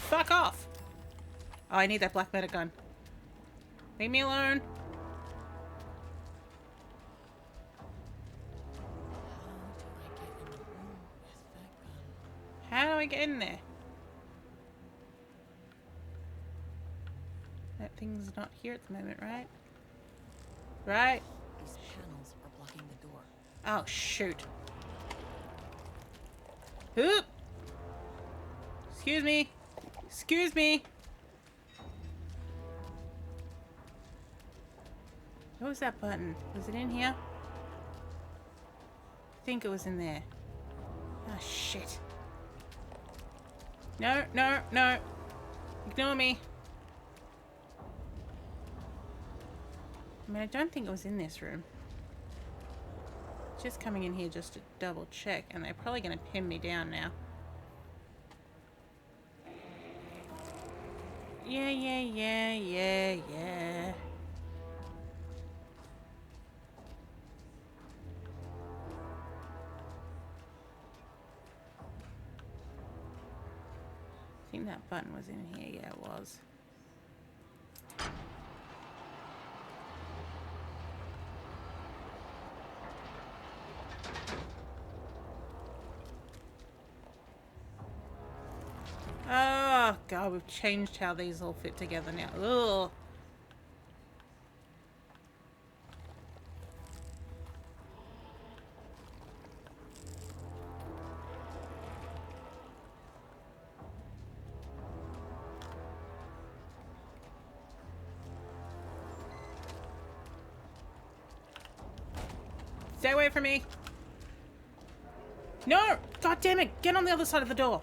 Fuck off! Oh, I need that black medic gun. Leave me alone. How do I get in there? That thing's not here at the moment, right? Right? These panels are blocking the door. Oh, shoot. Oop! Excuse me. Excuse me. What was that button? Was it in here? I think it was in there. Oh, shit. No, no, no. Ignore me. I mean, I don't think it was in this room. Just coming in here just to double check, and they're probably going to pin me down now. Yeah, yeah, yeah, yeah, yeah. I think that button was in here. Yeah, it was. Oh, God, we've changed how these all fit together now. Ugh. Stay away from me. No! God damn it! Get on the other side of the door.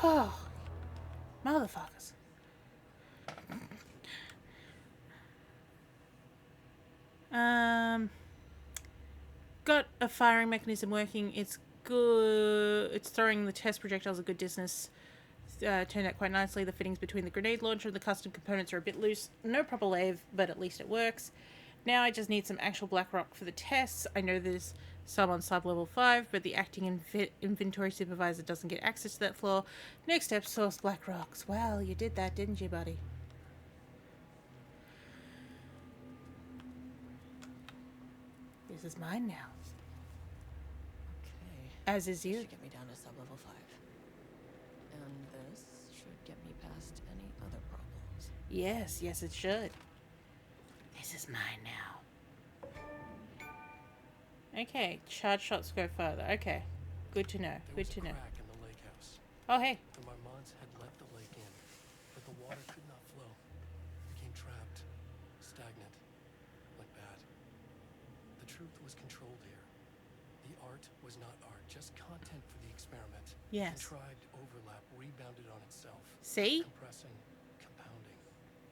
Oh, motherfuckers. Got a firing mechanism working. It's good. It's throwing the test projectiles a good distance. Turned out quite nicely. The fittings between the grenade launcher and the custom components are a bit loose. No proper lathe, but at least it works. Now I just need some actual black rock for the tests. I know there's some on sub-level 5, but the acting inventory supervisor doesn't get access to that floor. Next step, source black rocks. Well, you did that, didn't you, buddy? This is mine now. Okay. As is you. Should get me down to sub-level 5. And this should get me past any other problems. Yes, yes it should. This is mine now. Okay, charge shots go further. Okay, good to know. Good to know. Crack in the lake house. Oh, hey. The Marmonts had let the lake in, but the water could not flow. Became trapped, stagnant, went bad. The truth was controlled here. The art was not art, just content for the experiment. Yes. Contrived overlap rebounded on itself. See? Compressing, compounding,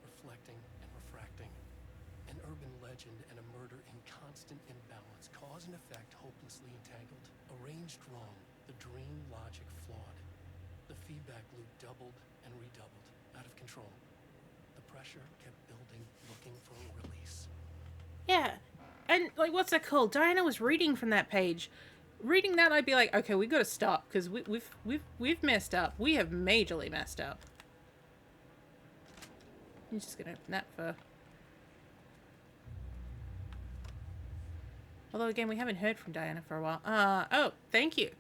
reflecting, and refracting. An urban legend and a murder in constant imbalance, cause and effect hopelessly entangled, arranged wrong, the dream logic flawed. The feedback loop doubled and redoubled, out of control. The pressure kept building, looking for a release. Yeah, and like, what's that called? Diana was reading from that page. Reading that, I'd be like, okay, we got to stop because we've messed up. We have majorly messed up. I'm just gonna open that for. Although, again, we haven't heard from Diana for a while. Oh, thank you.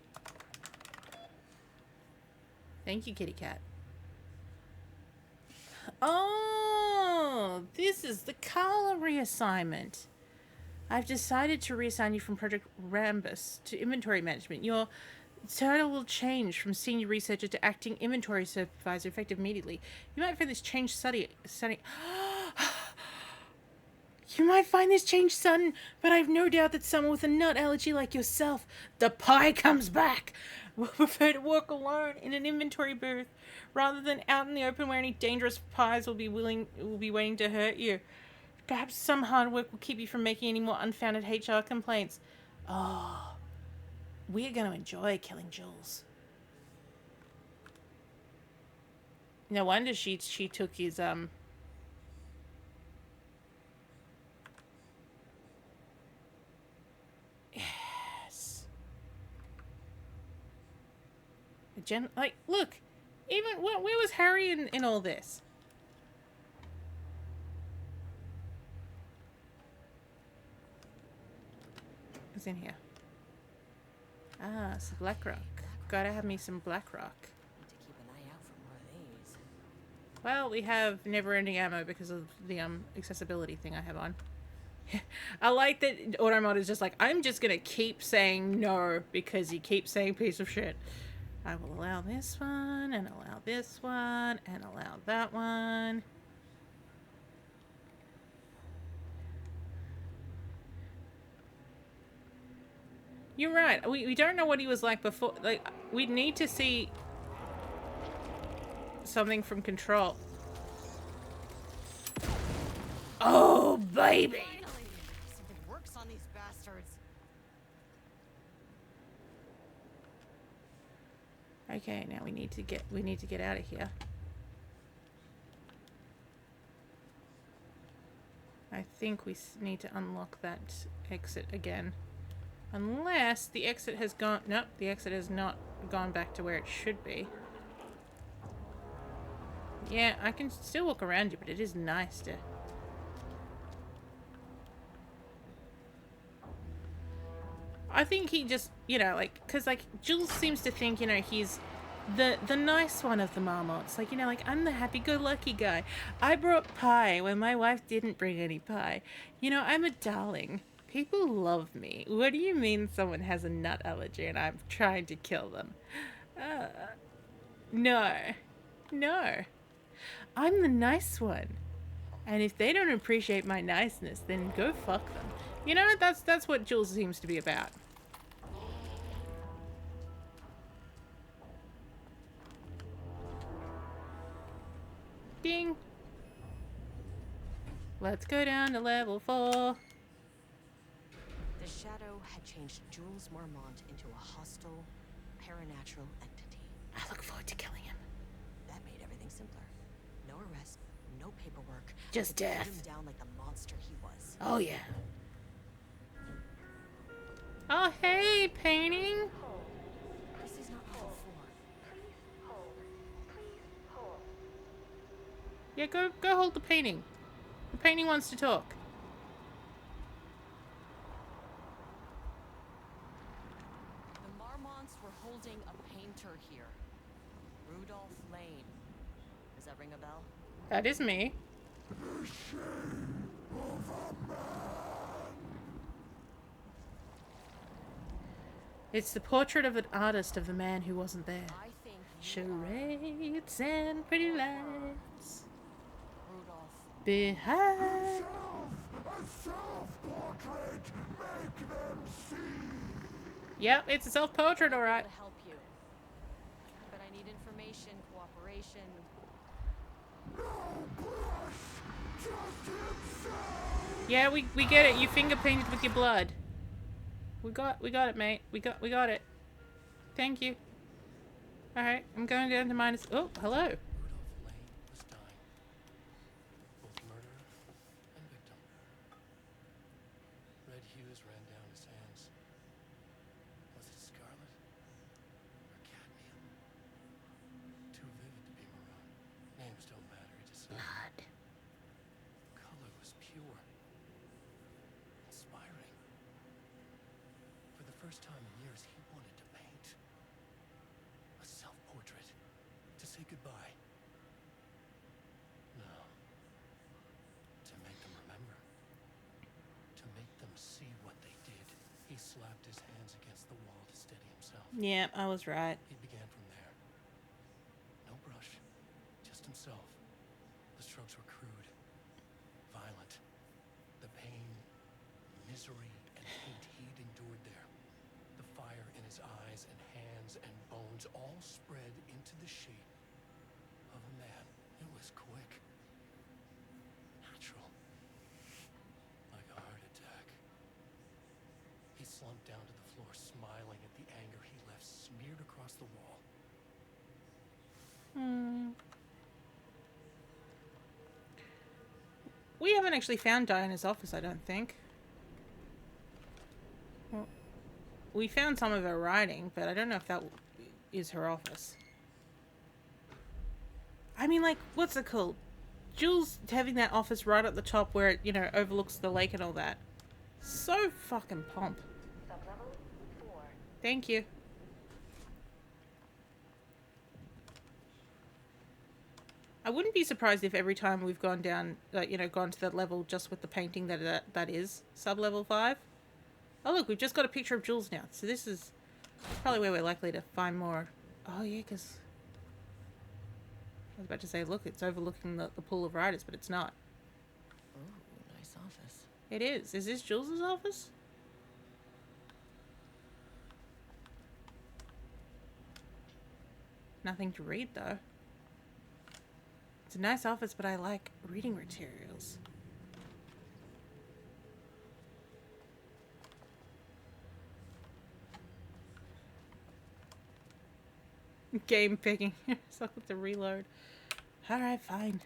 Thank you, kitty cat. Oh, this is the Carla reassignment. I've decided to reassign you from Project Rambus to inventory management. Your title will change from senior researcher to acting inventory supervisor effective immediately. You might find this change study. You might find this change sudden, but I've no doubt that someone with a nut allergy like yourself, the pie comes back, will prefer to work alone in an inventory booth rather than out in the open where any dangerous pies will be waiting to hurt you. Perhaps some hard work will keep you from making any more unfounded HR complaints. Oh, we are going to enjoy killing Jules. No wonder she took his Yes. Like, look, even where was Harry in all this? What's in here? Ah, it's Blackrock. Gotta have me some Blackrock. Need to keep an eye out for more of these. Well, we have never-ending ammo because of the accessibility thing I have on. I like that Automod is just like, I'm just gonna keep saying no because he keeps saying piece of shit. I will allow this one, and allow this one, and allow that one. You're right. We don't know what he was like before. Like, we need to see something from Control. Oh, baby! Finally! Something works on these bastards. Okay, now we need to get out of here. I think we need to unlock that exit again. Unless the exit has gone... Nope, the exit has not gone back to where it should be. Yeah, I can still walk around you, but it is nice to... I think he just, you know, like... Because, like, Jules seems to think, you know, he's the nice one of the Marmots. Like, you know, like, I'm the happy-go-lucky guy. I brought pie when my wife didn't bring any pie. You know, I'm a darling. People love me. What do you mean someone has a nut allergy and I'm trying to kill them? No. No. I'm the nice one. And if they don't appreciate my niceness, then go fuck them. You know, that's what Jules seems to be about. Ding. Let's go down to level 4. The Shadow had changed Jules Marmont into a hostile, paranatural entity. I look forward to killing him. That made everything simpler. No arrest, no paperwork. Just I could death. put him down like the monster he was. Oh, yeah. Oh, hey, painting. This is not level 4. Yeah, go hold the painting. The painting wants to talk. The Marmonts were holding a painter here. Rudolph Lane. Does that ring a bell? That is me. It's the portrait of an artist of the man who wasn't there. I think Charades and pretty lights Rudolph. behind. Yep, it's a self-portrait, all right. To help you. But I need information, cooperation. Yeah, we get it. You finger painted with your blood. We got it, mate. We got it. Thank you. All right, I'm going down to minus. Oh, hello. Rudolph Lane was dying. Both murderer and victim. Red hues ran down his hands. Was it scarlet or cadmium? Too vivid to be maroon. Names don't matter, he decided. Blood. Color was pure. Inspiring. For the first time in years, he wanted to paint. A self-portrait. To say goodbye. No. To make them remember. To make them see what they did. He slapped his hands against the wall to steady himself. Yeah, I was right. He began from there. No brush. Just himself. The strokes were crude. Violent. The pain, misery, and hate he'd endured there. The fire in his eyes and hands and bones all spread into the shape of a man. It was quick. Natural. Like a heart attack. He slumped down to the floor, smiling at the anger he left smeared across the wall. We haven't actually found Diana's office, I don't think. Well, we found some of her writing, but I don't know if that is her office. I mean, like, what's it called? Jules having that office right at the top where it, you know, overlooks the lake and all that. So fucking pomp. Sublevel 4. Thank you. I wouldn't be surprised if every time we've gone down, like, you know, gone to that level just with the painting that is sub-level 5. Oh look, we've just got a picture of Jules now. So this is probably where we're likely to find more. Oh yeah, because I was about to say, look, it's overlooking the pool of writers, but it's not. Ooh, nice office. It is. Is this Jules's office? Nothing to read though. It's a nice office, but I like reading materials. Game picking. Suck with the reload. Alright, fine.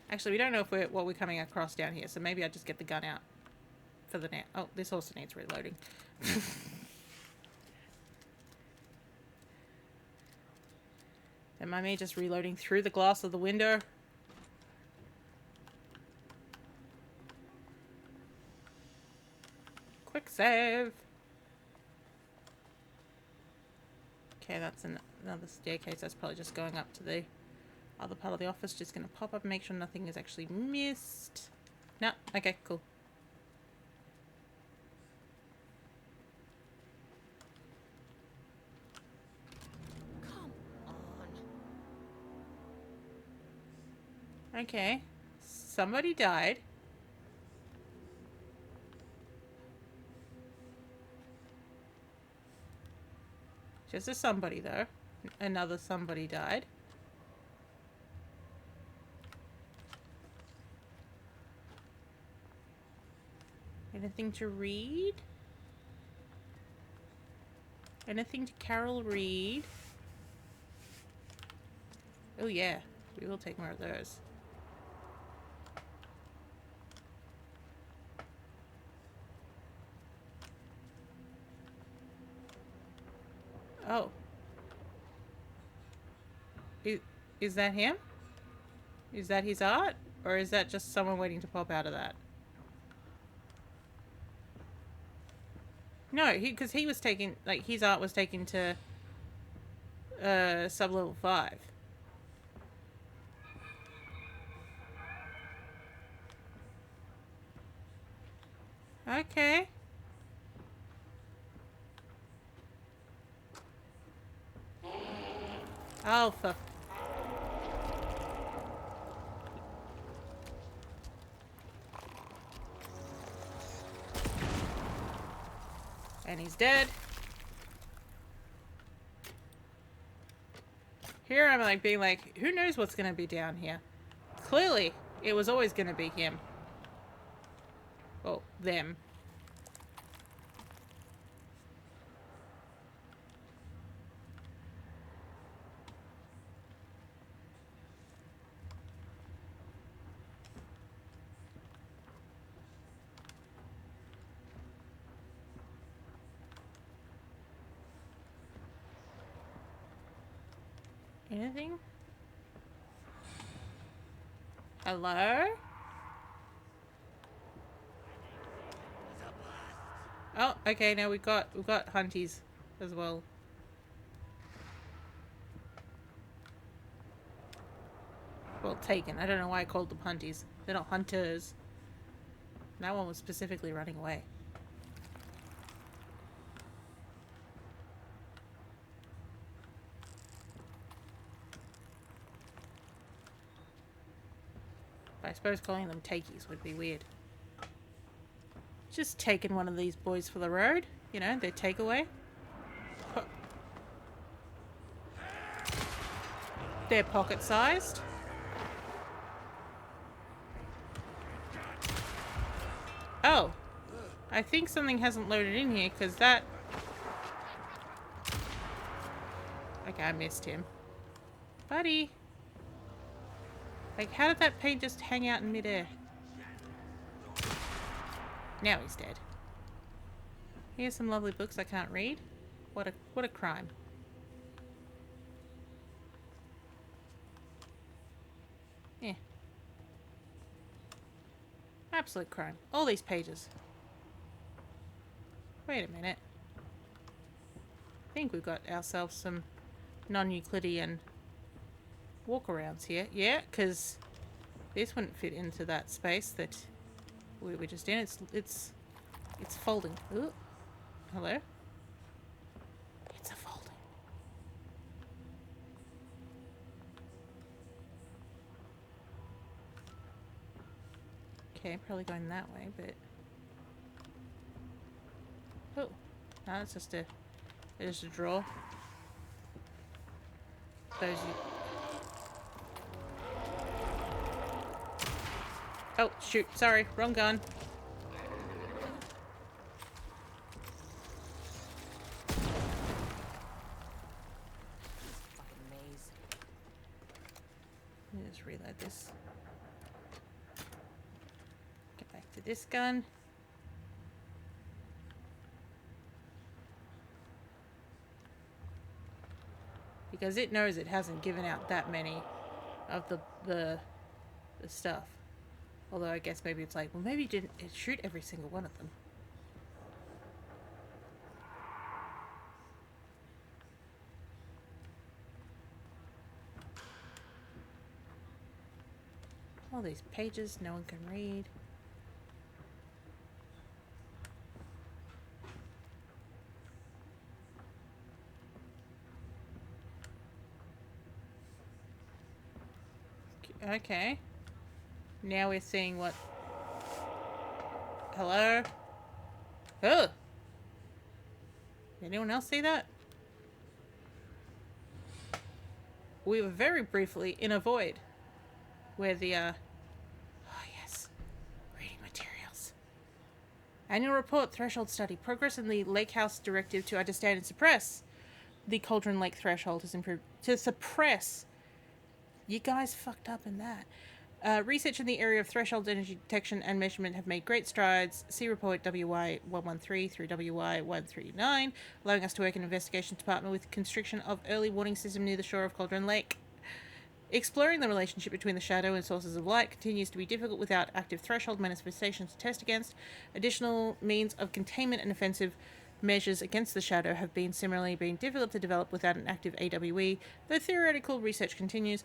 Actually, we don't know if what we're coming across down here, so maybe I just get the gun out for the net. Oh, this also needs reloading. Am I me just reloading through the glass of the window? Quick save. Okay, that's another staircase. That's probably just going up to the other part of the office. Just gonna pop up and make sure nothing is actually missed. No, okay, cool. Okay, somebody died. Just a somebody though. Another somebody died. Anything to read? Anything to Carol read? Oh yeah, we will take more of those. Oh. Is that him? Is that his art? Or is that just someone waiting to pop out of that? No, because he was taken, like, his art was taken to sub-level 5. Okay. Oh, fuck. And he's dead. Here I'm like being like, who knows what's gonna be down here? Clearly, it was always gonna be him. Well, them. Anything? Hello? Oh, okay, now we've got hunties as well. Well, taken. I don't know why I called them hunties. They're not hunters. That one was specifically running away. I suppose calling them takies would be weird. Just taking one of these boys for the road. You know, their takeaway. They're pocket-sized. Oh. I think something hasn't loaded in here, because that... Okay, I missed him. Buddy. Like, how did that page just hang out in midair? Now he's dead. Here's some lovely books I can't read. What a crime. Yeah. Absolute crime. All these pages. Wait a minute. I think we've got ourselves some non-Euclidean walkarounds here. Yeah, because this wouldn't fit into that space that we were just in. It's folding. Ooh. Hello? It's a folding. Okay, probably going that way, but... Oh. No, it's just a drawer. Those Oh, shoot. Sorry. Wrong gun. Fucking maze. Let me just reload this. Get back to this gun. Because it knows it hasn't given out that many of the stuff. Although I guess maybe it's like, well, maybe it didn't shoot every single one of them. All these pages no one can read. Okay. Now we're seeing what... Hello? Oh! Anyone else see that? We were very briefly in a void. Where the, Oh, yes. Reading materials. Annual report, threshold study. Progress in the Lake House directive to understand and suppress the Cauldron Lake threshold has improved. To suppress... You guys fucked up in that. Research in the area of threshold energy detection and measurement have made great strides. See report WY113 through WY139, allowing us to work in investigations department with constriction of early warning system near the shore of Cauldron Lake. Exploring the relationship between the shadow and sources of light continues to be difficult without active threshold manifestations to test against. Additional means of containment and offensive measures against the shadow have similarly been difficult to develop without an active AWE, though theoretical research continues.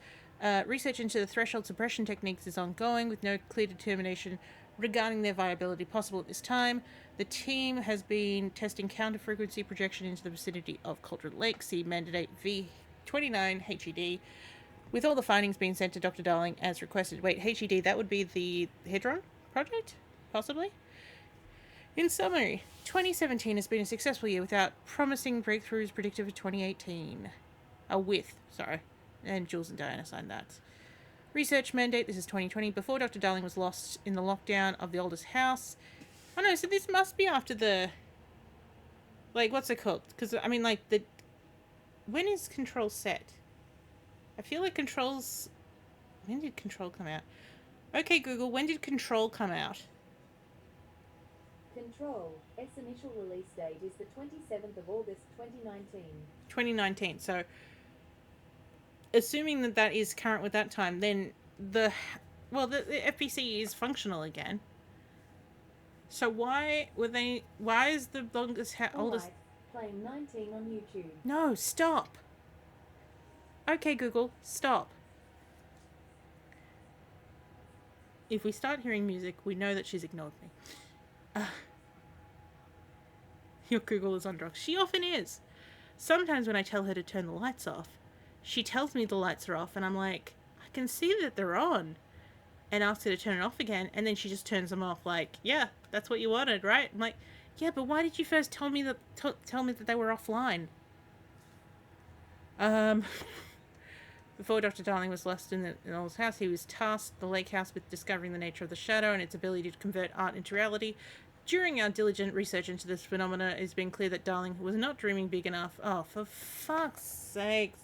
Research into the threshold suppression techniques is ongoing, with no clear determination regarding their viability possible at this time. The team has been testing counter-frequency projection into the vicinity of Cauldron Lake, see Mandate V29 HED, with all the findings being sent to Dr. Darling as requested. Wait, HED, that would be the Hedron project? Possibly? In summary, 2017 has been a successful year without promising breakthroughs predicted for 2018. And Jules and Diana signed that. Research mandate, this is 2020, before Dr. Darling was lost in the lockdown of the oldest house. Oh no, so this must be after the... Like, what's it called? Because, I mean, like, the... When is Control set? I feel like Control's... When did Control come out? Okay, Google, when did Control come out? Control. Its initial release date is the 27th of August 2019. 2019, so... Assuming that that is current with that time, then the FPC is functional again. So why is the oldest... Playing 19 on YouTube. No, stop. Okay, Google, stop. If we start hearing music, we know that she's ignored me. Your Google is on drugs. She often is. Sometimes when I tell her to turn the lights off, she tells me the lights are off, and I'm like, I can see that they're on. And ask her to turn it off again, and then she just turns them off like, yeah, that's what you wanted, right? I'm like, yeah, but why did you first tell me that they were offline? Before Dr. Darling was lost in the old house, he was tasked, the Lake House, with discovering the nature of the shadow and its ability to convert art into reality. During our diligent research into this phenomena, it's been clear that Darling was not dreaming big enough. Oh, for fuck's sakes.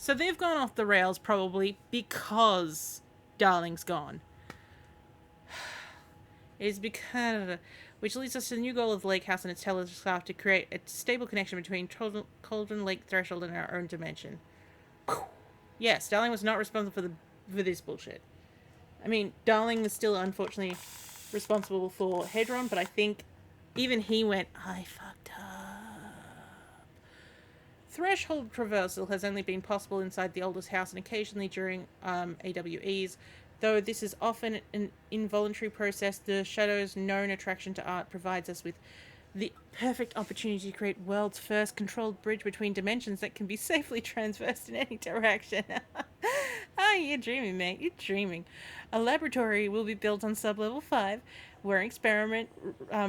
So they've gone off the rails probably because Darling's gone. It is because, which leads us to the new goal of the Lake House and its telescope to create a stable connection between Cauldron Lake Threshold and our own dimension. Yes, Darling was not responsible for this bullshit. I mean, Darling was still unfortunately responsible for Hedron, but I think even he went, I fucked up. Threshold traversal has only been possible inside the oldest house and occasionally during AWEs. Though this is often an involuntary process, the Shadow's known attraction to art provides us with the perfect opportunity to create world's first controlled bridge between dimensions that can be safely transversed in any direction. You're dreaming, mate. You're dreaming. A laboratory will be built on sublevel 5, where an experiment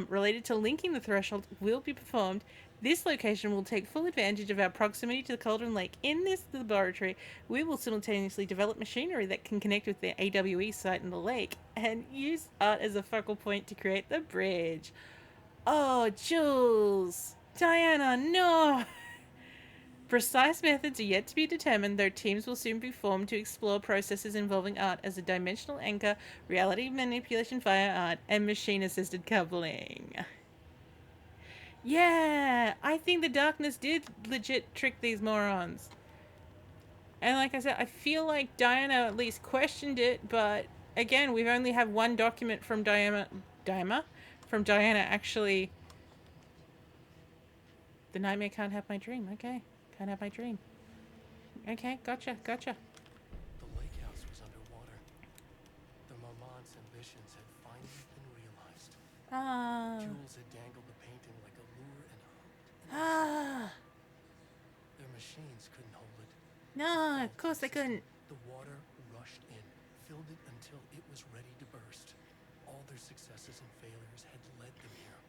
related to linking the threshold will be performed. This location will take full advantage of our proximity to the Cauldron Lake. In this laboratory, we will simultaneously develop machinery that can connect with the AWE site in the lake and use art as a focal point to create the bridge. Oh, Jules! Diana, no! Precise methods are yet to be determined, though teams will soon be formed to explore processes involving art as a dimensional anchor, reality manipulation via art, and machine-assisted coupling. Yeah, I think the darkness did legit trick these morons. And like I said, I feel like Diana at least questioned it, but again, we've only have one document from Diana actually. The nightmare can't have my dream. Okay, can't have my dream. Okay, gotcha. The lake house was underwater. The Marmont's ambitions had finally been realized. Jules had dangled the painting like a lure and hooked. Their machines couldn't hold it. No, of course they couldn't. The water rushed in, filled it until it was ready to burst. All their successes and failures had led them here.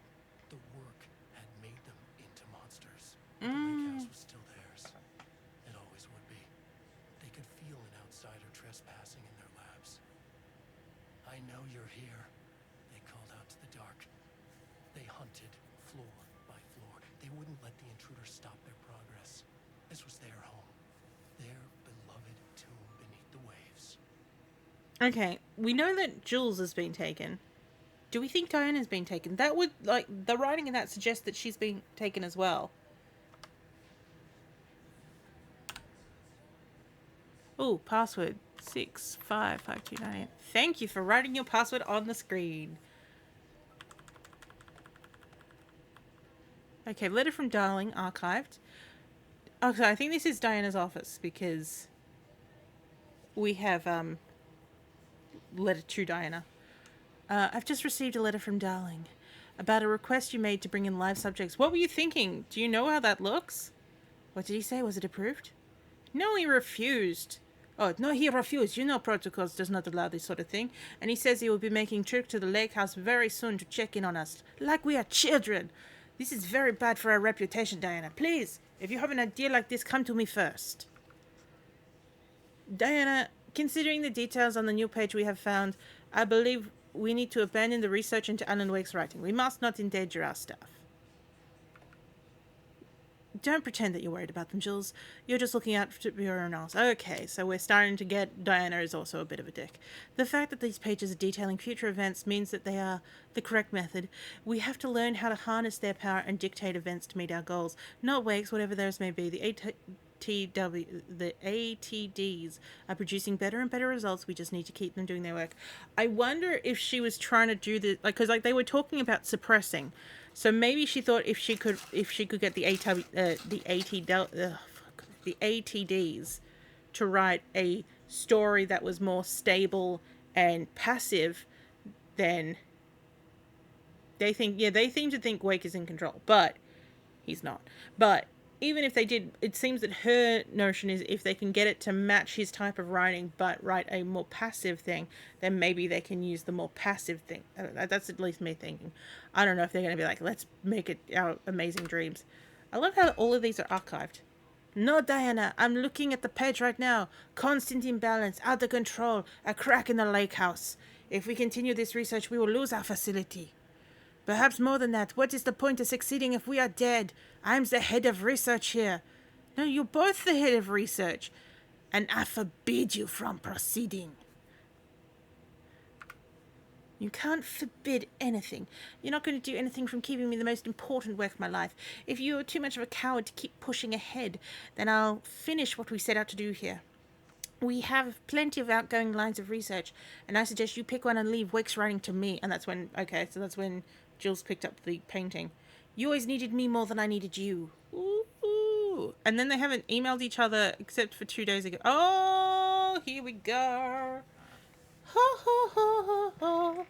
The work had made them into monsters. The lake house was still theirs. It always would be. They could feel an outsider trespassing in their labs. I know you're here, they called out to the dark. They hunted floor by floor. They wouldn't let the intruders stop their progress. This was their home. Their beloved tomb beneath the waves. Okay, we know that Jules has been taken. Do we think Diana's been taken? That would, like, the writing in that suggests that she's been taken as well. Oh, password 655298. Thank you for writing your password on the screen. Okay, letter from Darling archived. Okay, I think this is Diana's office because we have letter to Diana. I've just received a letter from Darling about a request you made to bring in live subjects. What were you thinking? Do you know how that looks? What did he say? Was it approved? No, he refused. Oh, no, he refused. You know protocols does not allow this sort of thing. And he says he will be making a trip to the lake house very soon to check in on us. Like we are children. This is very bad for our reputation, Diana. Please, if you have an idea like this, come to me first. Diana, considering the details on the new page we have found, I believe we need to abandon the research into Alan Wake's writing. We must not endanger our staff. Don't pretend that you're worried about them, Jules. You're just looking out for your own arse. Okay, so we're starting to get Diana is also a bit of a dick. The fact that these pages are detailing future events means that they are the correct method. We have to learn how to harness their power and dictate events to meet our goals. Not Wakes, whatever theirs may be. The ATDs are producing better and better results. We just need to keep them doing their work. I wonder if she was trying to do the because they were talking about suppressing, so maybe she thought if she could get the ATDs to write a story that was more stable and passive, then they seem to think Wake is in control, but he's not. But even if they did, it seems that her notion is if they can get it to match his type of writing, but write a more passive thing, then maybe they can use the more passive thing. That's at least me thinking. I don't know if they're going to be like, let's make it our amazing dreams. I love how all of these are archived. No, Diana, I'm looking at the page right now. Constant imbalance, out of control, a crack in the lake house. If we continue this research, we will lose our facility. Perhaps more than that. What is the point of succeeding if we are dead? I'm the head of research here. No, you're both the head of research. And I forbid you from proceeding. You can't forbid anything. You're not going to do anything from keeping me the most important work of my life. If you're too much of a coward to keep pushing ahead, then I'll finish what we set out to do here. We have plenty of outgoing lines of research, and I suggest you pick one and leave Wake's writing to me. And that's when, okay, so that's when Jules picked up the painting. You always needed me more than I needed you. Ooh. And then they haven't emailed each other except for 2 days ago. Oh, here we go. Ho, ho, ho, ho, ho.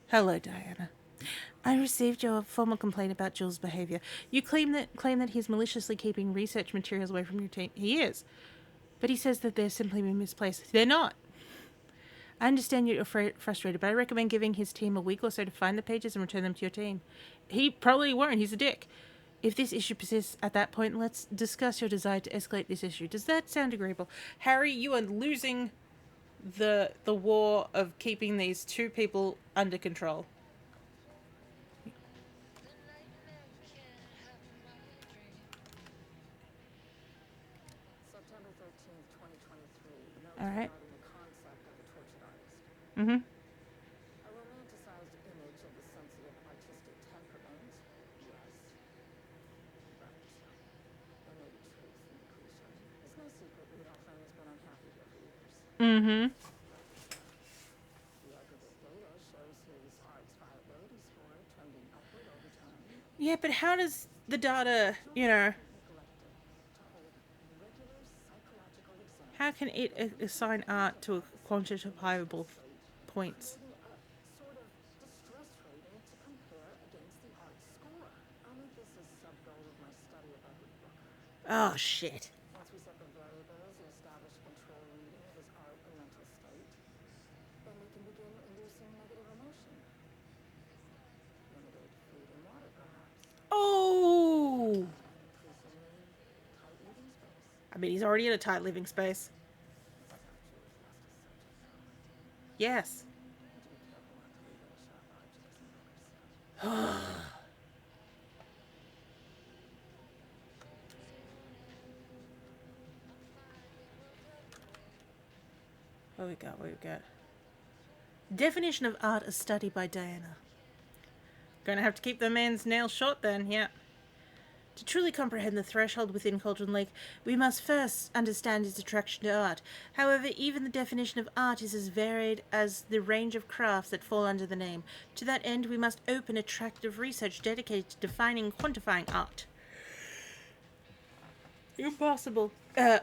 Hello, Diana. I received your formal complaint about Jules' behavior. You claim that he's maliciously keeping research materials away from your team. He is. But he says that they're simply misplaced. They're not. I understand you're frustrated, but I recommend giving his team a week or so to find the pages and return them to your team. He probably won't. He's a dick. If this issue persists at that point, let's discuss your desire to escalate this issue. Does that sound agreeable? Harry, you are losing the war of keeping these two people under control. September 13th, 2023. All right. Regarding the concept of the tortured artist. Mm-hmm. A romanticized image of the sensitive artistic temperament, yes. But there may be truth in the cliche. It's no secret Rudolph Lane has been unhappy here for years. Mm-hmm. The aggregate data shows his art's viability score trending upward over time. Yeah, but how does the data, you know, how can it assign art to a quantifiable points? Sort of distress rating to compare against the art score. I'll make this a sub-goal of my study of Edward Booker. Oh, shit. Once we set the variables and establish a control reading of his art and mental state, then we can begin inducing negative emotion. Limited food and water, perhaps. Oh! Increasingly tight living space. I mean, he's already in a tight living space. Yes. What we got? What we got? Definition of art as studied by Diana. Gonna have to keep the man's nails short then, yeah. To truly comprehend the threshold within Cauldron Lake, we must first understand its attraction to art. However, even the definition of art is as varied as the range of crafts that fall under the name. To that end, we must open a tract of research dedicated to defining and quantifying art. Impossible.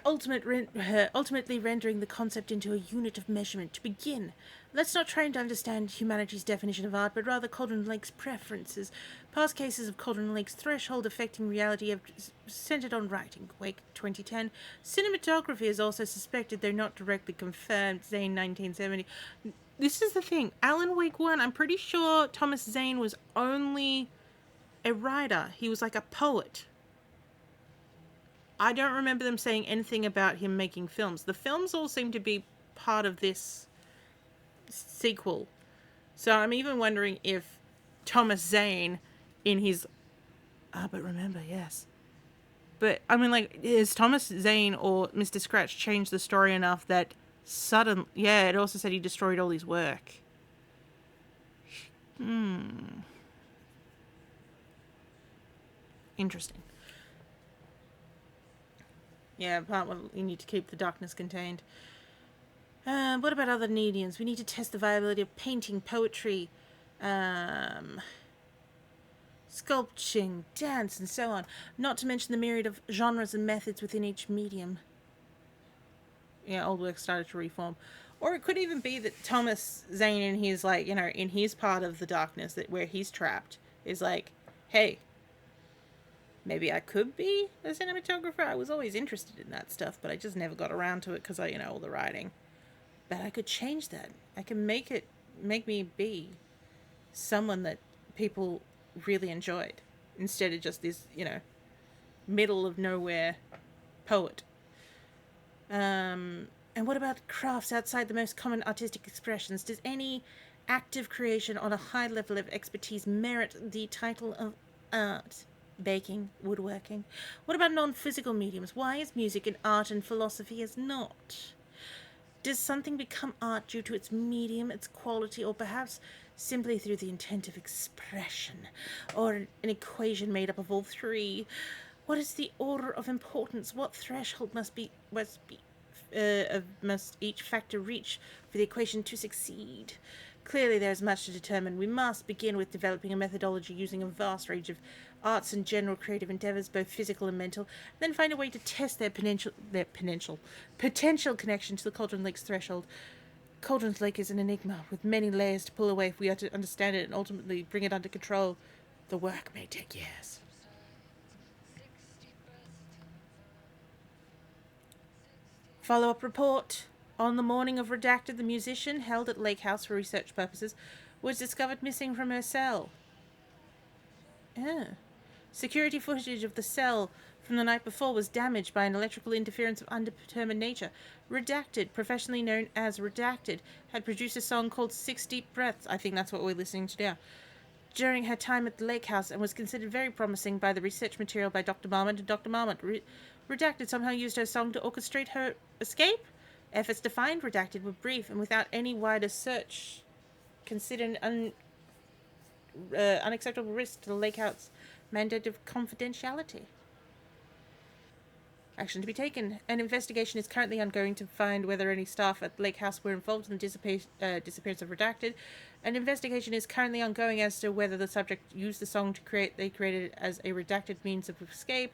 Ultimately rendering the concept into a unit of measurement. To begin, let's not try to understand humanity's definition of art, but rather Cauldron Lake's preferences. Past cases of Cauldron Lake's threshold affecting reality have centered on writing. Wake 2010. Cinematography is also suspected, though not directly confirmed. Zane 1970. This is the thing. Alan Wake 1, I'm pretty sure Thomas Zane was only a writer. He was like a poet. I don't remember them saying anything about him making films. The films all seem to be part of this sequel. So I'm even wondering if Thomas Zane in his... but remember, yes. But, I mean, like, is Thomas Zane or Mr. Scratch changed the story enough that suddenly... Yeah, it also said he destroyed all his work. Interesting. Yeah, part one, you need to keep the darkness contained. What about other mediums? We need to test the viability of painting, poetry, sculpting, dance, and so on. Not to mention the myriad of genres and methods within each medium. Yeah, old work started to reform. Or it could even be that Thomas Zane in his, like, you know, in his part of the darkness, that where he's trapped, is like, hey, maybe I could be a cinematographer. I was always interested in that stuff, but I just never got around to it because I, you know, all the writing. But I could change that. I can make me be someone that people really enjoyed instead of just this, you know, middle of nowhere poet. And what about crafts outside the most common artistic expressions? Does any active creation on a high level of expertise merit the title of art? Baking, woodworking. What about non-physical mediums? Why is music and art and philosophy is not? Does something become art due to its medium, its quality, or perhaps simply through the intent of expression, or an equation made up of all three? What is the order of importance? What threshold must each factor reach for the equation to succeed? Clearly, there is much to determine. We must begin with developing a methodology using a vast range of arts and general creative endeavors, both physical and mental, and then find a way to test their potential connection to the Cauldron Lake's threshold. Cauldron Lake is an enigma with many layers to pull away if we are to understand it and ultimately bring it under control. The work may take years. Follow-up report. On the morning of Redacted, the musician, held at Lake House for research purposes, was discovered missing from her cell. Security footage of the cell from the night before was damaged by an electrical interference of undetermined nature. Redacted, professionally known as Redacted, had produced a song called 6 Deep Breaths. I think that's what we're listening to now. During her time at the Lake House, and was considered very promising by the research material by Dr. Marmont and Dr. Marmont. Redacted somehow used her song to orchestrate her escape. Efforts to find Redacted were brief and without any wider search. Considered an unacceptable risk to the Lake House mandate of confidentiality. Action to be taken. An investigation is currently ongoing to find whether any staff at Lake House were involved in the disappearance of Redacted. An investigation is currently ongoing as to whether the subject used the song to created it as a redacted means of escape.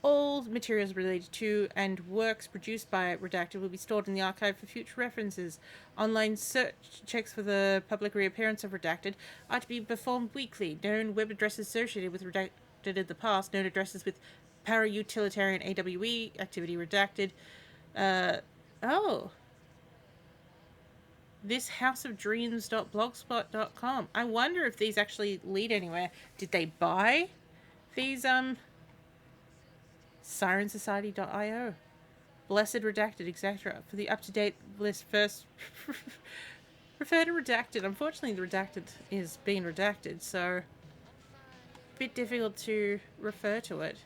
All materials related to and works produced by Redacted will be stored in the archive for future references. Online search checks for the public reappearance of Redacted are to be performed weekly. Known web addresses associated with Redacted in the past, known addresses with para-utilitarian AWE, activity Redacted. This houseofdreams.blogspot.com. I wonder if these actually lead anywhere. Did they buy these, Sirensociety.io, Blessed Redacted, etc. For the up-to-date list, first refer to Redacted. Unfortunately, the Redacted is being redacted, so a bit difficult to refer to it.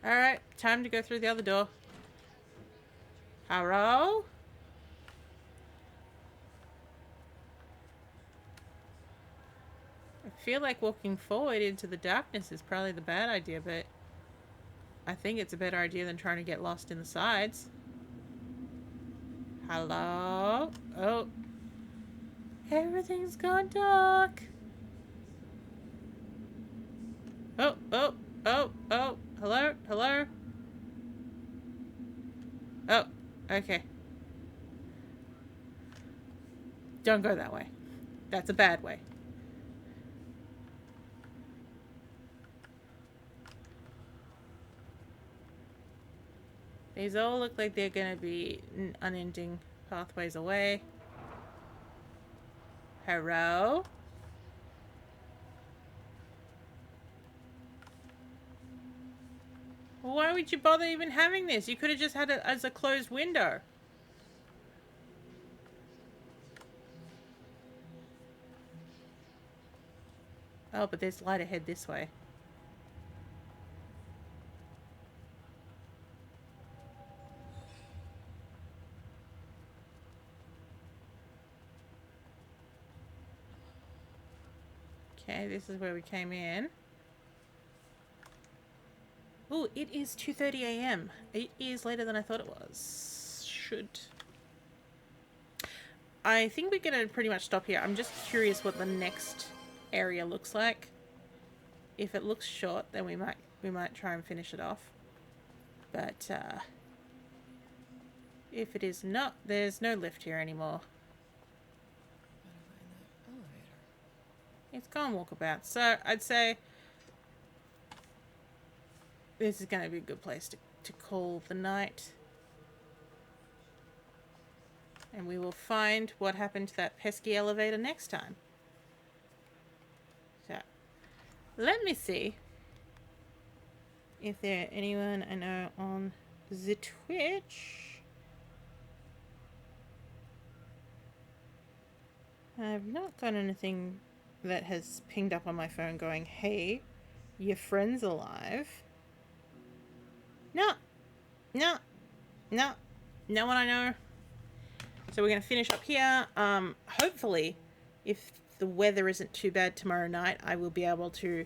Alright, time to go through the other door. Hello? I feel like walking forward into the darkness is probably the bad idea, but I think it's a better idea than trying to get lost in the sides. Hello? Oh. Everything's gone dark. Oh. Hello? Oh, okay. Don't go that way. That's a bad way. These all look like they're going to be unending pathways away. Hello? Why would you bother even having this? You could have just had it as a closed window. Oh, but there's light ahead this way. Okay, this is where we came in. Oh, it is 2:30 a.m. It is later than I thought it was. I think we're going to pretty much stop here. I'm just curious what the next area looks like. If it looks short, then we might try and finish it off. But if it is not, there's no lift here anymore. It's gone walkabout. So I'd say this is going to be a good place to call the night. And we will find what happened to that pesky elevator next time. So, let me see if there anyone I know on the Twitch. I've not got anything that has pinged up on my phone going, hey, your friend's alive. No. No one I know. So we're going to finish up here. Hopefully, if the weather isn't too bad tomorrow night, I will be able to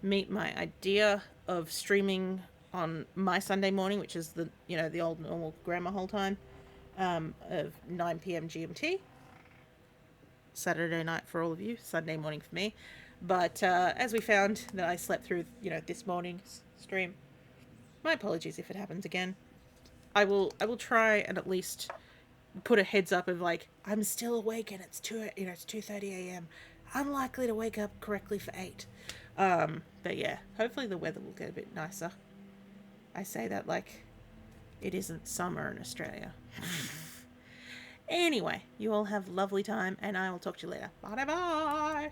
meet my idea of streaming on my Sunday morning, which is the old normal grammar hole time, of 9 p.m. GMT. Saturday night for all of you, Sunday morning for me. But as we found that I slept through, this morning's stream, my apologies if it happens again. I will try and at least put a heads up of like, I'm still awake and it's 2:30 a.m. I'm likely to wake up correctly for 8. But yeah, hopefully the weather will get a bit nicer. I say that like it isn't summer in Australia. Anyway, you all have a lovely time and I will talk to you later. Bye bye.